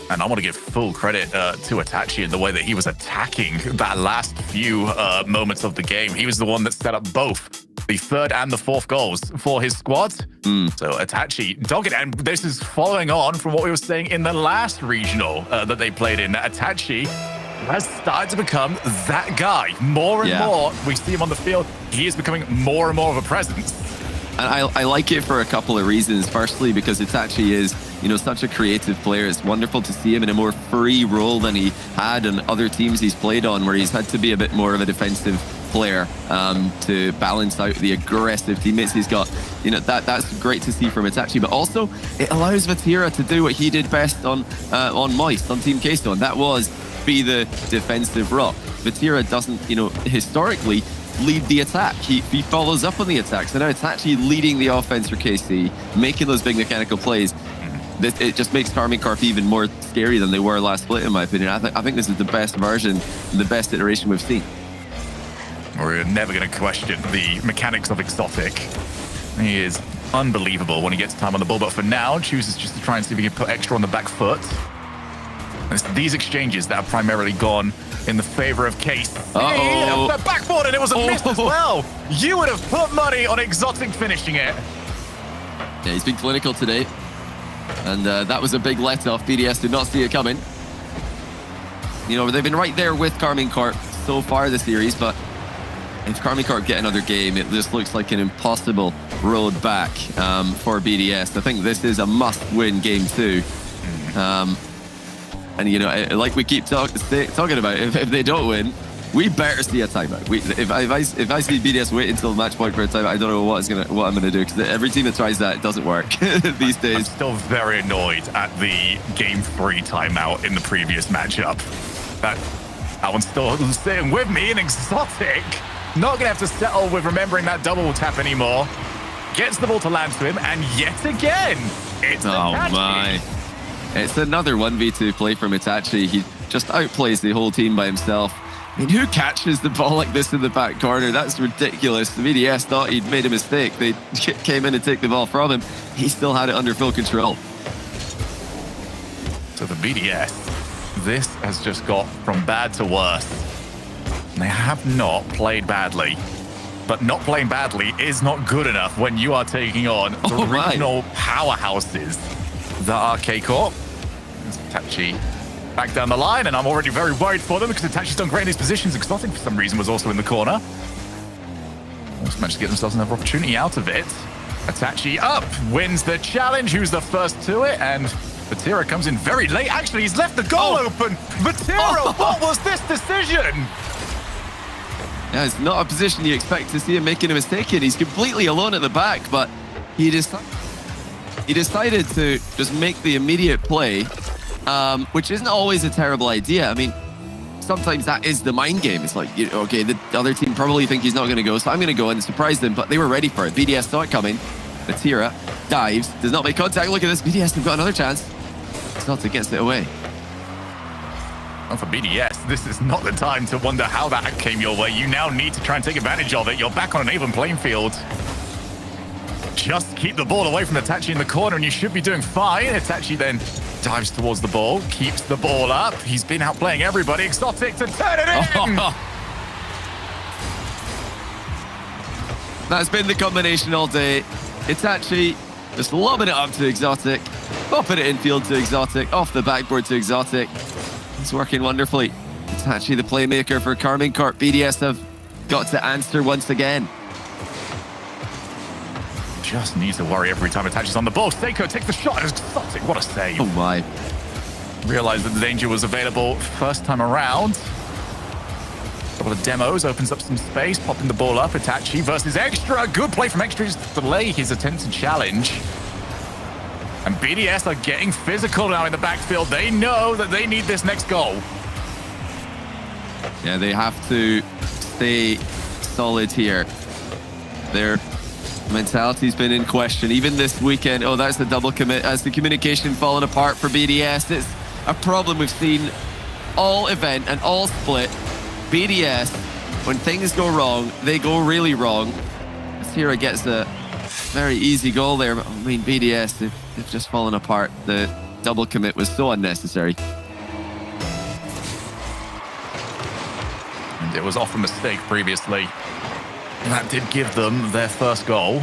And I want to give full credit to Itachi in the way that he was attacking that last few moments of the game. He was the one that set up both the 3rd and the 4th goals for his squad. So Itachi dogged it. And this is following on from what we were saying in the last regional that they played in. Itachi has started to become that guy. More and more we see him on the field. He is becoming more and more of a presence. And I like it for a couple of reasons. Firstly, because Itachi is, such a creative player. It's wonderful to see him in a more free role than he had on other teams he's played on, where he's had to be a bit more of a defensive player to balance out the aggressive teammates he's got. That's great to see from Itachi, but also it allows Vatira to do what he did best on Moist, on Team Keystone. That was be the defensive rock. Vatira doesn't, historically lead the attack. He follows up on the attack. So now it's actually leading the offense for KC, making those big mechanical plays. It just makes Karmine Corp even more scary than they were last split, in my opinion. I think this is the best version, the best iteration we've seen. We're never going to question the mechanics of Exotic. He is unbelievable when he gets time on the ball, but for now, chooses just to try and see if he can put extra on the back foot. And it's these exchanges that have primarily gone in the favor of Case. The backboard, and it was a miss as well. You would have put money on Exotic finishing it. Yeah, he's been clinical today. And that was a big let-off. BDS did not see it coming. They've been right there with Karmine Corp so far this series, but if Karmine Corp get another game, it just looks like an impossible road back for BDS. I think this is a must-win game too. And like we keep talking about, if they don't win, we better see a timeout. If I see BDS wait until match point for a timeout, I don't know what I'm gonna do, because every team that tries that, it doesn't work these days. I'm still very annoyed at the game 3 timeout in the previous matchup. That one's still sitting with me in Exotic. Not gonna have to settle with remembering that double tap anymore. gets the ball to land to him, and yet again, it's Itachi. My. It's another 1v2 play from Itachi. He just outplays the whole team by himself. I mean, who catches the ball like this in the back corner? That's ridiculous. The BDS thought he'd made a mistake. They came in to take the ball from him. He still had it under full control. So the BDS, this has just got from bad to worse. They have not played badly. But not playing badly is not good enough when you are taking on the regional powerhouses that are K-Corp. Itachi back down the line, and I'm already very worried for them because Itachi's done great in these positions. Exotic, for some reason, was also in the corner. Almost managed to get themselves another opportunity out of it. Itachi up, wins the challenge. Who's the first to it? And Vatira comes in very late. Actually, he's left the goal open. Vatira, what was this decision? Yeah, it's not a position you expect to see him making a mistake in. He's completely alone at the back, but he decided to just make the immediate play, which isn't always a terrible idea. I mean, sometimes that is the mind game. It's like, okay, the other team probably think he's not going to go, so I'm going to go and surprise them, but they were ready for it. BDS saw it coming. Vatira dives, does not make contact. Look at this. BDS have got another chance. Exotic gets it away. And for BDS, this is not the time to wonder how that came your way. You now need to try and take advantage of it. You're back on an even playing field. Just keep the ball away from Itachi in the corner and you should be doing fine. Itachi then dives towards the ball, keeps the ball up. He's been outplaying everybody. Exotic to turn it in! That's been the combination all day. Itachi just lobbing it up to Exotic, popping it infield to Exotic, off the backboard to Exotic. It's working wonderfully. Itachi, the playmaker for Karmine Corp. BDS have got to answer once again. Just need to worry every time Itachi's on the ball. Seiko takes the shot. Exotic, what a save. Oh my. Realized that the danger was available first time around. Couple of demos, opens up some space, popping the ball up. Itachi versus Extra. Good play from Extra to delay his attempted challenge. And BDS are getting physical now in the backfield. They know that they need this next goal. Yeah, they have to stay solid here. Their mentality's been in question. Even this weekend, oh, that's the double commit. As the communication falling apart for BDS, it's a problem we've seen all event and all split. BDS, when things go wrong, they go really wrong. Sierra gets a very easy goal there. I mean, BDS, they've just fallen apart. The double commit was so unnecessary. And it was off a mistake previously. And that did give them their first goal.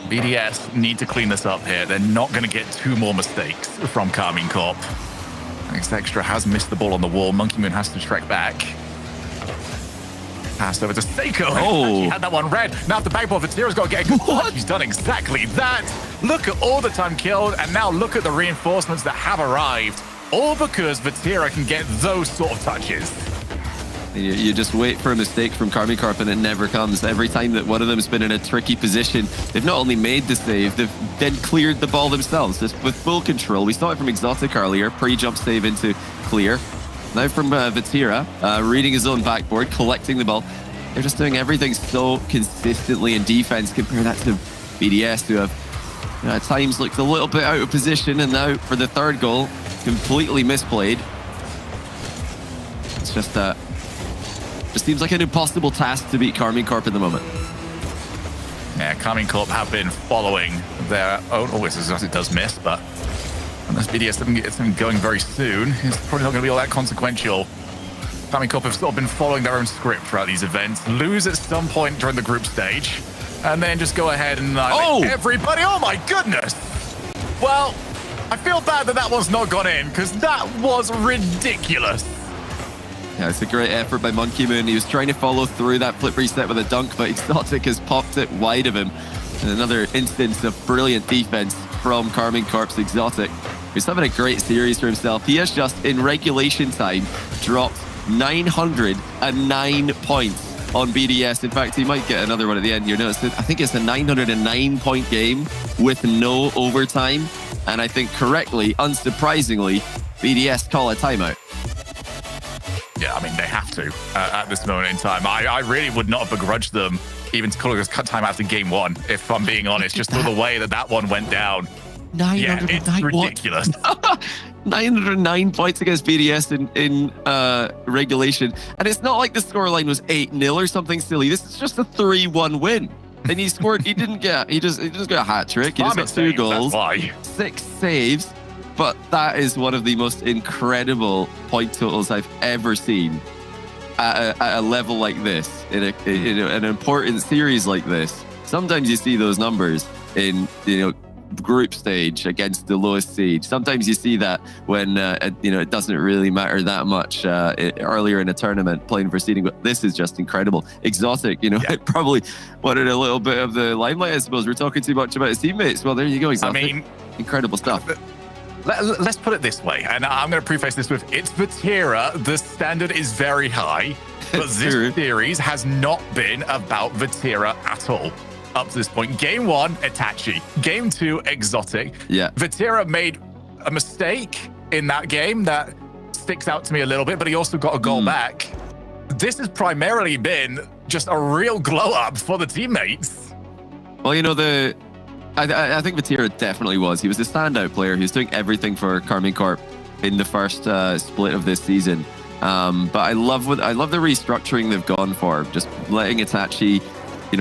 BDS need to clean this up here. They're not going to get two more mistakes from Karmine Corp. Extra has missed the ball on the wall. Monkey Moon has to trek back. Passed over to Seiko. Oh. He had that one red. Now the backball for Vatira's got to get a good touch. He's done exactly that. Look at all the time killed, and now look at the reinforcements that have arrived. All because Vatira can get those sort of touches. You just wait for a mistake from Karmine Corp and it never comes. Every time that one of them has been in a tricky position, they've not only made the save, they've then cleared the ball themselves, just with full control. We saw it from Exotic earlier, pre-jump save into clear. Now from Vatira, reading his own backboard, collecting the ball. They're just doing everything so consistently in defense. Compare that to BDS, who have at times looked a little bit out of position, and now for the third goal, completely misplayed. It's just seems like an impossible task to beat Karmine Corp at the moment. Yeah, Karmine Corp have been following their own. Oh, it does miss, but unless BDS doesn't get them going very soon, it's probably not going to be all that consequential. Karmine Corp have sort of been following their own script throughout these events, lose at some point during the group stage, and then just go ahead and everybody. Oh my goodness! Well, I feel bad that one's not gone in, because that was ridiculous. Yeah, it's a great effort by Monkey Moon. He was trying to follow through that flip reset with a dunk, but Exotic has popped it wide of him. And another instance of brilliant defense from Karmine Corp's Exotic, who's having a great series for himself. He has just, in regulation time, dropped 909 points on BDS. In fact, he might get another one at the end. You notice, I think it's a 909-point game with no overtime. And I think correctly, unsurprisingly, BDS call a timeout. Yeah, I mean, they have to at this moment in time. I really would not have begrudged them even to call it cut time after game one, if I'm being honest, just the way that one went down. 909 yeah, it's ridiculous. 909 points against BDS in regulation. And it's not like the scoreline was 8-0 or something silly. This is just a 3-1 win. And he scored, he just got a hat trick. He just got 2 goals, 6 saves. But that is one of the most incredible point totals I've ever seen at a level like this, in an important series like this. Sometimes you see those numbers in, group stage against the lowest seed. Sometimes you see that when it doesn't really matter that much earlier in a tournament playing for seeding, but this is just incredible. Exotic, it probably wanted a little bit of the limelight, I suppose. We're talking too much about his teammates. Well, there you go, Exotic. I mean, incredible stuff. Let's put it this way, and I'm going to preface this with, it's Vatira. The standard is very high, but this series has not been about Vatira at all. Up to this point. Game 1, Itachi. Game 2, Exotic. Yeah. Vatira made a mistake in that game that sticks out to me a little bit, but he also got a goal back. This has primarily been just a real glow up for the teammates. Well, I think Vatira definitely was. He was a standout player. He was doing everything for Karmine Corp in the first split of this season. But I love the restructuring they've gone for, just letting Itachi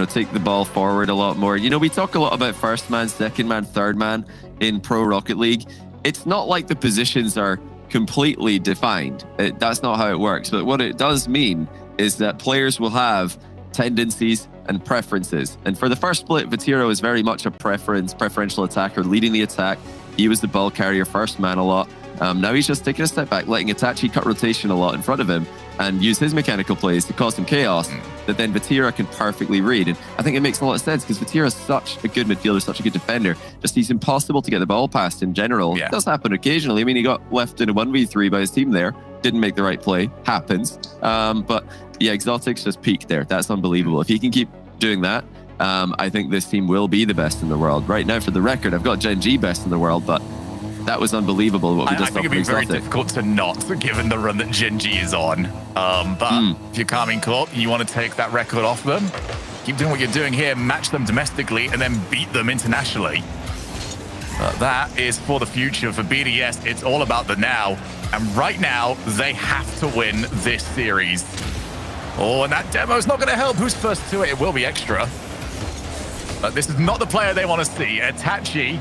take the ball forward a lot more. We talk a lot about first man, second man, third man in Pro Rocket League. It's not like the positions are completely defined. That's not how it works. But what it does mean is that players will have tendencies and preferences. And for the first split, Vatira was very much a preferential attacker, leading the attack. He was the ball carrier, first man a lot. Now he's just taking a step back, letting Itachi cut rotation a lot in front of him and use his mechanical plays to cause some chaos that then Vatira can perfectly read. And I think it makes a lot of sense because Vatira is such a good midfielder, such a good defender. Just he's impossible to get the ball past in general. Yeah. It does happen occasionally. I mean, he got left in a 1v3 by his team there. Didn't make the right play. Happens. But yeah, Exotic's just peaked there. That's unbelievable. If he can keep doing that, I think this team will be the best in the world. Right now, for the record, I've got Gen G best in the world, but that was unbelievable what we just saw. I think it'd be very difficult to not, given the run that Gen G is on. But if you're Karmine Corp, you want to take that record off them, keep doing what you're doing here, match them domestically, and then beat them internationally. But that is for the future. For BDS, it's all about the now. And right now, they have to win this series. Oh, and that demo's not going to help. Who's first to it? It will be Extra. But this is not the player they want to see. Itachi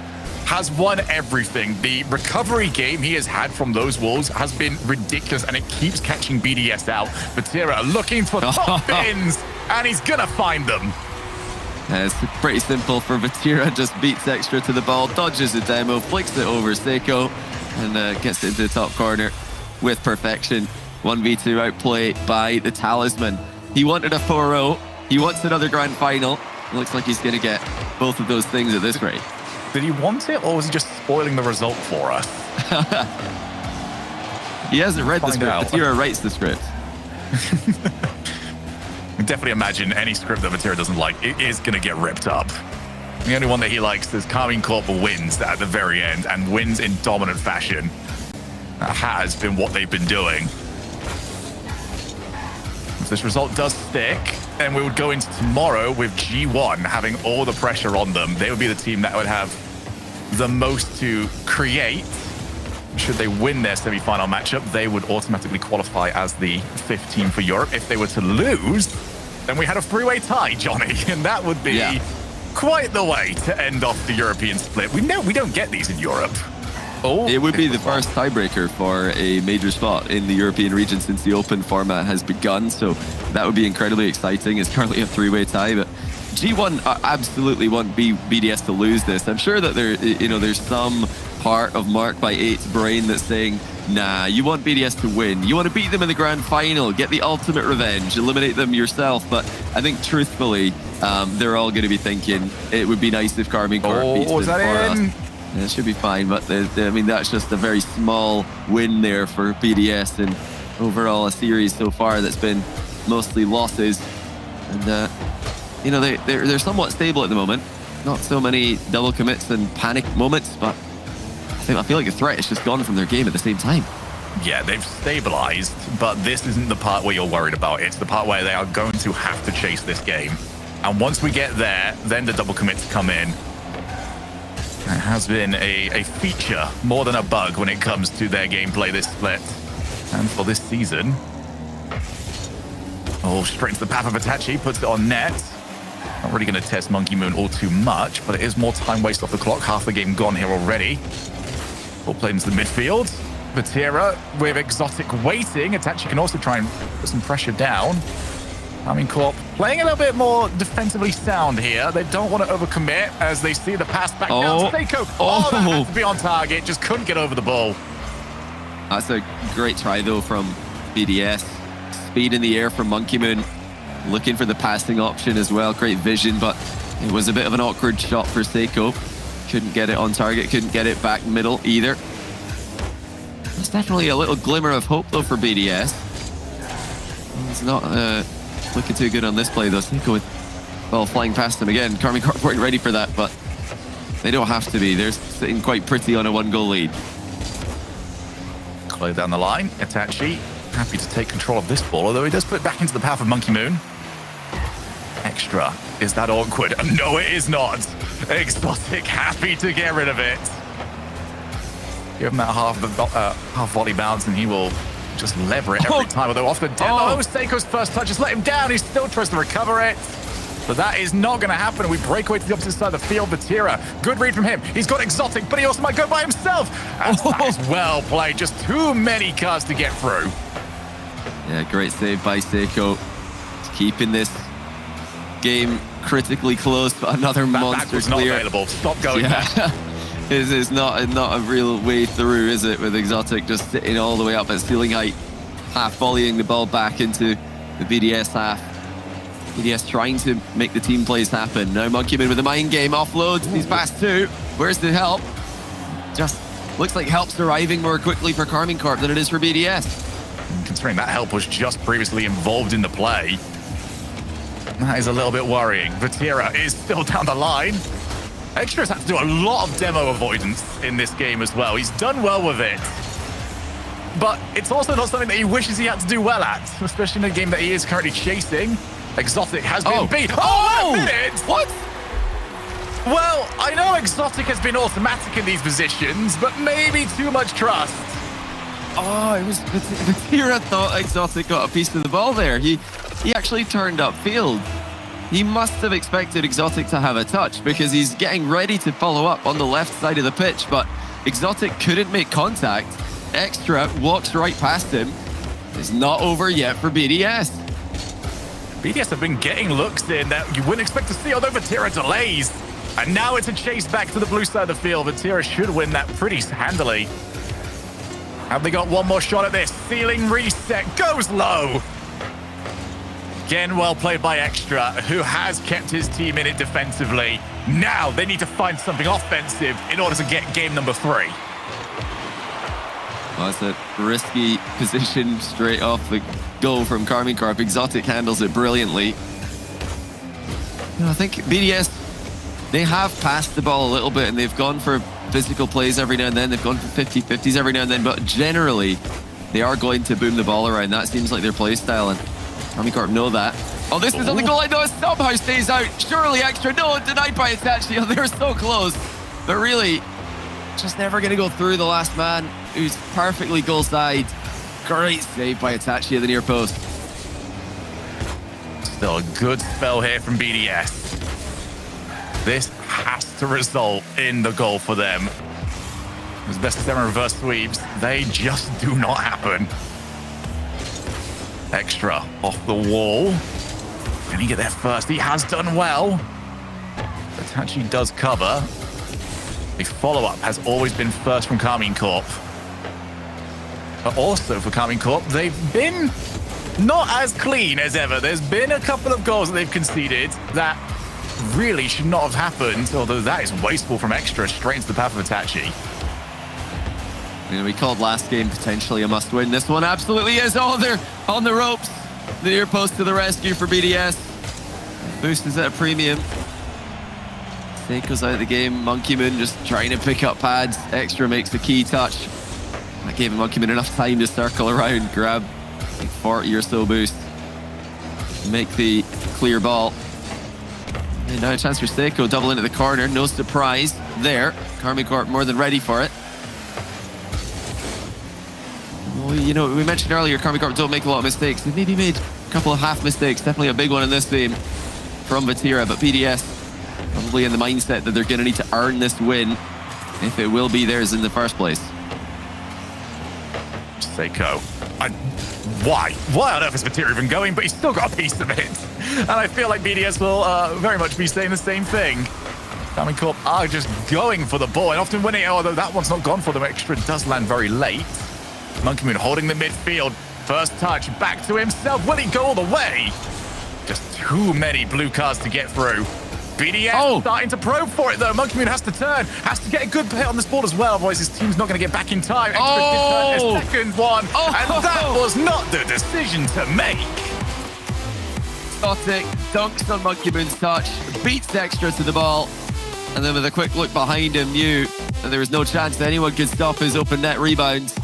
has won everything. The recovery game he has had from those wolves has been ridiculous, and it keeps catching BDS out. Vatira looking for top bins, and he's gonna find them. It's pretty simple for Vatira. Just beats Extra to the ball, dodges the demo, flicks it over Seiko, and gets it into the top corner with perfection. 1v2 outplay by the Talisman. He wanted a 4-0. He wants another grand final. It looks like he's gonna get both of those things at this rate. Did he want it, or was he just spoiling the result for us? He hasn't read the script. Vatira writes the script. I definitely imagine any script that Vatira doesn't like, it is going to get ripped up. The only one that he likes is Karmine Corp wins at the very end, and wins in dominant fashion. That has been what they've been doing. If this result does stick, then we would go into tomorrow with G1 having all the pressure on them. They would be the team that would have the most to create. Should they win their semi-final matchup, they would automatically qualify as the 5th team for Europe. If they were to lose, then we had a three-way tie, Johnny, and that would be quite the way to end off the European split. We don't get these in Europe. Oh, it would be the first tiebreaker for a major spot in the European region since the open format has begun. So that would be incredibly exciting. It's currently a three-way tie, but G1 absolutely want BDS to lose this. I'm sure that there's some part of Mark by 8's brain that's saying, nah, you want BDS to win. You want to beat them in the grand final, get the ultimate revenge, eliminate them yourself. But I think truthfully, they're all going to be thinking it would be nice if Karmine Corp beats them for us. It should be fine, but I mean, that's just a very small win there for BDS, and overall a series so far that's been mostly losses. And they're somewhat stable at the moment. Not so many double commits and panic moments, but I feel like the threat is just gone from their game at the same time. Yeah, they've stabilized, but this isn't the part where you're worried about. It's the part where they are going to have to chase this game. And once we get there, then the double commits come in. It has been a feature more than a bug when it comes to their gameplay this split. And for this season. Oh, straight into the path of Itachi, puts it on net. Not really going to test Monkey Moon all too much, but it is more time waste off the clock. Half the game gone here already. Ball played into the midfield. Vatira with Exotic waiting. Itachi can also try and put some pressure down. Karmine Corp playing a little bit more defensively sound here. They don't want to overcommit as they see the pass back down to Seiko. Oh, that had to be on target. Just couldn't get over the ball. That's a great try, though, from BDS. Speed in the air from Monkey Moon. Looking for the passing option as well. Great vision, but it was a bit of an awkward shot for Seiko. Couldn't get it on target. Couldn't get it back middle either. There's definitely a little glimmer of hope, though, for BDS. It's not looking too good on this play, though. Seiko with, well, flying past him again. Karmine Corp weren't ready for that, but they don't have to be. They're sitting quite pretty on a 1-goal lead. Close down the line. Itachi happy to take control of this ball, although he does put it back into the path of Monkey Moon. Extra. Is that awkward? No, it is not. Exotic happy to get rid of it. Give him that half volley bounce and he will just lever it every time. Although off the demo, Seiko's first touch just let him down. He still tries to recover it. But that is not going to happen. We break away to the opposite side of the field. Vatira, good read from him. He's got Exotic, but he also might go by himself. And that is well played. Just too many cards to get through. Yeah, great save by Seiko. Keeping this game critically close, but another monster was clear. Not available. Stop going there. This is not a real way through, is it? With Exotic just sitting all the way up at ceiling height, half volleying the ball back into the BDS half. BDS trying to make the team plays happen. Now Monkey Moon with the mind game offload. He's past two. Where's the help? Just looks like help's arriving more quickly for Karmine Corp than it is for BDS. Considering that help was just previously involved in the play, that is a little bit worrying. Vatira is still down the line. Extra's had to do a lot of demo avoidance in this game as well. He's done well with it. But it's also not something that he wishes he had to do well at, especially in a game that he is currently chasing. Exotic has been beat. Oh, that minute! What? Well, I know Exotic has been automatic in these positions, but maybe too much trust. Oh, it was Vatira thought Exotic got a piece of the ball there. He actually turned upfield. He must have expected Exotic to have a touch because he's getting ready to follow up on the left side of the pitch, but Exotic couldn't make contact. Extra walks right past him. It's not over yet for BDS. BDS have been getting looks in that you wouldn't expect to see, although Vatira delays. And now it's a chase back to the blue side of the field. Vatira should win that pretty handily. Have they got one more shot at this? Ceiling reset, goes low. Again, well played by Extra, who has kept his team in it defensively. Now they need to find something offensive in order to get game number 3. Well, that's a risky position straight off the goal from Karmine Corp. Exotic handles it brilliantly. I think BDS, they have passed the ball a little bit and they've gone for physical plays every now and then. They've gone for 50-50s every now and then, but generally they are going to boom the ball around. That seems like their play style, and Karmine Corp know that. Oh, this is on the goal line, though. It somehow stays out. Surely Extra. No, denied by Itachi. Oh, they're so close. But really, just never going to go through the last man, who's perfectly goal side. Great save by Itachi at the near post. Still a good spell here from BDS. This has to result in the goal for them. As best as 7 reverse sweeps, they just do not happen. Extra off the wall. Can he get there first? He has done well. Itachi does cover. The follow-up has always been first from Karmine Corp. But also for Karmine Corp, they've been not as clean as ever. There's been a couple of goals that they've conceded that really should not have happened, although that is wasteful from Extra straight into the path of Itachi. You know, we called last game potentially a must-win. This one absolutely is. Oh, they're on the ropes. The near post to the rescue for BDS. Boost is at a premium. Seiko's out of the game. Monkey Moon just trying to pick up pads. Extra makes the key touch. That gave Monkey Moon enough time to circle around, grab like 40 or so boost, make the clear ball. And now a chance for Seiko, double into the corner. No surprise there. Karmine Corp more than ready for it. Well, you know, we mentioned earlier, Karmine Corp don't make a lot of mistakes. They maybe made a couple of half mistakes. Definitely a big one in this game from Vatira. But BDS probably in the mindset that they're going to need to earn this win if it will be theirs in the first place. Seiko. Why? Why on earth is Vatira even going? But he's still got a piece of it. And I feel like BDS will very much be saying the same thing. Karmine Corp are just going for the ball and often winning it, although that one's not gone for them. Extra does land very late. Monkey Moon holding the midfield. First touch back to himself. Will he go all the way? Just too many blue cards to get through. BDS starting to probe for it, though. Monkey Moon has to turn. Has to get a good hit on this ball as well, otherwise his team's not going to get back in time. Extra did turn his second one. And that was not the decision to make. Exotic dunks on Monkey Moon's touch. Beats Extra to the ball. And then with a quick look behind him, knew that there was no chance that anyone could stop his open net rebound.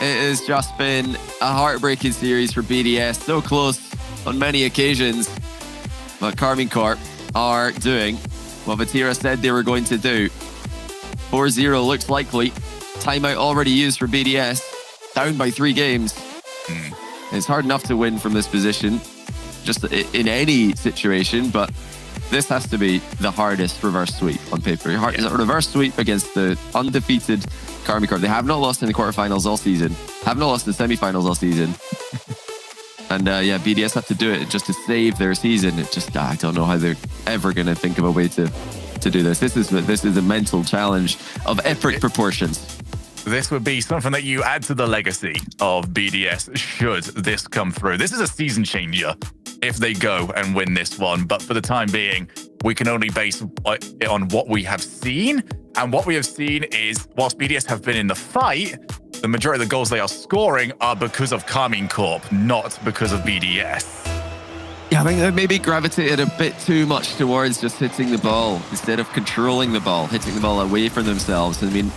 It has just been a heartbreaking series for BDS. So close on many occasions. But Karmine Corp are doing what Vatira said they were going to do. 4-0 looks likely. Timeout already used for BDS. Down by 3 games. It's hard enough to win from this position, just in any situation, but this has to be the hardest reverse sweep on paper. Reverse sweep against the undefeated Karmine Corp. They have not lost in the quarterfinals all season. Have not lost in the semifinals all season. And yeah, BDS have to do it just to save their season. It just, I don't know how they're ever going to think of a way to do this. This is a mental challenge of epic proportions. This would be something that you add to the legacy of BDS should this come through. This is a season changer if they go and win this one. But for the time being, we can only base it on what we have seen. And what we have seen is, whilst BDS have been in the fight, the majority of the goals they are scoring are because of Karmine Corp, not because of BDS. Yeah, I think they maybe gravitated a bit too much towards just hitting the ball instead of controlling the ball, hitting the ball away from themselves. I mean,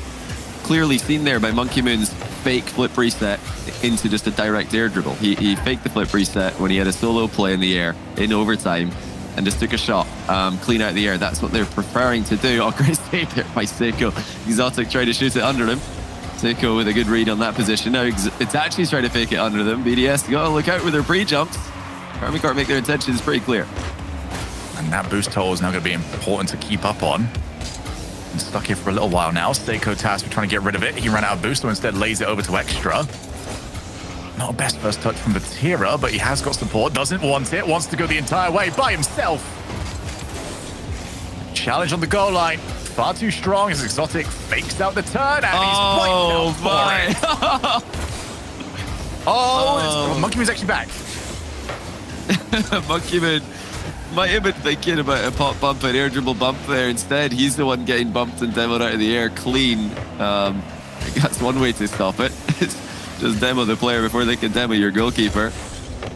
clearly seen there by Monkey Moon's fake flip reset into just a direct air dribble. He faked the flip reset when he had a solo play in the air in overtime and just took a shot clean out of the air. That's what they're preferring to do. Oh, great save there by Seiko. Exotic tried to shoot it under him. Seiko with a good read on that position. Now Itachi's trying to fake it under them. BDS, got to look out with their pre-jumps. Karmine Corp make their intentions pretty clear. And that boost total is now going to be important to keep up on. Been stuck here for a little while now. Seiko tasked with trying to get rid of it. He ran out of boost, so instead lays it over to Extra. Not a best first touch from Vatira, but he has got support. Doesn't want it. Wants to go the entire way by himself. Challenge on the goal line. Far too strong as Exotic fakes out the turn, and he's wiped out for it. Monkey Moon's actually back. Monkey Moon might have been thinking about a pop bump, an air dribble bump there. Instead, he's the one getting bumped and demoed out of the air clean. That's one way to stop it. Just demo the player before they can demo your goalkeeper.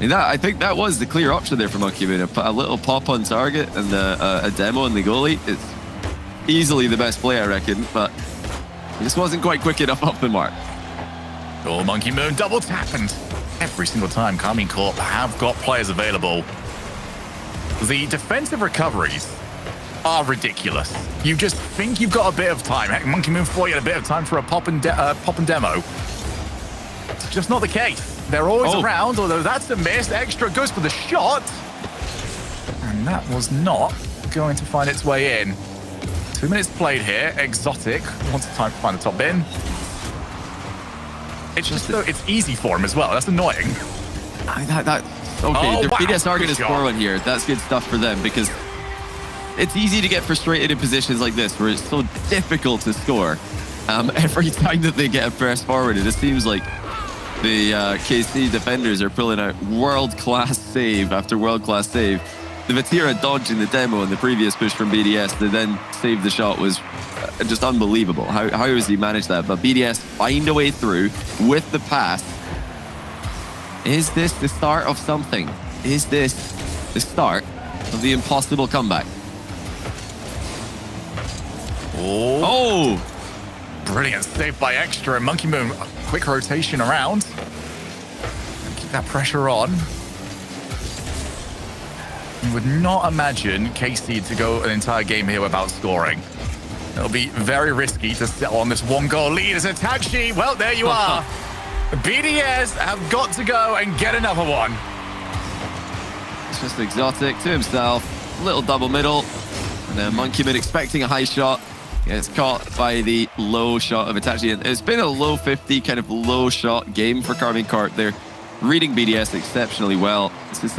And I think that was the clear option there for Monkey Moon. A little pop on target and a demo on the goalie. It's easily the best play, I reckon, but he just wasn't quite quick enough up the mark. Oh, Monkey Moon double tapped. Every single time Karmine Corp have got players available. The defensive recoveries are ridiculous. You just think you've got a bit of time. Heck, Monkey Moon thought you had a bit of time for a pop and demo. It's just not the case. They're always around, although that's a miss. Extra goes for the shot. And that was not going to find its way in. 2 minutes played here. Exotic wants time to find the top bin. It's just so it's easy for him as well. That's annoying. Okay, BDS are going to score one here. That's good stuff for them because it's easy to get frustrated in positions like this where it's so difficult to score. Every time that they get a press forward, it just seems like the KC defenders are pulling out world-class save after world-class save. The Vatira dodge in the demo and the previous push from BDS to then save the shot was just unbelievable. How has he managed that? But BDS find a way through with the pass. Is this the start of something? Is this the start of the impossible comeback? Oh! Brilliant save by Extra. Monkey Moon, quick rotation around. Keep that pressure on. You would not imagine KC to go an entire game here without scoring. It'll be very risky to settle on this 1-goal lead as Itachi. Well, there you are. BDS have got to go and get another one. It's just Exotic to himself. Little double middle. And then Monkeyman expecting a high shot. Gets caught by the low shot of Itachi. And it's been a low 50 kind of low shot game for Karmine Corp. They're reading BDS exceptionally well. It's just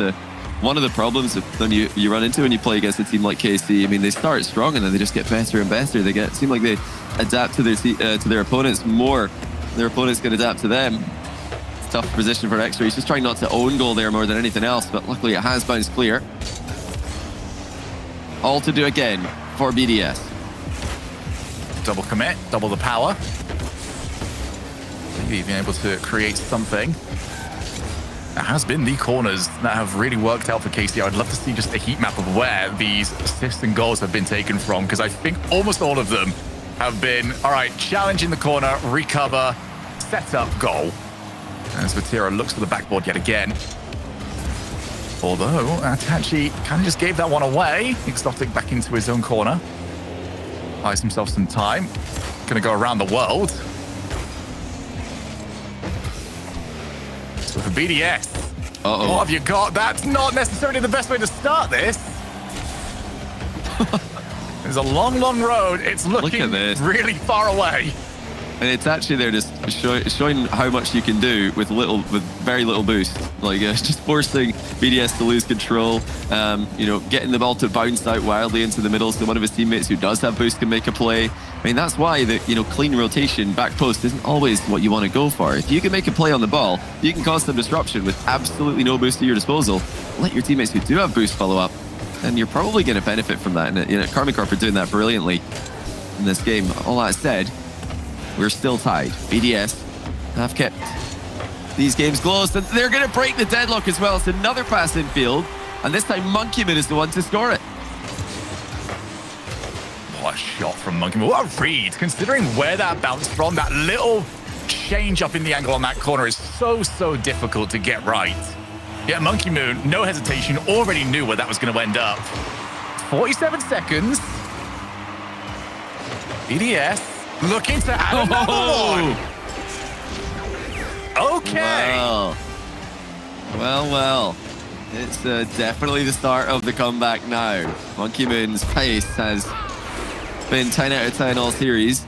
one of the problems that you run into when you play against a team like KC. I mean, they start strong and then they just get better and better. They seem like they adapt to their opponents more. Their opponents can adapt to them. It's a tough position for Extra. He's just trying not to own goal there more than anything else, but luckily it has bounced clear. All to do again for BDS. Double commit, double the power. Maybe being able to create something. That has been the corners that have really worked out for KC. I'd love to see just a heat map of where these assists and goals have been taken from, because I think almost all of them have been, all right, challenge in the corner, recover, set up, goal. As Vatira looks for the backboard yet again. Although Itachi kind of just gave that one away. Exotic back into his own corner. Buys himself some time. Gonna go around the world. So for BDS, what have you got? That's not necessarily the best way to start this. There's a long, long road. It's looking really far away. And it's actually there just showing how much you can do with very little boost. Like just forcing BDS to lose control, getting the ball to bounce out wildly into the middle so one of his teammates who does have boost can make a play. I mean, that's why the clean rotation back post isn't always what you want to go for. If you can make a play on the ball, you can cause some disruption with absolutely no boost at your disposal. Let your teammates who do have boost follow up, and you're probably going to benefit from that. And Karmine Corp are doing that brilliantly in this game. All that said, we're still tied. BDS have kept these games close, and they're going to break the deadlock as well. It's another pass in field, and this time Monkeyman is the one to score it. What a shot from Monkeyman. What a read, considering where that bounced from. That little change up in the angle on that corner is so difficult to get right. Yeah, Monkeyman, no hesitation, already knew where that was going to end up. 47 seconds. BDS looking to add another one. Okay. Well. It's definitely the start of the comeback now. Monkeyman's pace has been 10 out of 10 all series.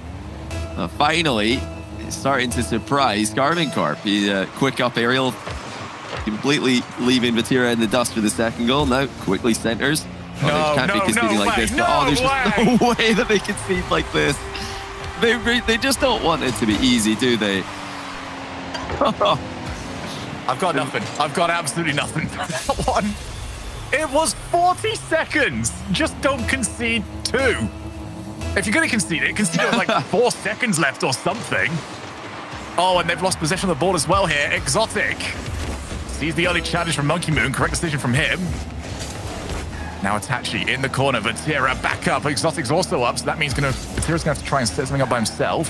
Finally, it's starting to surprise Karmine Corp. He quick up aerial, completely leaving Vatira in the dust for the second goal. Now quickly centers. They can't be conceding like this. But, there's just no way that they concede like this. They just don't want it to be easy, do they? I've got nothing. I've got absolutely nothing for that one. It was 40 seconds. Just don't concede 2. If you're going to concede it with like 4 seconds left or something. Oh, and they've lost possession of the ball as well here. Exotic sees the early challenge from Monkeyman. Correct decision from him. Now Itachi in the corner. Vatira back up. Exotic's also up, so that means Vatira's going to have to try and set something up by himself.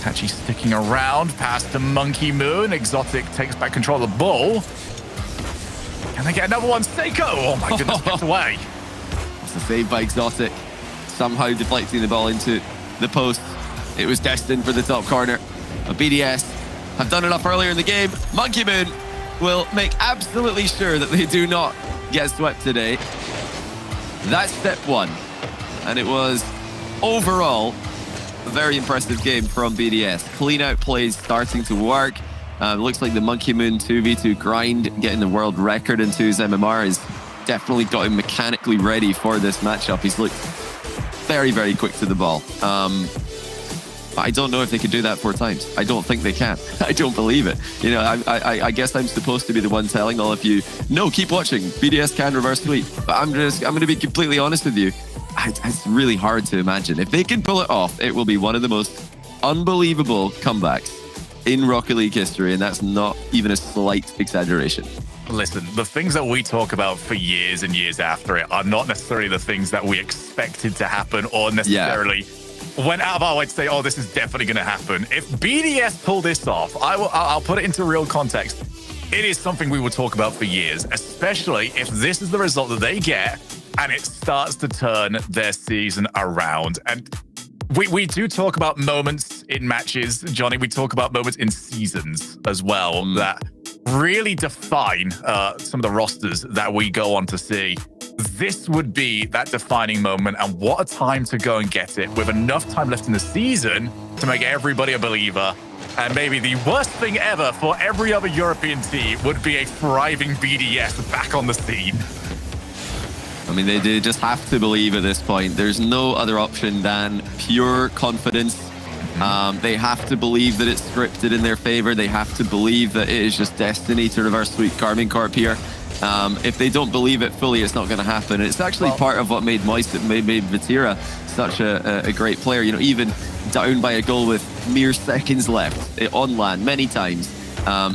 Itachi sticking around. Pass to Monkeyman. Exotic takes back control of the ball. Can they get another one? Seiko! Oh my goodness, picked away. It's a save by Exotic. Somehow deflecting the ball into the post. It was destined for the top corner. But BDS have done enough earlier in the game. Monkeyman will make absolutely sure that they do not get swept today. That's step 1. And it was overall a very impressive game from BDS. Clean out plays starting to work. Looks like the Monkeyman 2v2 grind, getting the world record into his MMR, has definitely got him mechanically ready for this matchup. He's looked very, very quick to the ball. I don't know if they could do that 4 times. I don't think they can. I don't believe it. I guess I'm supposed to be the one telling all of you, no, keep watching. BDS can reverse sweep. But I'm going to be completely honest with you. It's really hard to imagine. If they can pull it off, it will be one of the most unbelievable comebacks in Rocket League history, and that's not even a slight exaggeration. Listen, the things that we talk about for years and years after it are not necessarily the things that we expected to happen or necessarily went out of our way to say, oh, this is definitely going to happen. If BDS pull this off, I'll put it into real context. it is something we will talk about for years, especially if this is the result that they get and it starts to turn their season around. And we do talk about moments in matches, Johnny. We talk about moments in seasons as well that really define some of the rosters that we go on to see. This would be that defining moment, and what a time to go and get it with enough time left in the season to make everybody a believer. And maybe the worst thing ever for every other European team would be a thriving BDS back on the scene. I mean, they just have to believe at this point. There's no other option than pure confidence. They have to believe that it's scripted in their favor. They have to believe that it is just destiny to reverse sweep Karmine Corp here. If they don't believe it fully, it's not going to happen. It's actually part of what made Vatira such a great player. You know, even down by a goal with mere seconds left on land many times,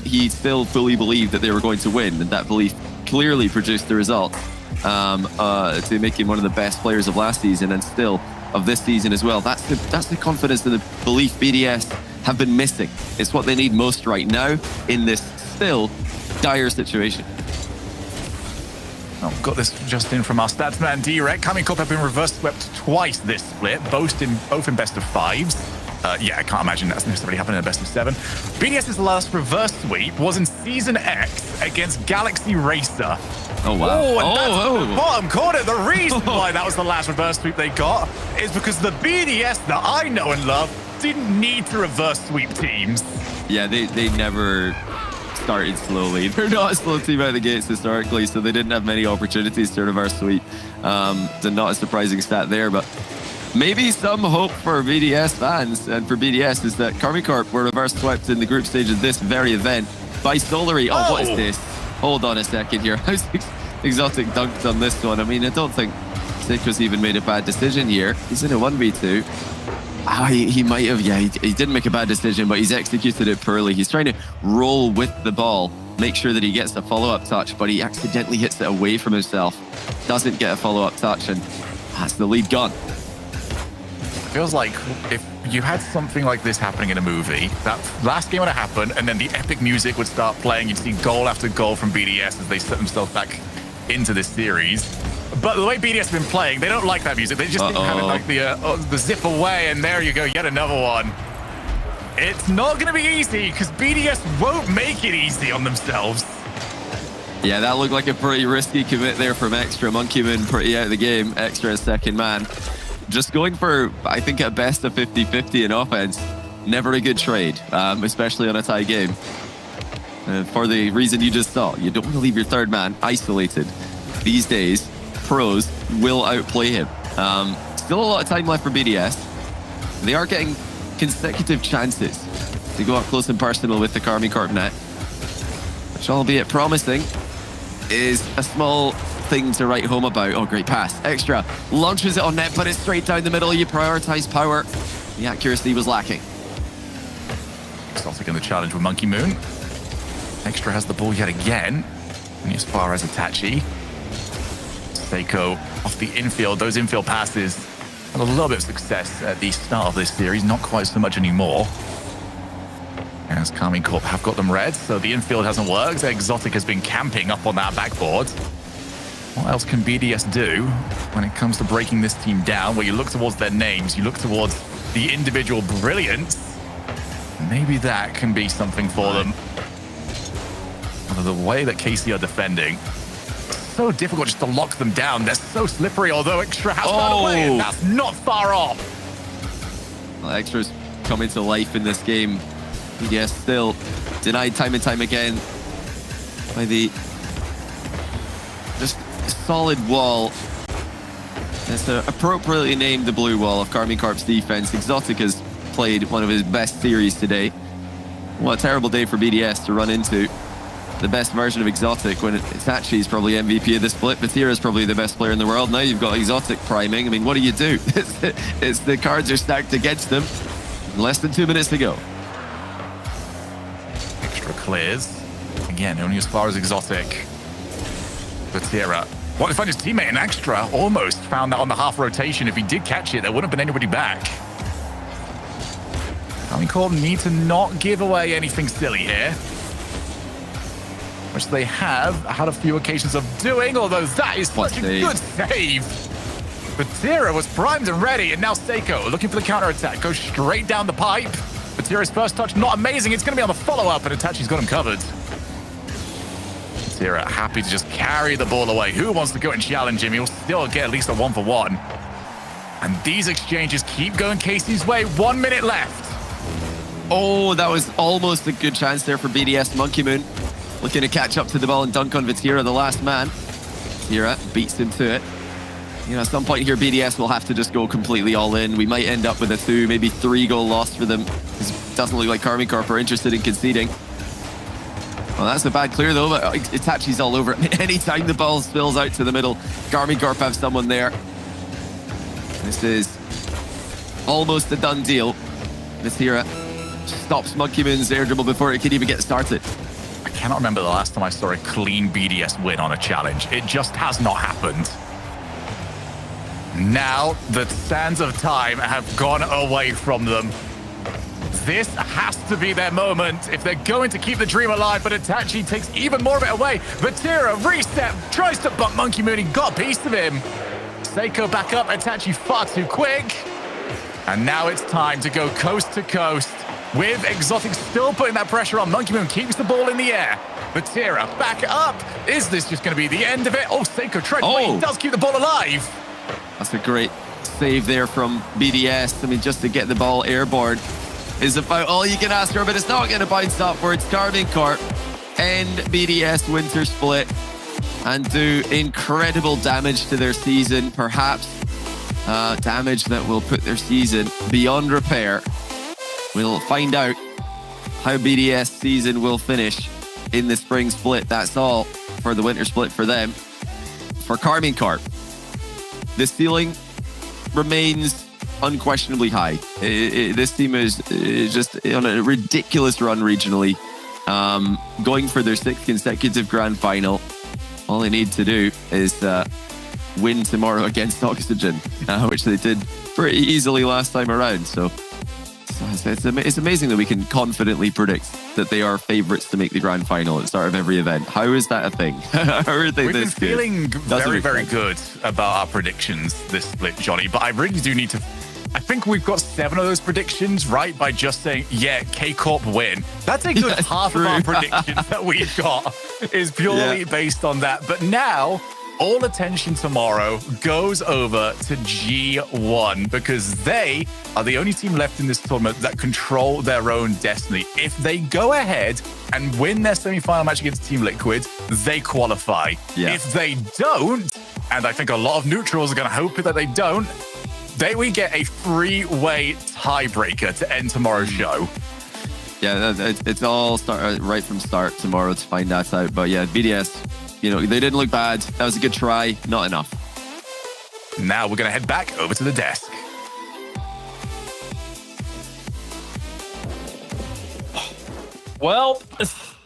he still fully believed that they were going to win, and that belief clearly produced the result to make him one of the best players of last season and still of this season as well. That's the confidence and the belief BDS have been missing. It's what they need most right now in this still dire situation. Oh, got this just in from our statsman Direct. Karmine Corp have been reverse swept twice this split, both in best of 5s. Yeah, I can't imagine that's necessarily happening in a best of 7. BDS's last reverse sweep was in Season X against Galaxy Racer. Oh, wow. Oh, and that's the bottom corner. The reason why that was the last reverse sweep they got is because the BDS that I know and love didn't need to reverse sweep teams. Yeah, they never started slowly. They're not a slow team out of the gates historically, so they didn't have many opportunities to reverse sweep. So not a surprising stat there, but maybe some hope for BDS fans and for BDS is that Karmine Corp were reverse swept in the group stage of this very event by Solary. Oh, what is this? Hold on a second here. How's Exotic dunked on this one? I mean, I don't think Seiko's even made a bad decision here. He's in a 1v2. He might have, yeah, he didn't make a bad decision, but he's executed it poorly. He's trying to roll with the ball, make sure that he gets a follow-up touch, but he accidentally hits it away from himself. Doesn't get a follow-up touch, and that's the lead gone. Feels like if you had something like this happening in a movie, that last game would have happened, and then the epic music would start playing. You'd see goal after goal from BDS as they set themselves back into this series. But the way BDS have been playing, they don't like that music. They just have it like the zip away, and there you go, yet another one. It's not going to be easy because BDS won't make it easy on themselves. Yeah, that looked like a pretty risky commit there from Extra. Monkeyman pretty out of the game. Extra as second man. Just going for, I think, at best a 50-50 in offense. Never a good trade, especially on a tie game. For the reason you just saw, you don't want to leave your third man isolated. These days, pros will outplay him. Still a lot of time left for BDS. They are getting consecutive chances to go up close and personal with the Karmine Corp net, which, albeit promising, is a small thing to write home about. Oh, great pass. Extra launches it on net, but it's straight down the middle. You prioritize power. The accuracy was lacking. Exotic in the challenge with Monkey Moon. Extra has the ball yet again. And as far as Itachi. Seiko off the infield. Those infield passes had a little bit of success at the start of this series. Not quite so much anymore. As Karmine Corp have got them red, so the infield hasn't worked. Exotic has been camping up on that backboard. What else can BDS do when it comes to breaking this team down? Where you look towards their names, you look towards the individual brilliance. Maybe that can be something for them. Although the way that KC are defending, it's so difficult just to lock them down. They're so slippery, although Extra has found a way, and that's not far off. Well, Extra's coming to life in this game. BDS still denied time and time again by the just solid wall. It's appropriately named the blue wall of Karmine Corp's defense. Exotic has played one of his best series today. What a terrible day for BDS to run into the best version of Exotic when Itachi is probably MVP of the split. Vatira is probably the best player in the world. Now you've got Exotic priming. I mean, what do you do? It's the cards are stacked against them. Less than 2 minutes to go. Extra clears. Again, only as far as Exotic. Vatira. What if I find his teammate in Extra? Almost found that on the half rotation. If he did catch it, there wouldn't have been anybody back. Karmine Corp need to not give away anything silly here. which they have had a few occasions of doing, although that is such a good save. Vatira was primed and ready, and now Seiko looking for the counter-attack. Goes straight down the pipe. Vatira's first touch, not amazing. It's going to be on the follow-up, and Itachi's got him covered. Vatira happy to just carry the ball away. Who wants to go and challenge him? He'll still get at least a 1-for-1. And these exchanges keep going Casey's way. 1 minute left. Oh, that was almost a good chance there for BDS. Monkey Moon looking to catch up to the ball and dunk on Vatira, the last man. Vatira beats him to it. You know, at some point here, BDS will have to just go completely all in. We might end up with a 2, maybe 3 goal loss for them. It doesn't look like Karmine Corp are interested in conceding. Well, that's a bad clear, though, but Itachi's all over it. Anytime the ball spills out to the middle, Karmine Corp have someone there. This is almost a done deal. Vatira stops Monkey Moon's air dribble before it can even get started. I cannot remember the last time I saw a clean BDS win on a challenge. It just has not happened. Now the sands of time have gone away from them. This has to be their moment if they're going to keep the dream alive, but Itachi takes even more of it away. Vatira, reset, tries to bump Monkey Moon, he got a piece of him. Seiko back up, Itachi far too quick. And now it's time to go coast to coast with Exotic still putting that pressure on. Monkey Moon keeps the ball in the air. Vatira back up. Is this just going to be the end of it? Oh, Seiko tried to wait. He does keep the ball alive. That's a great save there from BDS. I mean, just to get the ball airborne is about all you can ask for, but it's not going to bounce upwards. Karmine Corp and BDS winter split and do incredible damage to their season, perhaps damage that will put their season beyond repair. We'll find out how BDS season will finish in the spring split. That's all for the winter split for them. For Karmine Corp, the ceiling remains unquestionably high. This team is just on a ridiculous run regionally, going for their 6th consecutive grand final. All they need to do is win tomorrow against Oxygen, which they did pretty easily last time around. So it's amazing that we can confidently predict that they are favourites to make the grand final at the start of every event. How is that a thing? How are they We've this good? been feeling very good about our predictions this split, Johnny, but I really do need to... I think we've got 7 of those predictions right by just saying, yeah, K-Corp win. That's a good half of our predictions that we've got is purely based on that. But now, all attention tomorrow goes over to G1 because they are the only team left in this tournament that control their own destiny. If they go ahead and win their semi-final match against Team Liquid, they qualify. If they don't, and I think a lot of neutrals are going to hope that they don't, we get a 3-way tiebreaker to end tomorrow's show. Yeah, it's all right from start tomorrow to find that out. But yeah, BDS, you know, they didn't look bad. That was a good try, not enough. Now we're going to head back over to the desk. Well,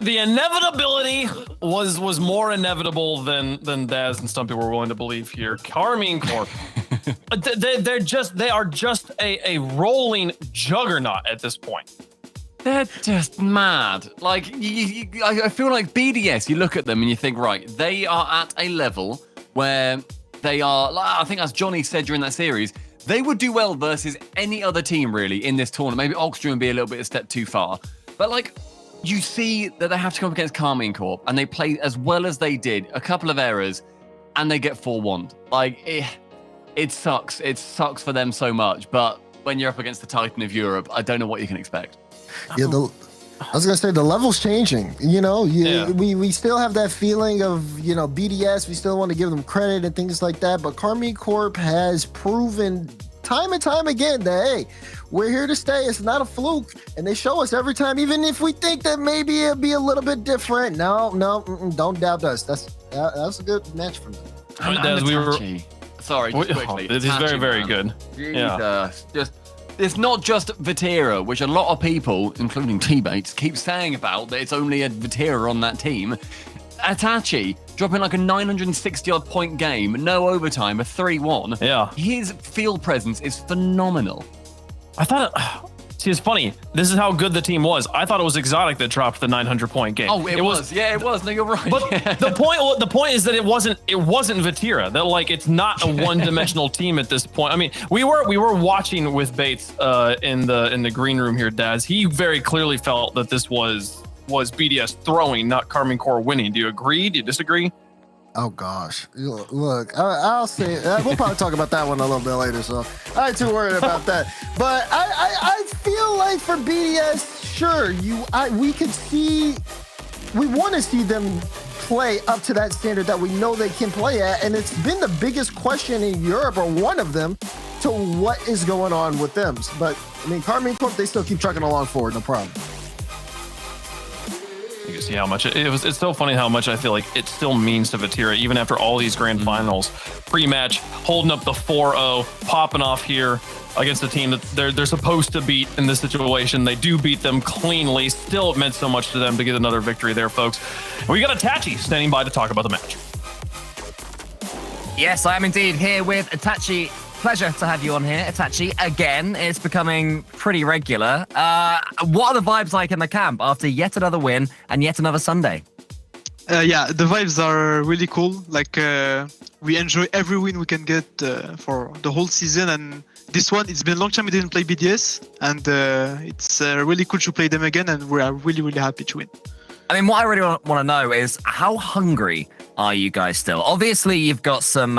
the inevitability was more inevitable than Daz and some people were willing to believe here. Karmine Corp, they are just a rolling juggernaut at this point. They're just mad. Like, I feel like BDS, you look at them and you think, right, they are at a level where they are, I think as Johnny said during that series, they would do well versus any other team really in this tournament. Maybe Oxygen would be a little bit a step too far. But like, you see that they have to come up against Karmine Corp and they play as well as they did, a couple of errors, and they get 4-1. Like, it sucks. It sucks for them so much. But when you're up against the Titan of Europe, I don't know what you can expect. Yeah, I was gonna say the level's changing. You know, we still have that feeling of, you know, BDS. We still want to give them credit and things like that. But Karmine Corp has proven time and time again that, hey, we're here to stay. It's not a fluke, and they show us every time. Even if we think that maybe it'll be a little bit different, no, don't doubt us. That's a good match for them. Sorry, just quickly. This is very, very good. Yeah. It's not just Vatira, which a lot of people, including teammates, keep saying about that it's only a Vatira on that team. Itachi dropping like a 960-odd point game, no overtime, a 3-1. Yeah. His field presence is phenomenal. I thought See, it's funny. This is how good the team was. I thought it was Exotic that dropped the 900-point game. Oh, it was. Yeah, it was. No, you're right. But the point is that it wasn't Vatira. That like it's not a one-dimensional team at this point. I mean, we were watching with Bates in the green room here, Daz. He very clearly felt that this was BDS throwing, not Karmine Corp winning. Do you agree? Do you disagree? Oh gosh, look, I'll say we'll probably talk about that one a little bit later, so I ain't too worried about that. But I feel like for BDS, sure, we could see, we want to see them play up to that standard that we know they can play at, and it's been the biggest question in Europe, or one of them, to what is going on with them. But I mean, Karmine Corp, they still keep trucking along forward, no problem. You can see how much it's so funny how much I feel like it still means to Vatira, even after all these grand finals. Pre-match, holding up the 4-0, popping off here against a team that they're supposed to beat in this situation. They do beat them cleanly. Still, it meant so much to them to get another victory there, folks. And we got Itachi standing by to talk about the match. Yes, I am indeed here with Itachi. Pleasure to have you on here, Itachi. Again, it's becoming pretty regular. What are the vibes like in the camp after yet another win and yet another Sunday? Yeah, the vibes are really cool. Like, we enjoy every win we can get for the whole season. And this one, it's been a long time we didn't play BDS. And it's really cool to play them again. And we are really, really happy to win. I mean, what I really want to know is how hungry are you guys still? Obviously, you've got some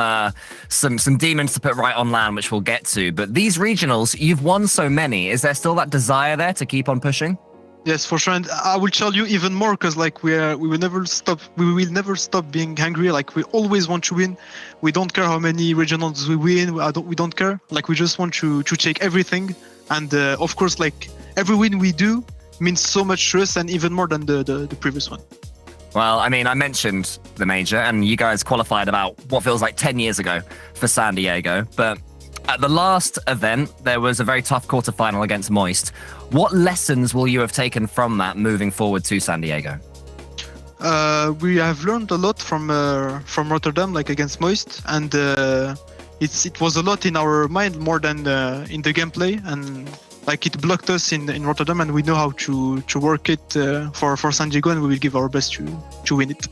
demons to put right on land, which we'll get to. But these regionals, you've won so many. Is there still that desire there to keep on pushing? Yes, for sure. And I will tell you even more, because like we will never stop. We will never stop being hungry. Like, we always want to win. We don't care how many regionals we win. We don't care. Like, we just want to take everything. And of course, like, every win we do means so much to us, and even more than the previous one. Well, I mean, I mentioned the major, and you guys qualified about what feels like 10 years ago for San Diego. But at the last event, there was a very tough quarterfinal against Moist. What lessons will you have taken from that moving forward to San Diego? We have learned a lot from Rotterdam, like against Moist, and it was a lot in our mind more than in the gameplay, and like it blocked us in Rotterdam, and we know how to work it for San Diego, and we will give our best to win it.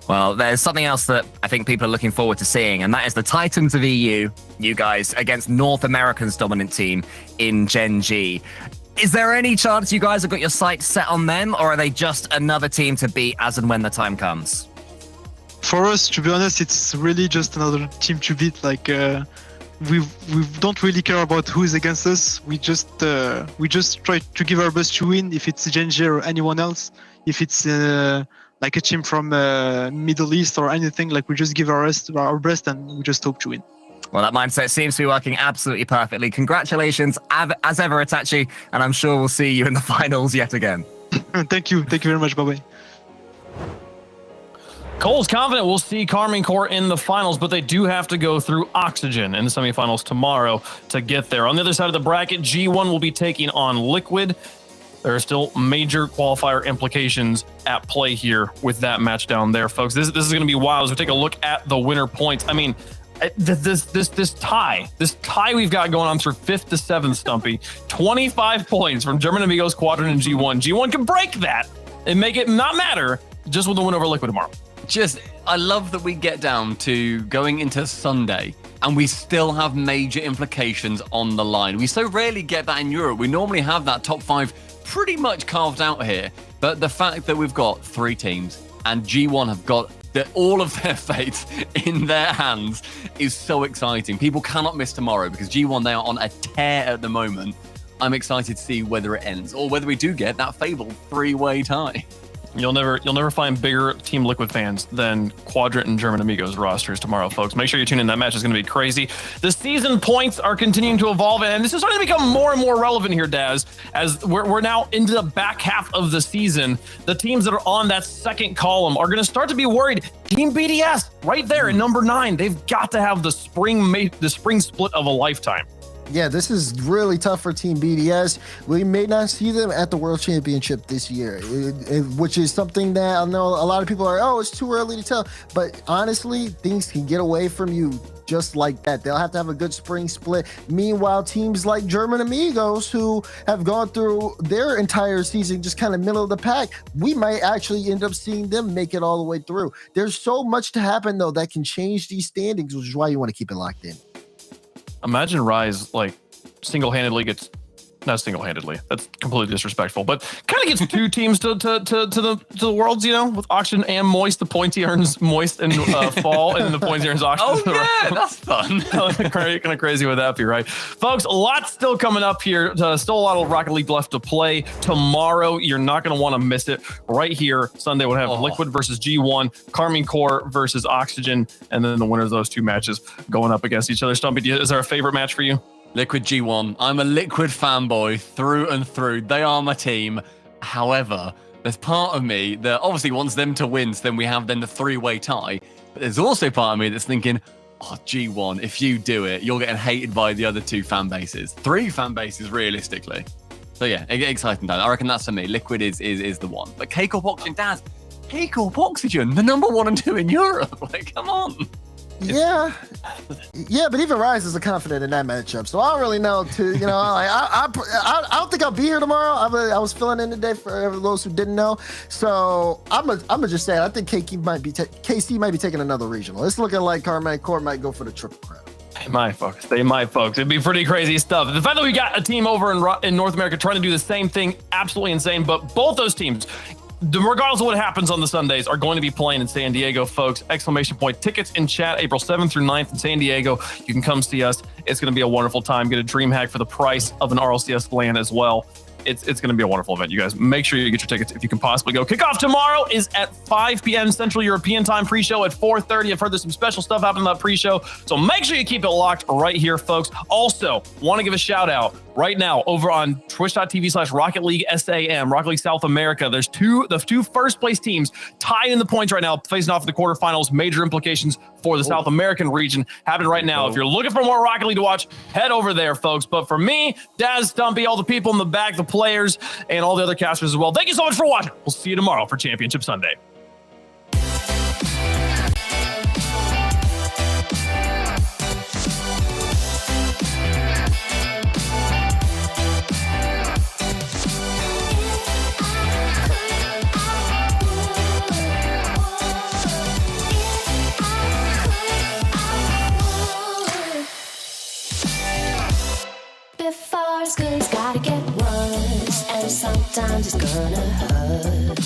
Well, there's something else that I think people are looking forward to seeing, and that is the Titans of EU, you guys, against North America's dominant team in Gen G. Is there any chance you guys have got your sights set on them, or are they just another team to beat as and when the time comes? For us, to be honest, it's really just another team to beat. Like, we don't really care about who is against us. We just try to give our best to win. If it's Gen G or anyone else, if it's like a team from Middle East or anything, like, we just give our best, and we just hope to win. Well, that mindset seems to be working absolutely perfectly. Congratulations, as ever, Itachi, and I'm sure we'll see you in the finals yet again. Thank you very much. Bye-bye. Cole's confident we'll see Karmine Corp in the finals, but they do have to go through Oxygen in the semifinals tomorrow to get there. On the other side of the bracket, G1 will be taking on Liquid. There are still major qualifier implications at play here with that match down there, folks. This is going to be wild as we take a look at the winner points. I mean, this tie we've got going on through 5th to 7th, Stumpy. 25 points from German Amigos, Quadrant, and G1. G1 can break that and make it not matter just with the win over Liquid tomorrow. I love that we get down to going into Sunday and we still have major implications on the line. We so rarely get that in Europe. We normally have that top 5 pretty much carved out here. But the fact that we've got 3 teams and G1 have got all of their fate in their hands is so exciting. People cannot miss tomorrow because G1, they are on a tear at the moment. I'm excited to see whether it ends or whether we do get that fabled 3-way tie. You'll never find bigger Team Liquid fans than Quadrant and German Amigos rosters tomorrow, folks. Make sure you tune in. That match is going to be crazy. The season points are continuing to evolve, and this is starting to become more and more relevant here, Daz, as we're now into the back half of the season. The teams that are on that second column are going to start to be worried. Team BDS, right there at number 9. They've got to have the spring split of a lifetime. Yeah, this is really tough for Team BDS. We may not see them at the World Championship this year, which is something that I know a lot of people are, oh, it's too early to tell. But honestly, things can get away from you just like that. They'll have to have a good spring split. Meanwhile, teams like German Amigos, who have gone through their entire season just kind of middle of the pack, we might actually end up seeing them make it all the way through. There's so much to happen, though, that can change these standings, which is why you want to keep it locked in. Imagine Rise like single-handedly gets, not single-handedly, that's completely disrespectful, but kind of gets two teams to the worlds, you know, with Auction and Moist. The pointy earns Moist and Fall, and then the pointy earns Auction. Oh yeah, that's fun. Kind of crazy would that be, right? Folks, a lot still coming up here. Still a lot of Rocket League left to play. Tomorrow, you're not going to want to miss it. Right here, Sunday, we'll have Liquid versus G1, Karmine Corp versus Oxygen, and then the winner of those two matches going up against each other. Stumpy, is there a favorite match for you? Liquid G1. I'm a Liquid fanboy through and through. They are my team. However, there's part of me that obviously wants them to win, so then we have then the three-way tie. But there's also part of me that's thinking, oh, G1, if you do it, you're getting hated by the other two fan bases. Three fan bases, realistically. So yeah, exciting time. I reckon that's for me. Liquid is the one. But K-Corp Oxygen, Dad, K-Corp Oxygen, the number 1 and 2 in Europe. Like, come on. Yeah, but even Rise is confident in that matchup, so I don't really know. I don't think I'll be here tomorrow. I was filling in today for those who didn't know, so I'm gonna just say it. I think KC might be taking another regional. It's looking like Karmine Corp might go for the triple crown. They might, folks. It'd be pretty crazy stuff. The fact that we got a team over in North America trying to do the same thing, absolutely insane. But both those teams, regardless of what happens on the Sundays, are going to be playing in San Diego, folks. Exclamation point. Tickets in chat, April 7th through 9th in San Diego. You can come see us. It's going to be a wonderful time. Get a dream hack for the price of an RLCS LAN as well. It's going to be a wonderful event, you guys. Make sure you get your tickets if you can possibly go. Kickoff tomorrow is at 5 p.m. Central European time. Pre-show at 4:30. I've heard there's some special stuff happening in that pre-show, so make sure you keep it locked right here, folks. Also, want to give a shout out right now over on twitch.tv/Rocket League SAM, Rocket League South America. There's the two first place teams tied in the points right now, facing off in the quarterfinals. Major implications for the South American region happening right now. If you're looking for more Rocket League to watch, head over there, folks. But for me, Daz, Stumpy, all the people in the back, the players, and all the other casters as well, thank you so much for watching. We'll see you tomorrow for Championship Sunday. Before it's good, it's gotta get worse, and sometimes it's gonna hurt.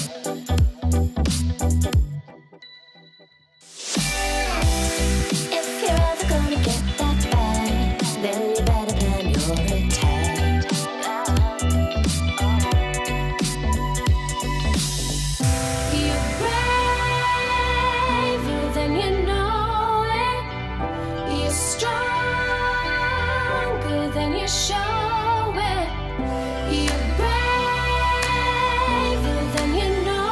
If you're ever gonna get that bad, then you better plan your attack. You're braver than you know it. You're strong than you show it. You're braver than you know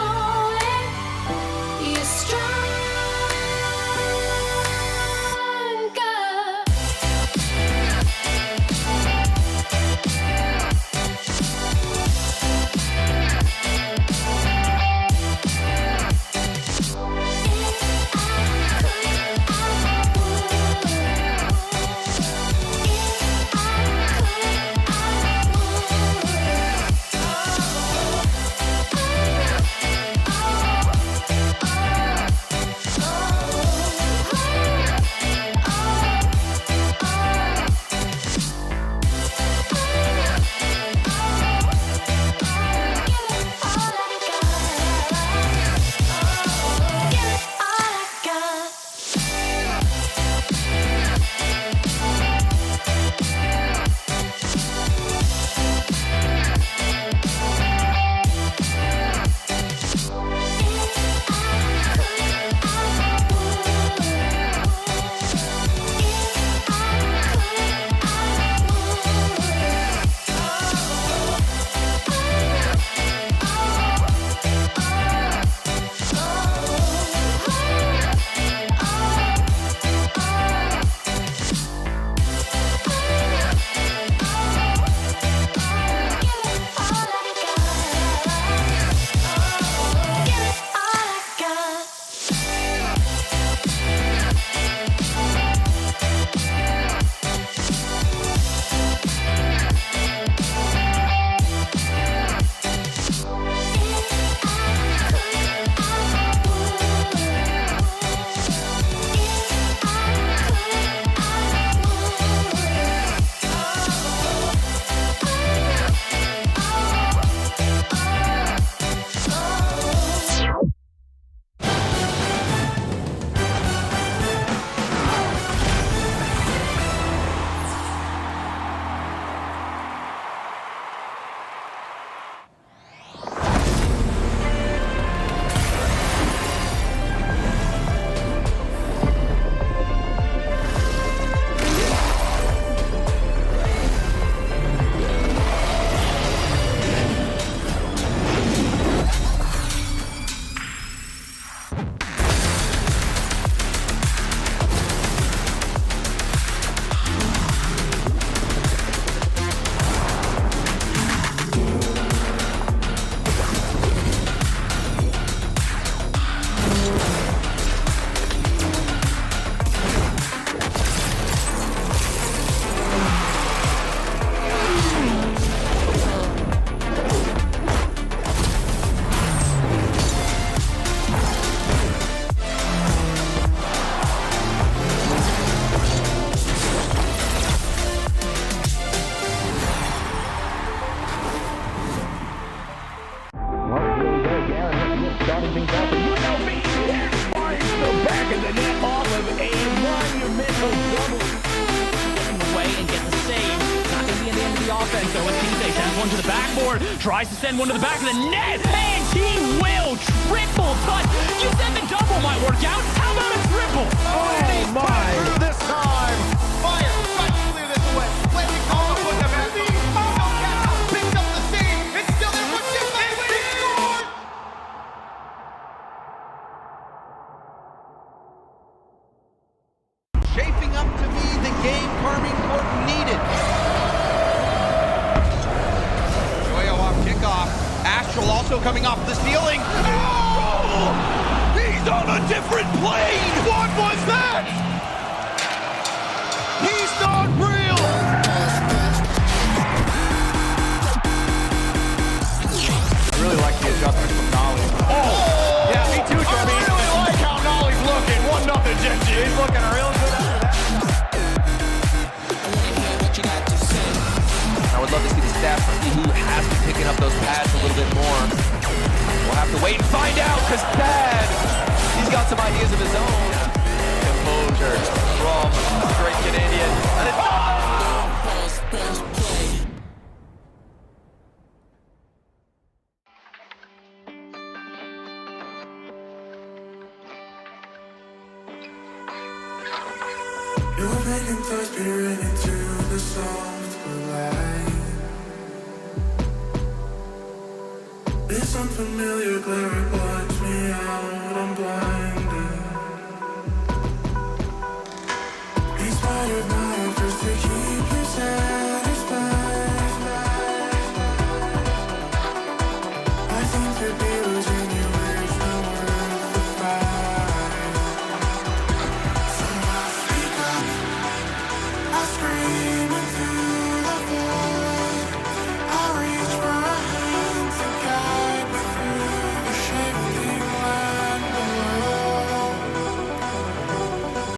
and so is Kinte. Sends one to the backboard, tries to send one to the back of the net, and he will triple touch. You said the double might work out. How about a triple? Oh my! Through this time. Fire! Try to clear this away. Landing Karma put them at the picks up the steam. It's still there for Jimmy. He scored! Shaping up to be the game Karmine Corp needed. Joyo off kickoff. Astral also coming off the ceiling. Oh! He's on a different plane! What was that? He's not real! I really like the adjustment from Nolly. Oh! Yeah, me too, Karmine. I really like how Nolly's looking. 1-0 Genji. He's looking real good after that. I would love to see the stats from who has been picking up those pads a little bit more. We'll have to wait and find out, because Thad, he's got some ideas of his own. Composure from straight Canadian.